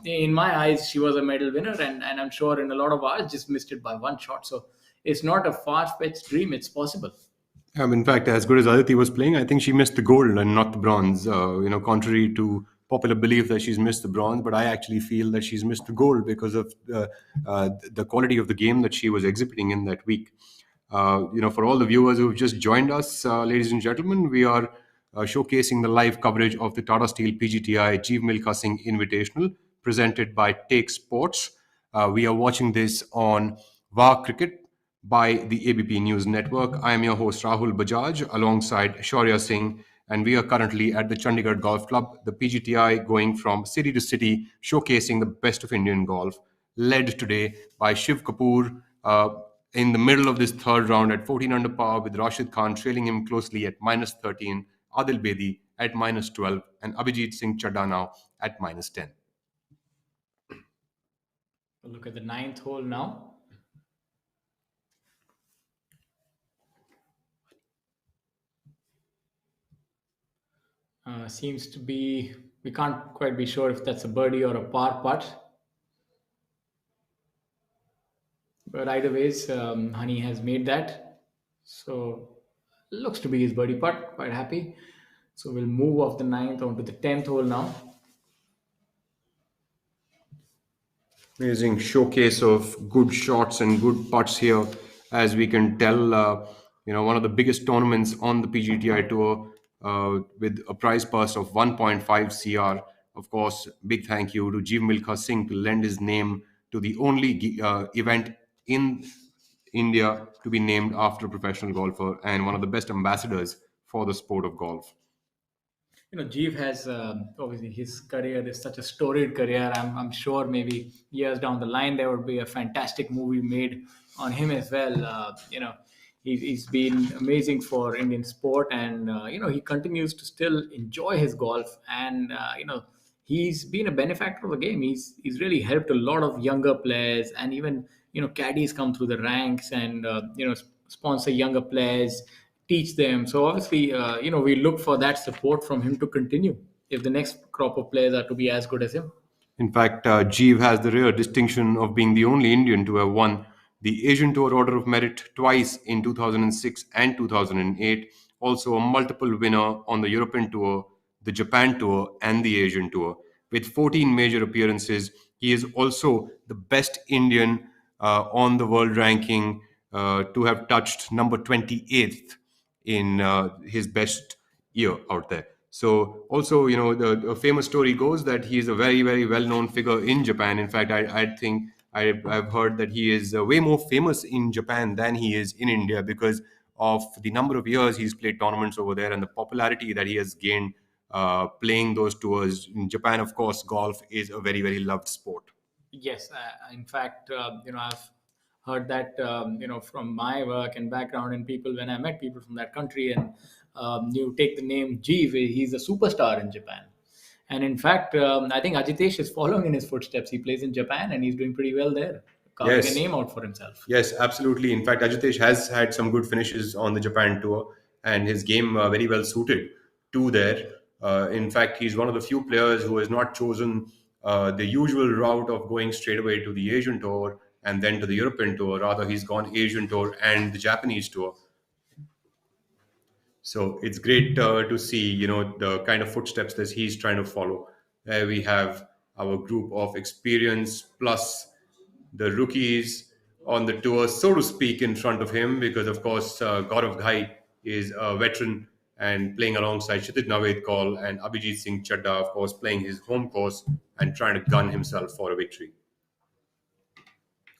in my eyes, she was a medal winner, and I'm sure in a lot of ours, just missed it by one shot. So it's not a far-fetched dream; it's possible. In fact, as good as Aditi was playing, I think she missed the gold and not the bronze. Contrary to popular belief that she's missed the bronze, but I actually feel that she's missed the gold because of the quality of the game that she was exhibiting in that week. For all the viewers who've just joined us, ladies and gentlemen, we are showcasing the live coverage of the Tata Steel PGTI Jeev Milkha Singh Invitational presented by Take Sports. We are watching this on VAR Cricket by the ABP News Network. I am your host Rahul Bajaj alongside Shaurya Singh, and we are currently at the Chandigarh Golf Club, the PGTI going from city to city, showcasing the best of Indian golf, led today by Shiv Kapoor in the middle of this third round at 14 under par, with Rashid Khan trailing him closely at minus 13, Adil Bedi at minus 12, and Abhijit Singh Chadha now at minus 10. Look at the ninth hole now. Seems to be, we can't quite be sure if that's a birdie or a par putt. But either ways, Honey has made that. So looks to be his birdie putt. Quite happy. So we'll move off the ninth onto the 10th hole now. Amazing showcase of good shots and good putts here, as we can tell. One of the biggest tournaments on the PGTI tour, with a prize purse of 1.5 CR. Of course, big thank you to Jeev Milkha Singh to lend his name to the only event in India to be named after a professional golfer and one of the best ambassadors for the sport of golf. Jeev has obviously his career is such a storied career. I'm sure maybe years down the line there would be a fantastic movie made on him as well. He's been amazing for Indian sport, and he continues to still enjoy his golf, and he's been a benefactor of the game. He's really helped a lot of younger players, and even caddies come through the ranks and sponsor younger players, teach them. So obviously, we look for that support from him to continue if the next crop of players are to be as good as him. In fact, Jeev has the rare distinction of being the only Indian to have won the Asian Tour Order of Merit twice in 2006 and 2008. Also, a multiple winner on the European Tour, the Japan Tour, and the Asian Tour. With 14 major appearances, he is also the best Indian on the world ranking to have touched number 28th in his best year out there. So also, the famous story goes that he is a very, very well-known figure in Japan. In fact, I think I've heard that he is way more famous in Japan than he is in India because of the number of years he's played tournaments over there and the popularity that he has gained playing those tours. In Japan, of course, golf is a very, very loved sport. Yes, in fact, I've heard that from my work and background and people when I met people from that country, and you take the name Jeev, he's a superstar in Japan. And in fact, I think Ajitesh is following in his footsteps. He plays in Japan and he's doing pretty well there, carving a Yes. name out for himself. Yes, absolutely. In fact, Ajitesh has had some good finishes on the Japan tour, and his game very well suited to there. In fact, he's one of the few players who has not chosen the usual route of going straight away to the Asian tour and then to the European tour. Rather, he's gone Asian tour and the Japanese tour. So it's great to see, the kind of footsteps that he's trying to follow. We have our group of experience plus the rookies on the tour, so to speak, in front of him, because of course Gaurav Ghai is a veteran and playing alongside Kshitij Navedkar and Abhijit Singh Chadda, of course, playing his home course and trying to gun himself for a victory.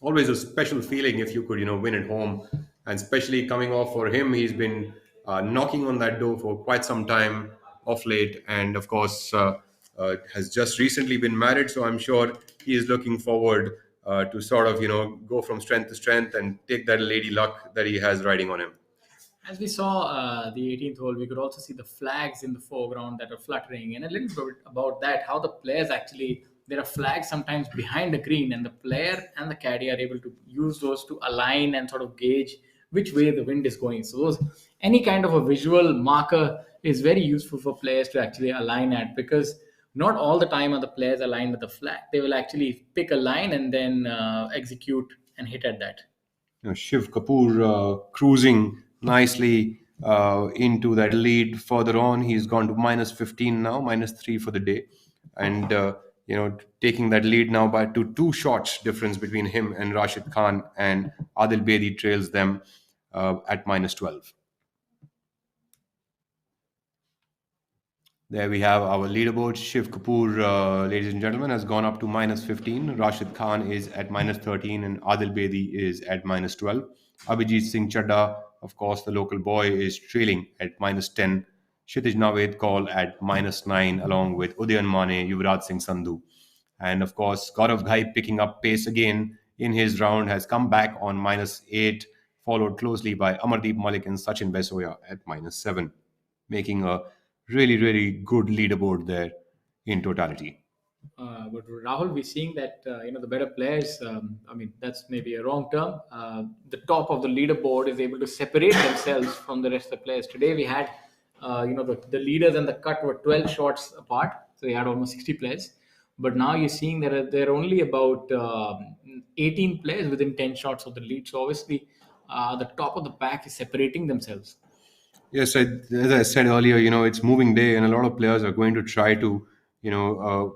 Always a special feeling if you could win at home, and especially coming off for him, he's been knocking on that door for quite some time of late, and of course has just recently been married, so I'm sure he is looking forward to sort of go from strength to strength and take that lady luck that he has riding on him. As we saw the 18th hole, we could also see the flags in the foreground that are fluttering, and a little bit about that, how the players actually, there are flags sometimes behind the green, and the player and the caddy are able to use those to align and sort of gauge which way the wind is going. So, any kind of a visual marker is very useful for players to actually align at, because not all the time are the players aligned with the flag. They will actually pick a line and then execute and hit at that. Shiv Kapoor cruising nicely into that lead further on. He's gone to minus 15 now, minus 3 for the day. And, taking that lead now by two shots difference between him and Rashid Khan, and Adil Bedi trails them at minus 12. There we have our leaderboard. Shiv Kapoor, ladies and gentlemen, has gone up to minus 15. Rashid Khan is at minus 13 and Adil Bedi is at minus 12. Abhijit Singh Chadda, of course, the local boy, is trailing at minus 10. Kshitij Navedkar at minus 9, along with Udayan Mane, Yuvraj Singh Sandhu. And of course, Gaurav Ghai picking up pace again in his round has come back on minus 8, followed closely by Amardeep Malik and Sachin Besoya at minus 7, making a really, really good leaderboard there in totality. But Rahul, we're seeing that the better players. I mean, that's maybe a wrong term. The top of the leaderboard is able to separate themselves from the rest of the players. Today we had, the leaders and the cut were 12 shots apart, so we had almost 60 players. But now you're seeing that there are only about 18 players within 10 shots of the lead. So obviously, the top of the pack is separating themselves. Yes, as I said earlier, it's moving day, and a lot of players are going to try to,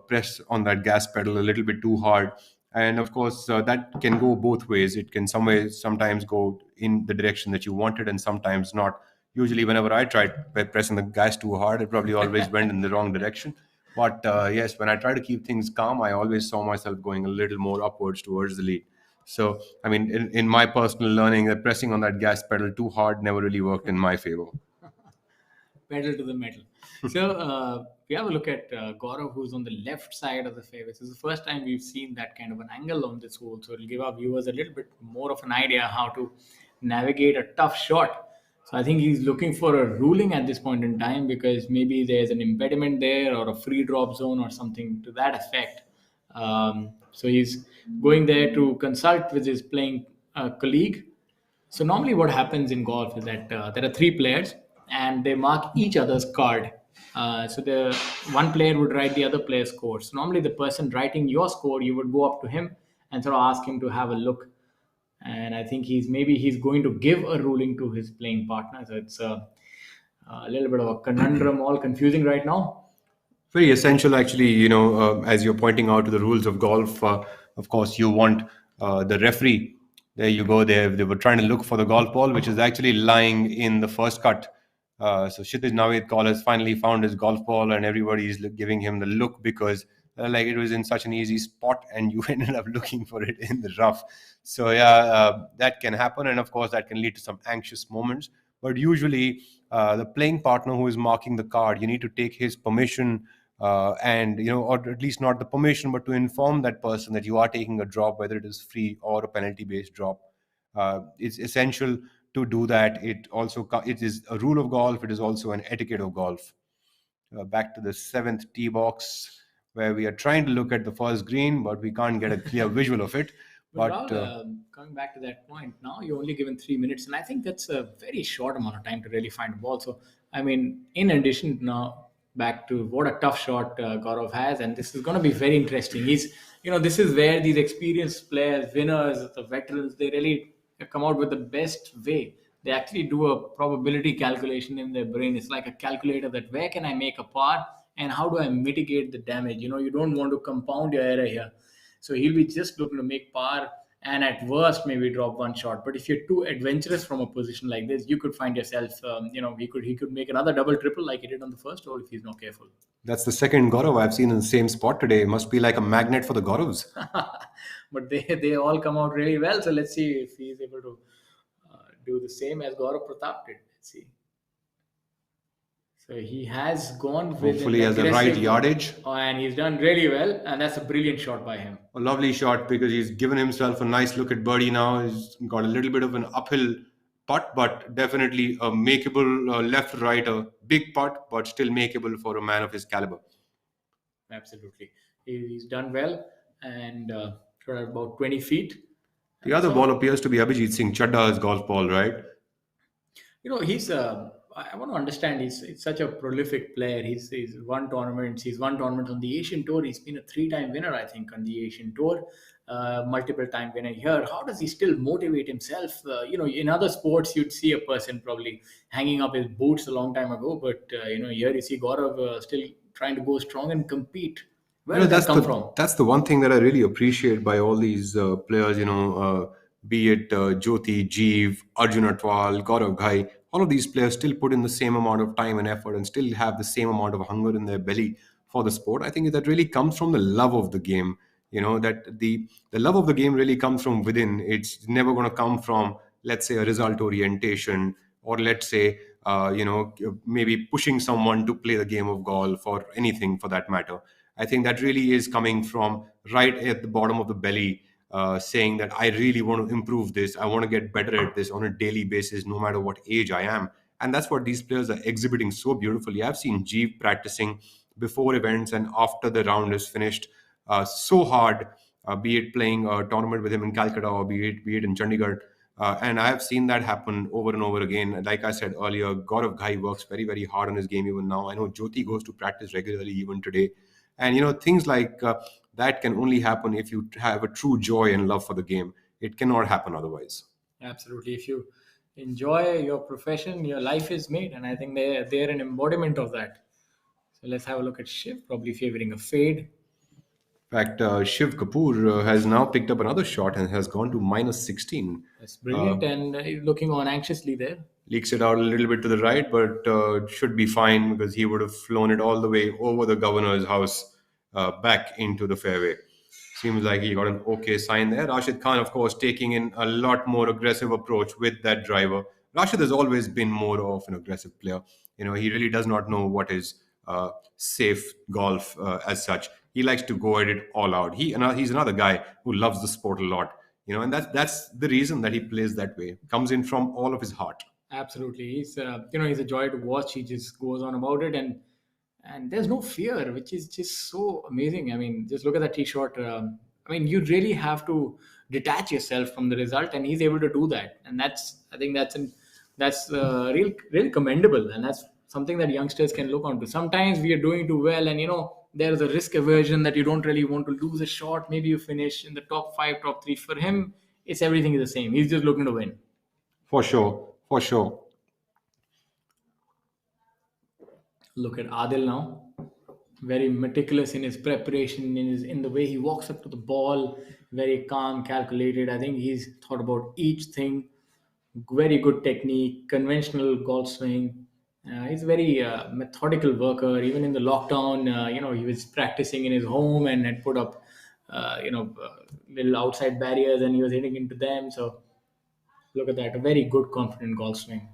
press on that gas pedal a little bit too hard. And of course, that can go both ways. It can sometimes go in the direction that you wanted, and sometimes not. Usually, whenever I tried pressing the gas too hard, it probably always went in the wrong direction. But yes, when I try to keep things calm, I always saw myself going a little more upwards towards the lead. So, I mean, in my personal learning, that pressing on that gas pedal too hard never really worked in my favor. Pedal to the metal. So we have a look at Gaurav, who's on the left side of the fairway. This is the first time we've seen that kind of an angle on this hole. So it'll give our viewers a little bit more of an idea how to navigate a tough shot. So I think he's looking for a ruling at this point in time, because maybe there's an impediment there or a free drop zone or something to that effect. So he's going there to consult with his playing colleague. So normally, what happens in golf is that there are three players, and they mark each other's card. So the one player would write the other player's score. So normally, the person writing your score, you would go up to him and sort of ask him to have a look. And I think he's going to give a ruling to his playing partner. So it's a little bit of a conundrum, all confusing right now. Very essential, actually. As you're pointing out to the rules of golf, of course, you want the referee. There you go. They were trying to look for the golf ball, which is actually lying in the first cut. So Kshitij Navedkar has finally found his golf ball, and everybody's giving him the look because like it was in such an easy spot, and you ended up looking for it in the rough. So yeah, that can happen, and of course that can lead to some anxious moments. But usually, the playing partner who is marking the card, you need to take his permission, and or at least not the permission, but to inform that person that you are taking a drop, whether it is free or a penalty based drop. It's essential to do that. It is a rule of golf. It is also an etiquette of golf. Back to the seventh tee box, where we are trying to look at the first green, but we can't get a clear visual of it. But But Rahul, coming back to that point, now you're only given 3 minutes, and I think that's a very short amount of time to really find a ball. So, I mean, in addition, now back to what a tough shot Gaurav has, and this is going to be very interesting. This is where these experienced players, winners, the veterans, they really come out with the best way. They actually do a probability calculation in their brain. It's like a calculator that where can I make a par and how do I mitigate the damage. You don't want to compound your error here. So he'll be just looking to make par and at worst maybe drop one shot. But if you're too adventurous from a position like this, you could find yourself, he could make another double triple like he did on the first hole if he's not careful. that's the second Gaurav I've seen in the same spot today. It must be like a magnet for the Gauravs. But they all come out really well. So let's see if he's able to do the same as Gaurav Pratap did. Let's see. So he has gone with Hopefully, an has the right aggressive, yardage. and he's done really well. And that's a brilliant shot by him. A lovely shot because he's given himself a nice look at birdie now. He's got a little bit of an uphill putt, but definitely a makeable left right, a big putt, but still makeable for a man of his caliber. Absolutely, he's done well, and got about 20 feet. The And other so ball appears to be Abhijit Singh Chadda's golf ball, right? he's I want to understand, he's such a prolific player. He's won tournaments on the Asian Tour. He's been a three-time winner, I think, on the Asian Tour, multiple time winner here. How does he still motivate himself? In other sports you'd see a person probably hanging up his boots a long time ago, but here you see Gaurav still trying to go strong and compete. Where You know, did that that's come the from? that's the one thing that I really appreciate by all these players. Be it Jyoti, Jeev, Arjun Atwal, Gaurav Ghai. All of these players still put in the same amount of time and effort, and still have the same amount of hunger in their belly for the sport. I think that really comes from the love of the game. That the love of the game really comes from within. It's never going to come from, let's say, a result orientation, or let's say, maybe pushing someone to play the game of golf or anything for that matter. I think that really is coming from right at the bottom of the belly, saying that I really want to improve this. I want to get better at this on a daily basis, no matter what age I am. And that's what these players are exhibiting so beautifully. I've seen Jeev practicing before events and after the round is finished, so hard, be it playing a tournament with him in Calcutta, or be it in Chandigarh. And I have seen that happen over and over again. Like I said earlier, Gaurav Ghai works very, very hard on his game even now. I know Jyoti goes to practice regularly even today. And things like that can only happen if you have a true joy and love for the game. It cannot happen otherwise. Absolutely. If you enjoy your profession, your life is made, and I think they're an embodiment of that. So let's have a look at Shiv, probably favoring a fade. In fact, Shiv Kapoor has now picked up another shot and has gone to minus 16. That's brilliant, and he's looking on anxiously there. Leaks it out a little bit to the right, but should be fine because he would have flown it all the way over the governor's house, back into the fairway. Seems like he got an okay sign there. Rashid Khan, of course, taking in a lot more aggressive approach with that driver. Rashid has always been more of an aggressive player. He really does not know what is safe golf, as such. He likes to go at it all out. He's another guy who loves the sport a lot. And that's the reason that he plays that way. Comes in from all of his heart. Absolutely, he's a joy to watch. He just goes on about it, and there's no fear, which is just so amazing. I mean, just look at that t-shirt. I mean, you really have to detach yourself from the result, and he's able to do that. And I think that's really commendable, and that's something that youngsters can look onto. Sometimes we are doing too well, and there's a risk aversion that you don't really want to lose a shot. Maybe you finish in the top five, top three. For him, it's everything is the same. He's just looking to win. For sure, for sure. Look at Adil now. Very meticulous in his preparation, in the way he walks up to the ball. Very calm, calculated. I think he's thought about each thing. Very good technique, conventional golf swing. He's a very methodical worker. Even in the lockdown, he was practicing in his home and had put up, little outside barriers, and he was hitting into them. So look at that, a very good, confident golf swing.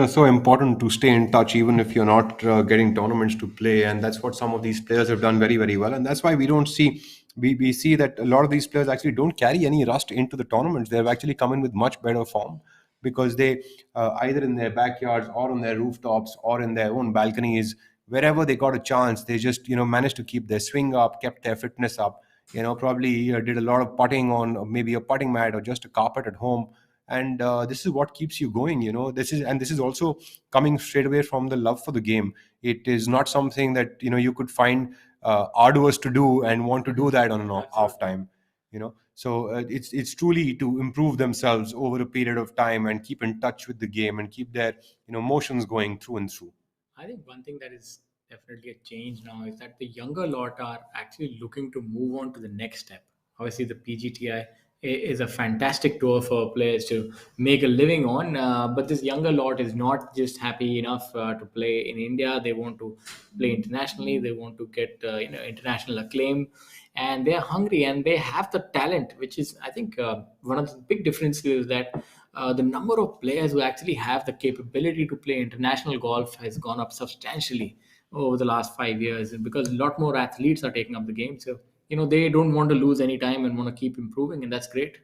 So important to stay in touch even if you're not getting tournaments to play, and that's what some of these players have done very, very well. And that's why we see that a lot of these players actually don't carry any rust into the tournaments. They've actually come in with much better form because they either in their backyards or on their rooftops or in their own balconies, wherever they got a chance, they just managed to keep their swing up, kept their fitness up. Probably did a lot of putting on maybe a putting mat or just a carpet at home, and this is what keeps you going. This is also coming straight away from the love for the game. It is not something that you could find arduous to do and want to do that on an off time. It's truly to improve themselves over a period of time and keep in touch with the game and keep their motions going through and through. I think one thing that is definitely a change now is that the younger lot are actually looking to move on to the next step. Obviously, the PGTI is a fantastic tour for players to make a living on, but this younger lot is not just happy enough to play in India. They want to play internationally. They want to get international acclaim, and they're hungry and they have the talent, which is, I think, one of the big differences is that the number of players who actually have the capability to play international golf has gone up substantially over the last 5 years because a lot more athletes are taking up the game. So, they don't want to lose any time and want to keep improving, and that's great.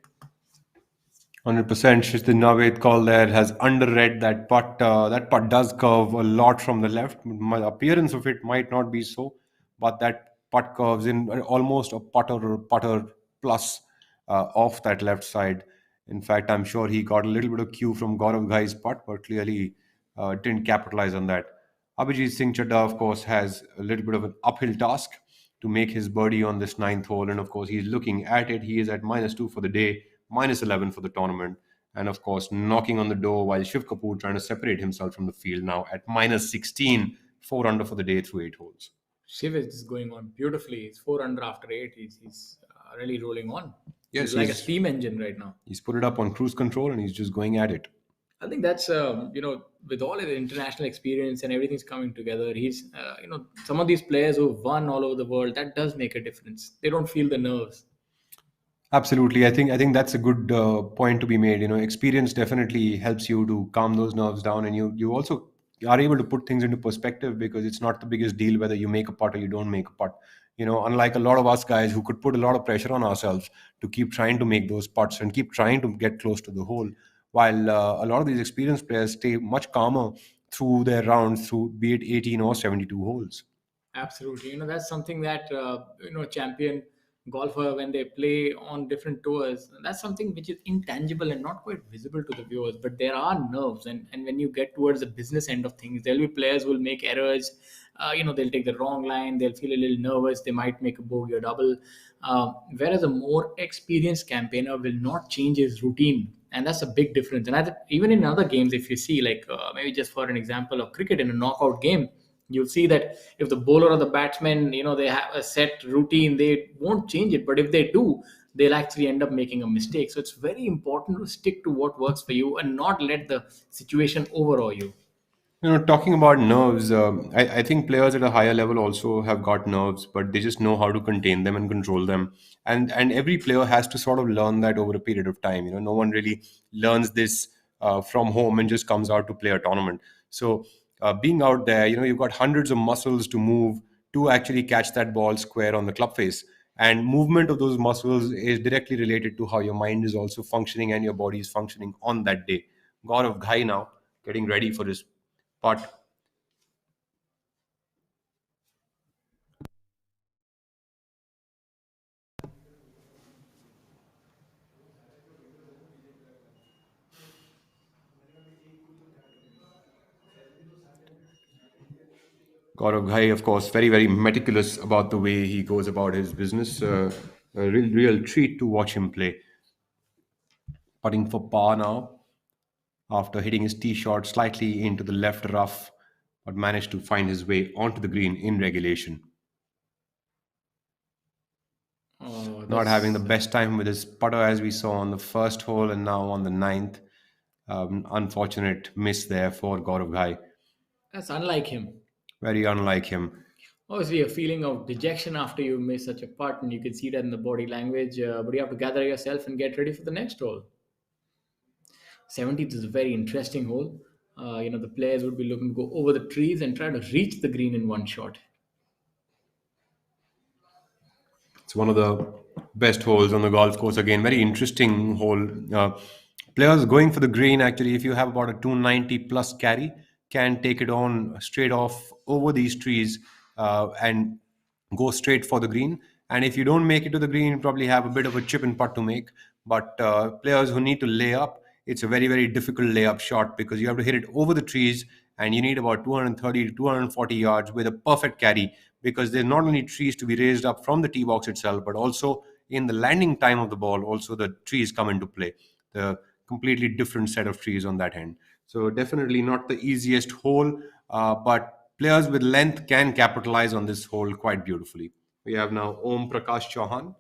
100%. Shishir Naved call there has underread that putt. That putt does curve a lot from the left. My appearance of it might not be so, but that putt curves in almost a putter plus off that left side. In fact, I'm sure he got a little bit of cue from Gaurav Ghai's putt, but clearly didn't capitalize on that. Abhijit Singh Chadda, of course, has a little bit of an uphill task to make his birdie on this ninth hole. And of course, he's looking at it. He is at -2 for the day, -11 for the tournament. And of course, knocking on the door while Shiv Kapoor trying to separate himself from the field now at -16, 4 under for the day through 8 holes. Shiv is just going on beautifully. He's 4 under after eight. He's really rolling on. Yes, He's like a steam engine right now. he's put it up on cruise control and he's just going at it. I think that's with all his international experience and everything's coming together. He's some of these players who've won all over the world. That does make a difference. They don't feel the nerves. Absolutely. I think that's a good point to be made. Experience definitely helps you to calm those nerves down, and you also are able to put things into perspective because it's not the biggest deal whether you make a putt or you don't make a putt. Unlike a lot of us guys who could put a lot of pressure on ourselves to keep trying to make those putts and keep trying to get close to the hole, while a lot of these experienced players stay much calmer through their rounds, through be it 18 or 72 holes. Absolutely. That's something that champion golfer when they play on different tours. That's something which is intangible and not quite visible to the viewers. But there are nerves, and when you get towards the business end of things, there'll be players who will make errors. They'll take the wrong line. They'll feel a little nervous. They might make a bogey or double. Whereas a more experienced campaigner will not change his routine. And that's a big difference. And even in other games, if you see, like maybe just for an example of cricket in a knockout game, you'll see that if the bowler or the batsman, they have a set routine, they won't change it. But if they do, they'll actually end up making a mistake. So it's very important to stick to what works for you and not let the situation overawe you. Talking about nerves, I think players at a higher level also have got nerves, but they just know how to contain them and control them. And every player has to sort of learn that over a period of time. No one really learns this from home and just comes out to play a tournament. So being out there, you've got hundreds of muscles to move to actually catch that ball square on the club face. And movement of those muscles is directly related to how your mind is also functioning and your body is functioning on that day. Gaurav Ghai now getting ready for his putt. Gaurav Ghai, of course, very, very meticulous about the way he goes about his business. A real treat to watch him play. Putting for par now after hitting his tee shot slightly into the left rough, but managed to find his way onto the green in regulation. Oh, Not having the that's best time with his putter as we saw on the first hole and now on the ninth. Unfortunate miss there for Gaurav Ghai. that's unlike him. Very unlike him. Obviously, a feeling of dejection after you miss such a putt, and you can see that in the body language. But you have to gather yourself and get ready for the next hole. 17th is a very interesting hole. The players would be looking to go over the trees and try to reach the green in one shot. It's one of the best holes on the golf course. Again, very interesting hole. Players going for the green, actually, if you have about a 290 plus carry, can take it on straight off over these trees and go straight for the green. And if you don't make it to the green, you probably have a bit of a chip and putt to make. But players who need to lay up, it's a very, very difficult layup shot because you have to hit it over the trees and you need about 230 to 240 yards with a perfect carry because there's not only trees to be raised up from the tee box itself, but also in the landing time of the ball, also the trees come into play. The completely different set of trees on that end. So definitely not the easiest hole, but players with length can capitalize on this hole quite beautifully. We have now Om Prakash Chauhan.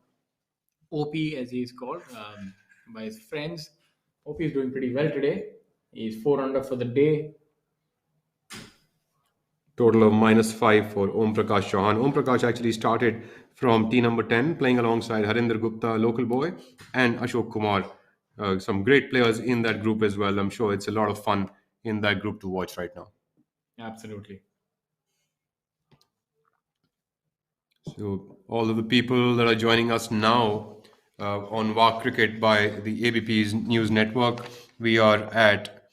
OP, as he's called by his friends. OP is doing pretty well today. He's 4 under for the day. Total of -5 for Om Prakash Chauhan. Om Prakash actually started from tee number 10, playing alongside Harinder Gupta, local boy, and Ashok Kumar. Some great players in that group as well. I'm sure it's a lot of fun in that group to watch right now. Absolutely. So, all of the people that are joining us now on WAR Cricket by the ABP's news network, we are at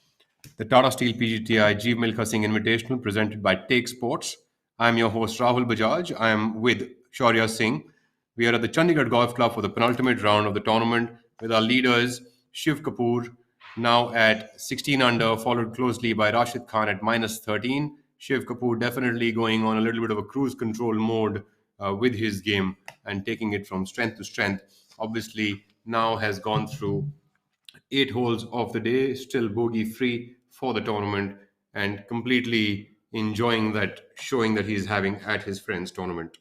the Tata Steel PGTI Jeev Milkha Singh Invitational presented by Take Sports. I'm your host Rahul Bajaj. I am with Shaurya Singh. We are at the Chandigarh Golf Club for the penultimate round of the tournament with our leaders Shiv Kapoor now at 16 under, followed closely by Rashid Khan at -13. Shiv Kapoor definitely going on a little bit of a cruise control mode with his game and taking it from strength to strength. Obviously, now has gone through 8 holes of the day, still bogey free for the tournament, and completely enjoying that showing that he's having at his friend's tournament.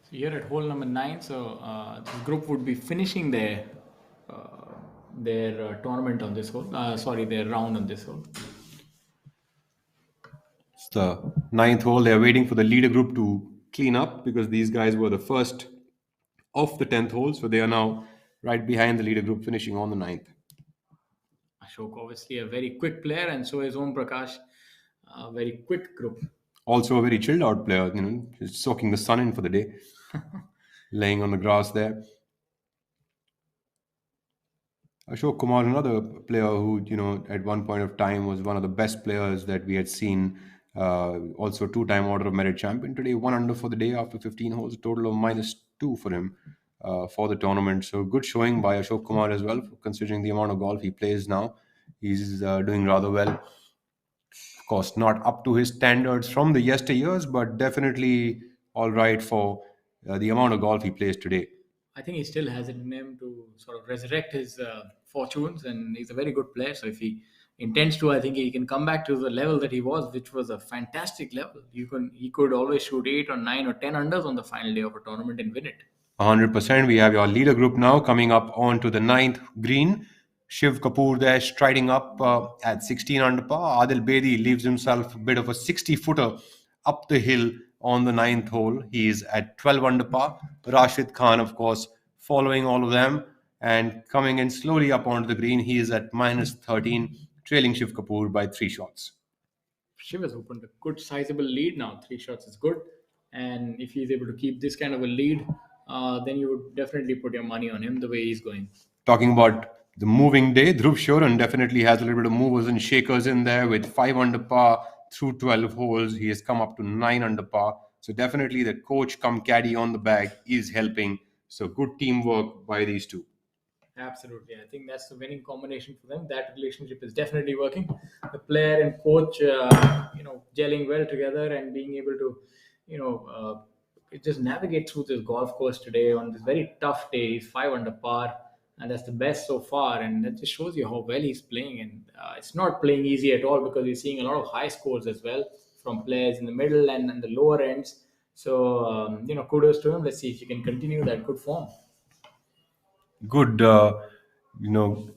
So here at hole number 9, so this group would be finishing their tournament on this hole. Sorry, their round on this hole. It's the ninth hole. They're waiting for the leader group to clean up because these guys were the first of the 10th hole. So they are now right behind the leader group, finishing on the ninth. Ashok, obviously a very quick player, and so is Om Prakash, a very quick group. Also a very chilled out player, just soaking the sun in for the day, laying on the grass there. Ashok Kumar, another player who, at one point of time was one of the best players that we had seen. Also, two-time Order of Merit champion. Today, 1 under for the day after 15 holes, a total of -2 for him for the tournament. So, good showing by Ashok Kumar as well, considering the amount of golf he plays now. He's doing rather well. Of course, not up to his standards from the yesteryears, but definitely all right for the amount of golf he plays today. I think he still has it in him to sort of resurrect his fortunes, and he's a very good player. So if he intends to, I think he can come back to the level that he was, which was a fantastic level. He could always shoot 8 or 9 or 10 unders on the final day of a tournament and win it. 100%. We have your leader group now coming up onto the ninth green. Shiv Kapoor there striding up at 16 under par. Adil Bedi leaves himself a bit of a 60-footer up the hill on the ninth hole. He is at 12 under par. Rashid Khan, of course, following all of them and coming in slowly up onto the green. He is at minus 13, trailing Shiv Kapoor by 3 shots. Shiv has opened a good sizable lead now. 3 shots is good. And if he's able to keep this kind of a lead, then you would definitely put your money on him the way he's going. Talking about the moving day, Dhruv Shoran definitely has a little bit of movers and shakers in there with 5 under par through 12 holes. He has come up to 9 under par. So definitely the coach come caddy on the bag is helping. So good teamwork by these two. Absolutely. I think that's the winning combination for them. That relationship is definitely working. The player and coach, gelling well together and being able to, just navigate through this golf course today on this very tough day. He's 5 under par, and that's the best so far. And that just shows you how well he's playing. And it's not playing easy at all because we're seeing a lot of high scores as well from players in the middle and the lower ends. So, kudos to him. Let's see if he can continue that good form. Good, you know,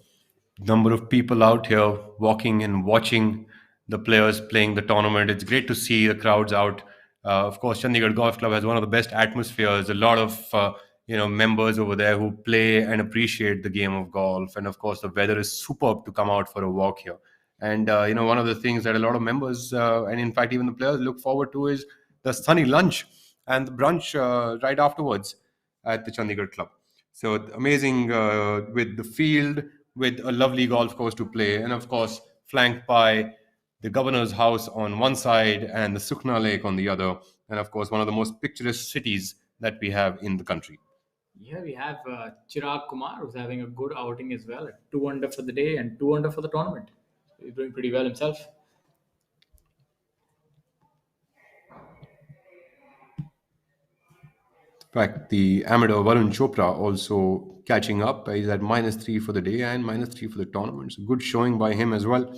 number of people out here walking and watching the players playing the tournament. It's great to see the crowds out. Of course, Chandigarh Golf Club has one of the best atmospheres. A lot of members over there who play and appreciate the game of golf. And of course, the weather is superb to come out for a walk here. And one of the things that a lot of members and in fact even the players look forward to is the sunny lunch and the brunch right afterwards at the Chandigarh Club. So amazing with the field, with a lovely golf course to play, and of course flanked by the governor's house on one side and the Sukhna Lake on the other, and of course one of the most picturesque cities that we have in the country. Yeah, we have Chirag Kumar who's having a good outing as well at 2 under for the day and 2 under for the tournament. He's doing pretty well himself. In fact, the amateur Varun Chopra also catching up. He's at -3 for the day and -3 for the tournament. So good showing by him as well.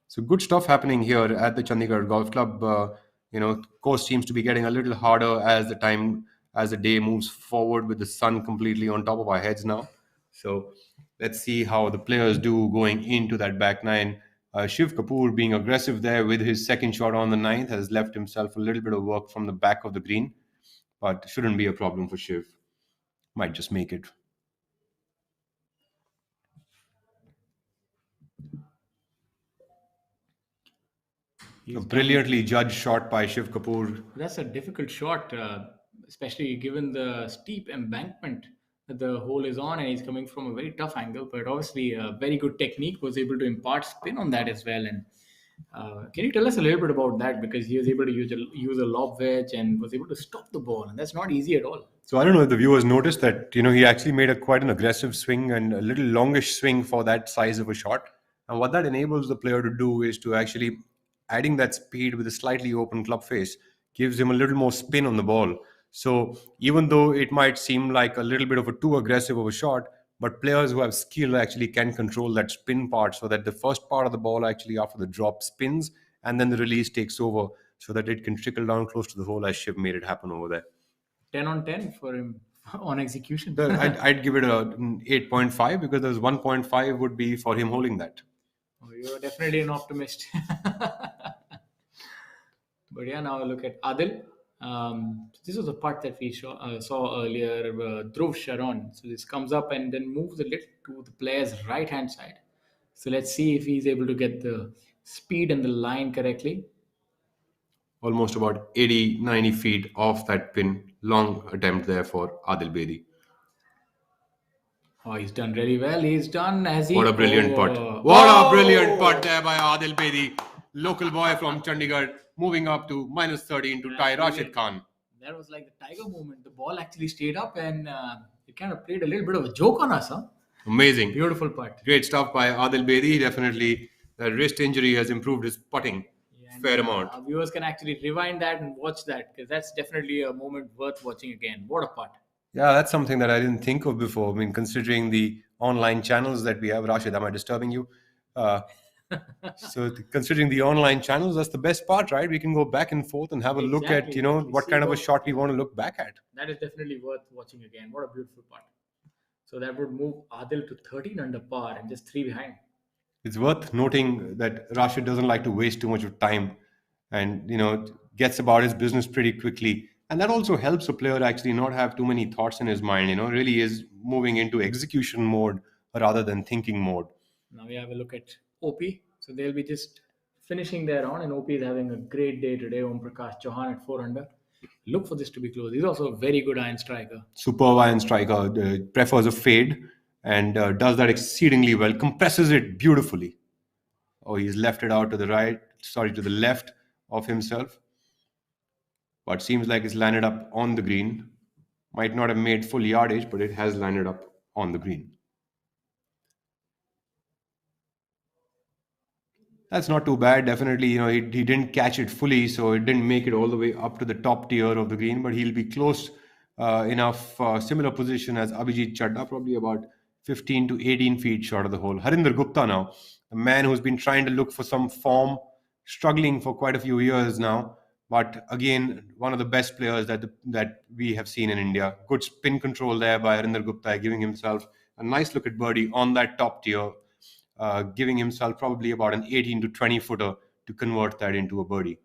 So good stuff happening here at the Chandigarh Golf Club. Course seems to be getting a little harder as the day moves forward with the sun completely on top of our heads now. So let's see how the players do going into that back nine. Shiv Kapoor being aggressive there with his second shot on the ninth has left himself a little bit of work from the back of the green, but shouldn't be a problem for Shiv. Might just make it. A brilliantly judged shot by Shiv Kapoor. That's a difficult shot, especially given the steep embankment that the hole is on, and he's coming from a very tough angle. But obviously, a very good technique was able to impart spin on that as well. And can you tell us a little bit about that? Because he was able to use a lob wedge and was able to stop the ball, and that's not easy at all. So I don't know if the viewers noticed that he actually made a quite an aggressive swing and a little longish swing for that size of a shot. And what that enables the player to do is to actually adding that speed with a slightly open club face gives him a little more spin on the ball. So even though it might seem like a little bit of a too aggressive of a shot, but players who have skill actually can control that spin part so that the first part of the ball actually after the drop spins and then the release takes over so that it can trickle down close to the hole as Shiv made it happen over there. 10 on 10 for him on execution. I'd give it a 8.5 because there's 1.5 would be for him holding that. Oh, you're definitely an optimist. But yeah, now look at Adil. This was a part that we saw earlier, Dhruv Sharon. So this comes up and then moves a little to the player's right hand side. So let's see if he's able to get the speed and the line correctly. Almost about 80-90 feet off that pin. Long attempt there for Adil Bedi. Oh, he's done really well. He's done as he. What a brilliant putt. What a brilliant putt there by Adil Bedi. Local boy from Chandigarh moving up to -13 to tie Rashid Khan. That was like the Tiger moment. The ball actually stayed up and it kind of played a little bit of a joke on us. Huh? Amazing. Beautiful putt. Great stuff by Adil Bedi. Definitely the wrist injury has improved his putting. Fair amount. Our viewers can actually rewind that and watch that because that's definitely a moment worth watching again. What a putt. Yeah, that's something that I didn't think of before. I mean, considering the online channels that we have, Rashid, am I disturbing you? Considering the online channels, that's the best part, right? We can go back and forth and have a look at, what kind of a shot we want to look back at. That is definitely worth watching again. What a beautiful putt. So that would move Adil to 13 under par and just 3 behind. It's worth noting that Rashid doesn't like to waste too much of time. And, gets about his business pretty quickly. And that also helps a player actually not have too many thoughts in his mind, really is moving into execution mode rather than thinking mode. Now we have a look at OP. So they'll be just finishing their round, and OP is having a great day today. Om Prakash Chauhan at 4 under. Look for this to be close. He's also a very good iron striker. Superb iron striker, prefers a fade and does that exceedingly well, compresses it beautifully. Oh, he's left it out to the right, sorry, to the left of himself, but seems like it's landed up on the green. Might not have made full yardage, but it has landed up on the green. That's not too bad. Definitely, he didn't catch it fully, so it didn't make it all the way up to the top tier of the green, but he'll be close enough, similar position as Abhijit Chadda, probably about 15 to 18 feet short of the hole. Harinder Gupta now, a man who's been trying to look for some form, struggling for quite a few years now, but again, one of the best players that we have seen in India. Good spin control there by Harinder Gupta, giving himself a nice look at birdie on that top tier, giving himself probably about an 18 to 20 footer to convert that into a birdie.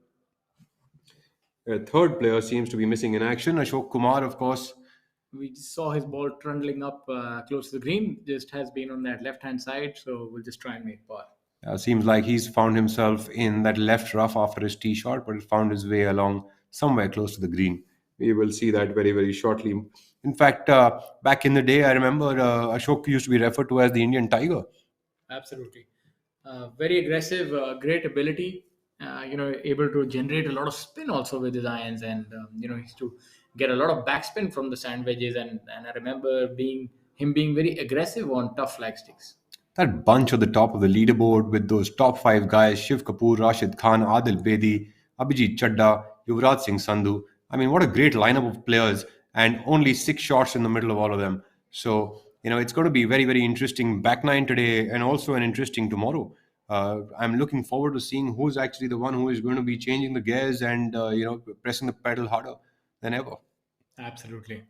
A third player seems to be missing in action. Ashok Kumar, of course. We saw his ball trundling up close to the green. Just has been on that left hand side, so we'll just try and make par. Seems like he's found himself in that left rough after his tee shot, but it found his way along somewhere close to the green. We will see that very, very shortly. In fact, back in the day, I remember Ashok used to be referred to as the Indian Tiger. Absolutely. Very aggressive, great ability. Able to generate a lot of spin also with his irons, and he used to get a lot of backspin from the sand wedges. And I remember being very aggressive on tough flag sticks. That bunch at the top of the leaderboard with those top five guys: Shiv Kapoor, Rashid Khan, Adil Bedi, Abhijit Chadda, Yuvraj Singh Sandhu. I mean, what a great lineup of players, and only six shots in the middle of all of them. So, it's going to be very, very interesting back nine today and also an interesting tomorrow. I'm looking forward to seeing who's actually the one who is going to be changing the gears and, pressing the pedal harder than ever. Absolutely.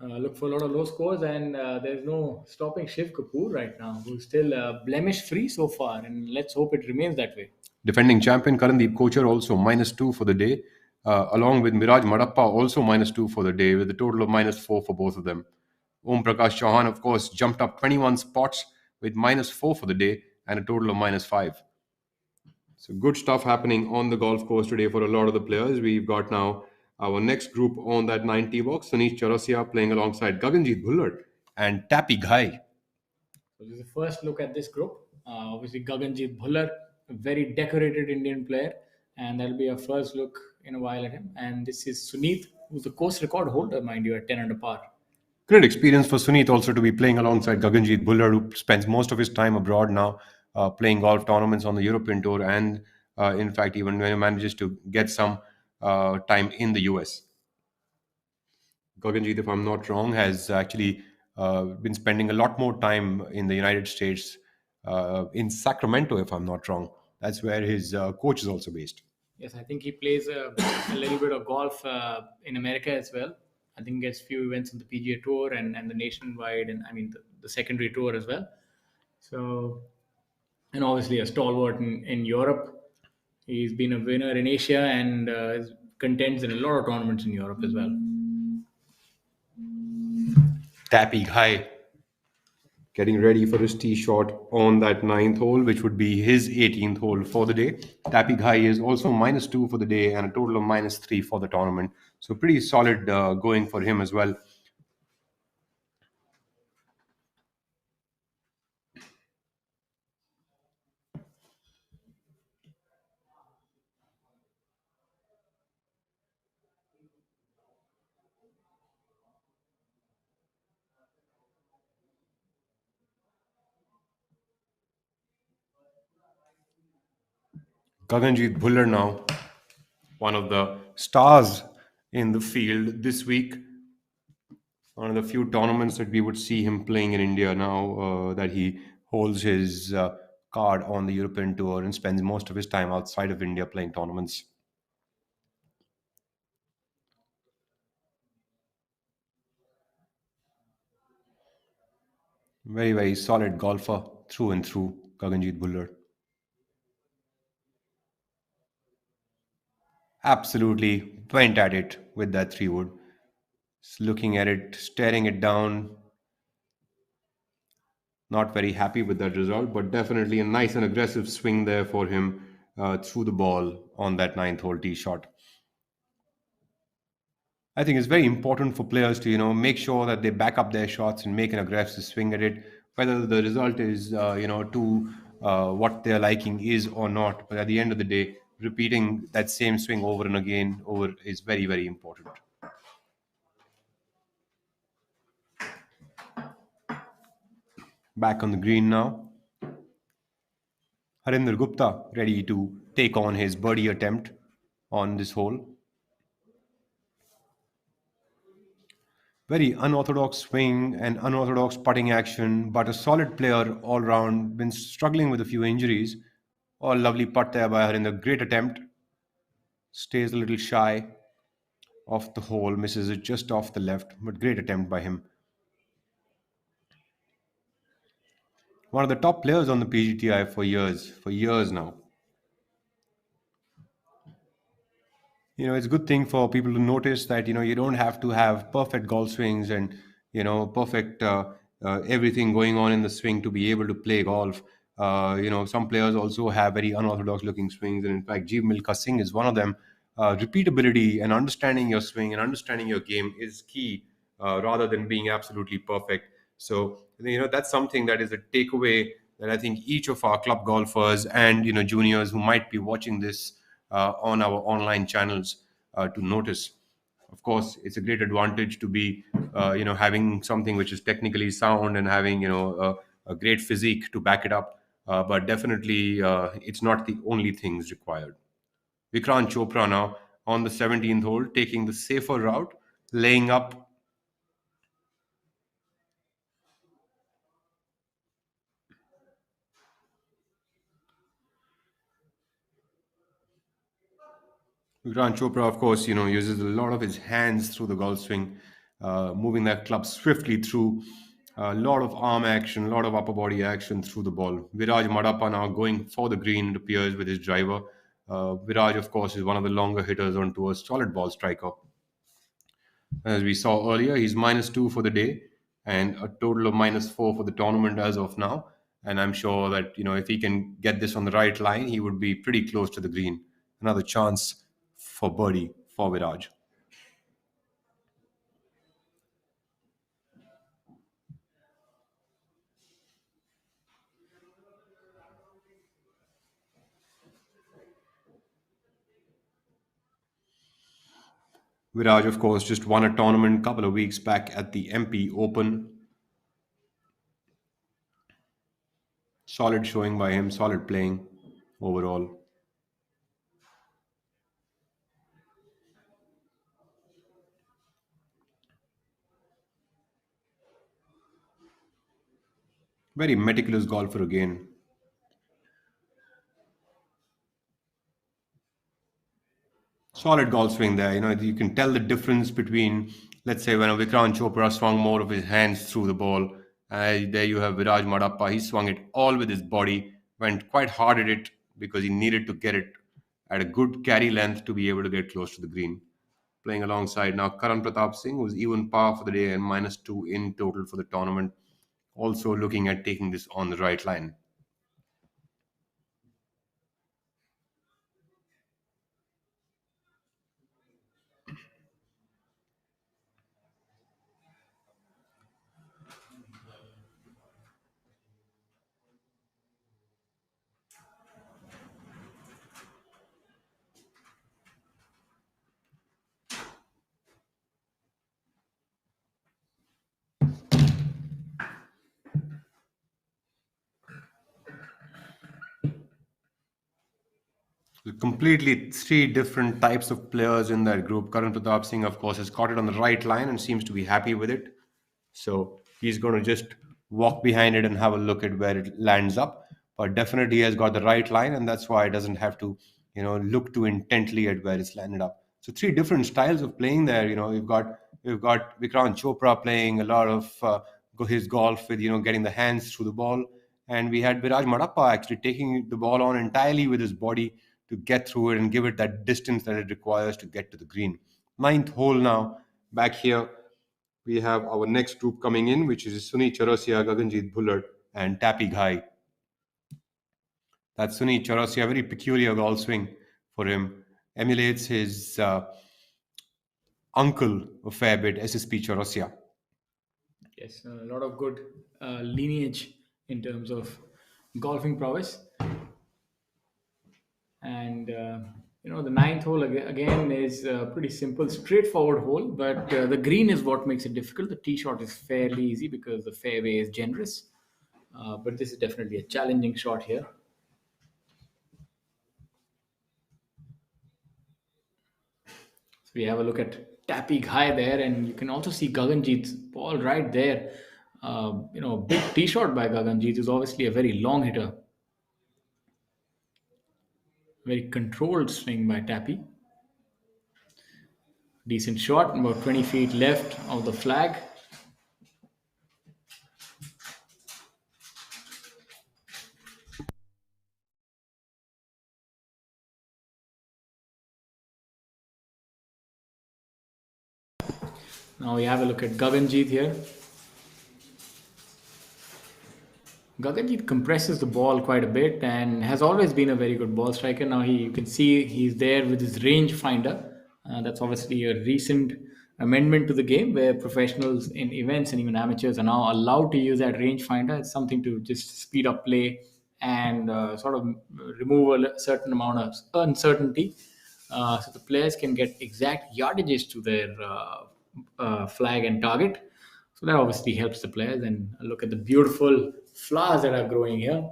Look for a lot of low scores, and there's no stopping Shiv Kapoor right now, who's still blemish free so far, and let's hope it remains that way. Defending champion Karandeep Kocher also -2 for the day, along with Miraj Madappa also -2 for the day, with a total of -4 for both of them. Om Prakash Chauhan, of course, jumped up 21 spots with -4 for the day and a total of -5. So good stuff happening on the golf course today for a lot of the players. We've got now our next group on that 9 box. Anish Chaurasia playing alongside Gaganjeet Bhullar and Tapi Ghai. So this is the first look at this group. Obviously, Gaganjeet Bhullar, a very decorated Indian player, and that'll be our first look in a while at him. And this is Suneet, who's the course record holder, mind you, at 10 under par. Great experience for Suneet also to be playing alongside Gaganjeet Bhullar, who spends most of his time abroad now, playing golf tournaments on the European Tour, and in fact, even when he manages to get some time in the US. Gaganjeet, if I'm not wrong, has actually been spending a lot more time in the United States, in Sacramento, if I'm not wrong. That's where his coach is also based. Yes, I think he plays a little bit of golf in America as well. I think he gets few events on the PGA Tour and the nationwide, and I mean the secondary tour as well. So, and obviously a stalwart in Europe. He's been a winner in Asia and contends in a lot of tournaments in Europe as well. Tapi Ghai getting ready for his tee shot on that ninth hole, which would be his 18th hole for the day. Tapi Ghai is also -2 for the day and a total of -3 for the tournament. So pretty solid going for him as well. Gaganjeet Bhullar now, one of the stars in the field this week. One of the few tournaments that we would see him playing in India now, that he holds his card on the European Tour and spends most of his time outside of India playing tournaments. Very, very solid golfer through and through, Gaganjeet Bhullar. Absolutely went at it with that 3 wood. Just looking at it, staring it down, not very happy with that result, but definitely a nice and aggressive swing there for him through the ball on that ninth hole tee shot. I think it's very important for players to make sure that they back up their shots and make an aggressive swing at it, whether the result is to what their liking is or not. But at the end of the day, repeating that same swing over and again over is very very important. Back on the green now, Harinder Gupta ready to take on his birdie attempt on this hole. Very unorthodox swing and unorthodox putting action, but a solid player all round. Been struggling with a few injuries. Oh, lovely putt there by Harinder. Great attempt. Stays a little shy off the hole, misses it just off the left, but great attempt by him. One of the top players on the PGTI for years now. It's a good thing for people to notice that you don't have to have perfect golf swings and perfect everything going on in the swing to be able to play golf. Some players also have very unorthodox looking swings, and in fact Jeev Milkha Singh is one of them. Repeatability and understanding your swing and understanding your game is key, rather than being absolutely perfect. So that's something that is a takeaway that I think each of our club golfers and juniors who might be watching this on our online channels to notice. Of course, it's a great advantage to be, having something which is technically sound and having, a great physique to back it up. But definitely, it's not the only things required. Vikrant Chopra now on the 17th hole, taking the safer route, laying up. Vikrant Chopra, of course, uses a lot of his hands through the golf swing, moving that club swiftly through. A lot of arm action, a lot of upper body action through the ball. Viraj Madappa now going for the green, it appears, with his driver. Viraj, of course, is one of the longer hitters on tour, solid ball striker. As we saw earlier, he's -2 for the day and a total of -4 for the tournament as of now. And I'm sure that, if he can get this on the right line, he would be pretty close to the green. Another chance for birdie for Viraj. Viraj, of course, just won a tournament a couple of weeks back at the MP Open. Solid showing by him, solid playing overall. Very meticulous golfer again. Solid golf swing there. You can tell the difference between, let's say, when a Vikrant Chopra swung more of his hands through the ball. There you have Viraj Madappa. He swung it all with his body, went quite hard at it because he needed to get it at a good carry length to be able to get close to the green. Playing alongside now Karan Pratap Singh, who's even par for the day and -2 in total for the tournament. Also looking at taking this on the right line. Completely three different types of players in that group. Karan Pratap Singh, of course, has caught it on the right line and seems to be happy with it. So he's going to just walk behind it and have a look at where it lands up. But definitely he has got the right line, and that's why it doesn't have to, look too intently at where it's landed up. So three different styles of playing there. We've got Vikrant Chopra playing a lot of his golf with getting the hands through the ball, and we had Viraj Madappa actually taking the ball on entirely with his body to get through it and give it that distance that it requires to get to the green. Ninth hole now. Back here, we have our next group coming in, which is Suni Chaurasia, Gaganjeet Bhullard, and Tapi Ghai. That Suni Chaurasia, very peculiar golf swing for him, emulates his uncle a fair bit, SSP Chaurasia. Yes, a lot of good lineage in terms of golfing prowess. And the ninth hole again is a pretty simple, straightforward hole, but the green is what makes it difficult. The tee shot is fairly easy because the fairway is generous, but this is definitely a challenging shot here. So we have a look at Tapi Ghai there, and you can also see Gaganjeet's ball right there. Big tee shot by Gaganjeet is obviously a very long hitter. Very controlled swing by Tapi. Decent shot, about 20 feet left of the flag. Now we have a look at Gaganjeet here. Gaganjeet compresses the ball quite a bit and has always been a very good ball striker. Now you can see he's there with his range finder. That's obviously a recent amendment to the game where professionals in events and even amateurs are now allowed to use that range finder. It's something to just speed up play and sort of remove a certain amount of uncertainty, so the players can get exact yardages to their flag and target. So that obviously helps the players. And look at the beautiful flowers that are growing here.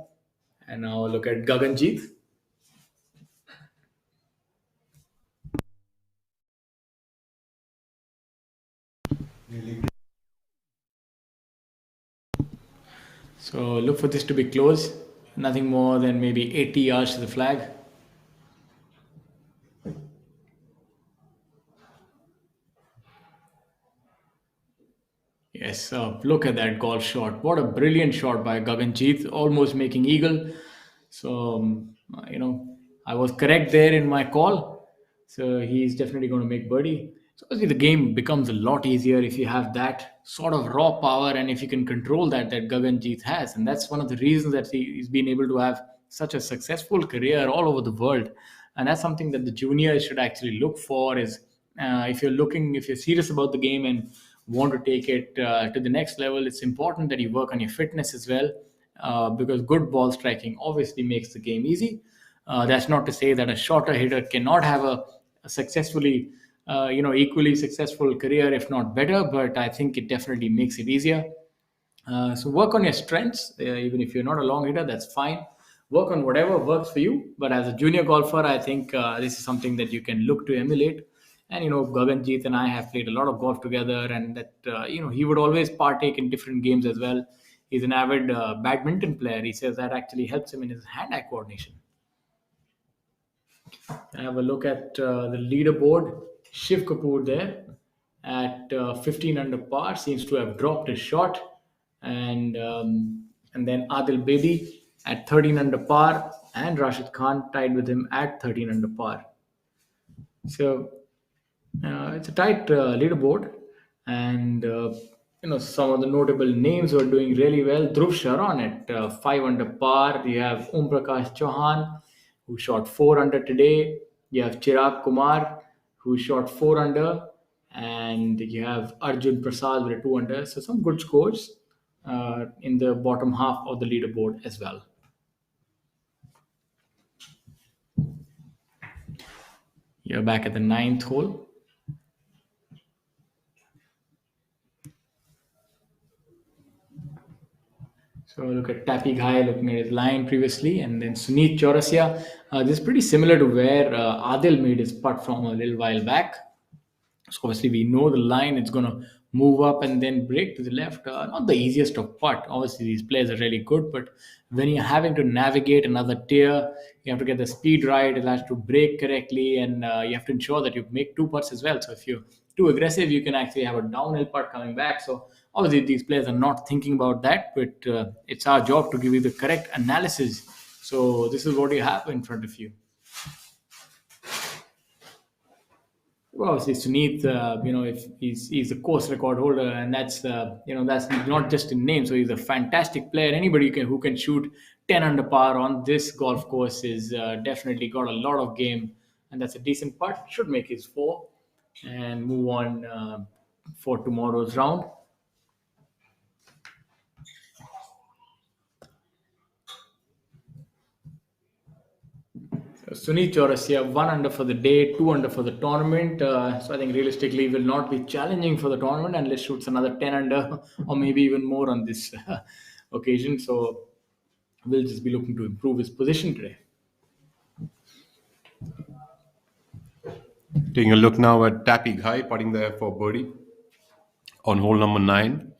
And now look at Gaganjeet. So look for this to be close. Nothing more than maybe 80 yards to the flag. Yes, look at that golf shot. What a brilliant shot by Gaganjeet, almost making eagle. So, I was correct there in my call. So he's definitely going to make birdie. So obviously the game becomes a lot easier if you have that sort of raw power and if you can control that Gaganjeet has. And that's one of the reasons that he's been able to have such a successful career all over the world. And that's something that the juniors should actually look for is if you're serious about the game and want to take it to the next level, it's important that you work on your fitness as well, because good ball striking obviously makes the game easy. That's not to say that a shorter hitter cannot have a successfully, equally successful career, if not better, but I think it definitely makes it easier. So work on your strengths. Even if you're not a long hitter, that's fine. Work on whatever works for you. But as a junior golfer, I think this is something that you can look to emulate. And Gaganjeet and I have played a lot of golf together, and that he would always partake in different games as well. He's an avid badminton player. He says that actually helps him in his hand-eye coordination. Have a look at the leaderboard. Shiv Kapoor there at 15 under par seems to have dropped his shot, and then Adil Bedi at 13 under par, and Rashid Khan tied with him at 13 under par. So it's a tight leaderboard, and some of the notable names who are doing really well. Dhruv Sharon at 5 under par. You have Om Prakash Chauhan, who shot 4 under today. You have Chirag Kumar, who shot 4 under, and you have Arjun Prasad with a 2 under. So some good scores in the bottom half of the leaderboard as well. You're back at the ninth hole. So look at Tapi Ghai looking at his line previously, and then Sunit Chaurasia. This is pretty similar to where Adil made his putt from a little while back. So obviously we know the line, it's going to move up and then break to the left. Not the easiest of putt. Obviously these players are really good, but when you're having to navigate another tier, you have to get the speed right, it has to break correctly, and you have to ensure that you make two putts as well. So if you're too aggressive, you can actually have a downhill putt coming back. So obviously these players are not thinking about that, but it's our job to give you the correct analysis. So this is what you have in front of you. Well, obviously, Sunith, if he's a course record holder, and that's not just in name. So he's a fantastic player. Anybody who can shoot 10 under par on this golf course is definitely got a lot of game, and that's a decent putt. Should make his four, and move on for tomorrow's round. Sunit Chaurasia, 1 under for the day, 2 under for the tournament. So I think realistically will not be challenging for the tournament unless shoots another 10 under or maybe even more on this occasion. So we'll just be looking to improve his position today. Taking a look now at Tappy Ghai putting there for birdie on hole number 9.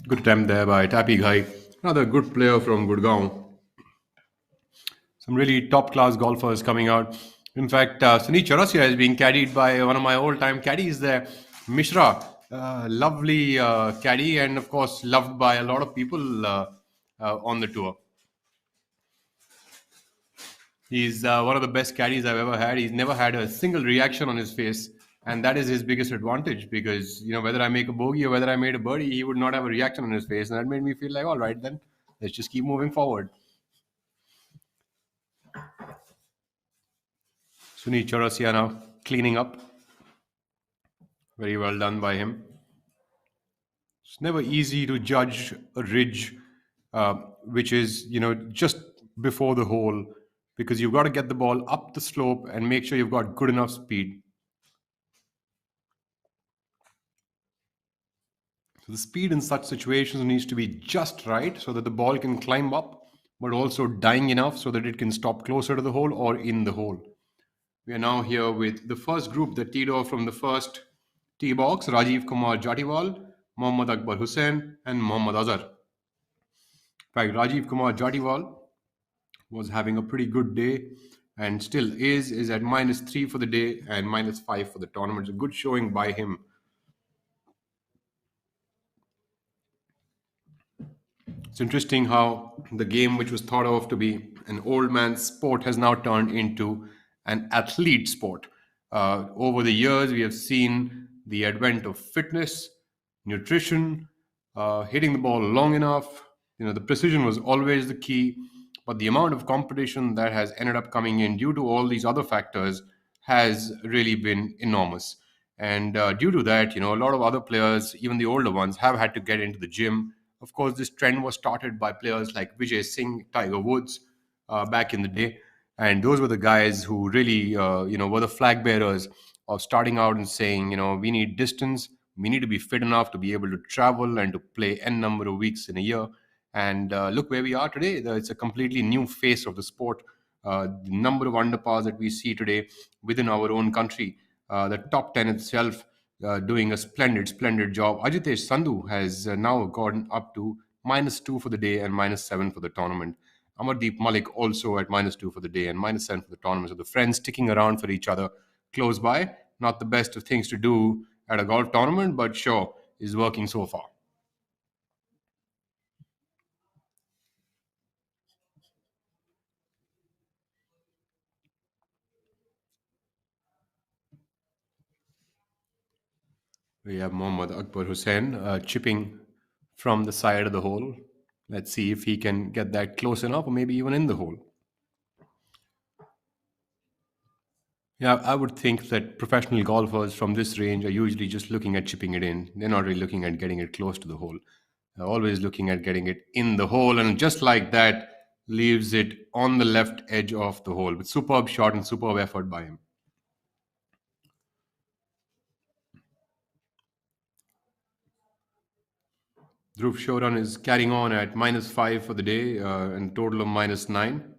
Good attempt there by Tappy Ghai, another good player from Gurgaon. Some really top class golfers coming out. In fact, Sunil Chaurasia is being caddied by one of my old time caddies there, Mishra. Lovely caddy, and of course, loved by a lot of people on the tour. He's one of the best caddies I've ever had. He's never had a single reaction on his face, and that is his biggest advantage because whether I make a bogey or whether I made a birdie, he would not have a reaction on his face, and that made me feel like, all right, then let's just keep moving forward. Sunil Chaurasia now cleaning up. Very well done by him. It's never easy to judge a ridge, which is just before the hole, because you've got to get the ball up the slope and make sure you've got good enough speed. So the speed in such situations needs to be just right so that the ball can climb up, but also dying enough so that it can stop closer to the hole or in the hole. We are now here with the first group that teed off from the first tee box: Rajiv Kumar Jatiwal, Mohammad Akbar Hussain, and Mohammad Azhar. In fact, Rajiv Kumar Jatiwal was having a pretty good day and still is at -3 for the day and -5 for the tournament. It's a good showing by him. It's interesting how the game, which was thought of to be an old man's sport, has now turned into an athlete sport. Over the years, we have seen the advent of fitness, nutrition, hitting the ball long enough. The precision was always the key, but the amount of competition that has ended up coming in due to all these other factors has really been enormous. And due to that, a lot of other players, even the older ones, have had to get into the gym. Of course, this trend was started by players like Vijay Singh, Tiger Woods, back in the day, and those were the guys who really, were the flag bearers of starting out and saying, we need distance, we need to be fit enough to be able to travel and to play n number of weeks in a year. And look where we are today. It's a completely new face of the sport. The number of underpars that we see today within our own country, the top 10 itself, doing a splendid job. Ajitesh Sandhu has now gone up to -2 for the day and -7 for the tournament. Amardeep Malik also at -2 for the day and -7 for the tournament. So the friends sticking around for each other close by. Not the best of things to do at a golf tournament, but sure, is working so far. We have Mohammad Akbar Hussain chipping from the side of the hole. Let's see if he can get that close enough or maybe even in the hole. Yeah, I would think that professional golfers from this range are usually just looking at chipping it in. They're not really looking at getting it close to the hole. They're always looking at getting it in the hole, and just like that, leaves it on the left edge of the hole. With superb shot and superb effort by him. Dhruv Shoran is carrying on at -5 for the day and total of -9.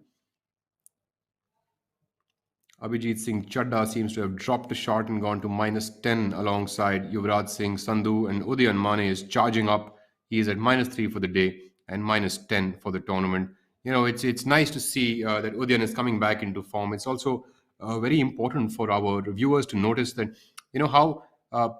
Abhijit Singh Chadda seems to have dropped a shot and gone to -10 alongside Yuvraj Singh Sandhu, and Udayan Mane is charging up. He is at -3 for the day and -10 for the tournament. It's nice to see that Udayan is coming back into form. It's also very important for our viewers to notice that how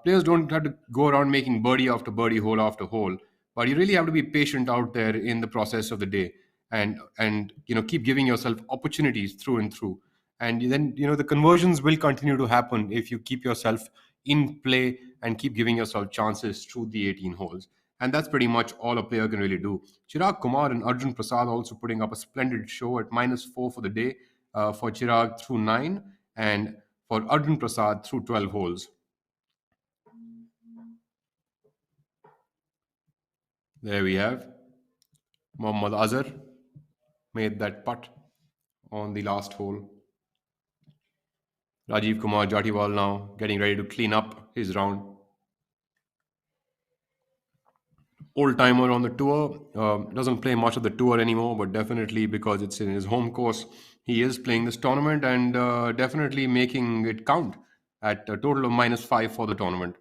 players don't have to go around making birdie after birdie, hole after hole, but you really have to be patient out there in the process of the day. and keep giving yourself opportunities through and through. And then the conversions will continue to happen if you keep yourself in play and keep giving yourself chances through the 18 holes. And that's pretty much all a player can really do. Chirag Kumar and Arjun Prasad also putting up a splendid show at -4 for the day, for Chirag through 9, and for Arjun Prasad through 12 holes. There we have Mohammad Azhar made that putt on the last hole. Rajiv Kumar Jatiwal now getting ready to clean up his round. Old timer on the tour. Doesn't play much of the tour anymore, but definitely because it's in his home course, he is playing this tournament and definitely making it count at a total of -5 for the tournament.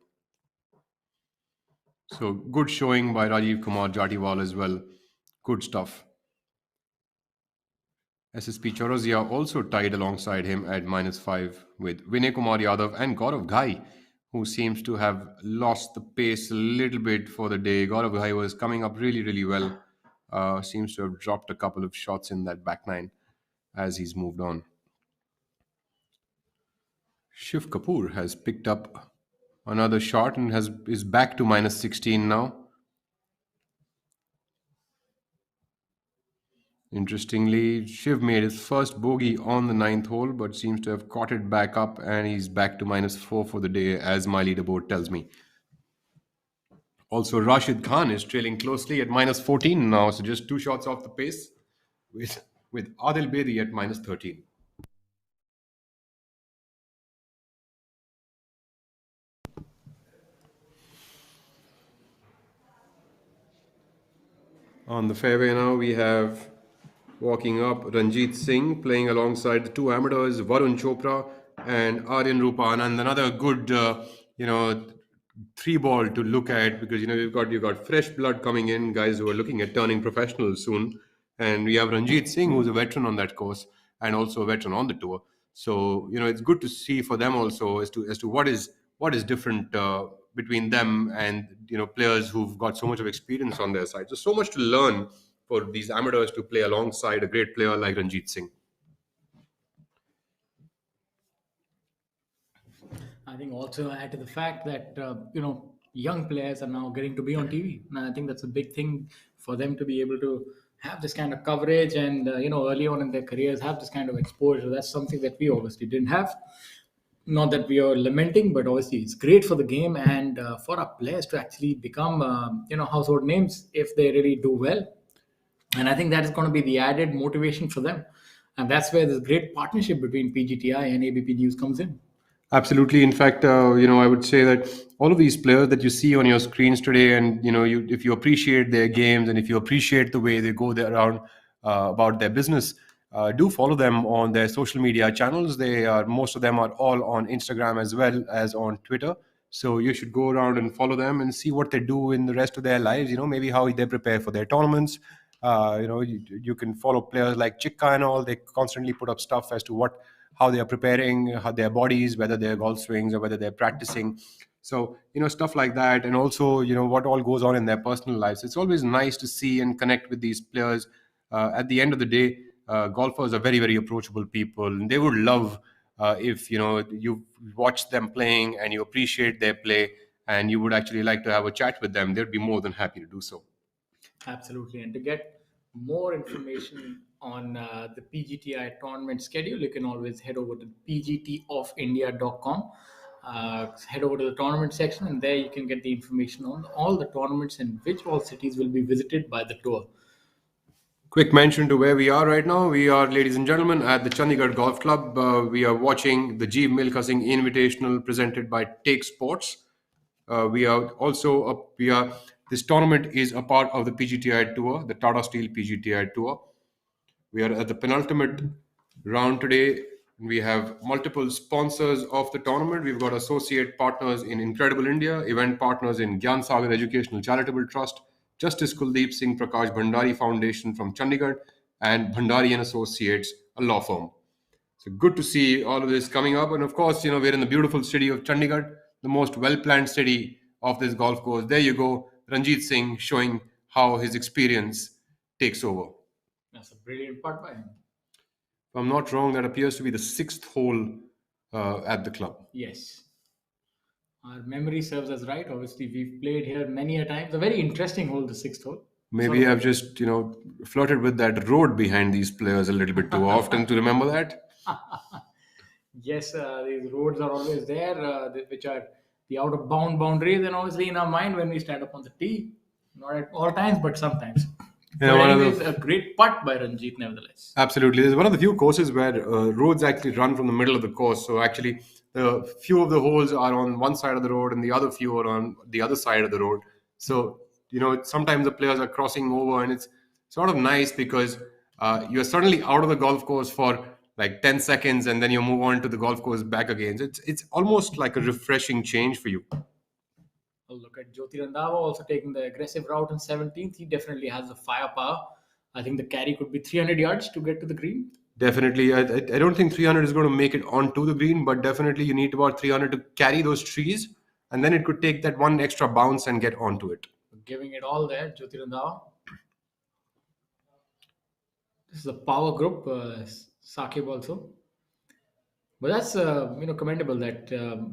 So good showing by Rajiv Kumar Jatiwal as well. Good stuff. SSP Chaurozia also tied alongside him at -5 with Vinay Kumar Yadav and Gaurav Ghai, who seems to have lost the pace a little bit for the day. Gaurav Ghai was coming up really, really well. Seems to have dropped a couple of shots in that back nine as he's moved on. Shiv Kapoor has picked up another shot and is back to -16 now. Interestingly, Shiv made his first bogey on the ninth hole, but seems to have caught it back up, and he's back to -4 for the day, as my leaderboard tells me. Also, Rashid Khan is trailing closely at -14 now, so just 2 shots off the pace, with Adil Bedi at -13. On the fairway now, we have walking up Ranjit Singh playing alongside the two amateurs Varun Chopra and Aryan Rupan, and another good you know three ball to look at, because you've got fresh blood coming in, guys who are looking at turning professionals soon. And we have Ranjit Singh, who's a veteran on that course and also a veteran on the tour. So it's good to see for them also as to what is different between them and players who've got so much of experience on their side. So much to learn for these amateurs to play alongside a great player like Ranjit Singh. I think also add to the fact that young players are now getting to be on TV, and I think that's a big thing for them to be able to have this kind of coverage and early on in their careers have this kind of exposure. That's something that we obviously didn't have. Not that we are lamenting, but obviously it's great for the game and for our players to actually become household names if they really do well. And I think that is going to be the added motivation for them, and that's where this great partnership between PGTI and ABP News comes in. Absolutely. In fact, I would say that all of these players that you see on your screens today, and if you appreciate their games and if you appreciate the way they go there around about their business, do follow them on their social media channels. Most of them are all on Instagram as well as on Twitter. So you should go around and follow them and see what they do in the rest of their lives. Maybe how they prepare for their tournaments. You can follow players like Chikka and all. They constantly put up stuff as to how they are preparing, how their bodies, whether they're golf swings or whether they're practicing. So stuff like that, and also what all goes on in their personal lives. It's always nice to see and connect with these players. At the end of the day, golfers are very, very approachable people, and they would love if you watch them playing and you appreciate their play, and you would actually like to have a chat with them. They'd be more than happy to do so. Absolutely. And to get more information on the PGTI tournament schedule, you can always head over to pgtofindia.com. Head over to the tournament section, and there you can get the information on all the tournaments and which all cities will be visited by the tour. Quick mention to where we are right now. We are, ladies and gentlemen, at the Chandigarh Golf Club. We are watching the Jeev Milkha Singh Invitational presented by Take Sports. We are also this tournament is a part of the PGTI tour, the Tata Steel PGTI tour. We are at the penultimate round today. We have multiple sponsors of the tournament. We've got associate partners in Incredible India, event partners in Gyan Sagar Educational Charitable Trust, Justice Kuldeep Singh Prakash Bhandari Foundation from Chandigarh, and Bhandari and Associates, a law firm. So good to see all of this coming up. And of course, we're in the beautiful city of Chandigarh, the most well-planned city of this golf course. There you go, Ranjit Singh showing how his experience takes over. That's a brilliant putt by him. If I'm not wrong, that appears to be the sixth hole at the club. Yes. Our memory serves us right. Obviously, we've played here many a times. A very interesting hole, the sixth hole. Sort Maybe of I've just, flirted with that road behind these players a little bit too often to remember that. yes, these roads are always there, which are the out of boundaries, and obviously in our mind when we stand up on the tee, not at all times, but sometimes. But One of anyways, a the great putt by Ranjit, nevertheless. Absolutely. There's one of the few courses where roads actually run from the middle of the course. So actually, the few of the holes are on one side of the road, and the other few are on the other side of the road. So sometimes the players are crossing over, and it's sort of nice because you're suddenly out of the golf course for like 10 seconds, and then you move on to the golf course back again. So it's almost like a refreshing change for you. Well, look at Jyoti Randhawa also taking the aggressive route in 17th. He definitely has the firepower. I think the carry could be 300 yards to get to the green. Definitely, I don't think 300 is going to make it onto the green, but definitely you need about 300 to carry those trees, and then it could take that one extra bounce and get onto it. Giving it all there, Jyoti Randhawa. This is a power group, Sakib also. But that's commendable that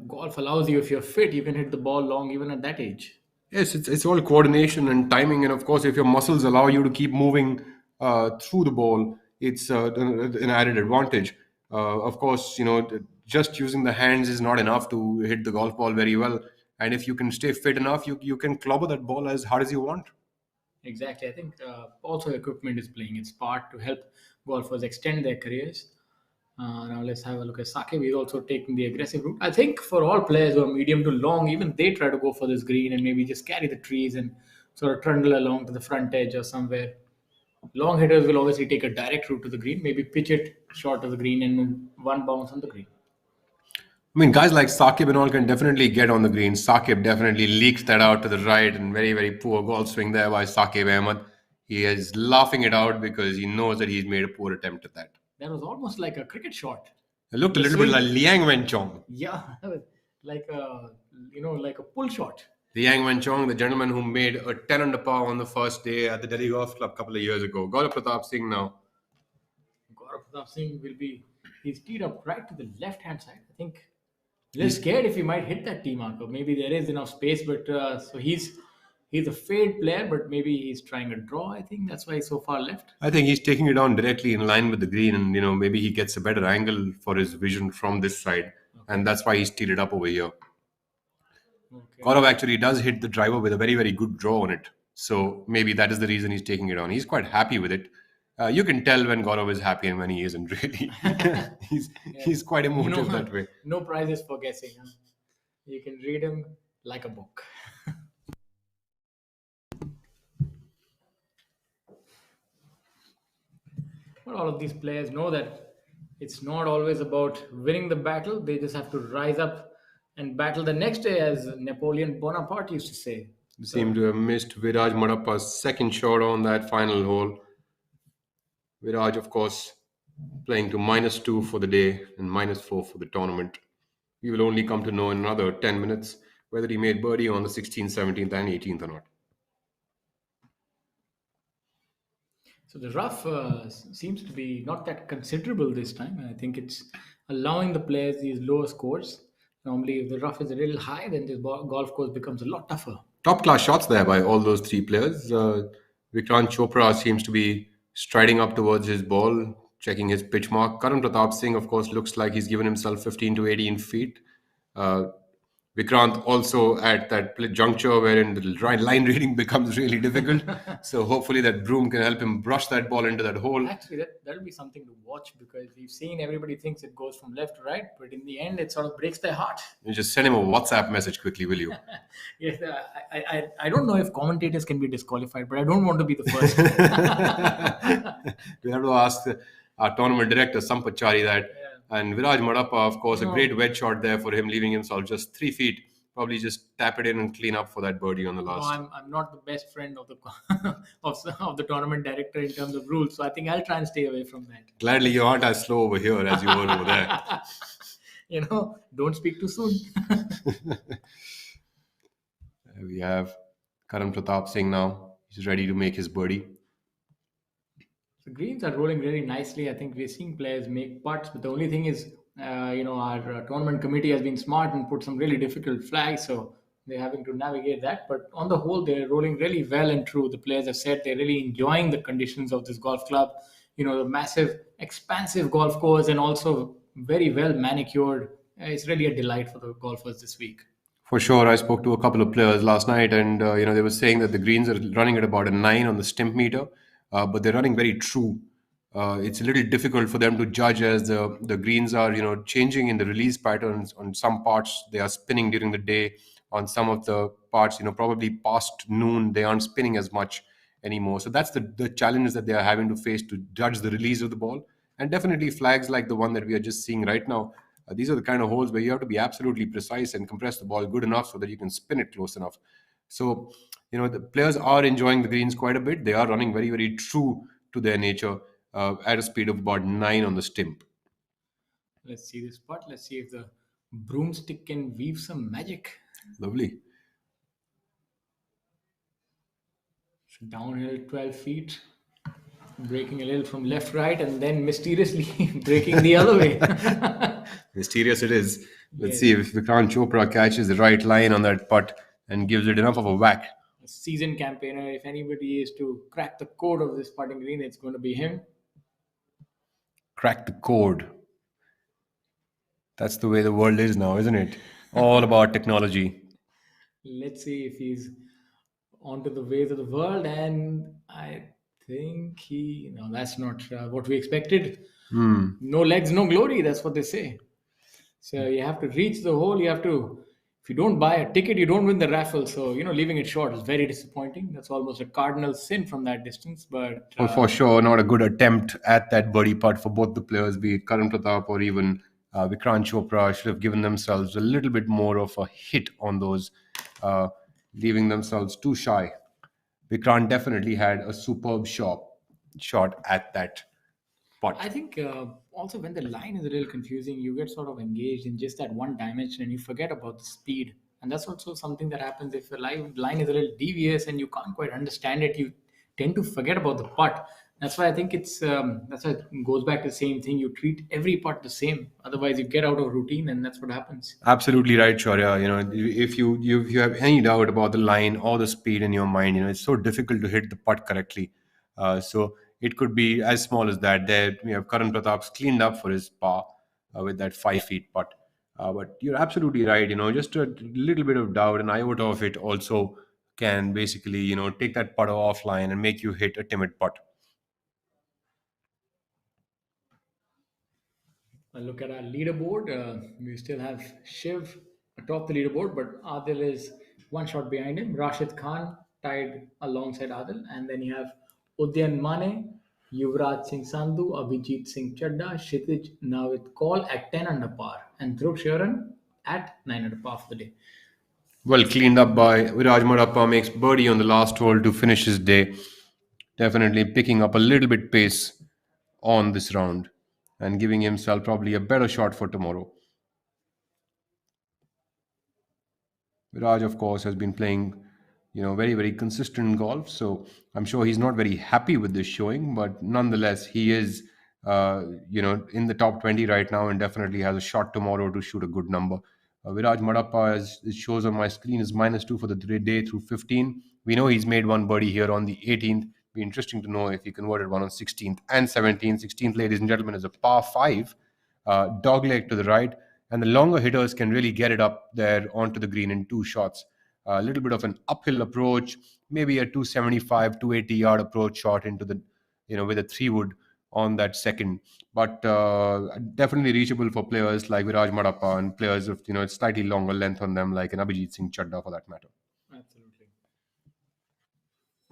golf allows you, if you're fit, you can hit the ball long even at that age. Yes, it's all coordination and timing, and of course, if your muscles allow you to keep moving through the ball, it's an added advantage. Of course, just using the hands is not enough to hit the golf ball very well, and if you can stay fit enough, you can clobber that ball as hard as you want. Exactly. I think also equipment is playing its part to help golfers extend their careers. Now let's have a look at Sakib. He's also taking the aggressive route. I think for all players who are medium to long, even they try to go for this green and maybe just carry the trees and sort of trundle along to the front edge or somewhere. Long hitters will obviously take a direct route to the green, maybe pitch it short of the green and one bounce on the green. I mean, guys like Sakib and all can definitely get on the green. Sakib definitely leaked that out to the right, and very, very poor golf swing there by Sakib Ahmed. He is laughing it out because he knows that he's made a poor attempt at that. That was almost like a cricket shot. It looked a The little bit like swing, Liang Wenchong. yeah, like a like a pull shot. Liang Wenchong, the gentleman who made a 10 under par on the first day at the Delhi Golf Club a couple of years ago. Gaurav Pratap Singh now. Gaurav Pratap Singh will be he's teed up right to the left hand side. I think a little scared if he might hit that tee marker. Maybe there is enough space, but so he's a fade player, but maybe he's trying a draw. I think that's why he's so far left. I think he's taking it down directly in line with the green, and maybe he gets a better angle for his vision from this side, and that's why he's teed it up over here. Okay. Gaurav actually does hit the driver with a very, very good draw on it. So maybe that is the reason he's taking it on. He's quite happy with it. You can tell when Gaurav is happy and when he isn't really. He's quite emotive that way. No prizes for guessing. Huh? You can read him like a book. But all of these players know that it's not always about winning the battle. They just have to rise up and battle the next day, as Napoleon Bonaparte used to say. Seemed to have missed Viraj Madappa's second shot on that final hole. Viraj, of course, playing to -2 for the day and -4 for the tournament. We will only come to know in another 10 minutes whether he made birdie on the 16th, 17th, and 18th or not. So the rough seems to be not that considerable this time. I think it's allowing the players these lower scores. Normally, if the rough is a little high, then this golf course becomes a lot tougher. Top class shots there by all those three players. Vikrant Chopra seems to be striding up towards his ball, checking his pitch mark. Karan Pratap Singh, of course, looks like he's given himself 15 to 18 feet. Uh, Vikrant also at that juncture wherein the line reading becomes really difficult. So hopefully that broom can help him brush that ball into that hole. Actually, that'll be something to watch because we've seen everybody thinks it goes from left to right, but in the end, it sort of breaks their heart. You just send him a WhatsApp message quickly, will you? Yes, I don't know if commentators can be disqualified, but I don't want to be the first. We have to ask our tournament director, Sampachari, that. Yeah. And Viraj Madappa, of course, a great wedge shot there for him, leaving himself just 3 feet. Probably just tap it in and clean up for that birdie on the No, last. I'm not the best friend of the of the tournament director in terms of rules, so I think I'll try and stay away from that. Gladly, you aren't as slow over here as you were over there. Don't speak too soon. We have Karan Pratap Singh now. He's ready to make his birdie. The greens are rolling really nicely. I think we're seeing players make putts, but the only thing is, our tournament committee has been smart and put some really difficult flags, so they're having to navigate that. But on the whole, they're rolling really well and true. The players have said they're really enjoying the conditions of this golf club. The massive, expansive golf course, and also very well manicured. It's really a delight for the golfers this week. For sure, I spoke to a couple of players last night, and they were saying that the greens are running at about a 9 on the stimp meter, but they're running very true. It's a little difficult for them to judge as the greens are changing in the release patterns. On some parts, they are spinning during the day. On some of the parts, probably past noon, they aren't spinning as much anymore. So that's the challenge that they are having to face to judge the release of the ball. And definitely flags like the one that we are just seeing right now, these are the kind of holes where you have to be absolutely precise and compress the ball good enough so that you can spin it close enough. So, the players are enjoying the greens quite a bit. They are running very, very true to their nature at a speed of about 9 on the stimp. Let's see this putt. Let's see if the broomstick can weave some magic. Lovely. Downhill 12 feet, breaking a little from left, right, and then mysteriously breaking the other way. Mysterious it is. Let's Yes, see if Vikrant Chopra catches the right line on that putt and gives it enough of a whack. a seasoned campaigner. If anybody is to crack the code of this putting green, it's going to be him. Crack the code. That's the way the world is now, isn't it? All about technology. Let's see if he's onto the ways of the world. And I think no, that's not what we expected. No legs, no glory. That's what they say. So you have to reach the hole. You have to, if you don't buy a ticket, you don't win the raffle. So, leaving it short is very disappointing. That's almost a cardinal sin from that distance. But For sure, not a good attempt at that birdie putt for both the players, be it Karan Pratap or even Vikrant Chopra. Should have given themselves a little bit more of a hit on those, uh, leaving themselves too shy. Vikrant definitely had a superb shot at that I putt. think also when the line is a little confusing, you get sort of engaged in just that one dimension and you forget about the speed. And that's also something that happens if a line is a little devious and you can't quite understand it. You tend to forget about the putt. That's why I think that's why it goes back to the same thing. You treat every putt the same. Otherwise, you get out of routine, and that's what happens. Absolutely right, Shaurya. If you have any doubt about the line or the speed in your mind, it's so difficult to hit the putt correctly. So it could be as small as that. There, we have Karan Pratap's cleaned up for his par with that 5 feet putt. But you're absolutely right. Just a little bit of doubt, an iota of it also can basically, take that putt offline and make you hit a timid putt. Look at our leaderboard. We still have Shiv atop the leaderboard, but Adil is one shot behind him. Rashid Khan tied alongside Adil, and then you have Udyan Mane, Yuvraj Singh Sandhu, Abhijit Singh Chadda, Kshitij Navit Kaul at 10 under par, and Dhruv Sharan at 9 under par for the day. Well cleaned up by Viraj Marappa, makes birdie on the last hole to finish his day. Definitely picking up a little bit pace on this round and giving himself probably a better shot for tomorrow. Viraj, of course, has been playing, very, very consistent golf. So I'm sure he's not very happy with this showing, but nonetheless, he is, in the top 20 right now and definitely has a shot tomorrow to shoot a good number. Viraj Madappa, as it shows on my screen, is -2 for the day through 15. We know he's made one birdie here on the 18th. Be interesting to know if he converted one on 16th and 17th. 16th, ladies and gentlemen, is a par 5, dogleg to the right, and the longer hitters can really get it up there onto the green in two shots. A little bit of an uphill approach, maybe a 275, 280 yard approach shot into the, with a 3 wood on that second. But definitely reachable for players like Viraj Madappa and players of, slightly longer length on them, like an Abhijit Singh Chadda for that matter. Absolutely.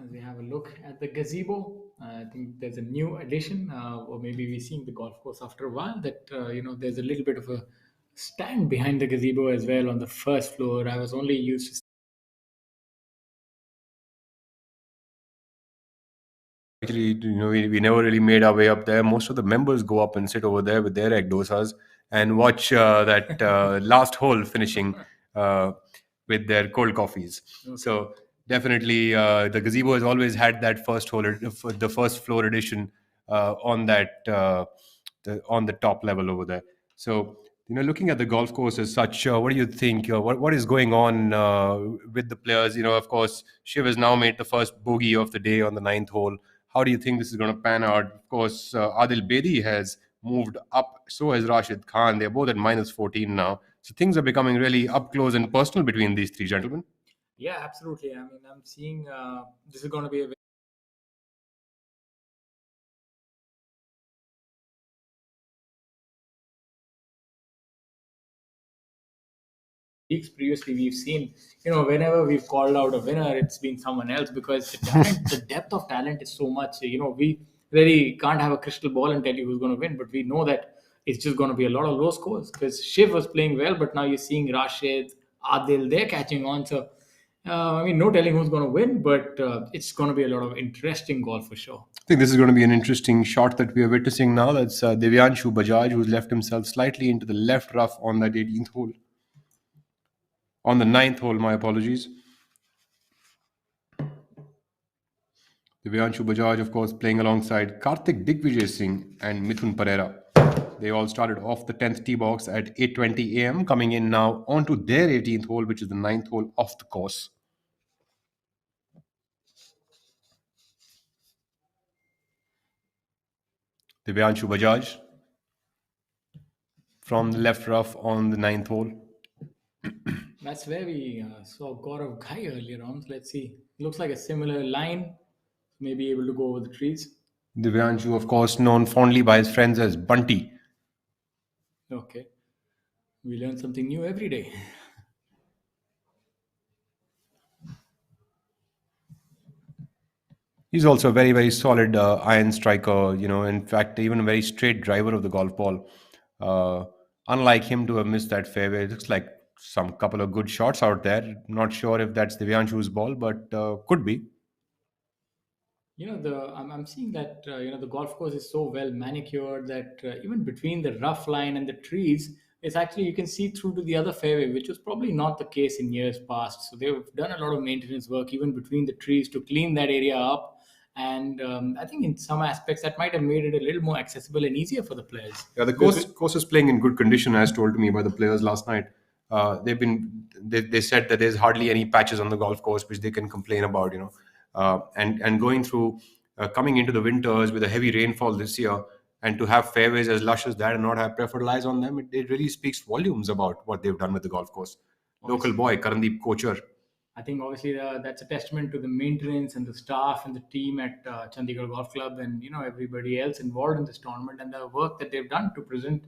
As we have a look at the gazebo, I think there's a new addition, or maybe we're seeing the golf course after a while. That there's a little bit of a stand behind the gazebo as well on the first floor. I was only used to Actually, we never really made our way up there. Most of the members go up and sit over there with their egg dosas and watch that last hole finishing uh, with their cold coffees. So definitely, the gazebo has always had that first hole, the first floor edition on on the top level over there. So, looking at the golf course as such, what do you think? What is going on with the players? Of course, Shiv has now made the first bogey of the day on the ninth hole. How do you think this is going to pan out? Of course, Adil Bedi has moved up. So has Rashid Khan. They're both at minus 14 now. So things are becoming really up close and personal between these three gentlemen. Yeah, absolutely. I mean, I'm seeing this is going to be a weeks previously we've seen, whenever we've called out a winner, it's been someone else, because the talent, the depth of talent is so much. We really can't have a crystal ball and tell you who's going to win, but we know that it's just going to be a lot of low scores, because Shiv was playing well, but now you're seeing Rashid, Adil, they're catching on. So I mean, no telling who's going to win, but it's going to be a lot of interesting golf for sure. I think this is going to be an interesting shot that we are witnessing now. That's Divyanshu Bajaj, who's left himself slightly into the left rough on that 18th hole. On the ninth hole, my apologies. Divyanshu Bajaj, of course, playing alongside Karthik Digvijay Singh and Mithun Pereira. They all started off the 10th tee box at 8:20 a.m., coming in now onto their 18th hole, which is the ninth hole off the course. Divyanshu Bajaj from the left rough on the ninth hole. That's where we saw Gaurav Ghai earlier on. Let's see. Looks like a similar line. Maybe able to go over the trees. Divyanshu, of course, known fondly by his friends as Bunty. Okay. We learn something new every day. He's also a very, very solid iron striker, in fact, even a very straight driver of the golf ball. Uh, Unlike him to have missed that fairway, it looks like some couple of good shots out there. Not sure if that's Divyanshu's ball, but could be. I'm seeing that the golf course is so well manicured that even between the rough line and the trees, it's actually you can see through to the other fairway, which was probably not the case in years past. So they've done a lot of maintenance work even between the trees to clean that area up. And I think in some aspects that might have made it a little more accessible and easier for the players. Yeah, the Because course is playing in good condition, as told to me by the players last night. They said that there's hardly any patches on the golf course which they can complain about, and going through coming into the winters with a heavy rainfall this year, and to have fairways as lush as that and not have preferred lies on them, it really speaks volumes about what they've done with the golf course. Local boy Karandeep Kochar. I think obviously that's a testament to the maintenance and the staff and the team at Chandigarh Golf Club, and everybody else involved in this tournament, and the work that they've done to present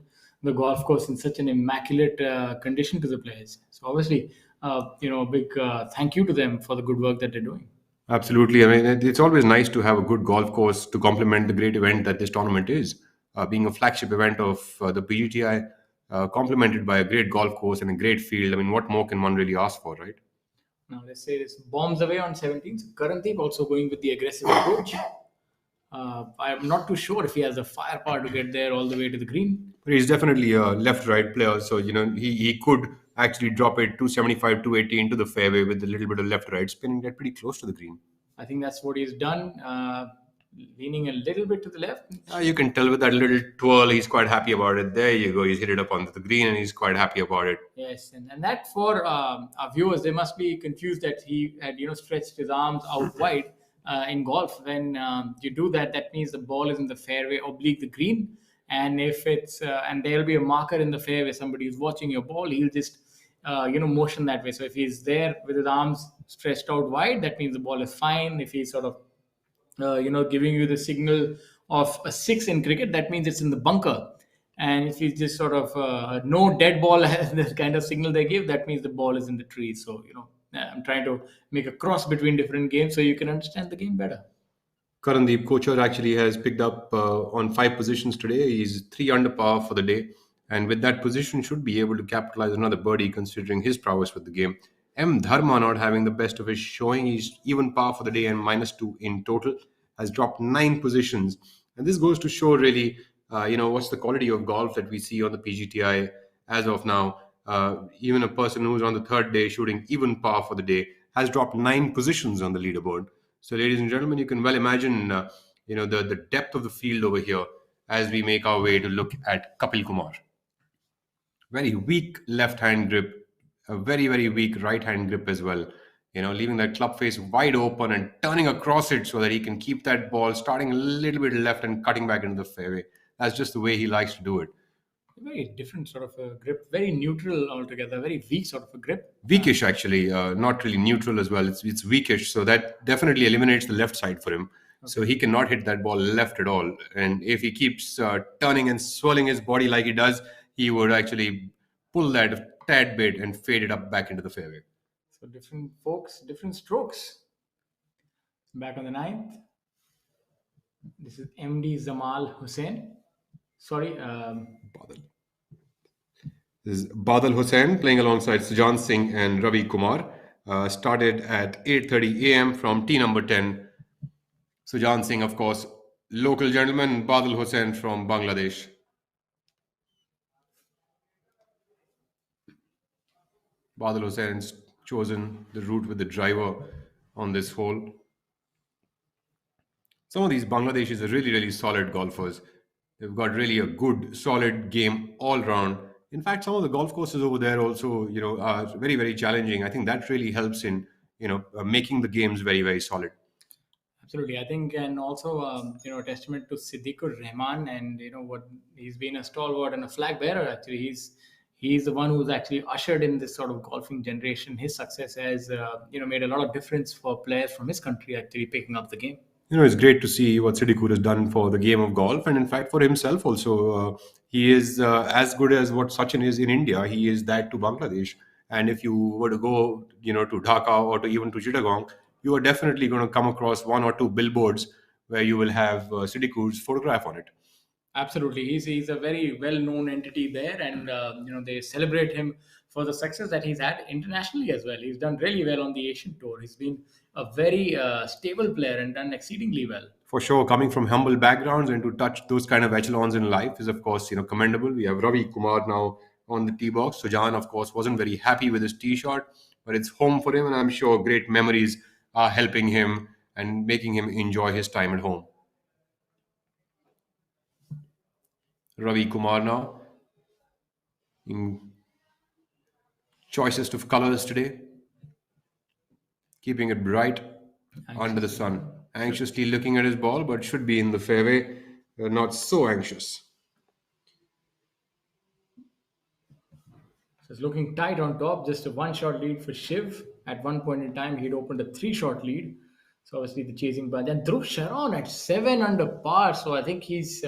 the golf course in such an immaculate condition to the players. So obviously, a big thank you to them for the good work that they're doing. Absolutely. I mean, it's always nice to have a good golf course to complement the great event that this tournament is. Being a flagship event of the PGTI, complemented by a great golf course and a great field. I mean, what more can one really ask for, right? Now let's say this bombs away on 17th. Karandeep also going with the aggressive approach. I'm not too sure if he has the firepower to get there all the way to the green. But he's definitely a left-right player, so he could actually drop it 275, 280 into the fairway with a little bit of left-right spin and get pretty close to the green. I think that's what he's done, leaning a little bit to the left. You can tell with that little twirl, he's quite happy about it. There you go. He's hit it up onto the green, and he's quite happy about it. Yes, and that for our viewers, they must be confused that he had stretched his arms out wide. In golf, when you do that, that means the ball is in the fairway oblique the green, and if it's and there'll be a marker in the fairway. Somebody who's watching your ball, he'll just motion that way. So if he's there with his arms stretched out wide, that means the ball is fine. If he's sort of giving you the signal of a six in cricket, that means it's in the bunker. And if you just sort of no dead ball, the kind of signal they give, that means the ball is in the trees. So, I'm trying to make a cross between different games so you can understand the game better. Karandeep Kochar actually has picked up on 5 positions today. He's 3 under par for the day. And with that position, should be able to capitalize another birdie considering his prowess with the game. M. Dharma not having the best of his showing. He's even par for the day and -2 in total. Has dropped 9 positions. And this goes to show really, what's the quality of golf that we see on the PGTI as of now. Even a person who's on the third day shooting even par for the day has dropped 9 positions on the leaderboard. So, ladies and gentlemen, you can well imagine the depth of the field over here as we make our way to look at Kapil Kumar. Very weak left hand grip, a very, very weak right hand grip as well. Leaving that club face wide open and turning across it so that he can keep that ball starting a little bit left and cutting back into the fairway. That's just the way he likes to do it. Very different sort of a grip, very neutral altogether, very weak sort of a grip. Weakish, actually, not really neutral as well. It's weakish, so that definitely eliminates the left side for him. So he cannot hit that ball left at all. And if he keeps turning and swirling his body like he does, he would actually pull that a tad bit and fade it up back into the fairway. So different folks, different strokes. Back on the ninth. This is MD Zamal Hussain. Sorry, Badal. This is Badal Hussain playing alongside Sujan Singh and Ravi Kumar. Started at 8:30 a.m. from tee number 10. Sujan Singh, of course, local gentleman. Badal Hussain from Bangladesh. Badal Hussein's chosen the route with the driver on this hole. Some of these Bangladeshis are really, really solid golfers. They've got really a good, solid game all round. In fact, some of the golf courses over there also, are very, very challenging. I think that really helps in, making the games very, very solid. absolutely. I think, and also, a testament to Siddiqur Rahman, and what he's been a stalwart and a flag bearer. Actually, he's the one who's actually ushered in this sort of golfing generation. His success has, made a lot of difference for players from his country actually picking up the game. It's great to see what Siddiqur has done for the game of golf, and in fact for himself also. He is as good as what Sachin is in India. He is that to Bangladesh. And if you were to go, to Dhaka or to even to Chittagong, you are definitely going to come across one or two billboards where you will have Siddiqur's photograph on it. Absolutely, he's a very well known entity there, and they celebrate him for the success that he's had internationally as well. He's done really well on the Asian tour. He's been a very stable player and done exceedingly well. For sure, coming from humble backgrounds and to touch those kind of echelons in life is, of course, commendable. We have Ravi Kumar now on the tee box. Sujan, of course, wasn't very happy with his tee shot, but it's home for him, and I'm sure great memories are helping him and making him enjoy his time at home. Ravi Kumar now in choicest of colors today, keeping it bright under the sun. Anxiously looking at his ball, but should be in the fairway. Not so anxious. So it's looking tight on top, just a one shot lead for Shiv. At one point in time, he'd opened a 3 shot lead. So obviously the chasing bunch. And Dhruv Sharon at 7 under par. So I think he's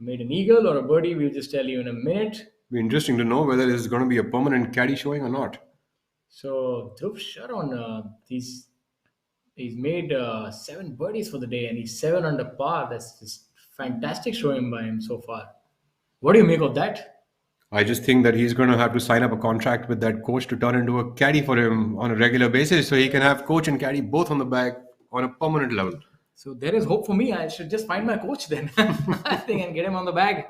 made an eagle or a birdie. We'll just tell you in a minute. Be interesting to know whether this is going to be a permanent caddy showing or not. So Dhruv Sharon, he's made 7 birdies for the day, and he's 7 under par. That's just fantastic showing by him so far. What do you make of that? I just think that he's going to have to sign up a contract with that coach to turn into a caddy for him on a regular basis so he can have coach and caddy both on the bag on a permanent level. So there is hope for me. I should just find my coach then, I think, and get him on the bag.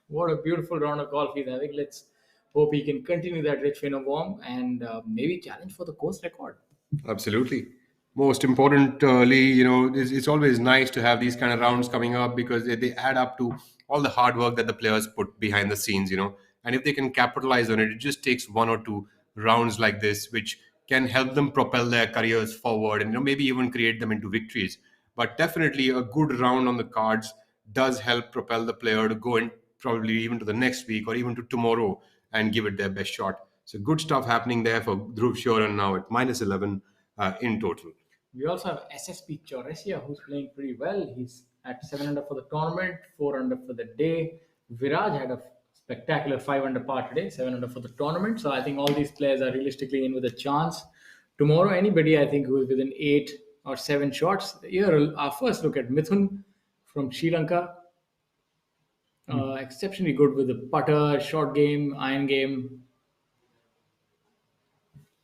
What a beautiful round of golf he's having. Let's hope he can continue that rich vein of warm and maybe challenge for the course record. Absolutely. Most importantly, it's always nice to have these kind of rounds coming up because they add up to all the hard work that the players put behind the scenes. And if they can capitalize on it, it just takes one or two rounds like this, which can help them propel their careers forward and maybe even create them into victories. But definitely a good round on the cards does help propel the player to go in probably even to the next week or even to tomorrow and give it their best shot. So good stuff happening there for Dhruv Sharan now at -11 in total. We also have SSP Chaurasia, who's playing pretty well. He's at 7 under for the tournament, 4 under for the day. Viraj had a spectacular 5 under par today, 7 under for the tournament. So I think all these players are realistically in with a chance. Tomorrow, anybody I think who is within 8 or 7 shots. Here, our first look at Mithun from Sri Lanka. Exceptionally good with the putter, short game, iron game.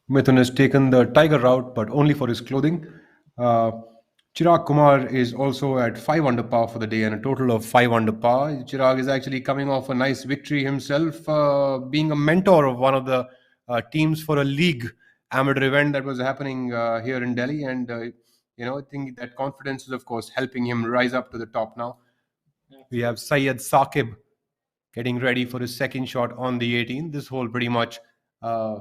Mithun has taken the tiger route, but only for his clothing. Chirag Kumar is also at 5 under par for the day and a total of 5 under par. Chirag is actually coming off a nice victory himself, being a mentor of one of the teams for a league amateur event that was happening here in Delhi. And I think that confidence is, of course, helping him rise up to the top now. We Absolutely. have Syed Saqib getting ready for his second shot on the 18. This hole pretty much, uh,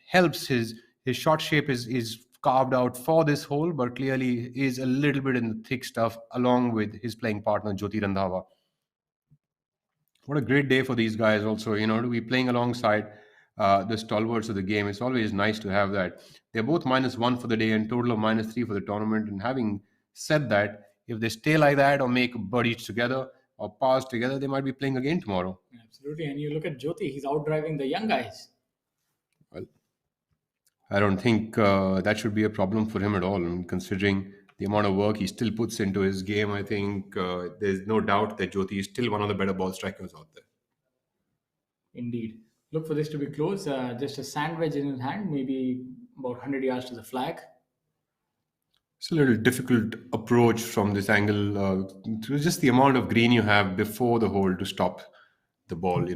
helps his shot shape is carved out for this hole, but clearly is a little bit in the thick stuff along with his playing partner Jyoti Randhawa. What a great day for these guys also, to be playing alongside the stalwarts of the game. It's always nice to have that. They're both -1 for the day and total of -3 for the tournament. And having said that, if they stay like that or make birdies together or pars together, they might be playing again tomorrow. Absolutely. And you look at Jyoti, he's out driving the young guys. Well, I don't think that should be a problem for him at all. And considering the amount of work he still puts into his game, I think there's no doubt that Jyoti is still one of the better ball strikers out there. Indeed. Look for this to be close. Just a sandwich in his hand, maybe about 100 yards to the flag. It's a little difficult approach from this angle. Just the amount of green you have before the hole to stop the ball.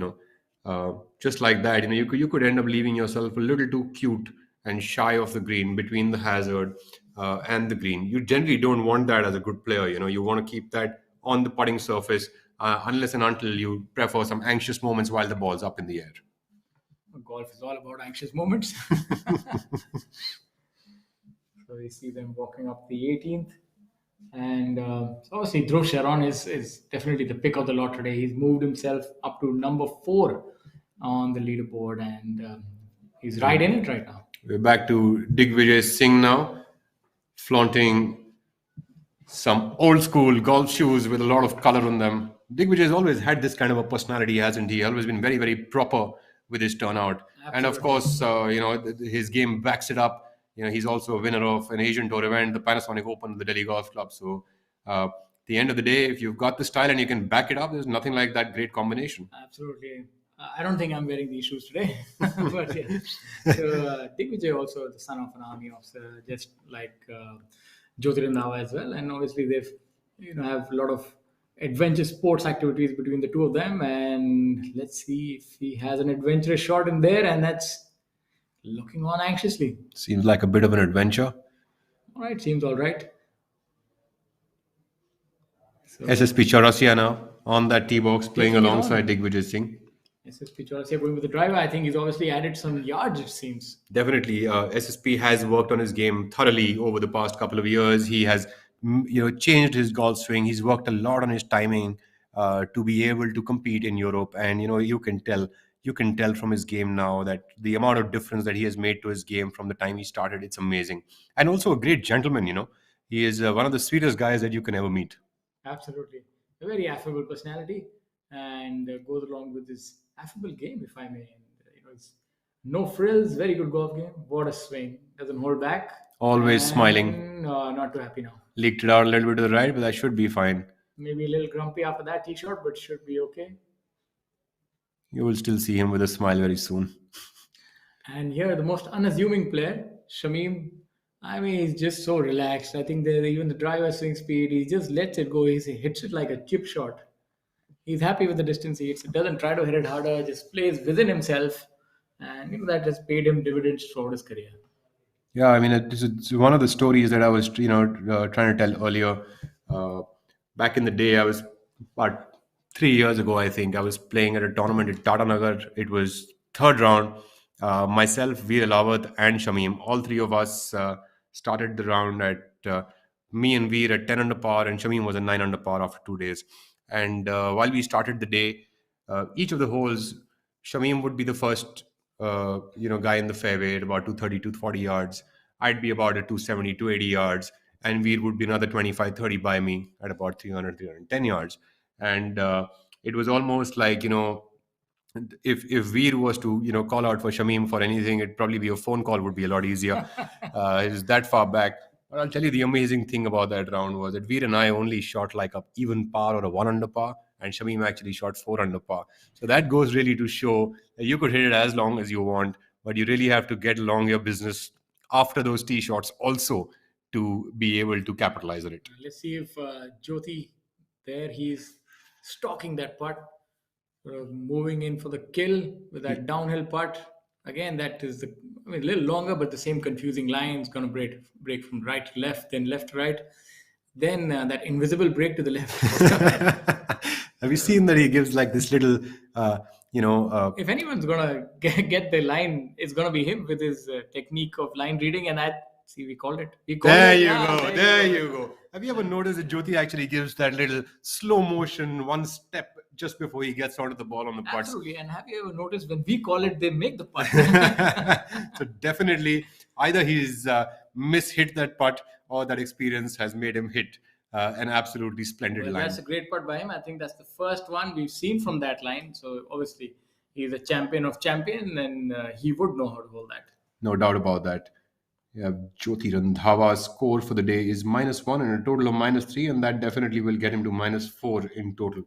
Just like that. You could end up leaving yourself a little too cute and shy of the green between the hazard and the green. You generally don't want that as a good player. You want to keep that on the putting surface unless and until you prefer some anxious moments while the ball's up in the air. Golf is all about anxious moments. So we see them walking up the 18th. And so obviously, Dhruv Sharon is definitely the pick of the lot today. He's moved himself up to number 4 on the leaderboard, and he's right in it right now. We're back to Digvijay Singh now, flaunting some old school golf shoes with a lot of color on them. Digvijay has always had this kind of a personality, hasn't he? Always been very, very proper with his turnout. And of Absolutely. course, his game backs it up. He's also a winner of an Asian Tour event, the Panasonic Open, the Delhi Golf Club. So, the end of the day, if you've got the style and you can back it up, there's nothing like that great combination. Absolutely. I don't think I'm wearing these shoes today, but yeah. So Digvijay also the son of an army officer, just like Jyoti Randhawa as well, and obviously they've have a lot of adventure sports activities between the two of them. And let's see if he has an adventurous shot in there, and that's looking on anxiously. Seems like a bit of an adventure. All right, seems all right. So SSP Chaurasia now on that tee box playing taking it alongside on. Digvijay Singh. SSP Chaurasia going with the driver. I think he's obviously added some yards. It seems. Definitely, SSP has worked on his game thoroughly over the past couple of years. He has, changed his golf swing. He's worked a lot on his timing to be able to compete in Europe. And you can tell from his game now that the amount of difference that he has made to his game from the time he started, it's amazing. And also a great gentleman. He is one of the sweetest guys that you can ever meet. Absolutely. A very affable personality and goes along with his affable game, if I may. And, it's no frills, very good golf game. What a swing. Doesn't hold back. Always smiling. And not too happy now. Leaked it out a little bit to the right, but that should be fine. Maybe a little grumpy after that tee shot, but should be okay. You will still see him with a smile very soon. And here, the most unassuming player, Shamim. I mean, he's just so relaxed. I think even the driver swing speed, he just lets it go. He hits it like a chip shot. He's happy with the distance he hits. He doesn't try to hit it harder, just plays within himself. And that has paid him dividends throughout his career. Yeah, I mean, it's one of the stories that I was, trying to tell earlier. Uh, Back in the day, I was about 3 years ago, I think, I was playing at a tournament in Tata Nagar. It was third round. Myself, Veer Lawat, and Shamim, all three of us started the round at me and Veer at 10 under par, and Shamim was at 9 under par after 2 days. And while we started the day, each of the holes, Shamim would be the first, guy in the fairway at about 230, 240 yards. I'd be about at 270, 280 yards, and Veer would be another 25, 30 by me at about 300, 310 yards. And it was almost like, if Veer was to, call out for Shamim for anything, it'd probably be a phone call would be a lot easier. It's that far back. But I'll tell you the amazing thing about that round was that Veer and I only shot like a even par or a 1 under par, and Shamim actually shot 4 under par. So that goes really to show that you could hit it as long as you want, but you really have to get along your business after those tee shots also to be able to capitalize on it. Let's see if Jyoti there, he's stalking that putt, sort of moving in for the kill with that downhill putt. Again, that is the, I mean, a little longer, but the same confusing line. It's going to break from right to left, then left to right, then that invisible break to the left. Have you seen that he gives like this little, uh, you know, If anyone's gonna get the line, it's gonna be him with his technique of line reading. And I see we called it. We called there it. you Ah, go, there you there go. you go. Have you ever noticed that Jyoti actually gives that little slow motion one step just before he gets onto the ball on the putts? Absolutely. And have you ever noticed when we call it, they make the putt? So definitely, either he's mishit that putt or that experience has made him hit an absolutely splendid Well, that's line. a great putt by him. I think that's the first one we've seen from that line. So obviously, he's a champion of champion, and he would know how to hold that. No doubt about that. Yeah, Jyoti Randhawa's score for the day is -1 and a total of -3, and that definitely will get him to -4 in total.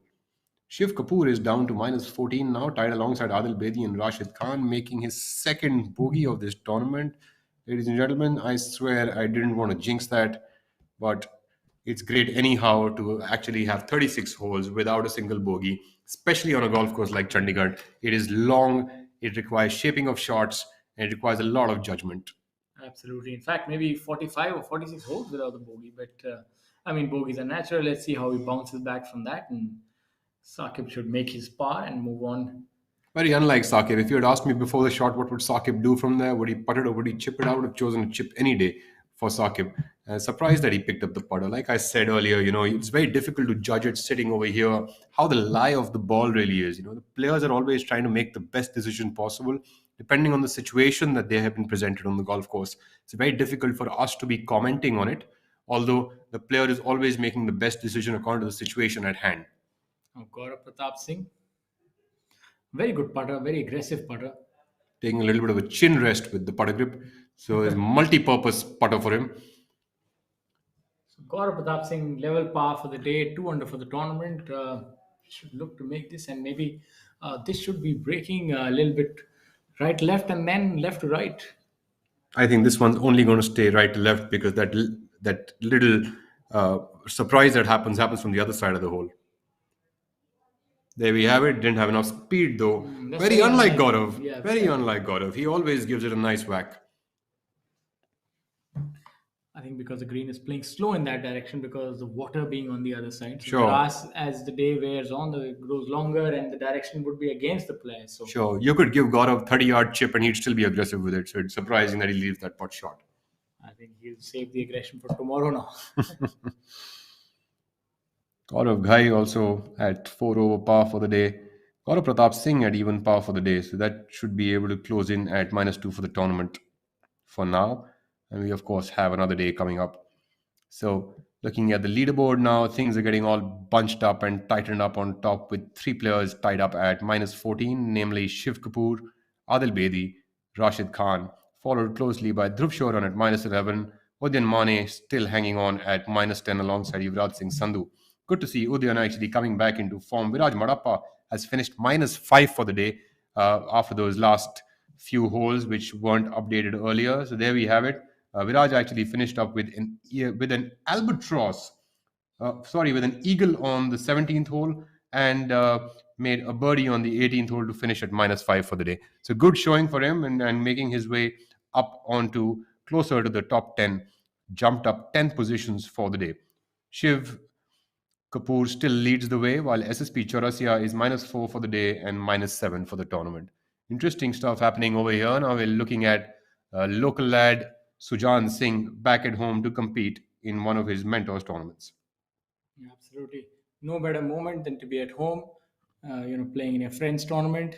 Shiv Kapoor is down to -14 now, tied alongside Adil Bedi and Rashid Khan, making his second bogey of this tournament. Ladies and gentlemen, I swear I didn't want to jinx that, but it's great anyhow to actually have 36 holes without a single bogey, especially on a golf course like Chandigarh. It is long, it requires shaping of shots, and it requires a lot of judgment. Absolutely. In fact, maybe 45 or 46 holes without the bogey. But I mean, bogeys are natural. Let's see how he bounces back from that. And Sakib should make his par and move on. Very unlike Sakib. If you had asked me before the shot, what would Sakib do from there? Would he putt it or would he chip it? I would have chosen to chip any day for Sakib. Surprised that he picked up the putter. Like I said earlier, it's very difficult to judge it sitting over here, how the lie of the ball really is. The players are always trying to make the best decision possible, depending on the situation that they have been presented on the golf course. It's very difficult for us to be commenting on it, although the player is always making the best decision according to the situation at hand. Now, Gaurav Pratap Singh, very good putter, very aggressive putter. Taking a little bit of a chin rest with the putter grip. So it's multi-purpose putter for him. So Gaurav Pratap Singh, level par for the day, 2 under for the tournament. Should look to make this, and maybe this should be breaking a little bit right, left, and then left to right. I think this one's only going to stay right to left because that little surprise that happens from the other side of the hole. There we have it. Didn't have enough speed though. That's Very very unlike unlike. Gaurav. Yeah, Very unlike Gaurav. He always gives it a nice whack. I think because the green is playing slow in that direction because the water being on the other side. So the Sure. grass, as the day wears on, grows longer and the direction would be against the player. So Sure. You could give Gaurav 30-yard chip and he'd still be aggressive with it. So it's surprising that he leaves that putt short. I think he'll save the aggression for tomorrow now. Gaurav Ghai also at 4 over par for the day. Gaurav Pratap Singh at even par for the day. So that should be able to close in at -2 for the tournament for now. And we, of course, have another day coming up. So looking at the leaderboard now, things are getting all bunched up and tightened up on top with three players tied up at -14, namely Shiv Kapoor, Adil Bedi, Rashid Khan, followed closely by Dhruv Shoran at -11, Udyan Mane still hanging on at -10 alongside Yuvraj Singh Sandhu. Good to see Udyan actually coming back into form. Viraj Madappa has finished -5 for the day after those last few holes which weren't updated earlier. So there we have it. Viraj actually finished up with an albatross, with an eagle on the 17th hole and made a birdie on the 18th hole to finish at -5 for the day. So good showing for him and making his way up onto closer to the top 10, jumped up 10 positions for the day. Shiv Kapoor still leads the way, while SSP Chaurasia is -4 for the day and -7 for the tournament. Interesting stuff happening over here. Now we're looking at local lad Sujan Singh back at home to compete in one of his mentors tournaments. Absolutely. No better moment than to be at home, playing in a friend's tournament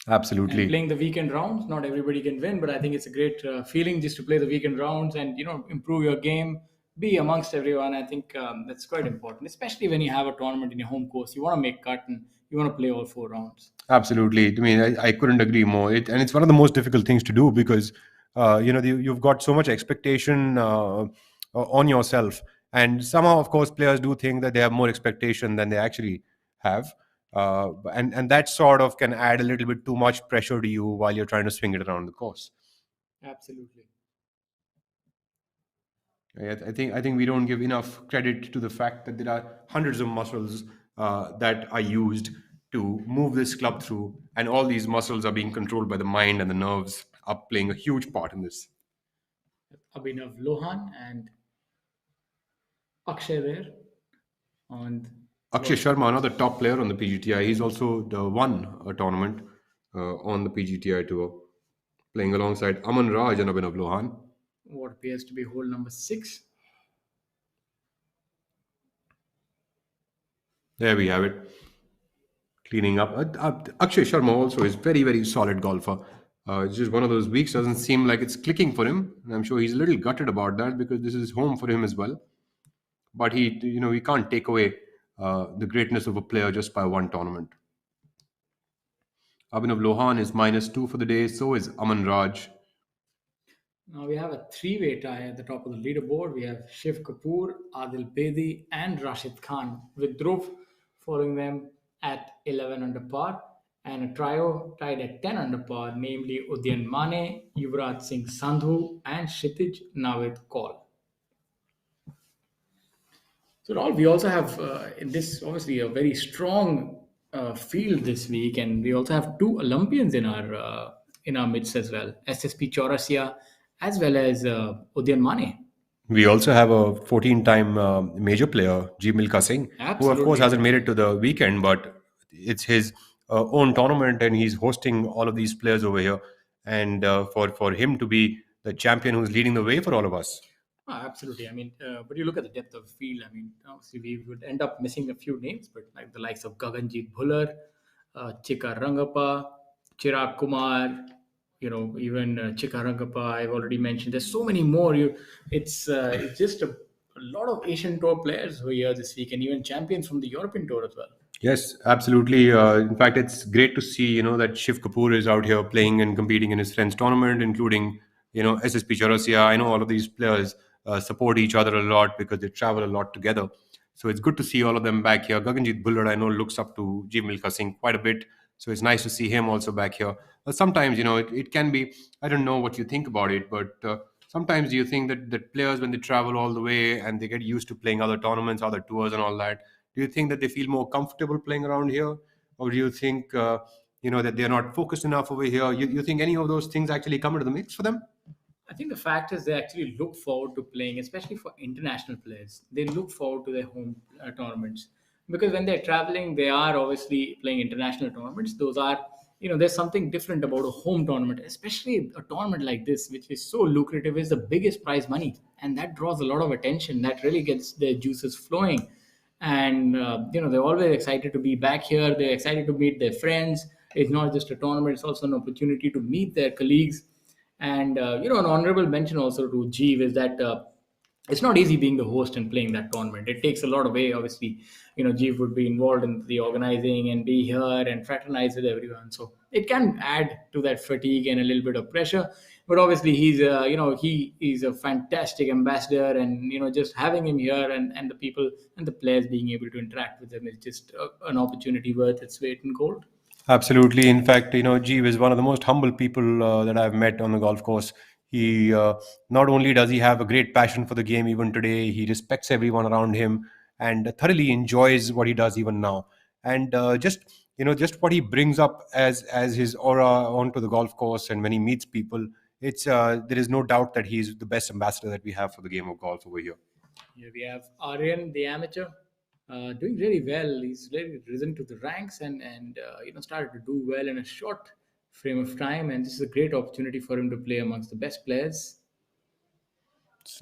and Absolutely. playing the weekend rounds. Not everybody can win, but I think it's a great feeling just to play the weekend rounds and improve your game, be amongst everyone. I think that's quite important, especially when you have a tournament in your home course. You want to make cut and you want to play all 4 rounds. Absolutely. I mean, I couldn't agree more. And it's one of the most difficult things to do because, you've got so much expectation on yourself. And somehow, of course, players do think that they have more expectation than they actually have. And that sort of can add a little bit too much pressure to you while you're trying to swing it around the course. Absolutely. I think we don't give enough credit to the fact that there are hundreds of muscles that are used to move this club through, and all these muscles are being controlled by the mind, and the nerves are playing a huge part in this. Abhinav Lohan and Akshay there on Akshay golf Sharma, course. another top player on the PGTI, he's also won a tournament on the PGTI tour, playing alongside Aman Raj and Abhinav Lohan. What appears to be hole number 6. There we have it, cleaning up. Akshay Sharma also is very, very solid golfer. It's just one of those weeks doesn't seem like it's clicking for him, and I'm sure he's a little gutted about that because this is home for him as well. But he can't take away the greatness of a player just by one tournament. Abhinav Lohan is -2 for the day. So is Aman Raj. Now we have a three-way tie at the top of the leaderboard. We have Shiv Kapoor, Adil Bedi, and Rashid Khan, with Dhruv following them at 11 under par, and a trio tied at 10 under par, namely Udyan Mane, Yuvraj Singh Sandhu, and Kshitij Navid Kaul. So, Rahul, we also have in this obviously a very strong field this week, and we also have two Olympians in our midst as well. SSP Chaurasia as well as Udyan Mane. We also have a 14-time major player, Jeev Milkha Singh, who of course Absolutely, hasn't made it exactly. to the weekend, but it's his own tournament, and he's hosting all of these players over here. And for him to be the champion who's leading the way for all of us. Absolutely. I mean, but you look at the depth of the field. I mean, obviously we would end up missing a few names, but like the likes of Gaganjeet Bhullar, Chika Rangappa, Chirag Kumar, even Chika Rangappa. I've already mentioned. There's so many more. It's just a lot of Asian Tour players who are here this week, and even champions from the European Tour as well. Yes, absolutely. In fact, it's great to see, that Shiv Kapoor is out here playing and competing in his friend's tournament, including, SSP Chaurasia. I know all of these players support each other a lot because they travel a lot together. So it's good to see all of them back here. Gaganjeet Bhullard, I know, looks up to Jeev Milkha Singh quite a bit. So it's nice to see him also back here. But sometimes, it can be, I don't know what you think about it, but sometimes do you think that players, when they travel all the way and they get used to playing other tournaments, other tours and all that, do you think that they feel more comfortable playing around here, or do you think that they're not focused enough over here? You think any of those things actually come into the mix for them? I think the fact is they actually look forward to playing, especially for international players. They look forward to their home tournaments because when they're traveling, they are obviously playing international tournaments. Those are, there's something different about a home tournament, especially a tournament like this, which is so lucrative, is the biggest prize money, and that draws a lot of attention. That really gets their juices flowing, and they're always excited to be back here. They're excited to meet their friends. It's not just a tournament; it's also an opportunity to meet their colleagues, and an honorable mention also to Jeev is that it's not easy being the host and playing that tournament. It takes a lot away. Obviously, Jeev would be involved in the organizing and be here and fraternize with everyone. So it can add to that fatigue and a little bit of pressure. But obviously, he is a fantastic ambassador, and just having him here and the people and the players being able to interact with him is just an opportunity worth its weight in gold. Absolutely. In fact, Jeev is one of the most humble people that I've met on the golf course. He not only does he have a great passion for the game even today, he respects everyone around him and thoroughly enjoys what he does even now. And just what he brings up as his aura onto the golf course, and when he meets people, it's there is no doubt that he's the best ambassador that we have for the game of golf over here. Here we have Aryan, the amateur, doing really well. He's really risen to the ranks and started to do well in a short frame of time. And this is a great opportunity for him to play amongst the best players.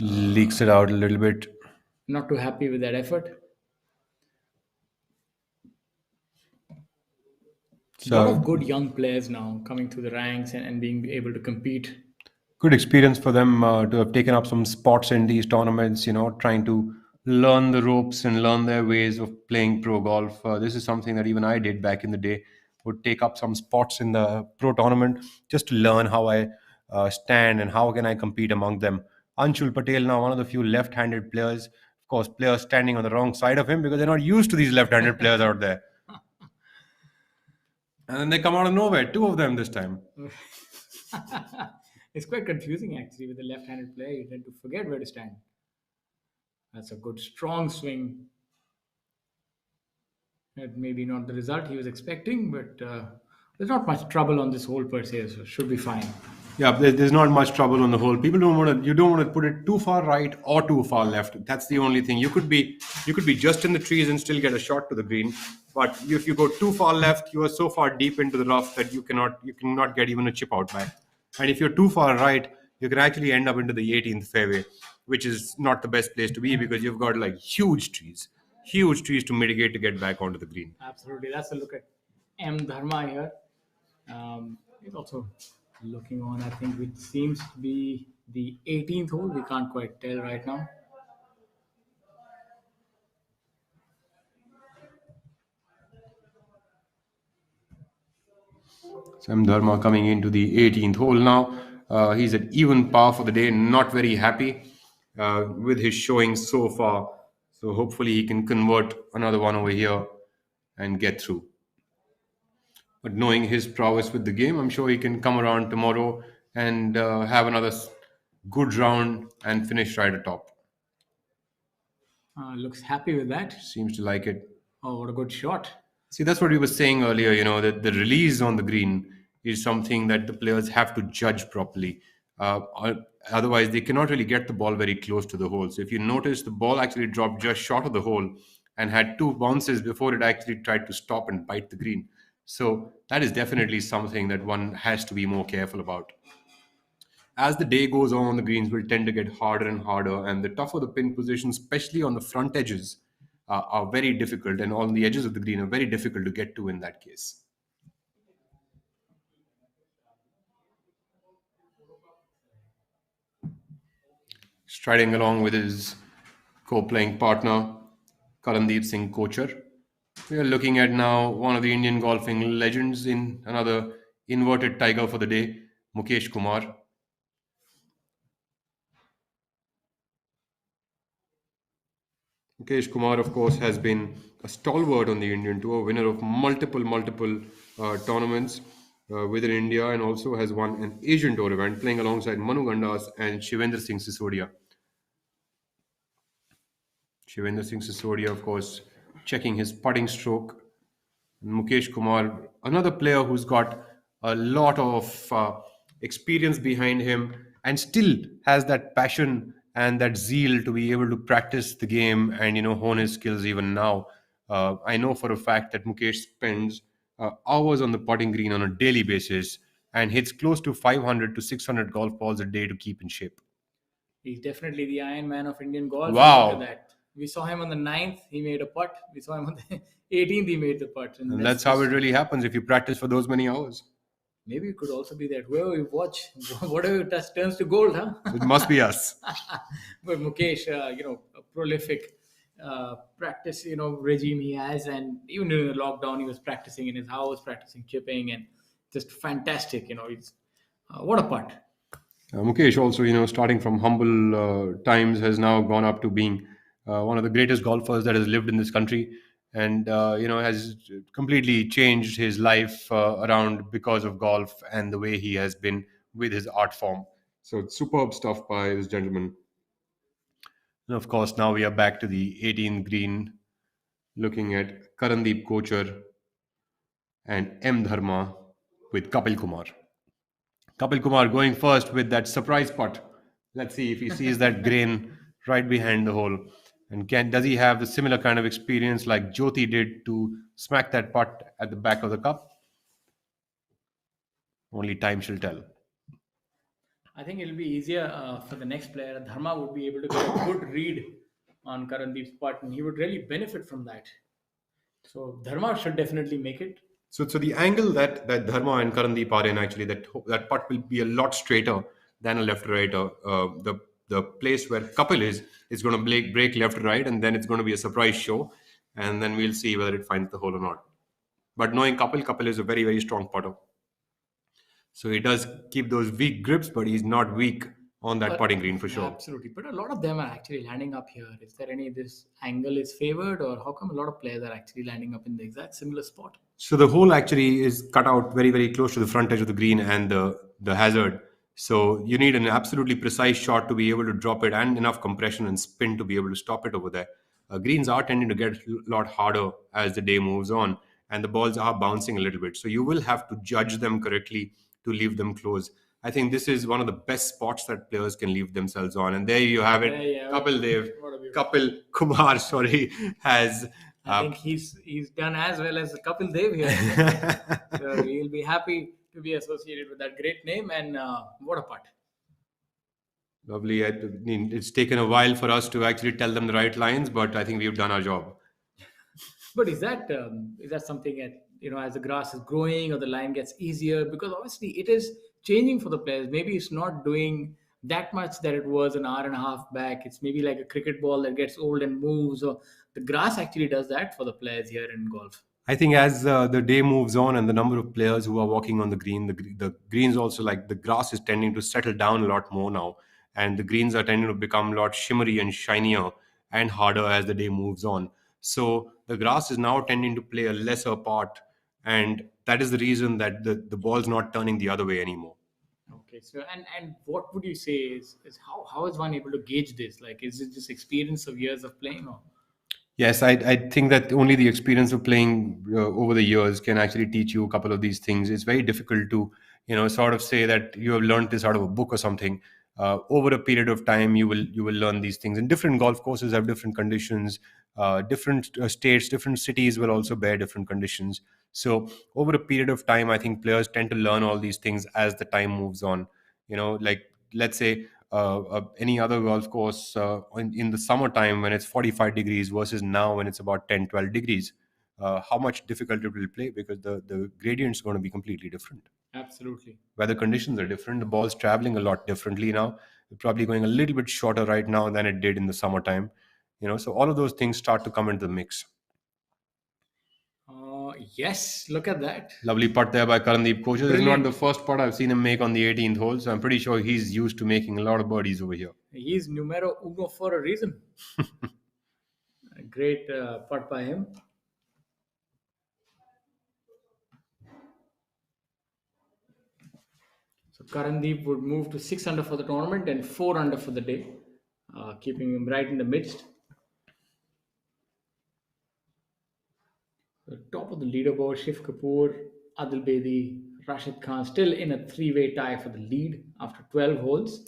Leaks it out a little bit. Not too happy with that effort. A lot of So good young players now coming through the ranks and being able to compete. good experience for them to have taken up some spots in these tournaments, trying to learn the ropes and learn their ways of playing pro golf. This is something that even I did back in the day, would take up some spots in the pro tournament just to learn how I stand and how can I compete among them. Anshul Patel, now one of the few left-handed players, of course, players standing on the wrong side of him because they're not used to these left-handed players out there. And then they come out of nowhere, two of them this time. It's quite confusing actually with the left-handed player. You tend to forget where to stand. That's a good strong swing. It may be not the result he was expecting, but there's not much trouble on this hole per se, so should be fine. Yeah, there's not much trouble on the hole. People don't want to. You don't want to put it too far right or too far left. That's the only thing. You could be just in the trees and still get a shot to the green. But if you go too far left, you are so far deep into the rough that you cannot get even a chip out back. And if you're too far right, you can actually end up into the 18th fairway, which is not the best place to be because you've got like huge trees to mitigate to get back onto the green. Absolutely. That's a look at M. Dharma here. He's also looking on, I think, which seems to be the 18th hole. We can't quite tell right now. Sam Dharma coming into the 18th hole now. He's at even par for the day, not very happy with his showing so far. So hopefully he can convert another one over here and get through. But knowing his prowess with the game, I'm sure he can come around tomorrow and have another good round and finish right atop. Looks happy with that. Seems to like it. Oh, what a good shot. See, that's what we were saying earlier, that the release on the green is something that the players have to judge properly. Otherwise, they cannot really get the ball very close to the hole. So if you notice, the ball actually dropped just short of the hole and had two bounces before it actually tried to stop and bite the green. So that is definitely something that one has to be more careful about. As the day goes on, the greens will tend to get harder and harder, and the tougher the pin position, especially on the front edges, are very difficult, and on the edges of the green are very difficult to get to in that case. Striding along with his co-playing partner, Karandeep Singh Kochar. We are looking at now one of the Indian golfing legends in another inverted tiger for the day, Mukesh Kumar. Mukesh Kumar, of course, has been a stalwart on the Indian tour, winner of multiple tournaments within India, and also has won an Asian tour event, playing alongside Manu Gandas and Shivendra Singh Sisodia. Shivendra Singh Sisodia, of course, checking his putting stroke. Mukesh Kumar, another player who's got a lot of experience behind him and still has that passion and that zeal to be able to practice the game and hone his skills even now. I know for a fact that Mukesh spends hours on the putting green on a daily basis and hits close to 500 to 600 golf balls a day to keep in shape. He's definitely the Iron Man of Indian golf. And look at Wow. that. We saw him on the 9th, he made a putt. We saw him on the 18th, he made the putt. And And that's how it really happens if you practice for those many hours. maybe it could also be that whoever you watch, whatever you touch turns to gold, huh? It must be us. But Mukesh, a prolific practice, regime he has, and even during the lockdown, he was practicing in his house, practicing chipping, and just fantastic. He's what a putt. Mukesh also, starting from humble times, has now gone up to being one of the greatest golfers that has lived in this country, and has completely changed his life around because of golf and the way he has been with his art form. So it's superb stuff by this gentleman. And of course, now we are back to the 18th green, looking at Karandeep Kochar and M Dharma with Kapil Kumar. Kapil Kumar going first with that surprise putt. Let's see if he sees that grain right behind the hole. And does he have the similar kind of experience like Jyoti did to smack that putt at the back of the cup? Only time shall tell. I think it'll be easier for the next player. Dharma would be able to get a good read on Karandeep's putt, and he would really benefit from that. So Dharma should definitely make it. So the angle that Dharma and Karandeep are in, actually, that putt will be a lot straighter than a left righter. The place where Kapil is going to break left right, and then it's going to be a surprise show, and then we'll see whether it finds the hole or not. But knowing Kapil is a very strong putter. So he does keep those weak grips, but he's not weak on that putting green for sure. Absolutely. But a lot of them are actually landing up here. Is there any this angle is favored, or how come a lot of players are actually landing up in the exact similar spot? So the hole actually is cut out very close to the front edge of the green and the hazard. So you need an absolutely precise shot to be able to drop it and enough compression and spin to be able to stop it over there. greens are tending to get a lot harder as the day moves on, and the balls are bouncing a little bit. So you will have to judge them correctly to leave them close. I think this is one of the best spots that players can leave themselves on. And there you have it. There you have it. Kapil Dev, What a beautiful. Kapil Kumar, sorry, has. I think he's done as well as Kapil Dev here. I think. So he'll be happy to be associated with that great name. And what a putt! Lovely. I mean, it's taken a while for us to actually tell them the right lines, but I think we've done our job. But is that something that as the grass is growing or the line gets easier? Because obviously it is changing for the players. Maybe it's not doing that much that it was an hour and a half back. It's maybe like a cricket ball that gets old and moves. Or the grass actually does that for the players here in golf. I think as the day moves on and the number of players who are walking on the green, the greens also, like the grass is tending to settle down a lot more now, and the greens are tending to become a lot shimmery and shinier and harder as the day moves on. So the grass is now tending to play a lesser part, and that is the reason that the ball's not turning the other way anymore. Okay, so and what would you say is how is one able to gauge this? Like, is it just experience of years of playing, or Yes, I think that only the experience of playing over the years can actually teach you a couple of these things. It's very difficult to, sort of say that you have learned this out of a book or something. Over a period of time, you will learn these things. And different golf courses have different conditions. Different states, different cities will also bear different conditions. So over a period of time, I think players tend to learn all these things as the time moves on. Like let's say any other golf course in the summertime when it's 45 degrees versus now when it's about 10, 12 degrees, how much difficult it will play because the gradient's going to be completely different. absolutely? Weather conditions are different. The ball's traveling a lot differently now. It's probably going a little bit shorter right now than it did in the summertime. So all of those things start to come into the mix. Yes, look at that, Lovely putt there by Karandeep. Coaches is not the brilliant. first putt I've seen him make on the 18th hole, so I'm pretty sure he's used to making a lot of birdies over here. He's numero uno for a reason. A great putt by him. So Karandeep would move to 6 under for the tournament and 4 under for the day, keeping him right in the midst. The top of the leaderboard, Shiv Kapoor, Adil Bedi, Rashid Khan still in a three-way tie for the lead after 12 holes.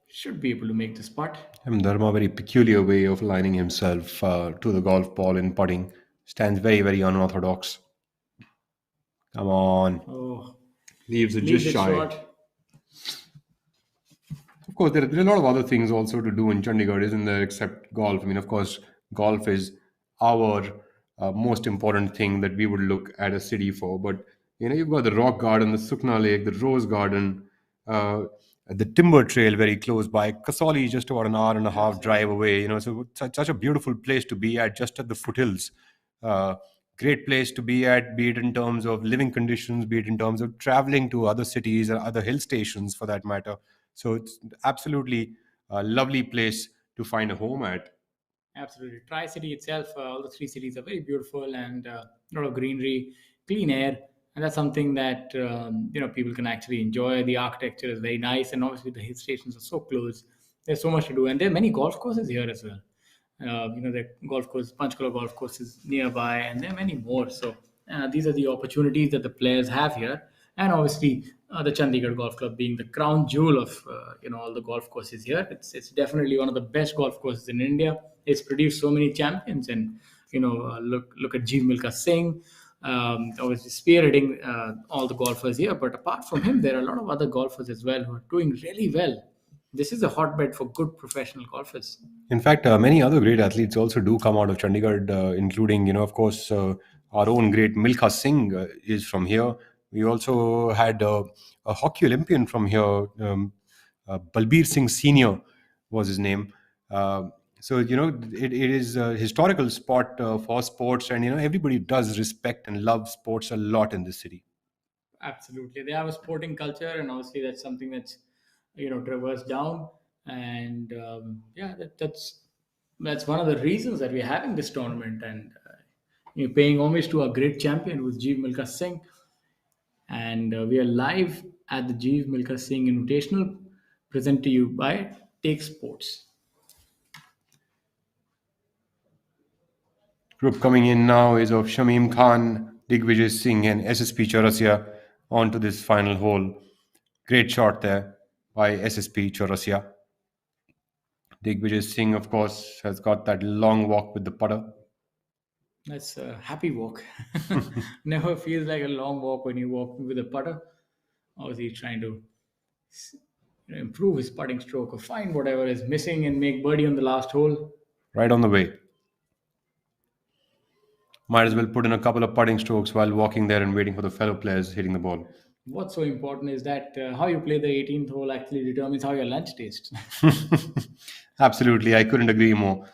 Should be able to make this putt. Dharma, very peculiar way of aligning himself to the golf ball in putting. Stands very, very unorthodox. Come on. Oh, Leaves it leaves just it shy. short. Of course, there are a lot of other things also to do in Chandigarh, isn't there, except golf? I mean, of course, golf is our most important thing that we would look at a city for. But, you've got the Rock Garden, the Sukna Lake, the Rose Garden, uh, the Timber Trail very close by. Kasoli is just about an hour and a half drive Absolutely. away, so such a beautiful place to be at, just at the foothills. Uh, Great place to be at, be it in terms of living conditions, be it in terms of traveling to other cities or other hill stations for that matter. So it's absolutely a lovely place to find a home at. Absolutely. Tri City itself, all the three cities are very beautiful and a lot of greenery, clean air. And that's something that people can actually enjoy. The architecture is very nice, and obviously the hill stations are so close. There's so much to do, and there are many golf courses here as well. The golf course, Panchkula golf course is nearby, and there are many more. So these are the opportunities that the players have here, and obviously the Chandigarh Golf Club being the crown jewel of all the golf courses here. It's definitely one of the best golf courses in India. It's produced so many champions, and look at Jeev Milkha Singh. Obviously spearheading all the golfers here, but apart from him, there are a lot of other golfers as well who are doing really well. This is a hotbed for good professional golfers. In fact, many other great athletes also do come out of Chandigarh, including, of course, our own great Milkha Singh is from here. We also had a hockey Olympian from here, Balbir Singh Senior was his name. So, it is a historical spot for sports, and, everybody does respect and love sports a lot in this city. Absolutely, they have a sporting culture, and obviously that's something that's traversed down, and yeah, that's one of the reasons that we're having this tournament, and paying homage to our great champion with Jeev Milkha Singh. And we are live at the Jeev Milkha Singh Invitational, present to you by Take Sports. Group coming in now is of Shamim Khan, Digvijay Singh, and SSP Chaurasia onto this final hole. Great shot there by SSP Chaurasia. Digvijay Singh, of course, has got that long walk with the putter. That's a happy walk. Never feels like a long walk when you walk with a putter. Obviously, he's trying to improve his putting stroke or find whatever is missing and make birdie on the last hole. Right on the way. Might as well put in a couple of putting strokes while walking there and waiting for the fellow players hitting the ball. What's so important is that how you play the 18th hole actually determines how your lunch tastes. Absolutely, I couldn't agree more.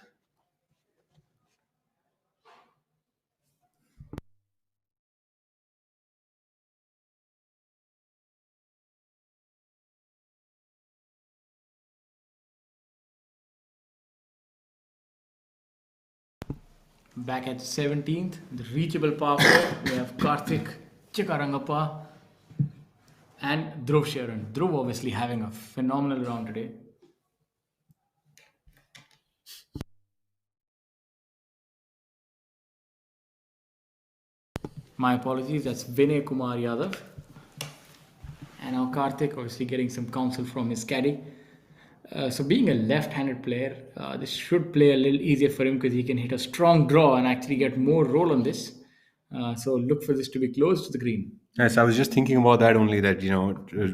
Back at 17th, the reachable par 4, we have Karthik Chikarangappa and Dhruv Sharon. Dhruv obviously having a phenomenal round today. My apologies, that's Vinay Kumar Yadav. And now Karthik obviously getting some counsel from his caddy. So being a left-handed player, this should play a little easier for him because he can hit a strong draw and actually get more roll on this. So look for this to be close to the green. Yes, I was just thinking about that only that,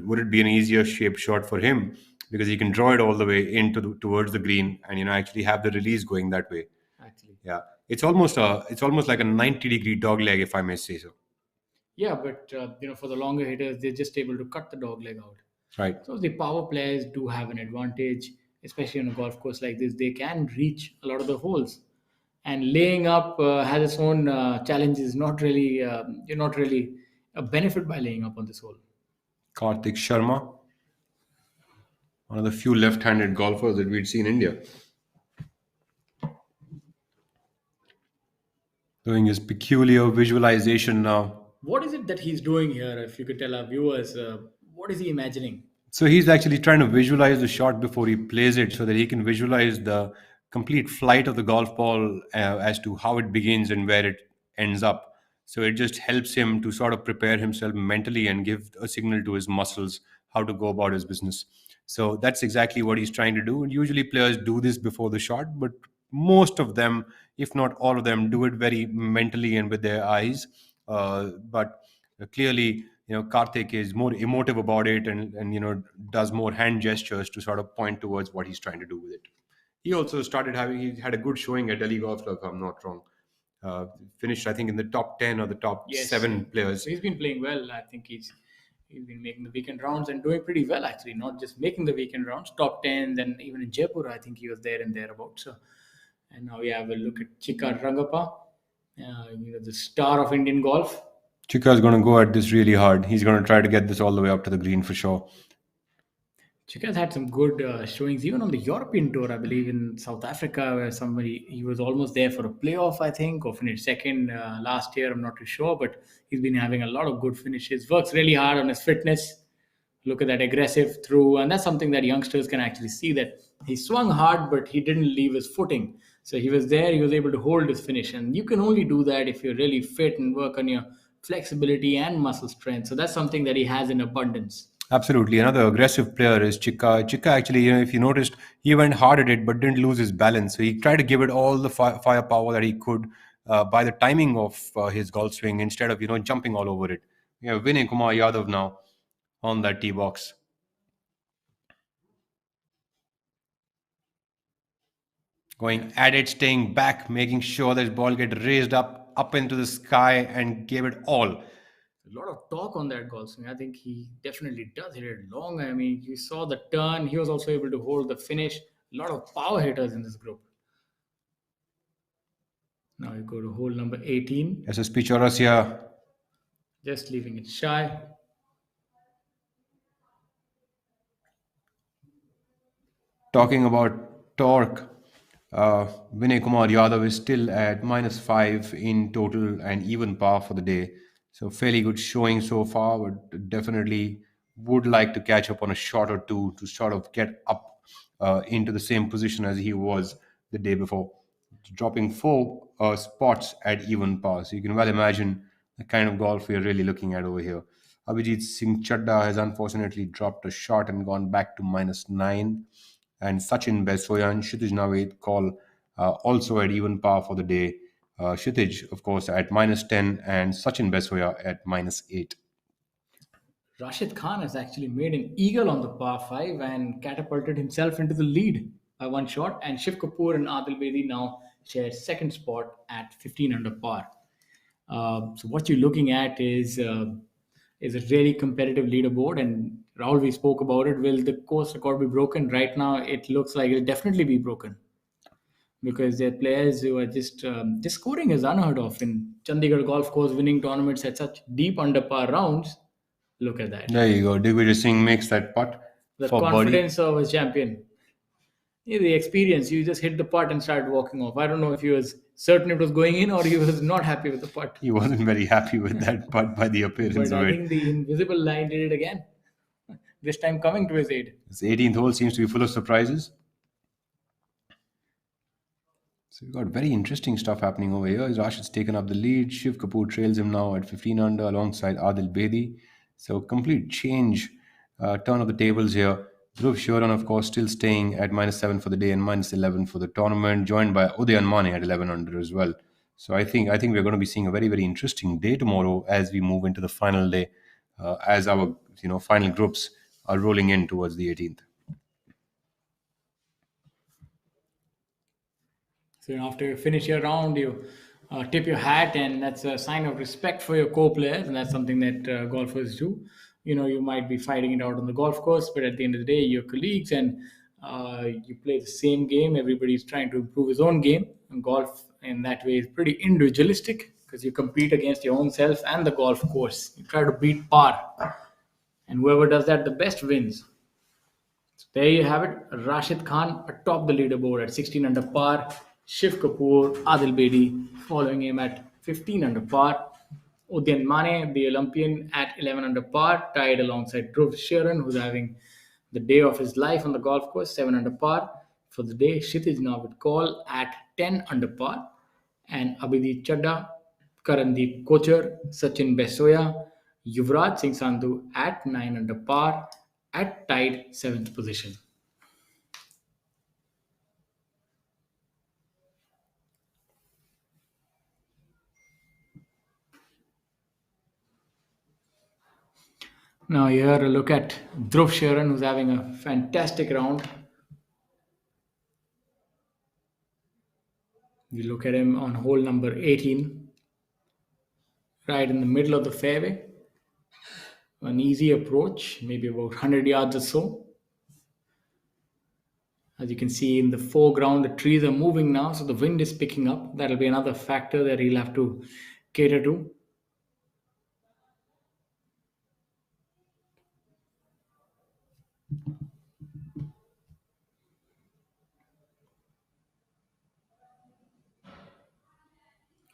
would it be an easier shaped shot for him because he can draw it all the way towards the green and, actually have the release going that way. Actually, Yeah. It's almost like a 90-degree dog leg, if I may say so. yeah, but for the longer hitters, they're just able to cut the dog leg out. Right. So the power players do have an advantage, especially on a golf course like this. They can reach a lot of the holes, and laying up has its own challenges. You're not really a benefit by laying up on this hole. Karthik Sharma, one of the few left-handed golfers that we'd see in India, doing his peculiar visualization now. What is it that he's doing here? If you could tell our viewers, what is he imagining? So he's actually trying to visualize the shot before he plays it so that he can visualize the complete flight of the golf ball as to how it begins and where it ends up. So it just helps him to sort of prepare himself mentally and give a signal to his muscles how to go about his business. So that's exactly what he's trying to do. And usually players do this before the shot, but most of them, if not all of them, do it very mentally and with their eyes. But clearly, Karthik is more emotive about it and does more hand gestures to sort of point towards what he's trying to do with it. He also he had a good showing at Delhi Golf Club, if I'm not wrong. Finished, I think, in the top 10 or the top Yes, 7 players. so he's been playing well. I think he's been making the weekend rounds and doing pretty well actually. Not just making the weekend rounds, top tens, and even in Jaipur, I think he was there and thereabouts. So, and now we have a look at Chika Rangappa, the star of Indian golf. Chika is going to go at this really hard. He's going to try to get this all the way up to the green for sure. Chika's had some good showings, even on the European tour, I believe, in South Africa, where he was almost there for a playoff, I think, or finished second last year. I'm not too sure, but he's been having a lot of good finishes. Works really hard on his fitness. Look at that aggressive through, and that's something that youngsters can actually see that he swung hard, but he didn't leave his footing. So he was there, he was able to hold his finish, and you can only do that if you're really fit and work on your flexibility and muscle strength. So that's something that he has in abundance. Absolutely. Another aggressive player is Chika. Chika actually, if you noticed, he went hard at it but didn't lose his balance. So he tried to give it all the firepower that he could by the timing of his golf swing instead of, jumping all over it. We have Vinay Kumar Yadav now on that tee box. Going at it, staying back, making sure that his ball get raised up into the sky and gave it all. A lot of talk on that golf swing. I think he definitely does hit it long. I mean, you saw the turn. He was also able to hold the finish. A lot of power hitters in this group. Now you go to hole number 18. SSP Chaurasia. Just leaving it shy. Talking about torque, Vinay Kumar Yadav is still at -5 in total and even par for the day. So fairly good showing so far, but definitely would like to catch up on a shot or two to sort of get up into the same position as he was the day before, dropping four spots at even par. So you can well imagine the kind of golf we are really looking at over here. Abhijit Singh Chadda has unfortunately dropped a shot and gone back to -9. And Sachin Besoya and Kshitij Navid call also at even par for the day. Kshitij, of course, at -10 and Sachin Besoya at -8. Rashid Khan has actually made an eagle on the par 5 and catapulted himself into the lead by one shot. And Shiv Kapoor and Adil Bedi now share second spot at 15 under par. So what you're looking at is a really competitive leaderboard. And Rahul, we spoke about it. Will the course record be broken? Right now, it looks like it'll definitely be broken because there are players who are just scoring is unheard of in Chandigarh golf course, winning tournaments at such deep under par rounds. Look at that. There you go. Digvijay Singh makes that putt The for birdie. confidence of a champion. Yeah, the experience. You just hit the putt and started walking off. I don't know if he was certain it was going in or he was not happy with the putt. He wasn't very happy with that putt by the appearance But of I it. think the invisible line did it again. This time coming to his aid. This 18th hole seems to be full of surprises. So we've got very interesting stuff happening over here. Rashid's taken up the lead. Shiv Kapoor trails him now at 15 under alongside Adil Bedi. So complete change, turn of the tables here. Dhruv Sharan, of course, still staying at -7 for the day and -11 for the tournament, joined by Udayan Mane at 11 under as well. So I think we're going to be seeing a very very interesting day tomorrow as we move into the final day, as our final groups are rolling in towards the 18th. So after you finish your round, you tip your hat, and that's a sign of respect for your co-players, and that's something that golfers do. You might be fighting it out on the golf course, but at the end of the day, you're colleagues, and you play the same game. Everybody's trying to improve his own game, and golf in that way is pretty individualistic because you compete against your own self and the golf course. You try to beat par, and whoever does that the best wins. So there you have it. Rashid Khan atop the leaderboard at 16 under par. Shiv Kapoor, Adil Bedi following him at 15 under par. Udayan Mane, the Olympian, at 11 under par, tied alongside Dhruv Sharan, who's having the day of his life on the golf course, 7 under par. For the day, Kshitij Navid Kaul at 10 under par. And Abhijit Chadda, Karandeep Kochar, Sachin Besoya, Yuvraj Singh Sandhu at 9 under par at tied 7th position. Now here a look at Dhruv Sharan, who's having a fantastic round. You look at him on hole number 18, right in the middle of the fairway. An easy approach, maybe about 100 yards or so. As you can see in the foreground, the trees are moving now, so the wind is picking up. That'll be another factor that he'll have to cater to.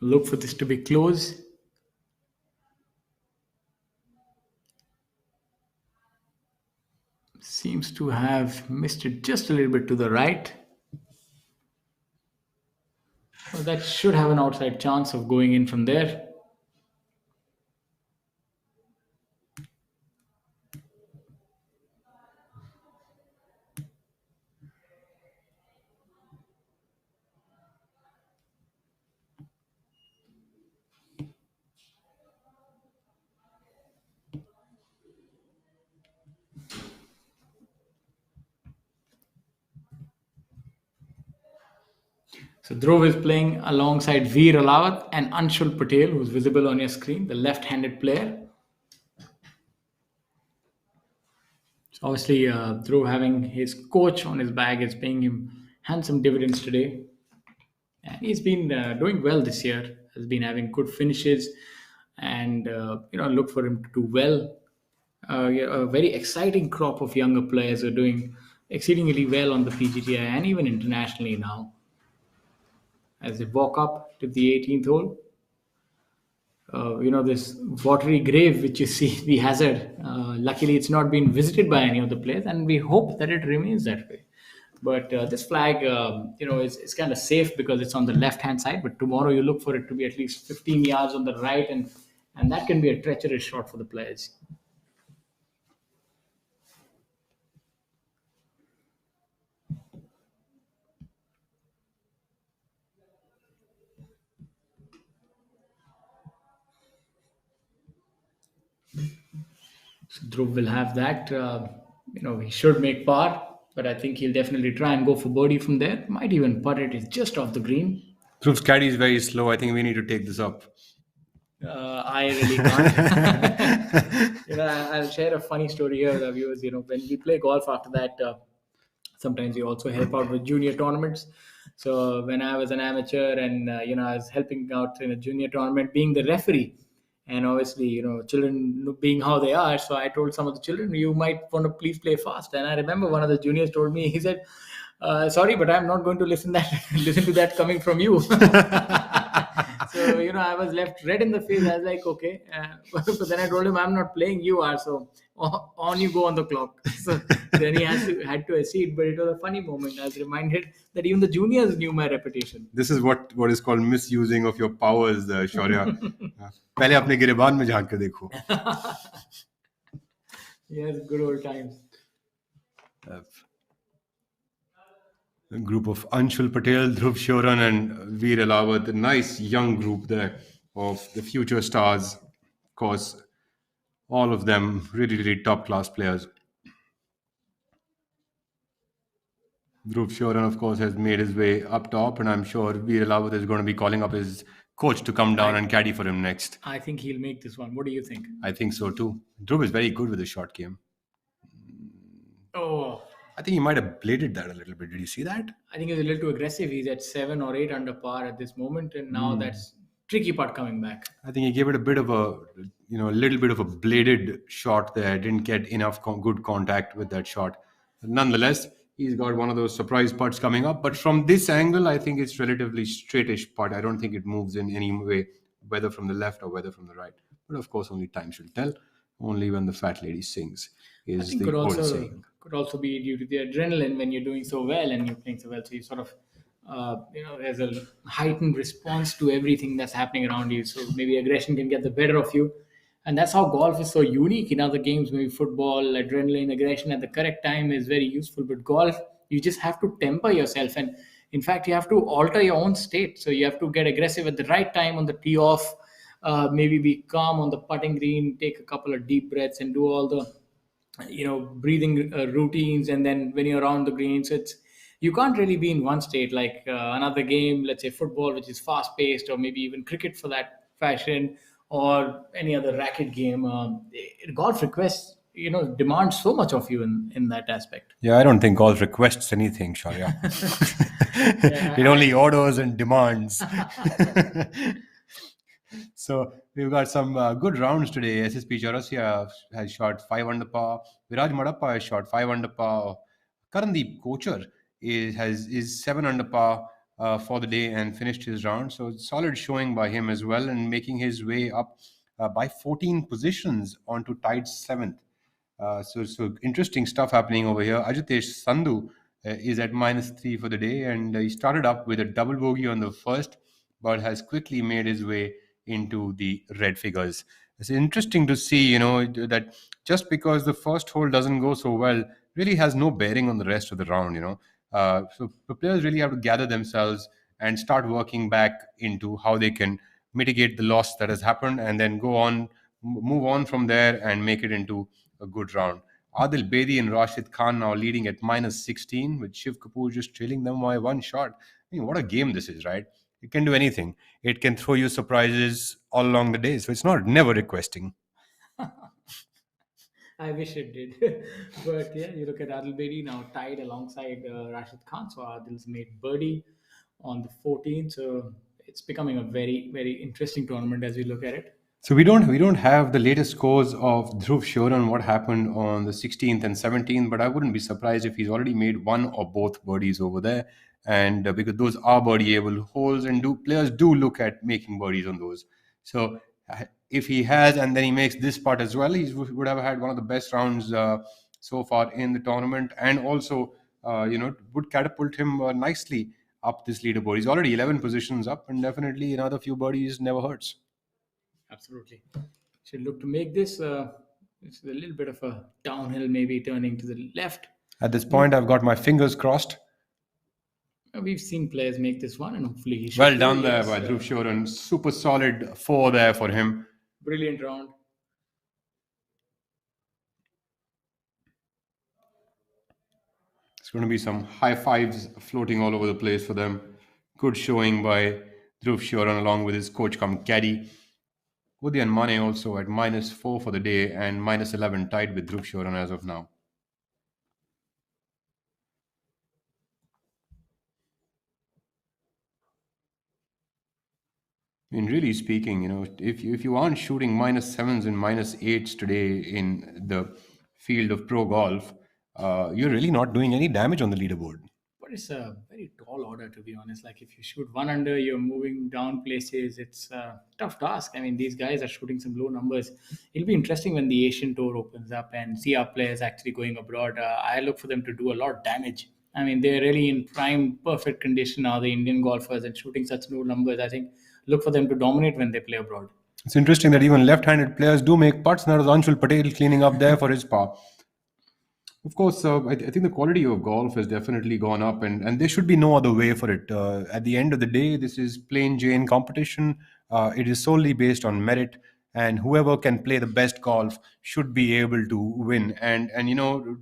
Look for this to be close. Seems to have missed it just a little bit to the right. Well, that should have an outside chance of going in from there. So Dhruv is playing alongside Veer Alawat and Anshul Patel, who's visible on your screen, the left-handed player. So obviously, Dhruv having his coach on his bag is paying him handsome dividends today. And he's been doing well this year. Has been having good finishes, and look for him to do well. Yeah, a very exciting crop of younger players are doing exceedingly well on the PGTI and even internationally now. As they walk up to the 18th hole, this watery grave which you see, the hazard. Luckily, it's not been visited by any of the players, and we hope that it remains that way. But this flag, is kind of safe because it's on the left hand side. But tomorrow, you look for it to be at least 15 yards on the right, and that can be a treacherous shot for the players. So Dhruv will have that. He should make par, but I think he'll definitely try and go for birdie from there. Might even putt it. It's just off the green. Dhruv's caddy is very slow. I think we need to take this up. I really can't. I'll share a funny story here, the viewers. When we play golf after that, sometimes we also help out with junior tournaments. So when I was an amateur and I was helping out in a junior tournament, being the referee, and obviously children being how they are. So I told some of the children, you might want to please play fast. And I remember one of the juniors told me, he said, "Sorry, but I'm not going to listen listen to that coming from you." So I was left red in the face. I was like, okay, but then I told him, I'm not playing. You are, so on you go on the clock. So then he had to accede. But it was a funny moment. I was reminded that even the juniors knew my reputation. This is what is called misusing of your powers, Shaurya. पहले अपने गिरेबान में झांक के देखो. Yes, good old times. A group of Anshul Patel, Dhruv Shoran, and Veer Alawat. A nice young group there of the future stars. Of course, all of them really, really top class players. Dhruv Shoran, of course, has made his way up top, and I'm sure Veer Alawat is going to be calling up his coach to come down and caddy for him next. I think he'll make this one. What do you think? I think so too. Dhruv is very good with the short game. Oh, I think he might have bladed that a little bit. Did you see that? I think he's a little too aggressive. He's at 7 or 8 under par at this moment, and now that's tricky part coming back. I think he gave it a bit of a, a little bit of a bladed shot there. Didn't get enough good contact with that shot. But nonetheless, he's got one of those surprise putts coming up. But from this angle, I think it's relatively straightish putt. I don't think it moves in any way, whether from the left or whether from the right. But of course, only time shall tell. Only when the fat lady sings is the old saying. Could also be due to the adrenaline when you're doing so well and you're playing so well. So you sort of, there's a heightened response to everything that's happening around you. So maybe aggression can get the better of you. And that's how golf is so unique. In other games, maybe football, adrenaline, aggression at the correct time is very useful. But golf, you just have to temper yourself. And in fact, you have to alter your own state. So you have to get aggressive at the right time on the tee off, maybe be calm on the putting green, take a couple of deep breaths and do all the breathing routines. And then when you're around the green, so you can't really be in one state like another game, let's say football, which is fast paced, or maybe even cricket for that fashion, or any other racket game. Golf requests demands so much of you in that aspect. Yeah, I don't think golf requests anything, Shaurya. It only orders and demands. So we've got some good rounds today. SSP Chaurasia has shot 5 under par. Viraj Madappa has shot 5 under par. Karandeep Kochar is 7 under par for the day and finished his round. So solid showing by him as well, and making his way up by 14 positions onto tied 7th. So interesting stuff happening over here. Ajitesh Sandhu is at -3 for the day, and he started up with a double bogey on the first, but has quickly made his way into the red figures. It's interesting to see, that just because the first hole doesn't go so well, really has no bearing on the rest of the round. So the players really have to gather themselves and start working back into how they can mitigate the loss that has happened, and then move on from there and make it into a good round. Adil Bedi and Rashid Khan now leading at -16, with Shiv Kapoor just trailing them by one shot. I mean, what a game this is, right? It can do anything. It can throw you surprises all along the day. So it's never requesting. I wish it did. But yeah, you look at Adil Bedi now tied alongside Rashid Khan. So Adil's made birdie on the 14th. So it's becoming a very, very interesting tournament as we look at it. So we don't have the latest scores of Dhruv Shoran, what happened on the 16th and 17th, but I wouldn't be surprised if he's already made one or both birdies over there. And because those are birdieable holes, and players do look at making birdies on those. So If he has, and then he makes this putt as well, he would have had one of the best rounds so far in the tournament, and also, would catapult him nicely up this leaderboard. He's already 11 positions up, and definitely another few birdies never hurts. Absolutely. Should look to make this. It's a little bit of a downhill, maybe turning to the left. At this Look, point, I've got my fingers crossed. we've seen players make this one, and hopefully he should Well do. done there Yes, by Dhruv Shoran. Super solid four there for him. brilliant round. It's going to be some high fives floating all over the place for them. Good showing by Dhruv Shoran along with his coach come caddy. Udian Mane also at -4 for the day and -11 tied with Dhruv Shoran as of now. I mean, really speaking, if you aren't shooting -7s and -8s today in the field of pro golf, you're really not doing any damage on the leaderboard. But it's a very tall order, to be honest. Like if you shoot one under, you're moving down places. It's a tough task. I mean, these guys are shooting some low numbers. It'll be interesting when the Asian Tour opens up and see our players actually going abroad. I look for them to do a lot of damage. I mean, they're really in prime, perfect condition now, the Indian golfers, and shooting such low numbers. I think look for them to dominate when they play abroad. It's interesting that even left-handed players do make putts. Now, Anshul Patel cleaning up there for his par. Of course, I think the quality of golf has definitely gone up, and there should be no other way for it. At the end of the day, this is plain Jane competition. It is solely based on merit, and whoever can play the best golf should be able to win. And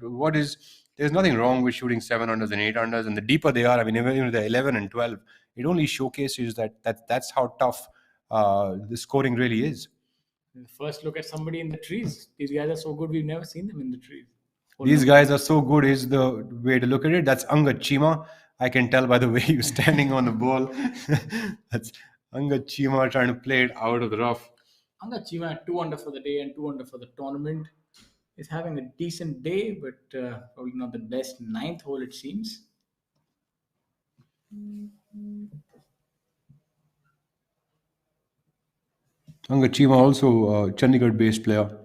what is there's nothing wrong with shooting 7 unders and 8 unders, and the deeper they are, I mean, even if they're 11 and 12, it only showcases that's how tough the scoring really is. First, look at somebody in the trees. These guys are so good, we've never seen them in the trees. Oh, These no. guys are so good is the way to look at it. That's Angad Chima. I can tell by the way you're standing on the ball. That's Angad Chima trying to play it out of the rough. Anga Chima at 2 under for the day and 2 under for the tournament. Is having a decent day, but probably not the best ninth hole, it seems. Angad Chima also a Chandigarh-based player.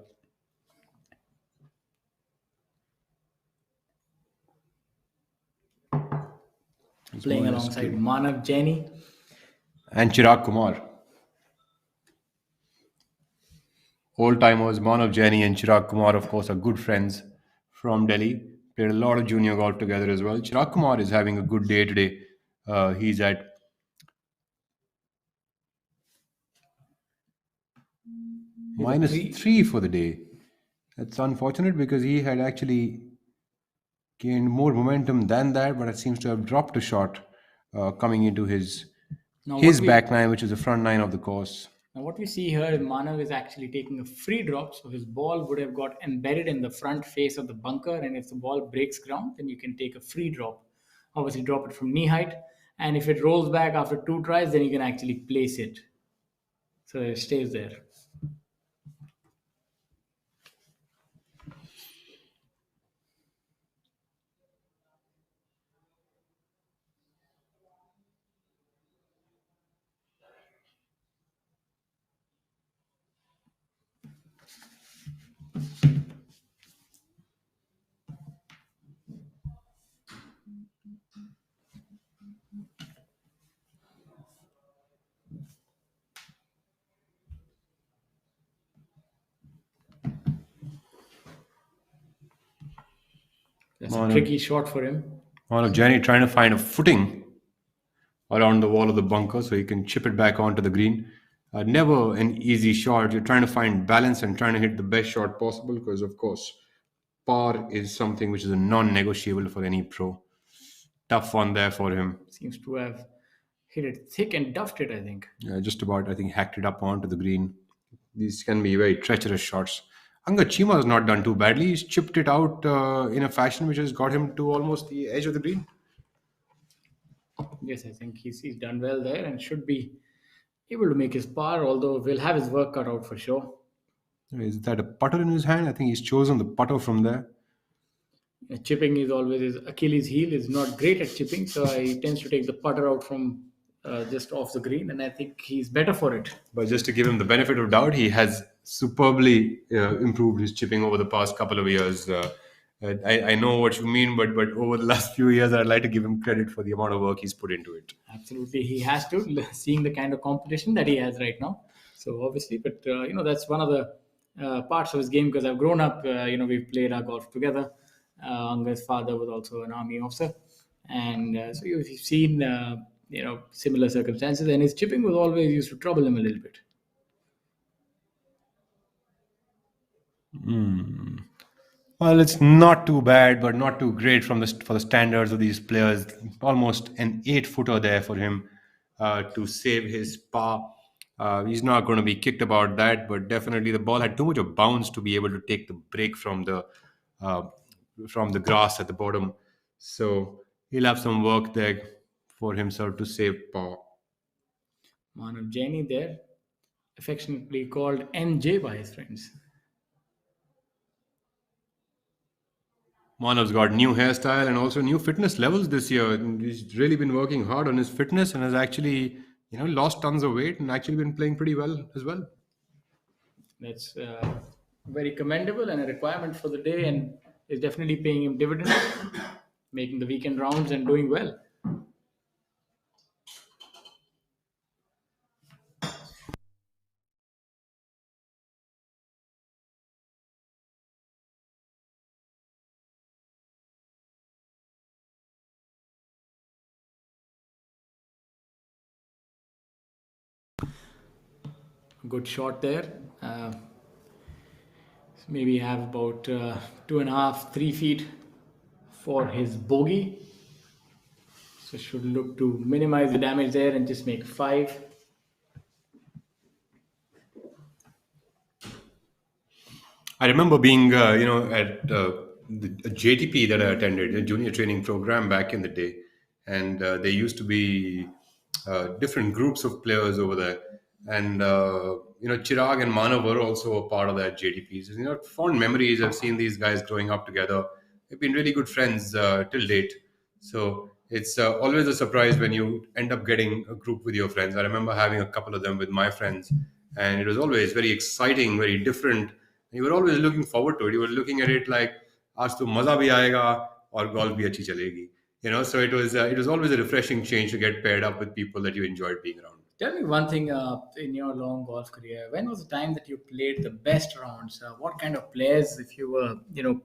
Playing more alongside Manav Jaini. And Chirag Kumar. Old timers Manav Jaini and Chirag Kumar, of course, are good friends from Delhi. Played a lot of junior golf together as well. Chirag Kumar is having a good day today. He's at -3 for the day. That's unfortunate because he had actually gained more momentum than that, but it seems to have dropped a shot coming into his Now, his back nine, which is the front nine of the course. Now, what we see here is Manav is actually taking a free drop, so his ball would have got embedded in the front face of the bunker, and if the ball breaks ground, then you can take a free drop. Obviously, drop it from knee height, and if it rolls back after 2 tries, then you can actually place it. So it stays there. That's a tricky shot for him. Manav Jaini trying to find a footing around the wall of the bunker so he can chip it back onto the green. Never an easy shot. You're trying to find balance and trying to hit the best shot possible because, of course, par is something which is a non-negotiable for any pro. Tough one there for him. Seems to have hit it thick and duffed it, I think. Just about, I think, hacked it up onto the green. These can be very treacherous shots. Angad Chima has not done too badly. He's chipped it out in a fashion which has got him to almost the edge of the green. Yes, I think he's done well there and should be able to make his par, although will have his work cut out for sure. Is that a putter in his hand? I think he's chosen the putter from there. Chipping is always his Achilles heel. Is not great at chipping, so he tends to take the putter out from just off the green, and I think he's better for it. But just to give him the benefit of doubt, he has superbly improved his chipping over the past couple of years. I know what you mean, but over the last few years, I'd like to give him credit for the amount of work he's put into it. Absolutely, he has to, seeing the kind of competition that he has right now. So obviously, but that's one of the parts of his game, because I've grown up. We've played our golf together. Anga's father was also an army officer, and so you've seen similar circumstances. And his chipping was always used to trouble him a little bit. Well, it's not too bad, but not too great for the standards of these players. Almost an 8 footer there for him to save his par. He's not going to be kicked about that, but definitely the ball had too much of bounce to be able to take the break uh, from the grass at the bottom. So he'll have some work there for himself to save par. Manav Jaini there, affectionately called MJ by his friends. Manav's got new hairstyle and also new fitness levels this year. And he's really been working hard on his fitness and has actually, lost tons of weight and actually been playing pretty well as well. That's very commendable and a requirement for the day, and is definitely paying him dividends, making the weekend rounds and doing well. Good shot there. Maybe have about 2.5, 3 feet for his bogey. So should look to minimize the damage there and just make 5. I remember being, at a JTP that I attended, a junior training program back in the day, and there used to be different groups of players over there, and Chirag and Manav were also a part of that JTPs. Fond memories. I've seen these guys growing up together. They've been really good friends till date. So it's always a surprise when you end up getting a group with your friends. I remember having a couple of them with my friends, and it was always very exciting, very different. You were always looking forward to it. You were looking at it like, आज तो मजा भी आएगा और golf भी अच्छी चलेगी. So it was always a refreshing change to get paired up with people that you enjoyed being around. Tell me one thing, in your long golf career, when was the time that you played the best rounds? What kind of players, if you were,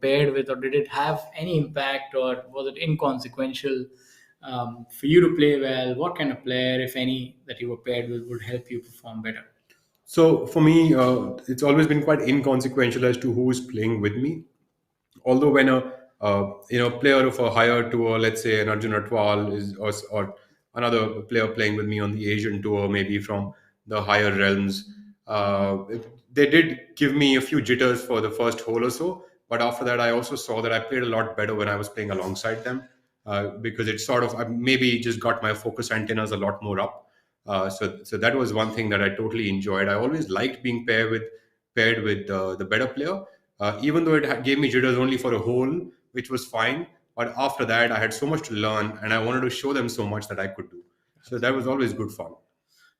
paired with, or did it have any impact, or was it inconsequential for you to play well? What kind of player, if any, that you were paired with would help you perform better? So for me, it's always been quite inconsequential as to who is playing with me. Although when a player of a higher tour, let's say an Arjun Atwal or another player playing with me on the Asian tour, maybe from the higher realms, they did give me a few jitters for the first hole or so. But after that, I also saw that I played a lot better when I was playing alongside them, because it sort of I maybe just got my focus antennas a lot more up. So that was one thing that I totally enjoyed. I always liked being paired with the better player, even though it gave me jitters only for a hole, which was fine. But after that, I had so much to learn, and I wanted to show them so much that I could do. So that was always good fun.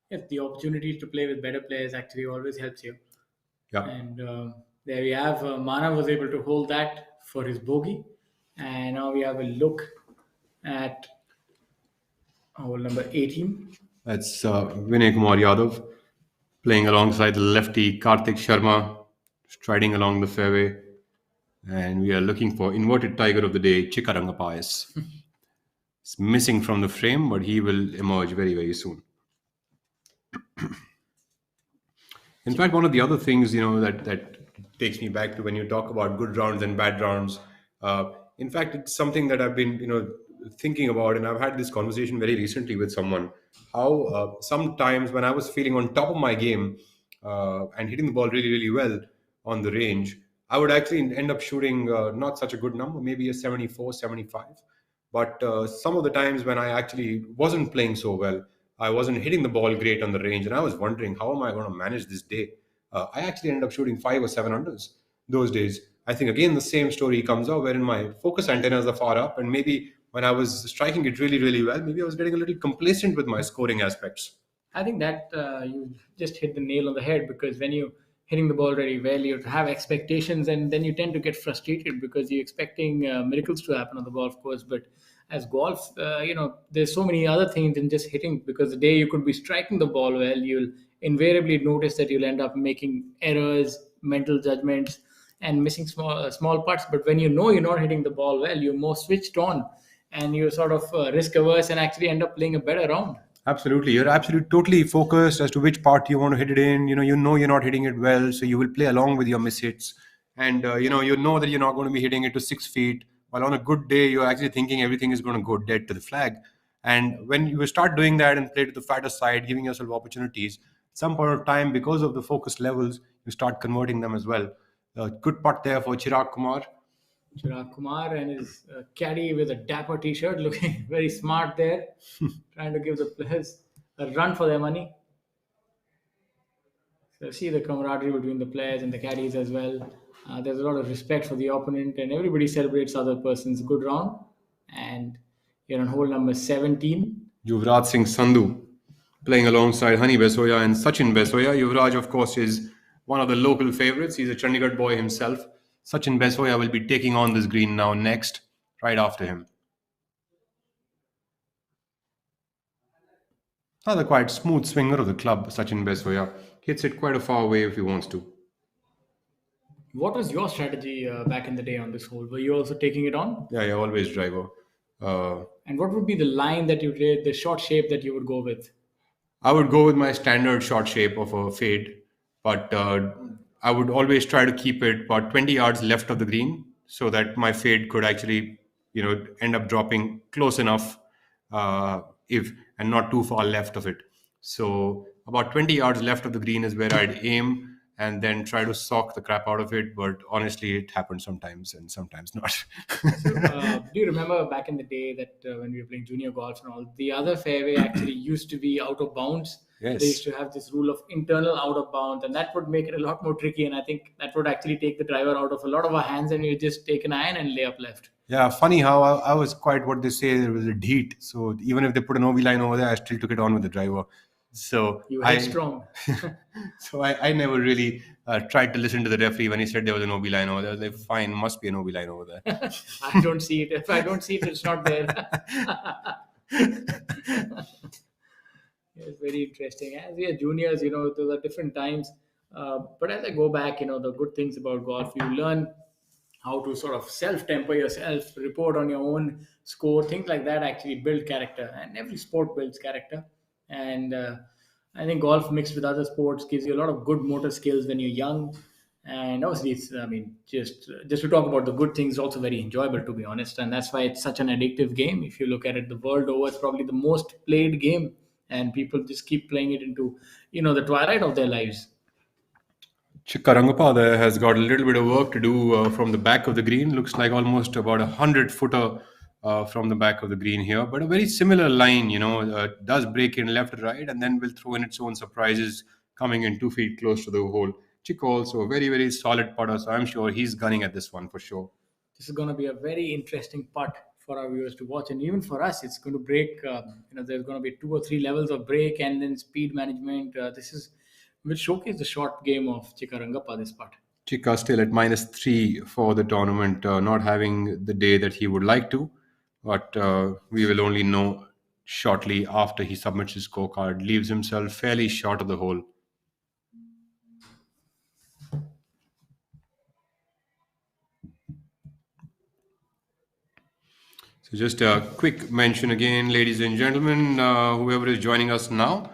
Yes, the opportunity to play with better players actually always helps you. Yeah. And there we have, Mana was able to hold that for his bogey. And now we have a look at hole number 18. That's Vinay Kumar Yadav playing alongside the lefty Karthik Sharma, striding along the fairway. And we are looking for inverted tiger of the day, Chikaranga Pais. It's missing from the frame, but he will emerge very, very soon. In fact, one of the other things, that takes me back to when you talk about good rounds and bad rounds. In fact, it's something that I've been, thinking about, and I've had this conversation very recently with someone. How sometimes when I was feeling on top of my game and hitting the ball really, really well on the range, I would actually end up shooting not such a good number, maybe a 74, 75. But some of the times when I actually wasn't playing so well, I wasn't hitting the ball great on the range, and I was wondering how am I going to manage this day. I actually ended up shooting 5 or 7 unders those days. I think again the same story comes out wherein my focus antennas are far up, and maybe when I was striking it really, really well, maybe I was getting a little complacent with my scoring aspects. I think that you just hit the nail on the head, because when you hitting the ball very well, you have expectations, and then you tend to get frustrated because you're expecting miracles to happen on the golf course. But as golf, there's so many other things than just hitting. Because the day you could be striking the ball well, you'll invariably notice that you'll end up making errors, mental judgments, and missing small putts. But when you know you're not hitting the ball well, you're more switched on, and you're sort of risk averse, and actually end up playing a better round. Absolutely. You're absolutely totally focused as to which part you want to hit it in. You know you're not hitting it well, so you will play along with your miss hits. And you know that you're not going to be hitting it to 6 feet. While on a good day, you're actually thinking everything is going to go dead to the flag. And when you start doing that and play to the fatter side, giving yourself opportunities, at some point of time, because of the focus levels, you start converting them as well. Good putt there for Chirag Kumar. Chirag Kumar and his caddy with a dapper T-shirt, looking very smart there, trying to give the players a run for their money. So see the camaraderie between the players and the caddies as well. There's a lot of respect for the opponent, and everybody celebrates other person's good round. And you're on hole number 17. Yuvraj Singh Sandhu playing alongside Hani Besoya and Sachin Besoya. Yuvraj, of course, is one of the local favorites. He's a Chandigarh boy himself. Sachin Besoya will be taking on this green now next, right after him. Another quite smooth swinger of the club, Sachin Besoya. Hits it quite a far away if he wants to. What was your strategy back in the day on this hole? Were you also taking it on? Yeah, always driver. And what would be the line that you did, the short shape that you would go with? I would go with my standard short shape of a fade, but I would always try to keep it about 20 yards left of the green so that my fade could actually, end up dropping close enough, if and not too far left of it. So about 20 yards left of the green is where I'd aim and then try to sock the crap out of it. But honestly, it happens sometimes and sometimes not. So, do you remember back in the day that when we were playing junior golf and all, the other fairway actually used to be out of bounds? Yes. They used to have this rule of internal out of bounds, and that would make it a lot more tricky. And I think that would actually take the driver out of a lot of our hands, and you just take an iron and lay up left. Yeah, funny how I was quite what they say there was a deet. So even if they put an OB line over there, I still took it on with the driver. So You were I headstrong. so I never really tried to listen to the referee when he said there was an OB line over there. I was like, fine, must be an OB line over there. I don't see it. If I don't see it, it's not there. It's very interesting. As we are juniors, those are different times. But as I go back, the good things about golf, you learn how to sort of self-temper yourself, report on your own score, things like that actually build character. And every sport builds character. And I think golf mixed with other sports gives you a lot of good motor skills when you're young. And obviously, just to talk about the good things, is also very enjoyable, to be honest. And that's why it's such an addictive game. If you look at it, the world over, it's probably the most played game, and people just keep playing it into the twilight of their lives. Chikkarangappa there has got a little bit of work to do from the back of the green. Looks like almost about 100 footer from the back of the green here, but a very similar line. Does break in left, right, and then will throw in its own surprises, coming in 2 feet close to the hole. Chick also a very, very solid putter, so I'm sure he's gunning at this one for sure. This is going to be a very interesting putt for our viewers to watch, and even for us, it's going to break. There's going to be 2 or 3 levels of break, and then speed management. This is will showcase the short game of Chikarangappa. This putt. Chika still at -3 for the tournament, not having the day that he would like to, but we will only know shortly after he submits his scorecard. Leaves himself fairly short of the hole. So just a quick mention again, ladies and gentlemen, whoever is joining us now.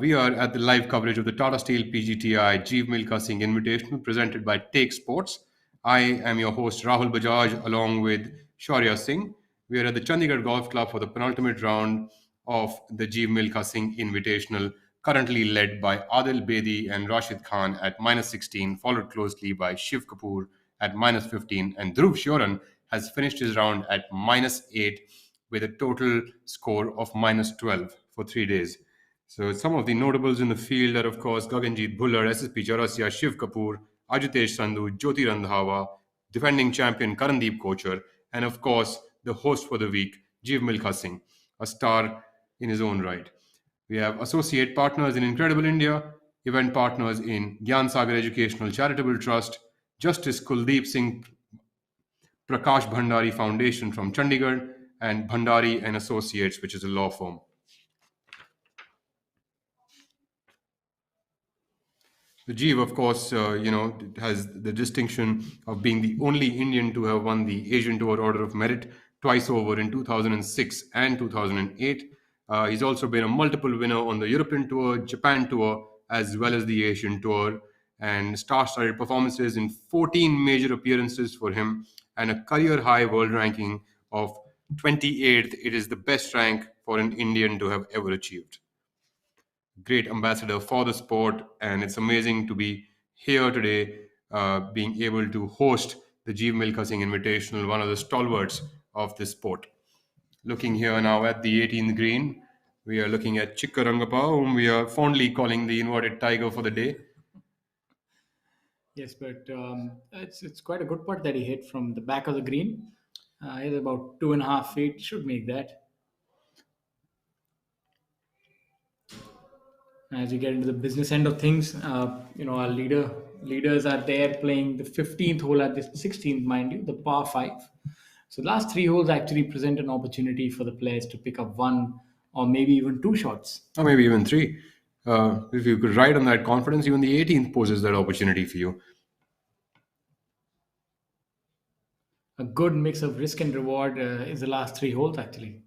We are at the live coverage of the Tata Steel PGTI Jeev Milkha Singh Invitational presented by Take Sports. I am your host Rahul Bajaj along with Shaurya Singh. We are at the Chandigarh Golf Club for the penultimate round of the Jeev Milkha Singh Invitational, currently led by Adil Bedi and Rashid Khan at -16, followed closely by Shiv Kapoor at -15, and Dhruv Shoran has finished his round at -8 with a total score of -12 for 3 days. So some of the notables in the field are, of course, Gaganjeet Bhullar, SSP Chaurasia, Shiv Kapoor, Ajitesh Sandhu, Jyoti Randhawa, defending champion Karandeep Kochar, and of course, the host for the week, Jeev Milkha Singh, a star in his own right. We have associate partners in Incredible India, event partners in Gyan Sagar Educational Charitable Trust, Justice Kuldeep Singh Prakash Bhandari Foundation from Chandigarh, and Bhandari and Associates, which is a law firm. The Jeev, of course, has the distinction of being the only Indian to have won the Asian Tour Order of Merit twice over in 2006 and 2008. He's also been a multiple winner on the European Tour, Japan Tour, as well as the Asian Tour, and star-studded performances in 14 major appearances for him, and a career-high world ranking of 28th. It is the best rank for an Indian to have ever achieved. Great ambassador for the sport, and it's amazing to be here today, being able to host the Jeev Milkha Singh Invitational, one of the stalwarts of this sport. Looking here now at the 18th green, we are looking at Chikka Rangappa, whom we are fondly calling the inverted tiger for the day. Yes, but it's quite a good putt that he hit from the back of the green. It's about 2.5 feet. Should make that. As we get into the business end of things, our leaders are there playing the 15th hole at the 16th, mind you, the par five. So last three holes actually present an opportunity for the players to pick up one or maybe even two shots. Or maybe even three. If you could ride on that confidence, even the 18th poses that opportunity for you. A good mix of risk and reward is the last three holes actually.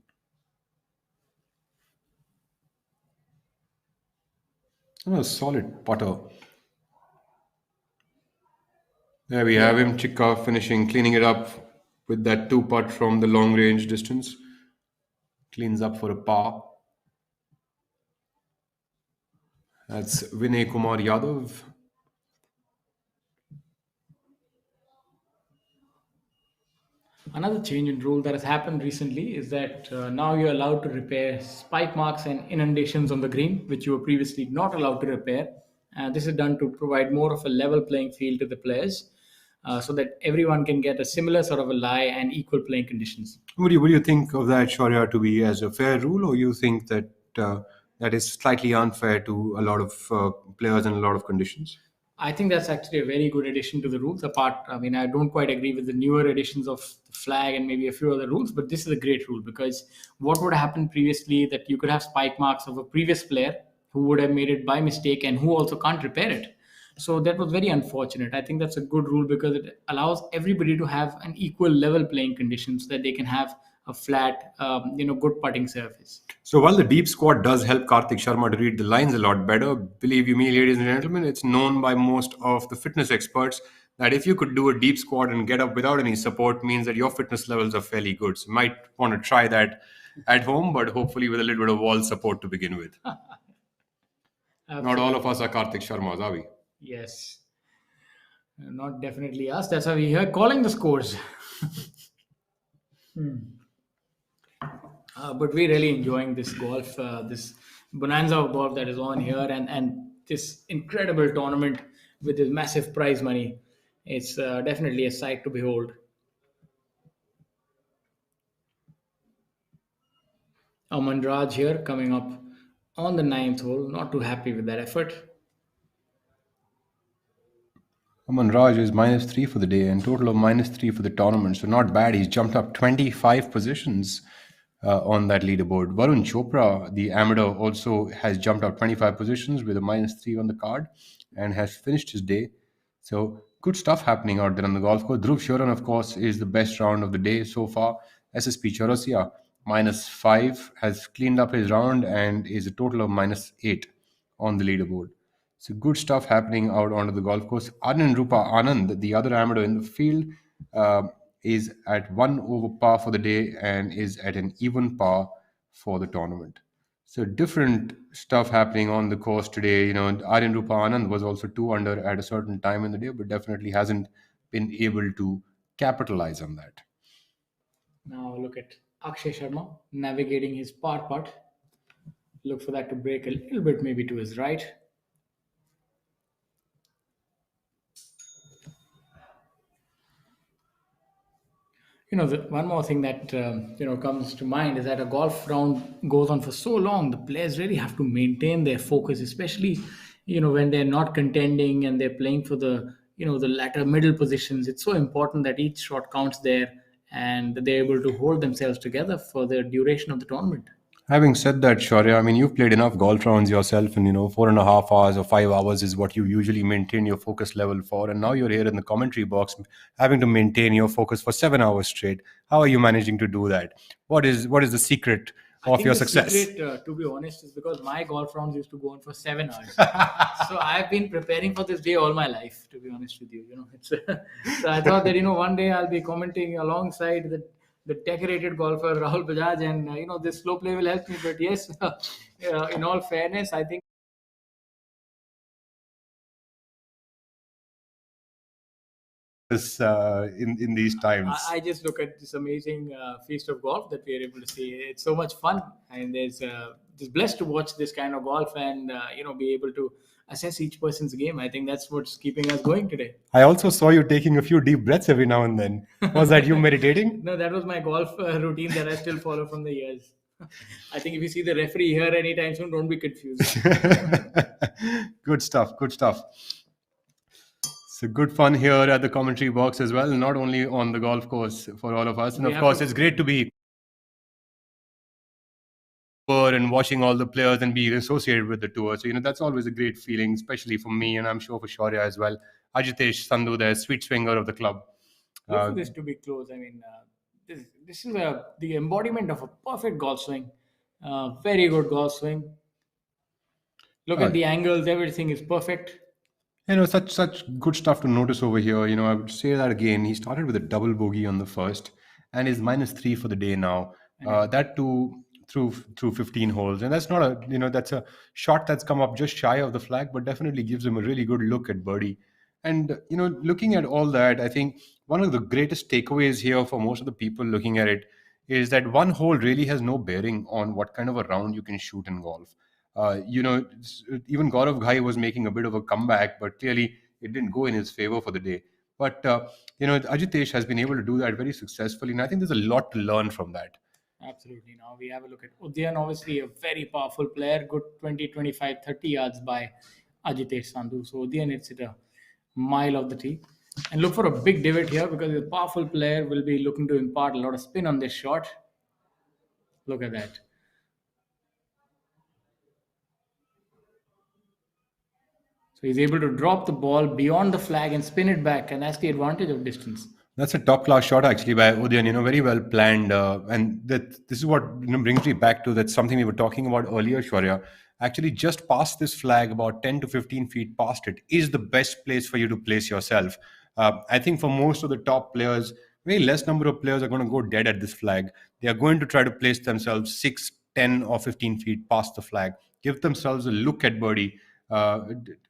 Oh, a solid putter. There we have Yeah. him, Chikka, finishing, cleaning it up with that two putt from the long range distance. Cleans up for a par. That's Vinay Kumar Yadav. Another change in rule that has happened recently is that now you're allowed to repair spike marks and inundations on the green, which you were previously not allowed to repair. This is done to provide more of a level playing field to the players, so that everyone can get a similar sort of a lie and equal playing conditions. Would you think of that, Shaurya, to be as a fair rule, or you think that that is slightly unfair to a lot of players and a lot of conditions? I think that's actually a very good addition to the rules. Apart, I mean, I don't quite agree with the newer additions of the flag and maybe a few other rules, but this is a great rule because what would have happened previously that you could have spike marks of a previous player who would have made it by mistake and who also can't repair it. So that was very unfortunate. I think that's a good rule because it allows everybody to have an equal level playing condition so that they can have a flat, good putting surface. So while the deep squat does help Karthik Sharma to read the lines a lot better, believe you me, ladies and gentlemen, it's known by most of the fitness experts that if you could do a deep squat and get up without any support means that your fitness levels are fairly good. So you might want to try that at home, but hopefully with a little bit of wall support to begin with. Not all of Absolutely. us are Karthik Sharmas, are we? Yes. Not definitely us. That's why we're here calling the scores. But we're really enjoying this golf, this bonanza of golf that is on here, and this incredible tournament with this massive prize money. It's definitely a sight to behold. Aman Raj here coming up on the ninth hole. Not too happy with that effort. Aman Raj is -3 for the day and total of -3 for the tournament. So not bad. He's jumped up 25 positions on that leaderboard. Varun Chopra, the amateur, also has jumped up 25 positions with a -3 on the card and has finished his day. So good stuff happening out there on the golf course. Dhruv Shuran, of course, is the best round of the day so far. SSP Chaurasia, -5, has cleaned up his round and is a total of -8 on the leaderboard. So good stuff happening out onto the golf course. Anand Rupa Anand, the other amateur in the field, is at 1 over par for the day and is at an even par for the tournament. So different stuff happening on the course today. Aryan Rupa Anand was also 2 under at a certain time in the day, but definitely hasn't been able to capitalize on that. Now look at Akshay Sharma navigating his par putt. Look for that to break a little bit, maybe to his right. One more thing that comes to mind is that a golf round goes on for so long. The players really have to maintain their focus, especially when they're not contending and they're playing for the latter middle positions. It's so important that each shot counts there and that they're able to hold themselves together for the duration of the tournament. Having said that, Shaurya, I mean, you've played enough golf rounds yourself, and 4.5 hours or 5 hours is what you usually maintain your focus level for. And now you're here in the commentary box, having to maintain your focus for 7 hours straight. How are you managing to do that? What is the secret I of think your the success? secret, to be honest, is because my golf rounds used to go on for 7 hours. So I've been preparing for this day all my life. To be honest with you, it's so I thought that one day I'll be commenting alongside the decorated golfer Rahul Bajaj, and this slow play will help me. But yes, in all fairness, I think. This in these times. I just look at this amazing feast of golf that we are able to see. It's so much fun, and there's just blessed to watch this kind of golf and be able to assess each person's game. I think that's what's keeping us going today. I also saw you taking a few deep breaths every now and then. Was that you meditating? No, that was my golf routine that I still follow from the years. I think if you see the referee here anytime soon, don't be confused. Good stuff. Good stuff. So good fun here at the commentary box as well, not only on the golf course for all of us. And We of have course, to. it's great to be tour and watching all the players and being associated with the tour. So, that's always a great feeling, especially for me, and I'm sure for Shaurya as well. Ajitesh Sandhu, the sweet swinger of the club. Look Uh, for this to be close. I mean, this is the embodiment of a perfect golf swing. Very good golf swing. Look uh, at the angles, everything is perfect. such good stuff to notice over here. I would say that again. He started with a double bogey on the first, and is -3 for the day now. And it, That too through 15 holes, and that's not a that's a shot that's come up just shy of the flag, but definitely gives him a really good look at birdie. And looking at all that, I think one of the greatest takeaways here for most of the people looking at it is that one hole really has no bearing on what kind of a round you can shoot in golf. Even Gaurav Ghai was making a bit of a comeback, but clearly it didn't go in his favor for the day. But Ajitesh has been able to do that very successfully, and I think there's a lot to learn from that. absolutely. Now we have a look at Udyan, obviously a very powerful player, good 20, 25, 30 yards by Ajitesh Sandhu. So Udyan, it's at a mile of the tee. And look for a big divot here because a powerful player will be looking to impart a lot of spin on this shot. Look at that. So he's able to drop the ball beyond the flag and spin it back, and that's the advantage of distance. That's a top class shot actually by Udyan. Very well planned, and that this is what brings me back to that something we were talking about earlier, Shwarya. Actually, just past this flag, about 10 to 15 feet past it, is the best place for you to place yourself. I think for most of the top players, very less number of players are going to go dead at this flag. They are going to try to place themselves 6, 10, or 15 feet past the flag, give themselves a look at birdie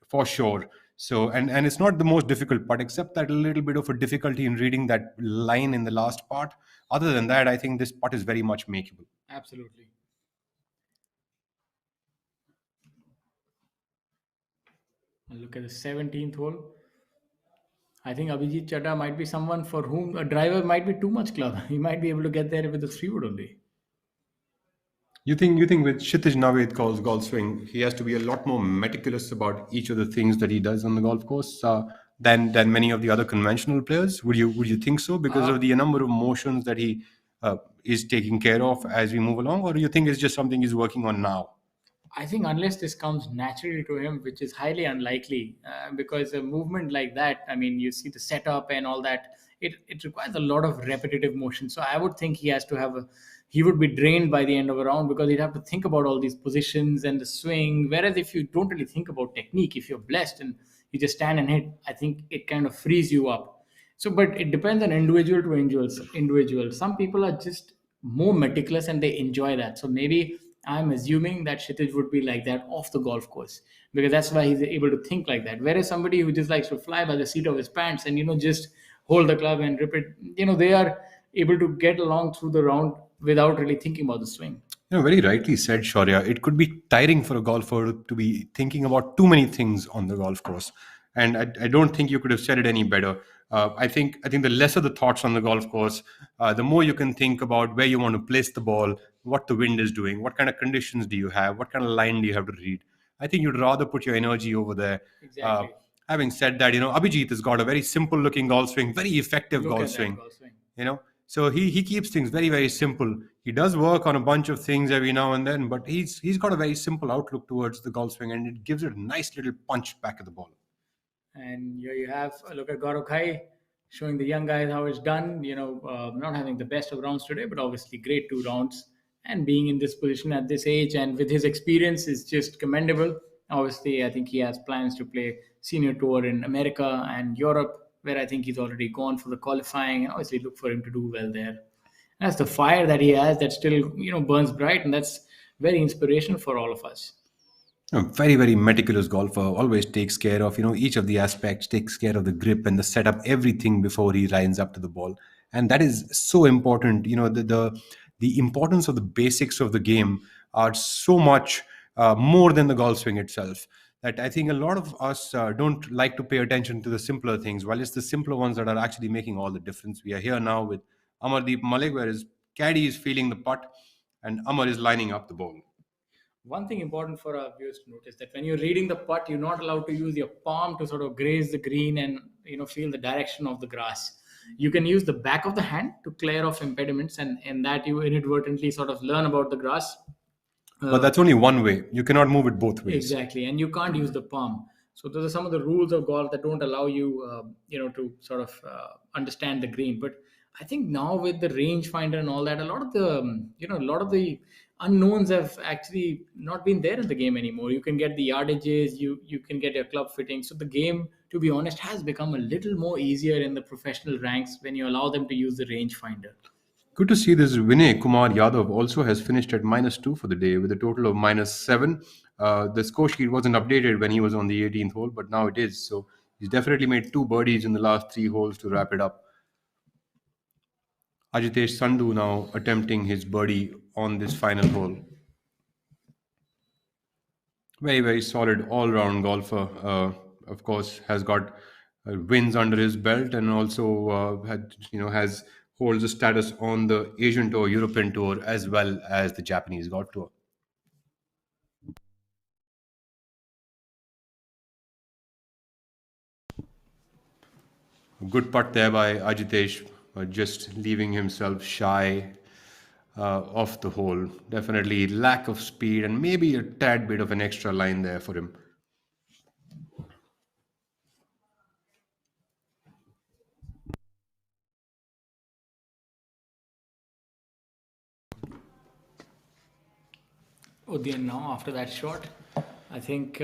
for sure. So, and it's not the most difficult part, except that a little bit of a difficulty in reading that line in the last part. Other than that, I think this part is very much makeable. Absolutely. And look at the 17th hole. I think Abhijit Chadha might be someone for whom a driver might be too much club. He might be able to get there with a 3 wood only. You think with Kshitij Navid calls golf swing, he has to be a lot more meticulous about each of the things that he does on the golf course than many of the other conventional players. Would you think so because Uh, of the number of motions that he is taking care of as we move along, or do you think it's just something he's working on now? I think unless this comes naturally to him, which is highly unlikely, because a movement like that, I mean, you see the setup and all that, it requires a lot of repetitive motion. So I would think he has to have he would be drained by the end of a round because he'd have to think about all these positions and the swing. Whereas if you don't really think about technique, if you're blessed and you just stand and hit, I think it kind of frees you up. So, but it depends on individual to individual. Some people are just more meticulous and they enjoy that. So maybe I'm assuming that Kshitij would be like that off the golf course because that's why he's able to think like that. Whereas somebody who just likes to fly by the seat of his pants and just hold the club and rip it, they are able to get along through the round without really thinking about the swing. Very rightly said, Shaurya. It could be tiring for a golfer to be thinking about too many things on the golf course. And I don't think you could have said it any better. I think the lesser the thoughts on the golf course, the more you can think about where you want to place the ball, what the wind is doing, what kind of conditions do you have, what kind of line do you have to read. I think you'd rather put your energy over there. Uh, Exactly. Having said that, Abhijit has got a very simple looking golf swing, very effective Look golf at that swing. golf swing. So he keeps things very very simple. He does work on a bunch of things every now and then, but he's got a very simple outlook towards the golf swing, and it gives it a nice little punch back at the ball. And here you have a look at Gaurav Khai showing the young guys how it's done. Not having the best of rounds today, but obviously great 2 rounds. And being in this position at this age and with his experience is just commendable. Obviously, I think he has plans to play senior tour in America and Europe, where I think he's already gone for the qualifying. And obviously, look for him to do well there. That's the fire that he has that still burns bright, and that's very inspirational for all of us. A very very meticulous golfer, always takes care of each of the aspects, takes care of the grip and the setup, everything before he lines up to the ball. And that is so important. The importance of the basics of the game are so much more than the golf swing itself, that I think a lot of us don't like to pay attention to the simpler things, while it's the simpler ones that are actually making all the difference. We are here now with Amardeep Malik, where his caddy is feeling the putt and Amar is lining up the ball. One thing important for our viewers to notice that when you're reading the putt, you're not allowed to use your palm to sort of graze the green and feel the direction of the grass. You can use the back of the hand to clear off impediments, and that you inadvertently sort of learn about the grass. But that's only one way. You cannot move it both ways. Exactly, and you can't use the palm. So those are some of the rules of golf that don't allow you, to sort of understand the green. But I think now with the rangefinder and all that, a lot of the, a lot of the unknowns have actually not been there in the game anymore. You can get the yardages, you can get your club fitting. So the game, to be honest, has become a little more easier in the professional ranks when you allow them to use the rangefinder. Good to see this. Vinay Kumar Yadav also has finished at -2 for the day with a total of -7. The score sheet wasn't updated when he was on the 18th hole, but now it is. So he's definitely made 2 birdies in the last 3 holes to wrap it up. Ajitesh Sandhu now attempting his birdie on this final hole. Very, very solid all round golfer. Of course, has got wins under his belt, and also has holds a status on the Asian Tour, European Tour, as well as the Japanese Golf Tour. A good putt there by Ajitesh, just leaving himself shy off the hole. Definitely lack of speed and maybe a tad bit of an extra line there for him. Udian now after that shot. I think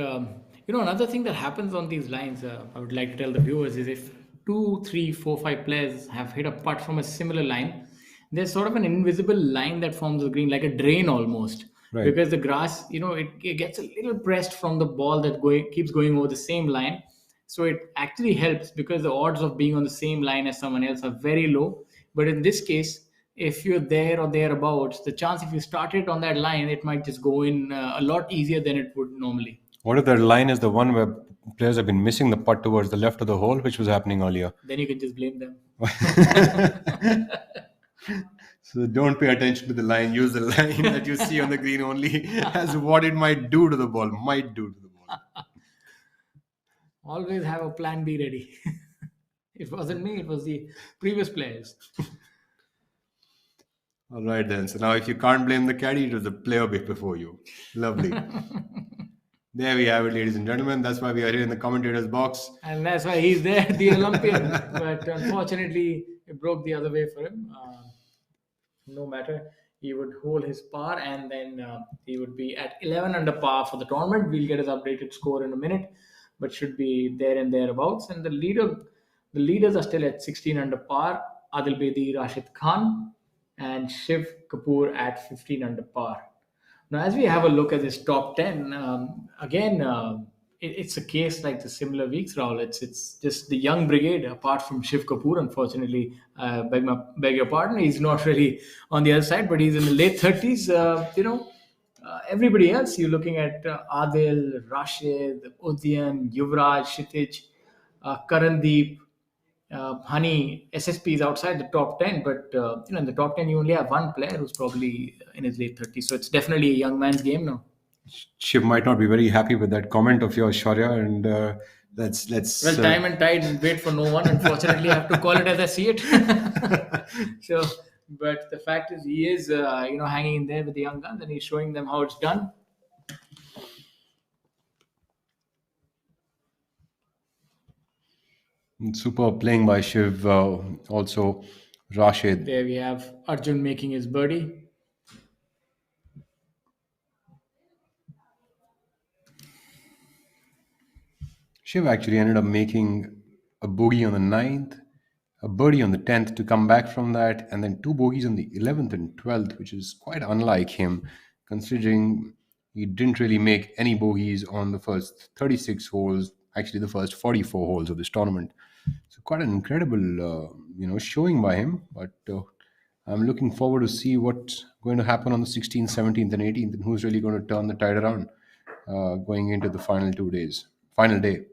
another thing that happens on these lines. I would like to tell the viewers is if two, three, four, five players have hit a putt from a similar line, there's sort of an invisible line that forms the green, like a drain almost, Right. because the grass, it gets a little pressed from the ball that keeps going over the same line. So it actually helps because the odds of being on the same line as someone else are very low. But in this case, if you're there or thereabouts, the chance if you started on that line, it might just go in a lot easier than it would normally. What if that line is the one where players have been missing the putt towards the left of the hole, which was happening earlier? Then you can just blame them. So don't pay attention to the line. Use the line that you see on the green only as what it might do to the ball. Might do to the ball. Always have a plan B ready. It wasn't me, it was the previous players. All right then. So now, if you can't blame the caddy, it was the player before you. Lovely. There we have it, ladies and gentlemen. That's why we are here in the commentators box. And that's why he's there, the Olympian. But unfortunately, it broke the other way for him. No matter, he would hold his par, and then he would be at 11 under par for the tournament. We'll get his updated score in a minute, but should be there and thereabouts. And the leaders are still at 16 under par. Adil Bedi, Rashid Khan, and Shiv Kapoor at 15 under par. Now, as we have a look at this top 10, again, it's a case like the similar weeks, Rahul. It's just the young brigade, apart from Shiv Kapoor, unfortunately. Beg your pardon, he's not really on the other side, but he's in the late 30s. Everybody else, you're looking at Adil, Rashid, Udian, Yuvraj, Shitij, Karandeep, Honey SSP is outside the top 10, but in the top 10 you only have one player who's probably in his late 30s. So it's definitely a young man's game now. Shiv might not be very happy with that comment of yours, Shaurya, and let's Well, time and tide wait for no one. Unfortunately, I have to call it as I see it. So, but the fact is, he is hanging in there with the young guns, and he's showing them how it's done. super playing by Shiv. Also, Rashid. There we have Arjun making his birdie. Shiv actually ended up making a bogey on the ninth, a birdie on the 10th to come back from that, and then two bogeys on the 11th and 12th, which is quite unlike him, considering he didn't really make any bogeys on the first 36 holes, actually the first 44 holes of this tournament. So quite an incredible, showing by him. But I'm looking forward to see what's going to happen on the 16th, 17th, and 18th, and who's really going to turn the tide around going into the final 2 days, final day.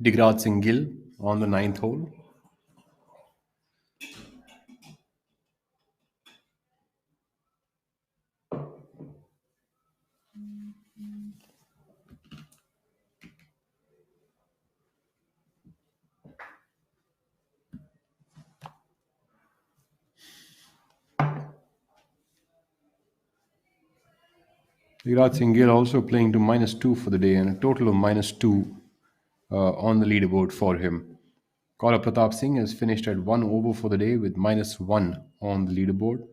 Digraj Singh Gill on the ninth hole. Digraj Singh Gill also playing to -2 for the day and a total of -2 on the leaderboard for him. Kaula Pratap Singh has finished at 1 over for the day with -1 on the leaderboard.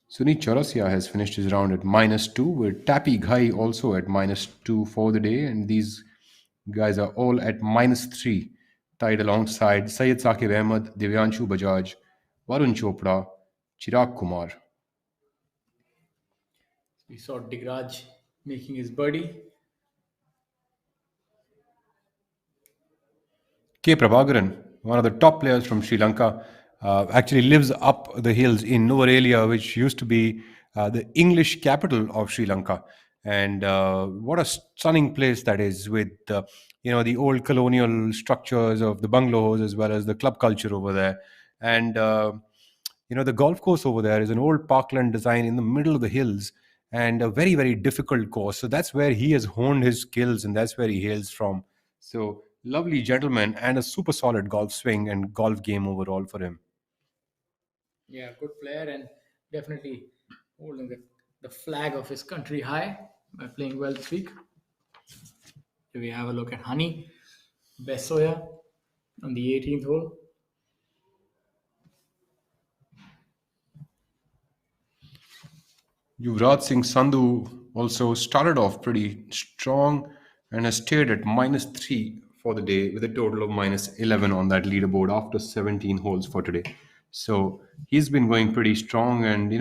Sunit Chaurasia has finished his round at -2, with Tapi Ghai also at -2 for the day, and these guys are all at -3, tied alongside Syed Saqib Ahmed, Divyanshu Bajaj, Varun Chopra, Chirag Kumar. We saw Digraj making his birdie. K. Prabhakaran, one of the top players from Sri Lanka, actually lives up the hills in Nuwara, which used to be the English capital of Sri Lanka. And what a stunning place that is, with the old colonial structures of the bungalows as well as the club culture over there. And the golf course over there is an old parkland design in the middle of the hills, and a very very difficult course. So that's where he has honed his skills, and that's where he hails from. So lovely gentleman and a super solid golf swing and golf game overall for him. Yeah, good player and definitely holding the flag of his country high by playing well this week. Here we have a look at Honey Besoya on the 18th hole. Yuvraj Singh Sandhu also started off pretty strong and has stayed at -3 for the day with a total of -11 on that leaderboard after 17 holes for today. So he's been going pretty strong, and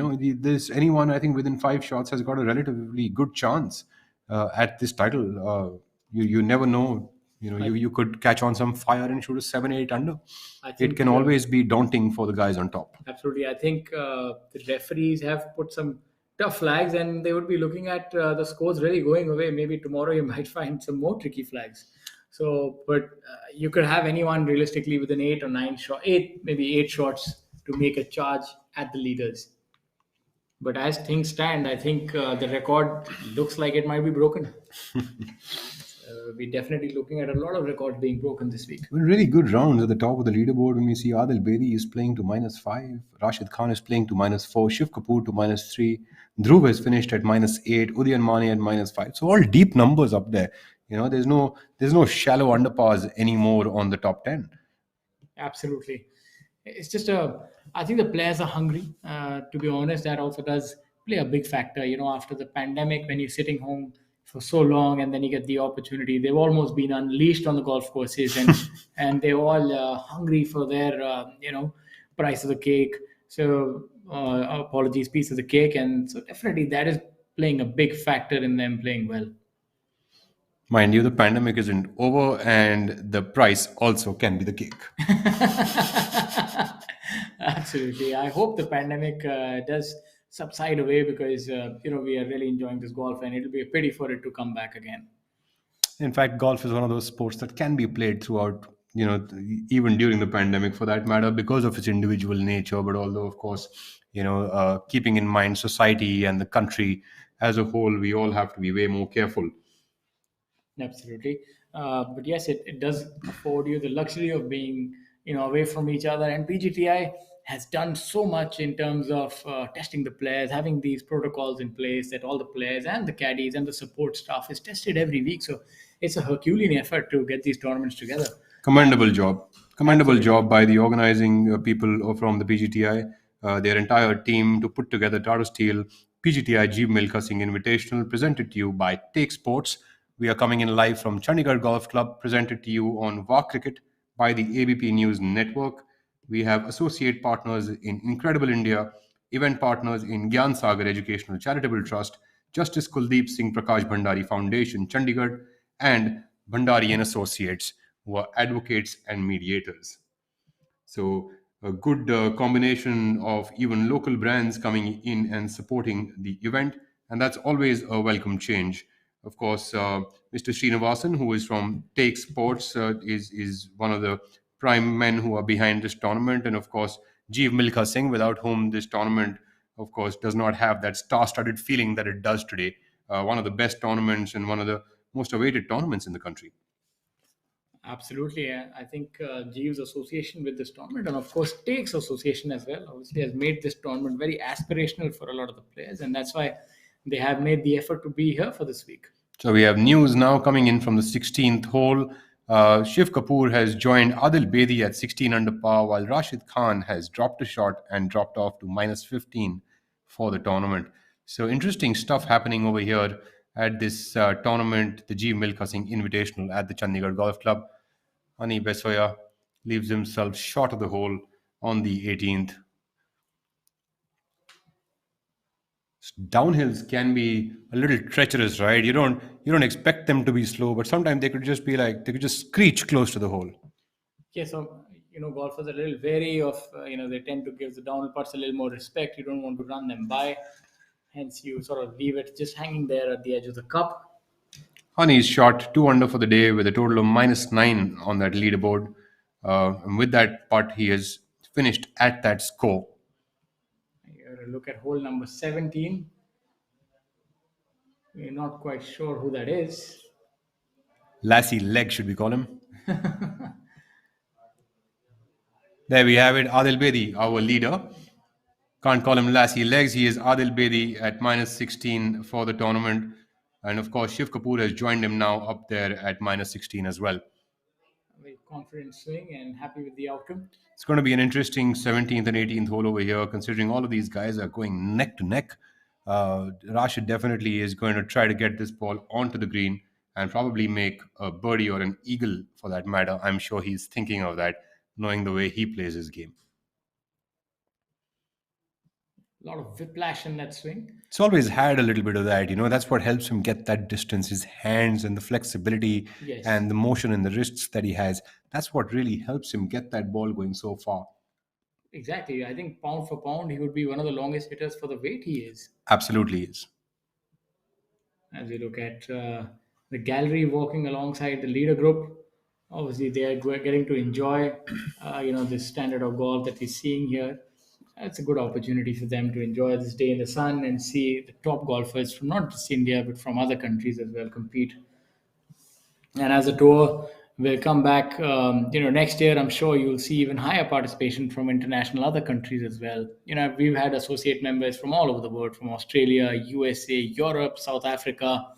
there's anyone I think within 5 shots has got a relatively good chance at this title. You never know. You could catch on some fire and shoot a 7, 8 under. I It think can always be daunting for the guys on top. absolutely. I think the referees have put some tough flags, and they would be looking at the scores really going away. Maybe tomorrow you might find some more tricky flags. So, but you could have anyone realistically with an 8 or 9 shot, maybe 8 shots to make a charge at the leaders. But as things stand, I think the record looks like it might be broken. We're definitely looking at a lot of records being broken this week. Well, really good rounds at the top of the leaderboard. When we see Adil Bedi is playing to -5, Rashid Khan is playing to -4, Shiv Kapoor to -3, Dhruv has finished at -8, Udayan Mani at -5. So all deep numbers up there. There's no shallow underpars anymore on the top 10. Absolutely. It's just I think the players are hungry. To be honest, that also does play a big factor. After the pandemic, when you're sitting home for so long and then you get the opportunity, they've almost been unleashed on the golf courses, and and they're all hungry for their price of the cake. So apologies, piece of the cake, and so definitely that is playing a big factor in them playing well. Mind you, the pandemic isn't over, and the price also can be the cake. Absolutely. I hope the pandemic does subside away because we are really enjoying this golf, and it'll be a pity for it to come back again. In fact, golf is one of those sports that can be played throughout, even during the pandemic for that matter, because of its individual nature. But although, of course, keeping in mind society and the country as a whole, we all have to be way more careful. Absolutely. But yes, it does afford you the luxury of being, away from each other. And PGTI has done so much in terms of testing the players, having these protocols in place that all the players and the caddies and the support staff is tested every week. So it's a Herculean effort to get these tournaments together. Commendable job. Commendable Absolutely. job by the organizing people from the PGTI, their entire team to put together Tata Steel PGTI Jeev Milkha Singh Invitational, presented to you by Take Sports. We are coming in live from Chandigarh Golf Club, presented to you on VAR Cricket by the ABP News Network. We have associate partners in Incredible India, event partners in Gyan Sagar Educational Charitable Trust, Justice Kuldeep Singh Prakash Bhandari Foundation, Chandigarh, and Bhandari and Associates, who are advocates and mediators. So, a good combination of even local brands coming in and supporting the event, and that's always a welcome change. Of course, Mr. Srinivasan, who is from Take Sports, is one of the prime men who are behind this tournament, and of course, Jeev Milkha Singh, without whom this tournament, of course, does not have that star-studded feeling that it does today. One of the best tournaments and one of the most awaited tournaments in the country. Absolutely. I think Jeev's association with this tournament, and of course Take's association as well, obviously has made this tournament very aspirational for a lot of the players, and that's why they have made the effort to be here for this week. So we have news now coming in from the 16th hole. Shiv Kapoor has joined Adil Bedi at 16 under par, while Rashid Khan has dropped a shot and dropped off to minus 15 for the tournament. So interesting stuff happening over here at this tournament, the Jeev Milkha Singh Invitational at the Chandigarh Golf Club. Ani Besoya leaves himself short of the hole on the 18th. Downhills can be a little treacherous, right? You don't expect them to be slow, but sometimes they could just be like they could just screech close to the hole. Yeah, so golfers are a little wary of they tend to give the downhill putts a little more respect. You don't want to run them by, hence you sort of leave it just hanging there at the edge of the cup. Honey's shot 2 under for the day with a total of -9 on that leaderboard. And with that putt, he has finished at that score. You have to look at hole number 17. We're not quite sure who that is. Lassie leg, should we call him? There we have it. Adil Bedi, our leader. Can't call him Lassie legs. He is Adil Bedi at -16 for the tournament. And of course, Shiv Kapoor has joined him now up there at -16 as well. Very confident swing and happy with the outcome. It's going to be an interesting 17th and 18th hole over here, considering all of these guys are going neck to neck. Rashid definitely is going to try to get this ball onto the green and probably make a birdie or an eagle for that matter. I'm sure he's thinking of that, knowing the way he plays his game. A lot of whiplash in that swing. It's always had a little bit of that, that's what helps him get that distance, his hands and the flexibility Yes. and the motion in the wrists that he has. That's what really helps him get that ball going so far. Exactly. I think pound for pound, he would be one of the longest hitters for the weight he is. Absolutely is. As we look at the gallery walking alongside the leader group, obviously they are getting to enjoy, this standard of golf that we're seeing here. It's a good opportunity for them to enjoy this day in the sun and see the top golfers from not just India but from other countries as well compete. And as the tour will come back, next year, I'm sure you'll see even higher participation from international other countries as well. We've had associate members from all over the world, from Australia, USA, Europe, South Africa,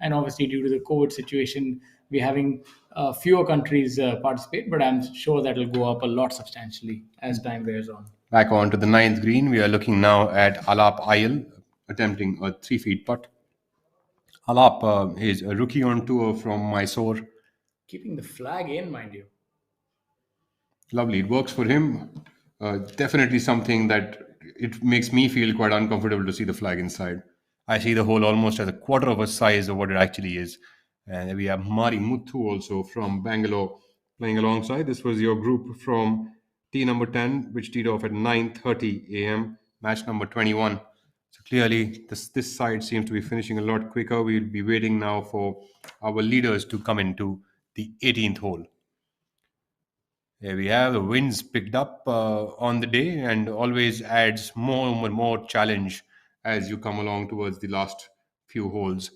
and obviously due to the COVID situation, we're having fewer countries participate, but I'm sure that will go up a lot substantially as time wears on. Back on to the ninth green, we are looking now at Alap Ayal attempting a 3 feet putt. Alap is a rookie on tour from Mysore. Keeping the flag in, mind you. Lovely. It works for him. Definitely something that it makes me feel quite uncomfortable to see the flag inside. I see the hole almost as a quarter of a size of what it actually is. And we have Mari Muthu also from Bangalore playing alongside. This was your group from tee number 10, which teed off at 9:30 a.m. Match number 21. So clearly, this side seems to be finishing a lot quicker. We'll be waiting now for our leaders to come into the 18th hole. Here we have the winds picked up on the day and always adds more and more challenge as you come along towards the last few holes.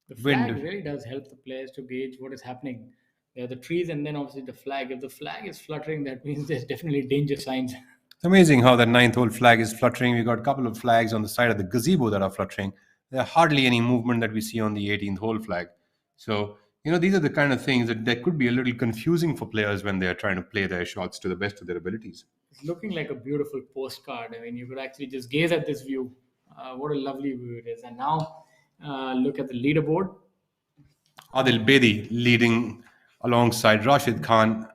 The flag Wind. really does help the players to gauge what is happening. There are the trees and then obviously the flag. If the flag is fluttering, that means there's definitely danger signs. It's amazing how that ninth hole flag is fluttering. We've got a couple of flags on the side of the gazebo that are fluttering. There's hardly any movement that we see on the 18th hole flag. So, these are the kind of things that could be a little confusing for players when they are trying to play their shots to the best of their abilities. It's looking like a beautiful postcard. I mean, you could actually just gaze at this view. What a lovely view it is. And now look at the leaderboard. Adil Bedi leading alongside Rashid Khan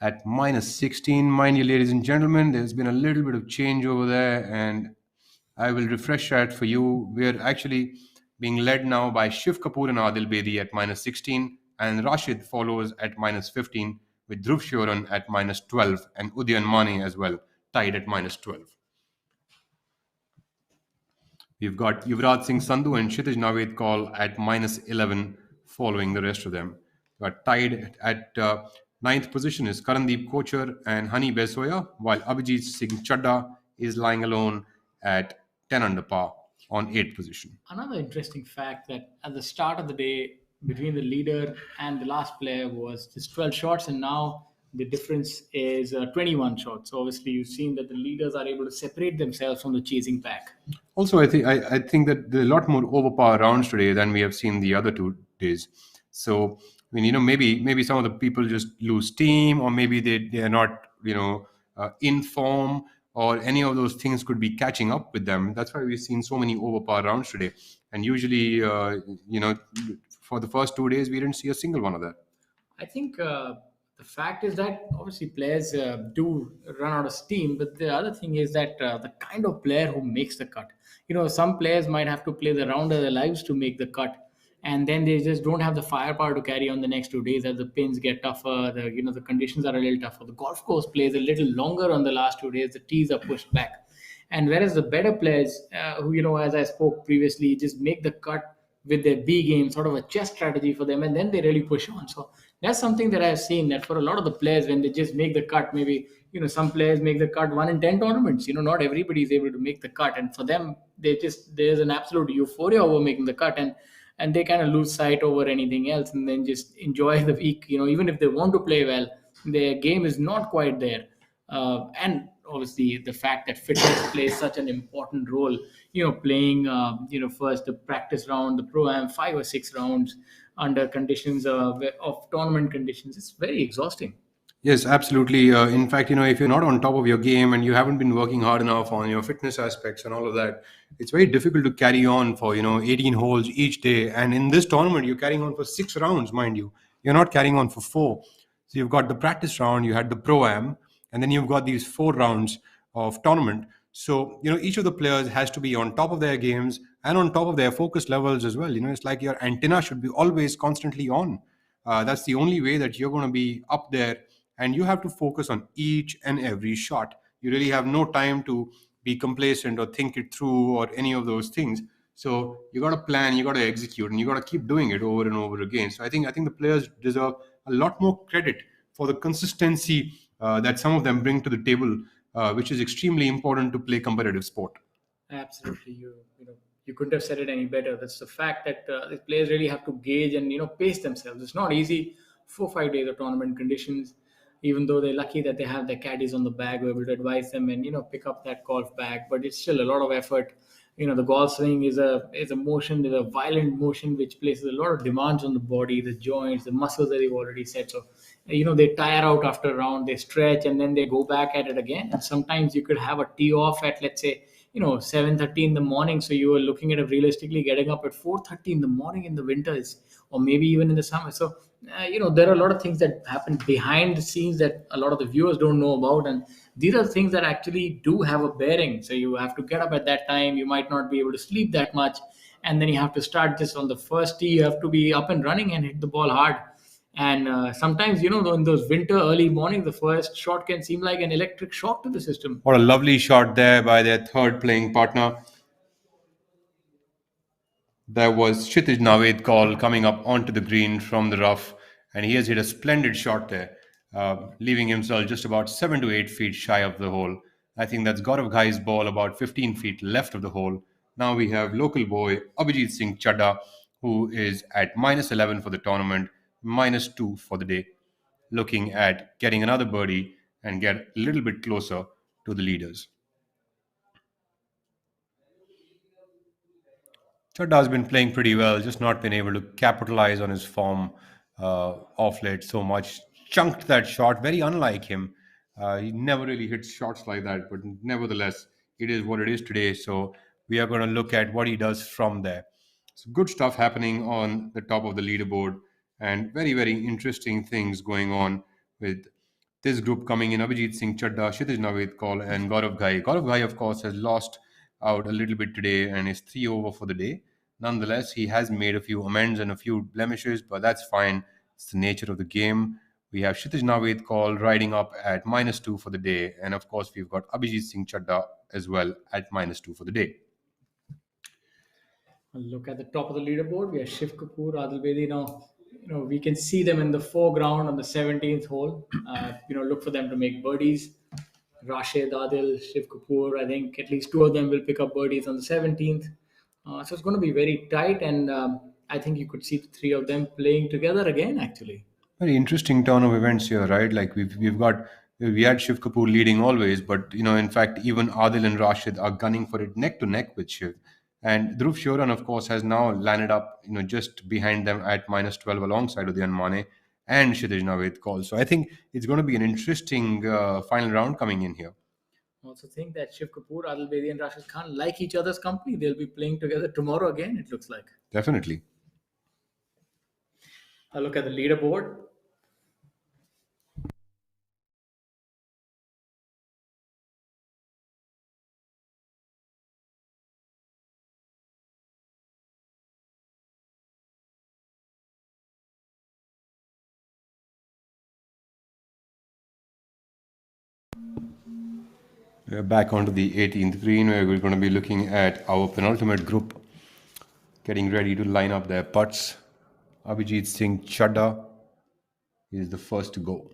at minus 16. Mind you, ladies and gentlemen, there's been a little bit of change over there, and I will refresh that for you. We're actually being led now by Shiv Kapoor and Adil Bedi at minus 16, and Rashid follows at minus 15, with Dhruv Shoran at minus 12, and Udayan Mane as well, tied at minus 12. We've got Yuvraj Singh Sandhu and Kshitij Naved Kaul at minus 11, following the rest of them. Got tied at ninth position is Karandeep Kochar and Hani Besoya, while Abhijit Singh Chadda is lying alone at 10 under par on eighth position. Another interesting fact that at the start of the day, between the leader and the last player was just 12 shots, and now the difference is 21 shots. So obviously, you've seen that the leaders are able to separate themselves from the chasing pack. Also, I think that there are a lot more overpower rounds today than we have seen the other 2 days. So, I mean, maybe some of the people just lose steam, or maybe they are not, in form, or any of those things could be catching up with them. That's why we've seen so many overpower rounds today. And usually, for the first 2 days, we didn't see a single one of that. I think the fact is that obviously players do run out of steam, but the other thing is that the kind of player who makes the cut. Some players might have to play the round of their lives to make the cut, and then they just don't have the firepower to carry on the next 2 days as the pins get tougher. The conditions are a little tougher. The golf course plays a little longer on the last 2 days. The tees are pushed back, and whereas the better players, who as I spoke previously, just make the cut with their B game, sort of a chess strategy for them, and then they really push on. So that's something that I've seen, that for a lot of the players, when they just make the cut, maybe some players make the cut 1 in 10 tournaments. Not everybody is able to make the cut, and for them, there's an absolute euphoria over making the cut, and they kind of lose sight over anything else, and then just enjoy the week. Even if they want to play well, their game is not quite there. And obviously the fact that fitness plays such an important role, playing first the practice round, the pro am 5 or 6 rounds under conditions of tournament conditions, it's very exhausting. Yes, absolutely. In fact, if you're not on top of your game and you haven't been working hard enough on your fitness aspects and all of that, it's very difficult to carry on for 18 holes each day. And in this tournament, you're carrying on for 6 rounds, mind you. You're not carrying on for four. So you've got the practice round, you had the pro am, and then you've got these 4 rounds of tournament. So each of the players has to be on top of their games and on top of their focus levels as well. It's like your antenna should be always constantly on. That's the only way that you're going to be up there, and you have to focus on each and every shot. You really have no time to be complacent or think it through or any of those things. So you got to plan, you got to execute, and you got to keep doing it over and over again. So I think the players deserve a lot more credit for the consistency that some of them bring to the table, which is extremely important to play competitive sport. Absolutely, you couldn't have said it any better. That's the fact that the players really have to gauge and pace themselves. It's not easy. 4 or 5 days of tournament conditions. Even though they're lucky that they have their caddies on the bag who are able to advise them and pick up that golf bag, but it's still a lot of effort. The golf swing is a motion, is a violent motion which places a lot of demands on the body, the joints, the muscles that they've already said. So they tire out after a round, they stretch, and then they go back at it again. And sometimes you could have a tee off at, let's say, 7:30 in the morning, so you are looking at it realistically getting up at 4:30 in the morning in the winters, or maybe even in the summer. So there are a lot of things that happen behind the scenes that a lot of the viewers don't know about, and these are things that actually do have a bearing. So you have to get up at that time, you might not be able to sleep that much, and then you have to start just on the first tee. You have to be up and running and hit the ball hard. And sometimes, in those winter early mornings, the first shot can seem like an electric shock to the system. What a lovely shot there by their third playing partner. There was Kshitij Naved call coming up onto the green from the rough, and he has hit a splendid shot there, leaving himself just about 7 to 8 feet shy of the hole. I think that's Gaurav Ghai's ball about 15 feet left of the hole. Now we have local boy Abhijit Singh Chadda, who is at minus 11 for the tournament, minus 2 for the day, looking at getting another birdie and get a little bit closer to the leaders. Chadda has been playing pretty well, just not been able to capitalize on his form off late so much. Chunked that shot, very unlike him. He never really hits shots like that, but nevertheless, it is what it is today. So we are going to look at what he does from there. So good stuff happening on the top of the leaderboard, and very, very interesting things going on with this group coming in: Abhijit Singh Chadda, Kshitij Naved Kaul, and Gaurav Ghai. Gaurav Ghai, of course, has lost out a little bit today and is 3 over for the day. Nonetheless, he has made a few amends and a few blemishes, but that's fine. It's the nature of the game. We have Kshitij Naved Kaul riding up at minus 2 for the day. And of course, we've got Abhijit Singh Chadda as well at minus 2 for the day. Look at the top of the leaderboard. We have Shiv Kapoor, Adil Bedi. Now, we can see them in the foreground on the 17th hole. Look for them to make birdies. Rashid, Adil, Shiv Kapoor. I think at least two of them will pick up birdies on the 17th. So it's going to be very tight, and I think you could see the three of them playing together again, actually. Very interesting turn of events here, right? Like we had Shiv Kapoor leading always, but in fact, even Adil and Rashid are gunning for it neck to neck with Shiv. And Dhruv Shoran, of course, has now landed up, just behind them at minus 12 alongside Udyan Mane and Kshitij Naved Kaul. So I think it's going to be an interesting final round coming in here. I also think that Shiv Kapoor, Adil Bedi, and Rashid Khan like each other's company. They'll be playing together tomorrow again, it looks like. Definitely. I look at the leaderboard. We're back onto the 18th green where we're going to be looking at our penultimate group getting ready to line up their putts. Abhijit Singh Chadda is the first to go.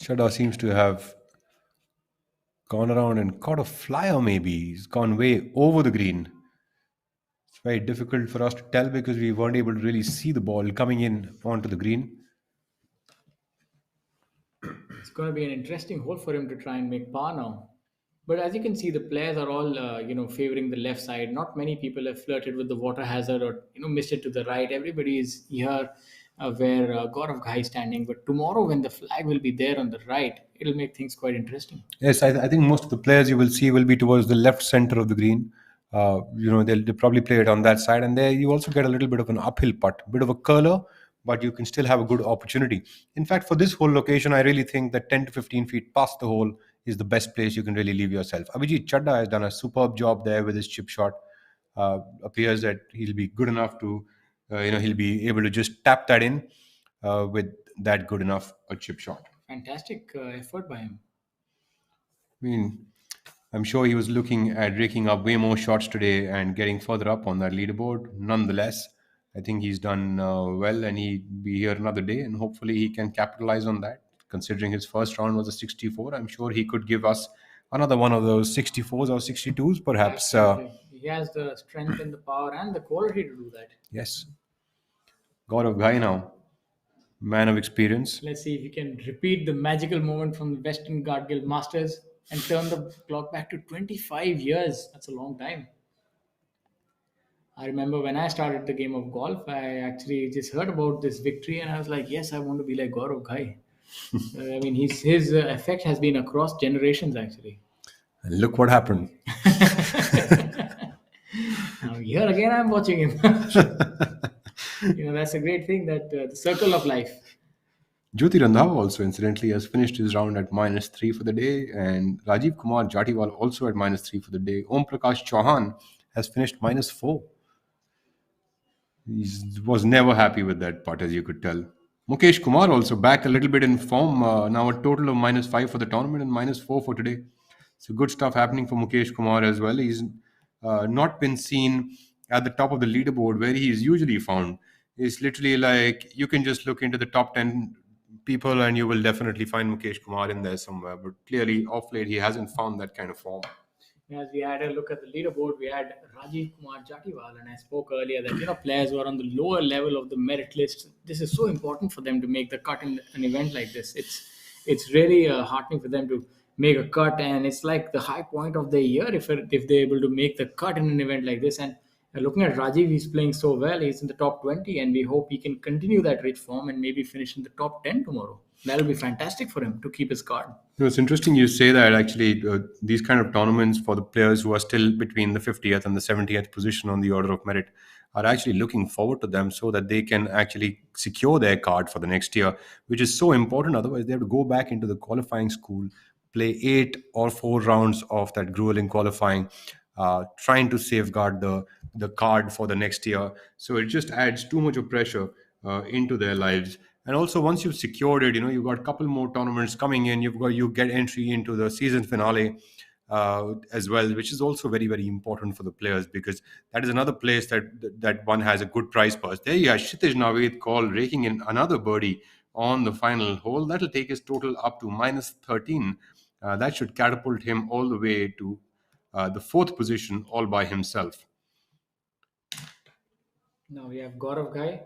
Chadda seems to have gone around and caught a flyer, maybe. He's gone way over the green. It's very difficult for us to tell because we weren't able to really see the ball coming in onto the green. It's going to be an interesting hole for him to try and make par now. But as you can see, the players are all, favoring the left side. Not many people have flirted with the water hazard or, missed it to the right. Everybody is here where Gaurav Ghai is standing. But tomorrow, when the flag will be there on the right, it'll make things quite interesting. Yes, I think most of the players you will see will be towards the left center of the green. They'll probably play it on that side, and there you also get a little bit of an uphill putt, bit of a curler, but you can still have a good opportunity. In fact, for this whole location, I really think that 10 to 15 feet past the hole is the best place you can really leave yourself. Abhijit Chadda has done a superb job there with his chip shot. Appears that he'll be good enough to, he'll be able to just tap that in with that good enough a chip shot. Fantastic effort by him. I mean, I'm sure he was looking at raking up way more shots today and getting further up on that leaderboard. Nonetheless, I think he's done well, and he'll be here another day, and hopefully he can capitalize on that. Considering his first round was a 64, I'm sure he could give us another one of those 64s or 62s, perhaps. Absolutely. He has the strength and the power and the quality to do that. Yes. Gaurav Ghai now, man of experience. Let's see if he can repeat the magical moment from the Western Guard Masters and turn the clock back to 25 years. That's a long time. I remember when I started the game of golf, I actually just heard about this victory and I was like, yes, I want to be like Gaurav Ghai. I mean, his effect has been across generations actually. And look what happened. Now, here again, I'm watching him. That's a great thing that the circle of life. Jyoti Randhawa also, incidentally, has finished his round at minus 3 for the day, and Rajiv Kumar Jatiwal also at minus 3 for the day. Om Prakash Chauhan has finished minus 4. He was never happy with that putt, as you could tell. Mukesh Kumar also back a little bit in form, now a total of minus 5 for the tournament and minus 4 for today. So good stuff happening for Mukesh Kumar as well. He's not been seen at the top of the leaderboard where he is usually found. It's literally like you can just look into the top 10 people and you will definitely find Mukesh Kumar in there somewhere. But clearly, off late, he hasn't found that kind of form. As we had a look at the leaderboard, we had Rajiv Kumar Jatiwal, and I spoke earlier that players who are on the lower level of the merit list. This is so important for them to make the cut in an event like this. It's really heartening for them to make a cut, and it's like the high point of the year if they're able to make the cut in an event like this. And looking at Rajiv, he's playing so well. He's in the top 20, and we hope he can continue that rich form and maybe finish in the top 10 tomorrow. That'll be fantastic for him to keep his card. It's interesting you say that actually. These kind of tournaments for the players who are still between the 50th and the 70th position on the order of merit are actually looking forward to them so that they can actually secure their card for the next year, which is so important. Otherwise, they have to go back into the qualifying school, play 8 or 4 rounds of that grueling qualifying, trying to safeguard the card for the next year. So it just adds too much of pressure into their lives. And also, once you've secured it, you've got a couple more tournaments coming in. You get entry into the season finale as well, which is also very very important for the players because that is another place that one has a good prize purse. There you are, Kshitij Naveed call raking in another birdie on the final hole. That'll take his total up to -13. That should catapult him all the way to the fourth position all by himself. Now we have Gaurav Ghai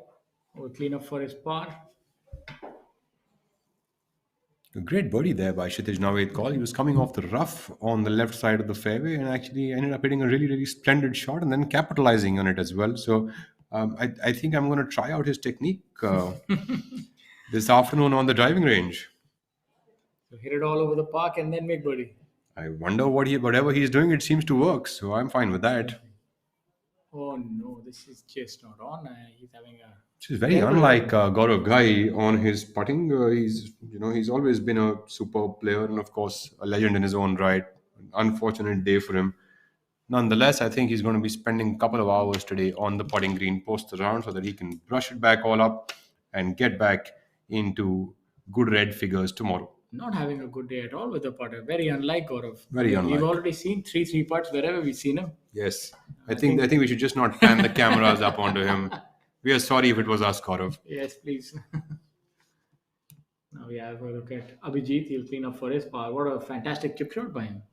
who will clean up for his par. A great birdie there by Kshitij Naveed call. He was coming off the rough on the left side of the fairway and actually ended up hitting a really, really splendid shot and then capitalizing on it as well. So I think I'm going to try out his technique this afternoon on the driving range. So hit it all over the park and then make birdie. I wonder whatever he's doing, it seems to work. So I'm fine with that. Oh no, this is just not on. He's having a. Which is very unlike Gaurav Ghai on his putting. He's always been a superb player and of course a legend in his own right. Unfortunate day for him. Nonetheless, I think he's going to be spending a couple of hours today on the putting green post the round so that he can brush it back all up and get back into good red figures tomorrow. Not having a good day at all with the putter. Very unlike Gaurav. Very unlike. We've already seen three putts wherever we've seen him. Yes, I think we should just not pan the cameras up onto him. We are sorry if it was us, Gaurav. Yes, please. Now we have a look at Abhijit. He'll clean up for his par. What a fantastic chip shot by him.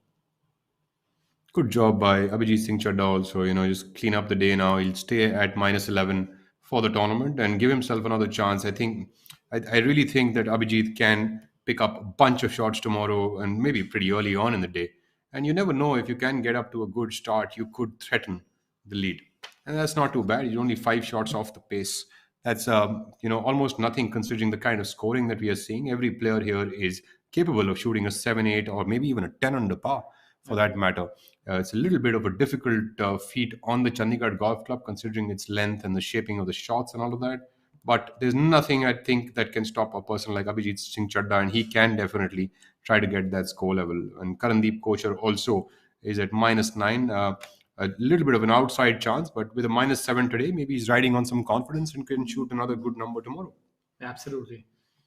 Good job by Abhijit Singh Chadda also. Just clean up the day now. He'll stay at -11 for the tournament and give himself another chance. I really think that Abhijit can pick up a bunch of shots tomorrow and maybe pretty early on in the day. And you never know, if you can get up to a good start, you could threaten the lead. And that's not too bad. You're only 5 shots off the pace. That's almost nothing considering the kind of scoring that we are seeing. Every player here is capable of shooting a 7, 8, or maybe even a 10 under par for that matter. It's a little bit of a difficult feat on the Chandigarh Golf Club considering its length and the shaping of the shots and all of that. But there's nothing I think that can stop a person like Abhijit Singh Chadda, and he can definitely try to get that score level. And Karandeep Kochar also is at -9. A little bit of an outside chance, but with a -7 today, maybe he's riding on some confidence and can shoot another good number tomorrow. Absolutely.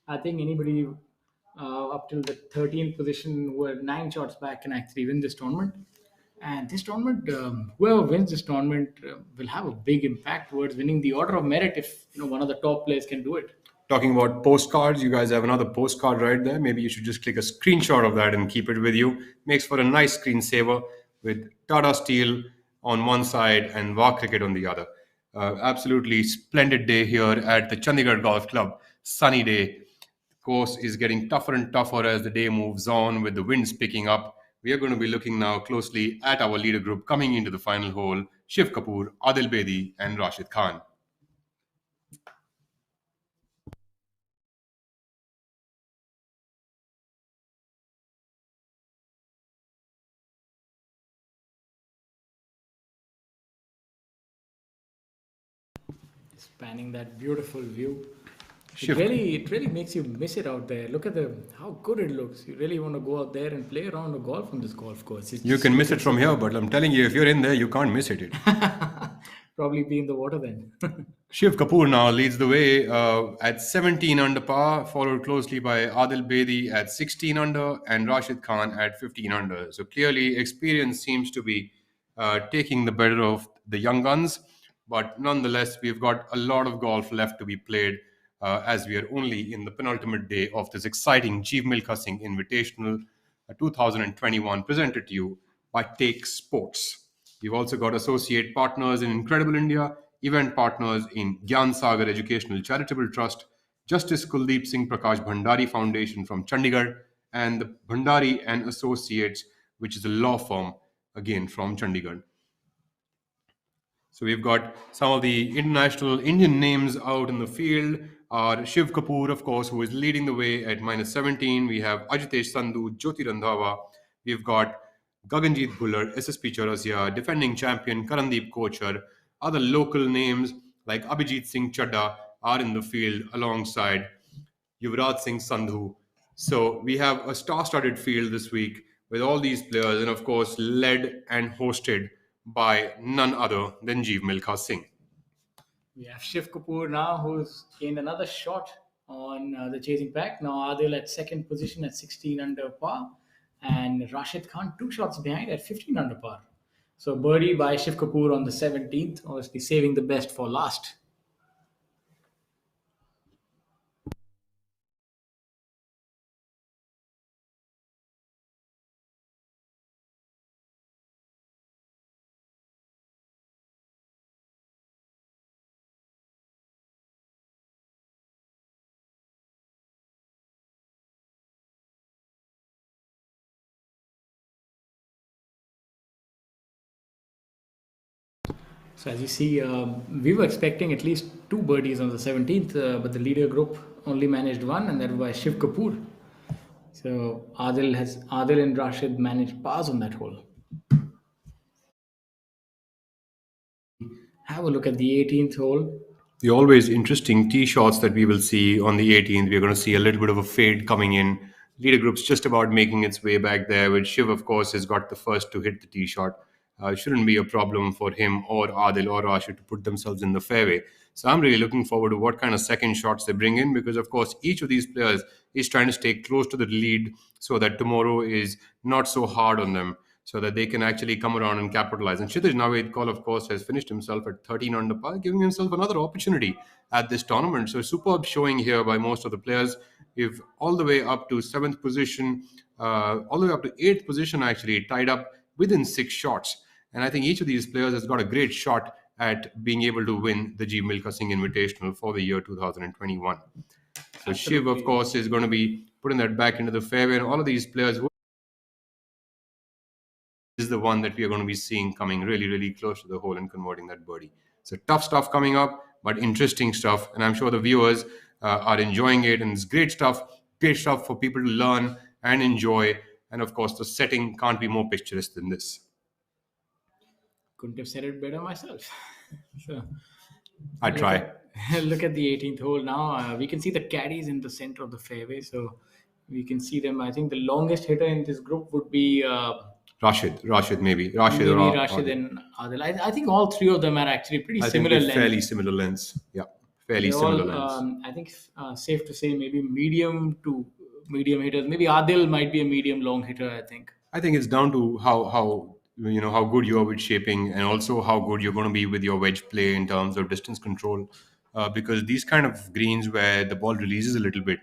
I think anybody up till the 13th position who are 9 shots back can actually win this tournament. And this tournament, whoever wins this tournament will have a big impact towards winning the order of merit if one of the top players can do it. Talking about postcards, you guys have another postcard right there. Maybe you should just click a screenshot of that and keep it with you. Makes for a nice screensaver with Tata Steel on one side and VAR Cricket on the other. Absolutely splendid day here at the Chandigarh Golf Club. Sunny day. The course is getting tougher and tougher as the day moves on with the winds picking up. We are going to be looking now closely at our leader group coming into the final hole: Shiv Kapoor, Adil Bedi, and Rashid Khan. Spanning that beautiful view. Shiv- It really makes you miss it out there. Look at how good it looks. You really want to go out there and play around the golf on this golf course. You can miss it from here, but I'm telling you, if you're in there, you can't miss it. Probably be in the water then. Shiv Kapoor now leads the way at 17 under par, followed closely by Adil Bedi at 16 under and Rashid Khan at 15 under. So clearly, experience seems to be taking the better of the young guns. But nonetheless, we've got a lot of golf left to be played as we are only in the penultimate day of this exciting Jeev Milkha Singh Invitational 2021 presented to you by Take Sports. We've also got associate partners in Incredible India, event partners in Gyan Sagar Educational Charitable Trust, Justice Kuldeep Singh Prakash Bhandari Foundation from Chandigarh, and the Bhandari and Associates, which is a law firm again from Chandigarh. So we've got some of the international Indian names out in the field. Are Shiv Kapoor, of course, who is leading the way at minus 17. We have Ajitesh Sandhu, Jyoti Randhawa. We've got Gaganjeet Bhullar, SSP Chaurasia, defending champion Karandeep Kochar. Other local names like Abhijit Singh Chadda are in the field alongside Yuvraj Singh Sandhu. So we have a star-studded field this week with all these players, and of course, led and hosted by none other than Jeev Milkha Singh. We have Shiv Kapoor now, who's gained another shot on the chasing pack. Now Adil at second position at 16 under par, and Rashid Khan 2 shots behind at 15 under par. So birdie by Shiv Kapoor on the 17th, obviously saving the best for last. So as you see, we were expecting at least 2 birdies on the 17th, but the leader group only managed one, and that was by Shiv Kapoor. So Adil and Rashid managed pars on that hole. Have a look at the 18th hole. The always interesting tee shots that we will see on the 18th. We're going to see a little bit of a fade coming in. Leader group's just about making its way back there, with Shiv, of course, has got the first to hit the tee shot. Shouldn't be a problem for him or Adil or Rashid to put themselves in the fairway. So I'm really looking forward to what kind of second shots they bring in, because, of course, each of these players is trying to stay close to the lead so that tomorrow is not so hard on them, so that they can actually come around and capitalize. And Kshitij Navedkar, of course, has finished himself at 13 under par, giving himself another opportunity at this tournament. So superb showing here by most of the players. If all the way up to seventh position, all the way up to eighth position, actually tied up within 6 shots. And I think each of these players has got a great shot at being able to win the Jeev Milkha Singh Invitational for the year 2021. So Shiv, of course, is going to be putting that back into the fairway, and all of these players who is the one that we are going to be seeing coming really, really close to the hole and converting that birdie. So tough stuff coming up, but interesting stuff. And I'm sure the viewers are enjoying it. And it's great stuff for people to learn and enjoy. And of course, the setting can't be more picturesque than this. Couldn't have said it better myself. So I try. look at the 18th hole now. We can see the caddies in the center of the fairway. So we can see them. I think the longest hitter in this group would be Rashid, maybe. Rashid maybe or Rashid Adil. and Adil. I think all three of them are actually pretty I think similar they're fairly length. similar lengths. Yeah, fairly They're similar all, lengths. I think, safe to say maybe medium to medium hitters. Maybe Adil might be a medium long hitter, I think. I think it's down to how how good you are with shaping, and also how good you're going to be with your wedge play in terms of distance control. Because these kind of greens where the ball releases a little bit,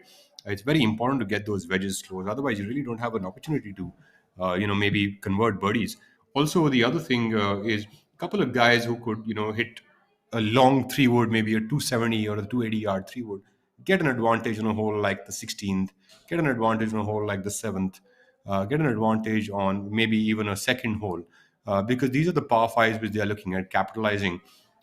it's very important to get those wedges close. Otherwise, you really don't have an opportunity to maybe convert birdies. Also, the other thing is a couple of guys who could hit a long three wood, maybe a 270 or a 280-yard three wood, get an advantage on a hole like the 16th, get an advantage on a hole like the 7th, get an advantage on maybe even a second hole, because these are the par fives which they are looking at capitalizing.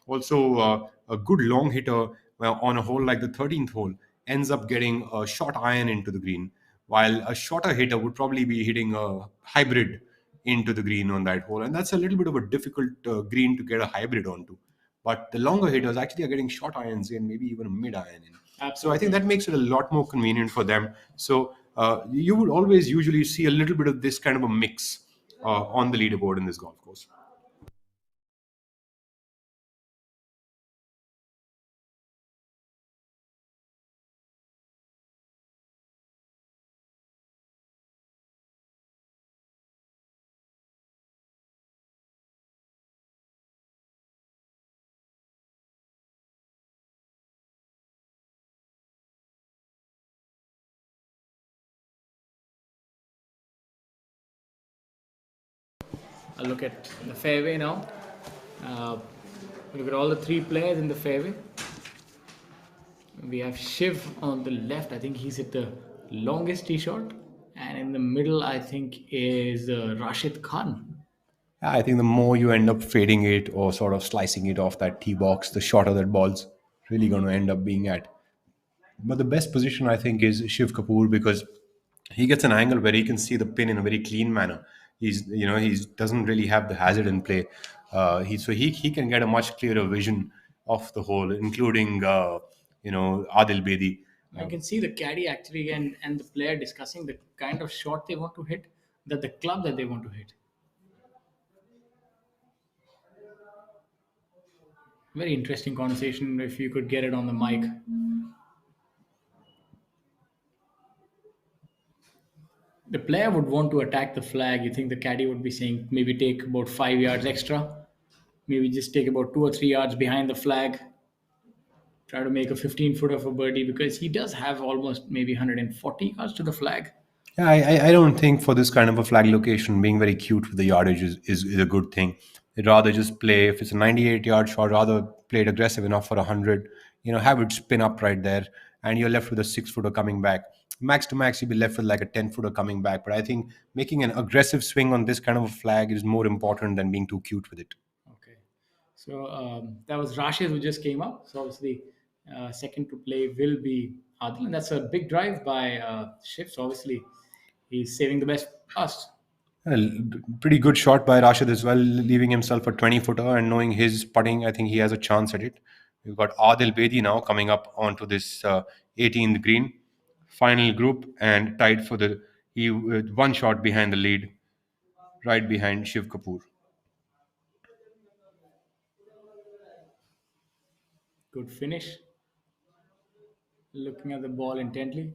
Also, a good long hitter on a hole like the 13th hole ends up getting a short iron into the green, while a shorter hitter would probably be hitting a hybrid into the green on that hole. And that's a little bit of a difficult green to get a hybrid onto. But the longer hitters actually are getting short irons in, maybe even a mid iron in. So I think that makes it a lot more convenient for them. So you would always usually see a little bit of this kind of a mix on the leaderboard in this golf course. A look at the fairway now. Uh, Look at all the three players in the fairway. We have Shiv on the left. I think he's hit the longest tee shot. And in the middle, I think, is Rashid Khan. I think the more you end up fading it or sort of slicing it off that tee box, the shorter that ball's really going to end up being at. But the best position, I think, is Shiv Kapoor because he gets an angle where he can see the pin in a very clean manner. He doesn't really have the hazard in play. He can get a much clearer vision of the hole, including Adil Bedi. I can see the caddy actually and the player discussing the kind of shot they want to hit, that the club that they want to hit. Very interesting conversation if you could get it on the mic. The player would want to attack the flag. You think the caddy would be saying maybe take about 5 yards extra, maybe just take about 2 or 3 yards behind the flag, try to make a 15 foot of a birdie because he does have almost maybe 140 yards to the flag. Yeah, I don't think for this kind of a flag location, being very cute with the yardage is a good thing. They'd rather just play, if it's a 98 yard shot, rather play it aggressive enough for 100, have it spin up right there, and you're left with a 6 footer coming back. Max to max, you'll be left with like a 10 footer coming back. But I think making an aggressive swing on this kind of a flag is more important than being too cute with it. Okay. So that was Rashid who just came up. So obviously, second to play will be Adil. And that's a big drive by Shiv. So obviously, he's saving the best pass. Well, pretty good shot by Rashid as well, leaving himself a 20 footer and knowing his putting, I think he has a chance at it. We've got Adil Bedi now coming up onto this 18th green, final group, and tied for one shot behind the lead, right behind Shiv Kapoor. Good finish. Looking at the ball intently.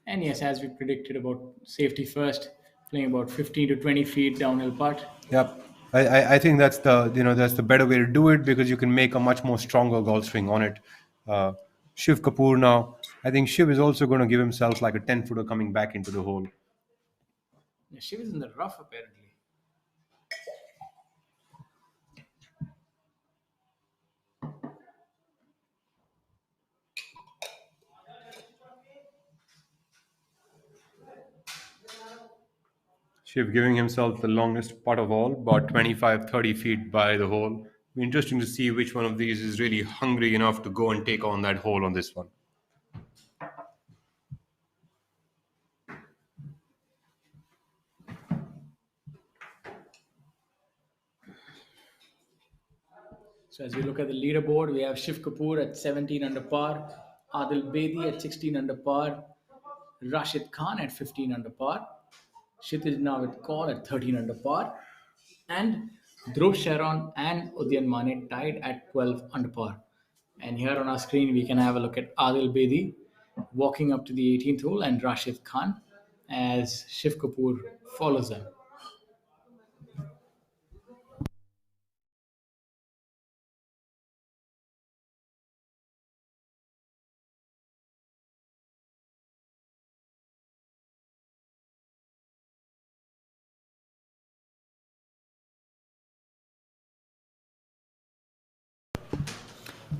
And yes, as we predicted about safety first, playing about 15 to 20 feet downhill putt. Yep. I think that's the better way to do it because you can make a much more stronger golf swing on it. Uh, Shiv Kapoor now, I think Shiv is also going to give himself like a 10 footer coming back into the hole. Yeah, she was in the rough apparently. Shiv giving himself the longest putt of all, about 25, 30 feet by the hole. Be interesting to see which one of these is really hungry enough to go and take on that hole on this one. So as we look at the leaderboard, we have Shiv Kapoor at 17 under par, Adil Bedi at 16 under par, Rashid Khan at 15 under par, Kshitij Navid Kaur at 13 under par, and Dhruv Sharon and Udyan Mane tied at 12 under par. And here on our screen, we can have a look at Adil Bedi walking up to the 18th hole and Rashid Khan as Shiv Kapoor follows them.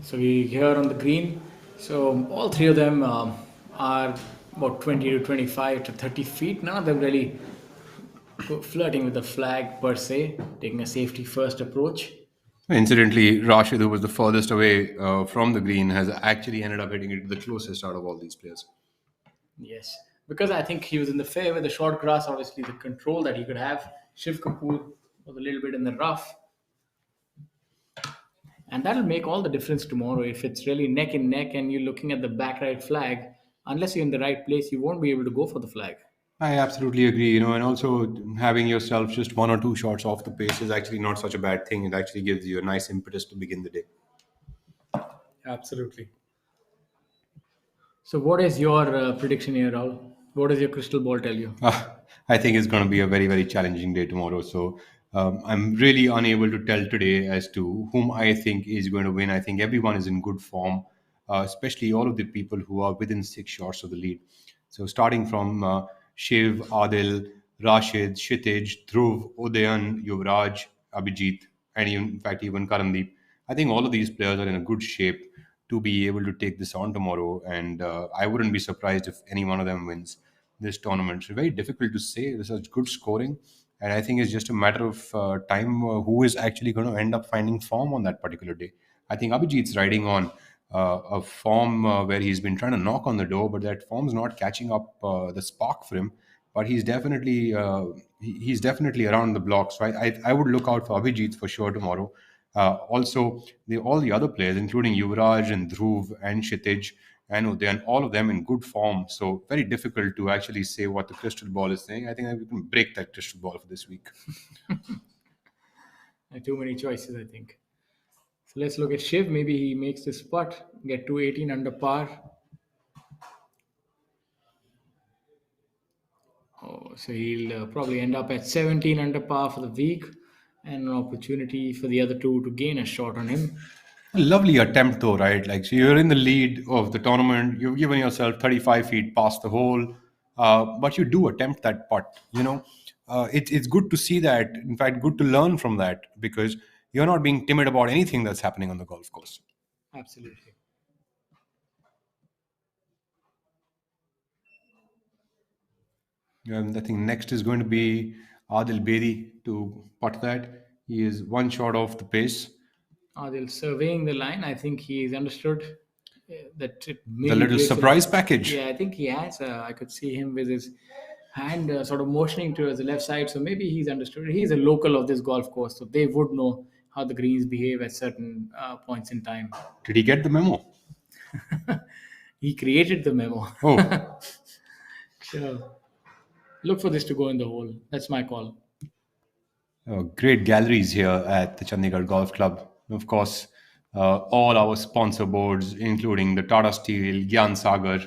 So we here on the green. So all three of them are about 20 to 25 to 30 feet. None of them really flirting with the flag per se, taking a safety first approach. Incidentally, Rashid, who was the furthest away from the green, has actually ended up hitting it the closest out of all these players. Yes, because I think he was in the fair with the short grass. Obviously, the control that he could have. Shiv Kapoor was a little bit in the rough, and that'll make all the difference tomorrow. If it's really neck and neck, and you're looking at the back right flag, unless you're in the right place, you won't be able to go for the flag. I absolutely agree, and also having yourself just one or two shots off the pace is actually not such a bad thing. It actually gives you a nice impetus to begin the day. Absolutely. So, what is your prediction here, Raul? What does your crystal ball tell you? I think it's going to be a very, very challenging day tomorrow. So I'm really unable to tell today as to whom I think is going to win. I think everyone is in good form, especially all of the people who are within 6 shots of the lead. So starting from Shiv, Adil, Rashid, Kshitij, Dhruv, Udayan, Yuvraj, Abhijit, and in fact even Karandeep. I think all of these players are in a good shape to be able to take this on tomorrow, and I wouldn't be surprised if any one of them wins this tournament. It's very difficult to say. There's such good scoring, and I think it's just a matter of time who is actually going to end up finding form on that particular day. I think Abhijit's riding on a form where he's been trying to knock on the door, but that form's not catching up the spark for him. But he's definitely around the block. So I would look out for Abhijit for sure tomorrow. Also, all the other players, including Yuvraj and Dhruv and Kshitij and Udayan, all of them in good form. So very difficult to actually say what the crystal ball is saying. I think we can break that crystal ball for this week. Too many choices, I think. So let's look at Shiv. Maybe he makes this putt, get to 18 under par. Oh, so he'll probably end up at 17 under par for the week, and an opportunity for the other two to gain a shot on him. A lovely attempt, though, right? Like, so you're in the lead of the tournament. You've given yourself 35 feet past the hole, but you do attempt that putt. It's good to see that. In fact, good to learn from that because you're not being timid about anything that's happening on the golf course. Absolutely. I think next is going to be Adil Bedi to putt that. He is one shot off the pace. Adil surveying the line. I think he's understood that it The maybe little breaks a surprise line. package. Yeah, I think he has. I could see him with his hand sort of motioning towards the left side. So maybe he's understood. He's a local of this golf course, so they would know how the greens behave at certain points in time. Did he get the memo? He created the memo. Oh, Sure. Look for this to go in the hole. That's my call. great galleries here at the Chandigarh Golf Club. Of course, all our sponsor boards, including the Tata Steel, Gyan Sagar,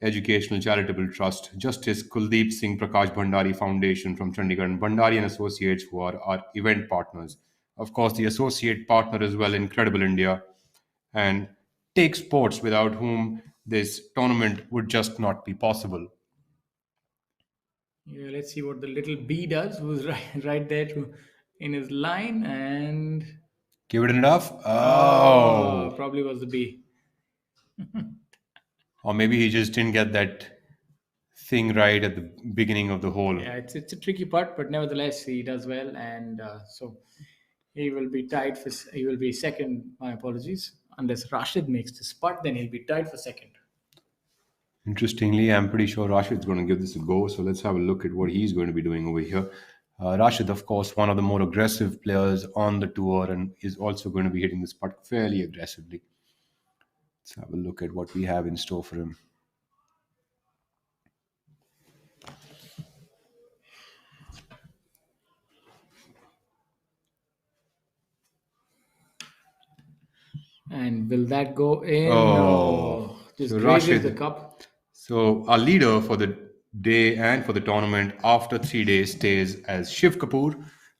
Educational Charitable Trust, Justice Kuldeep Singh Prakash Bhandari Foundation from Chandigarh, and Bhandari and Associates, who are our event partners. Of course, the associate partner as well, Incredible India, and Take Sports, without whom this tournament would just not be possible. Yeah, let's see what the little bee does, who's right there in his line, and Give it enough. oh, Oh, probably was the bee. or maybe he just didn't get that thing right at the beginning of the hole. Yeah, it's a tricky putt, but nevertheless he does well, and so he will be tied for he will be second. My apologies. Unless Rashid makes this putt, then he'll be tied for second. Interestingly, I'm pretty sure Rashid's going to give this a go. So let's have a look at what he's going to be doing over here. Rashid, of course, one of the more aggressive players on the tour and is also going to be hitting this putt fairly aggressively. Let's have a look at what we have in store for him. And will that go in? Oh, No, just so grazes the Rashid. cup. So our leader for the day and for the tournament after 3 days stays as Shiv Kapoor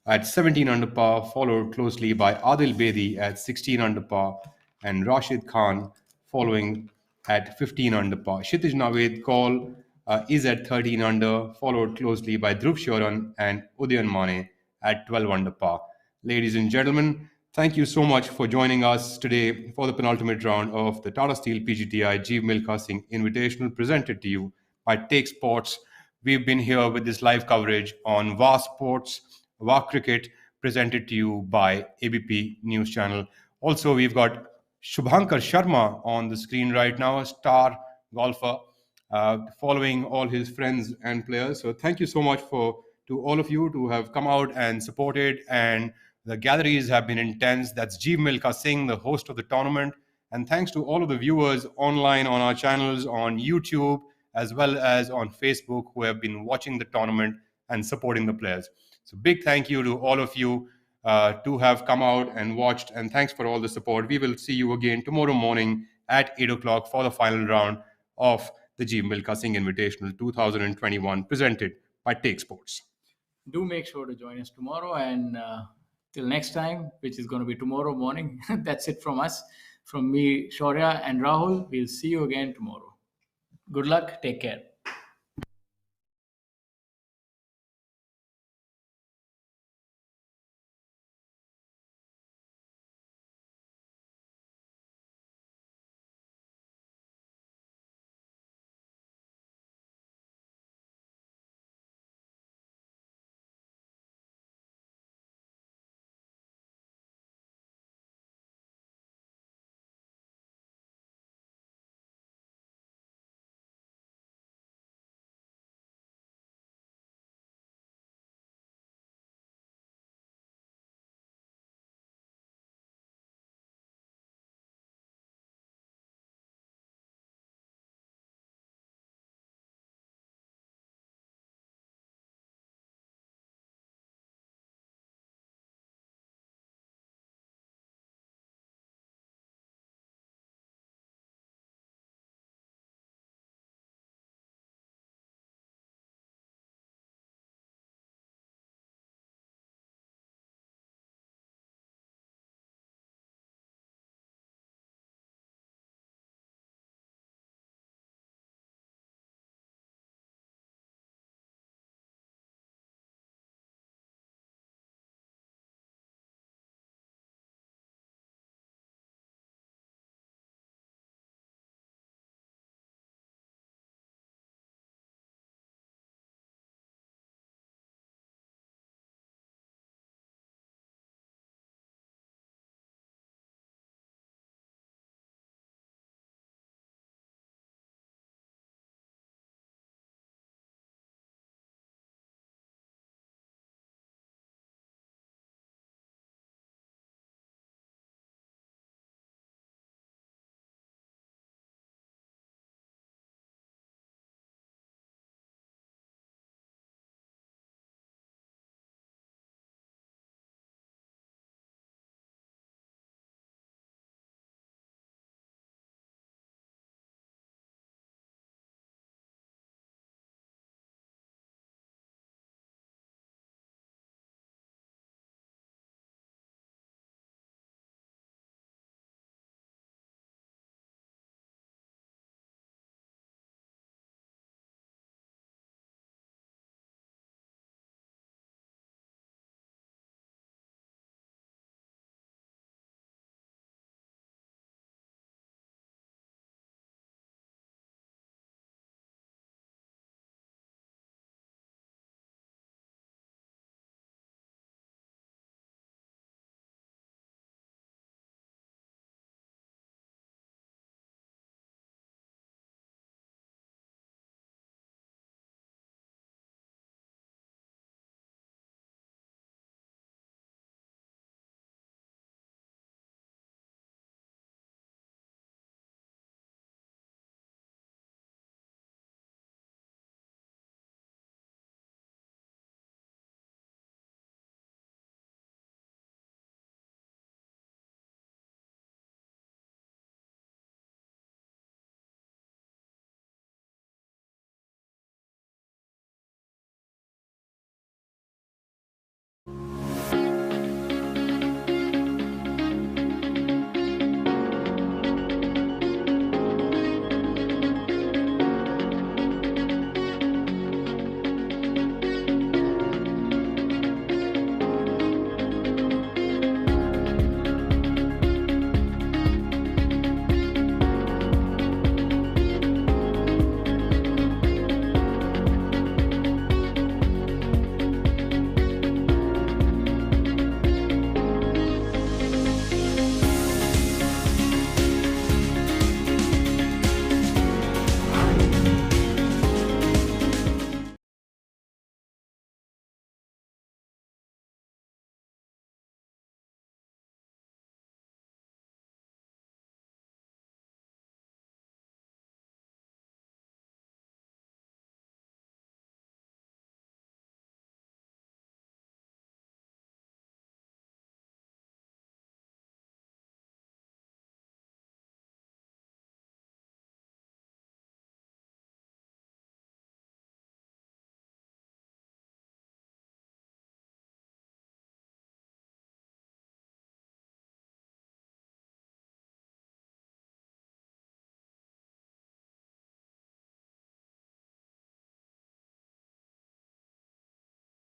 at 17 under par, followed closely by Adil Bedi at 16 under par, and Rashid Khan following at 15 under par. Kshitij Naved Kaul is at 13 under, followed closely by Dhruv Shoran and Udayan Mane at 12 under par. Ladies and gentlemen, thank you so much for joining us today for the penultimate round of the Tata Steel PGTI Jeev Milkha Singh Invitational presented to you by Take Sports. We've been here with this live coverage on VAR Sports, VAR Cricket, presented to you by ABP News Channel. Also, we've got Shubhankar Sharma on the screen right now, a star golfer, following all his friends and players. So thank you so much to all of you to have come out and supported, and the galleries have been intense. That's Jeev Milkha Singh, the host of the tournament. And thanks to all of the viewers online on our channels on YouTube as well as on Facebook who have been watching the tournament and supporting the players. So big thank you to all of you to have come out and watched. And thanks for all the support. We will see you again tomorrow morning at 8 o'clock for the final round of the Jeev Milkha Singh Invitational 2021 presented by Take Sports. Do make sure to join us tomorrow, and till next time, which is going to be tomorrow morning. That's it from us, from me, Shaurya, and Rahul. We'll see you again tomorrow. Good luck. Take care.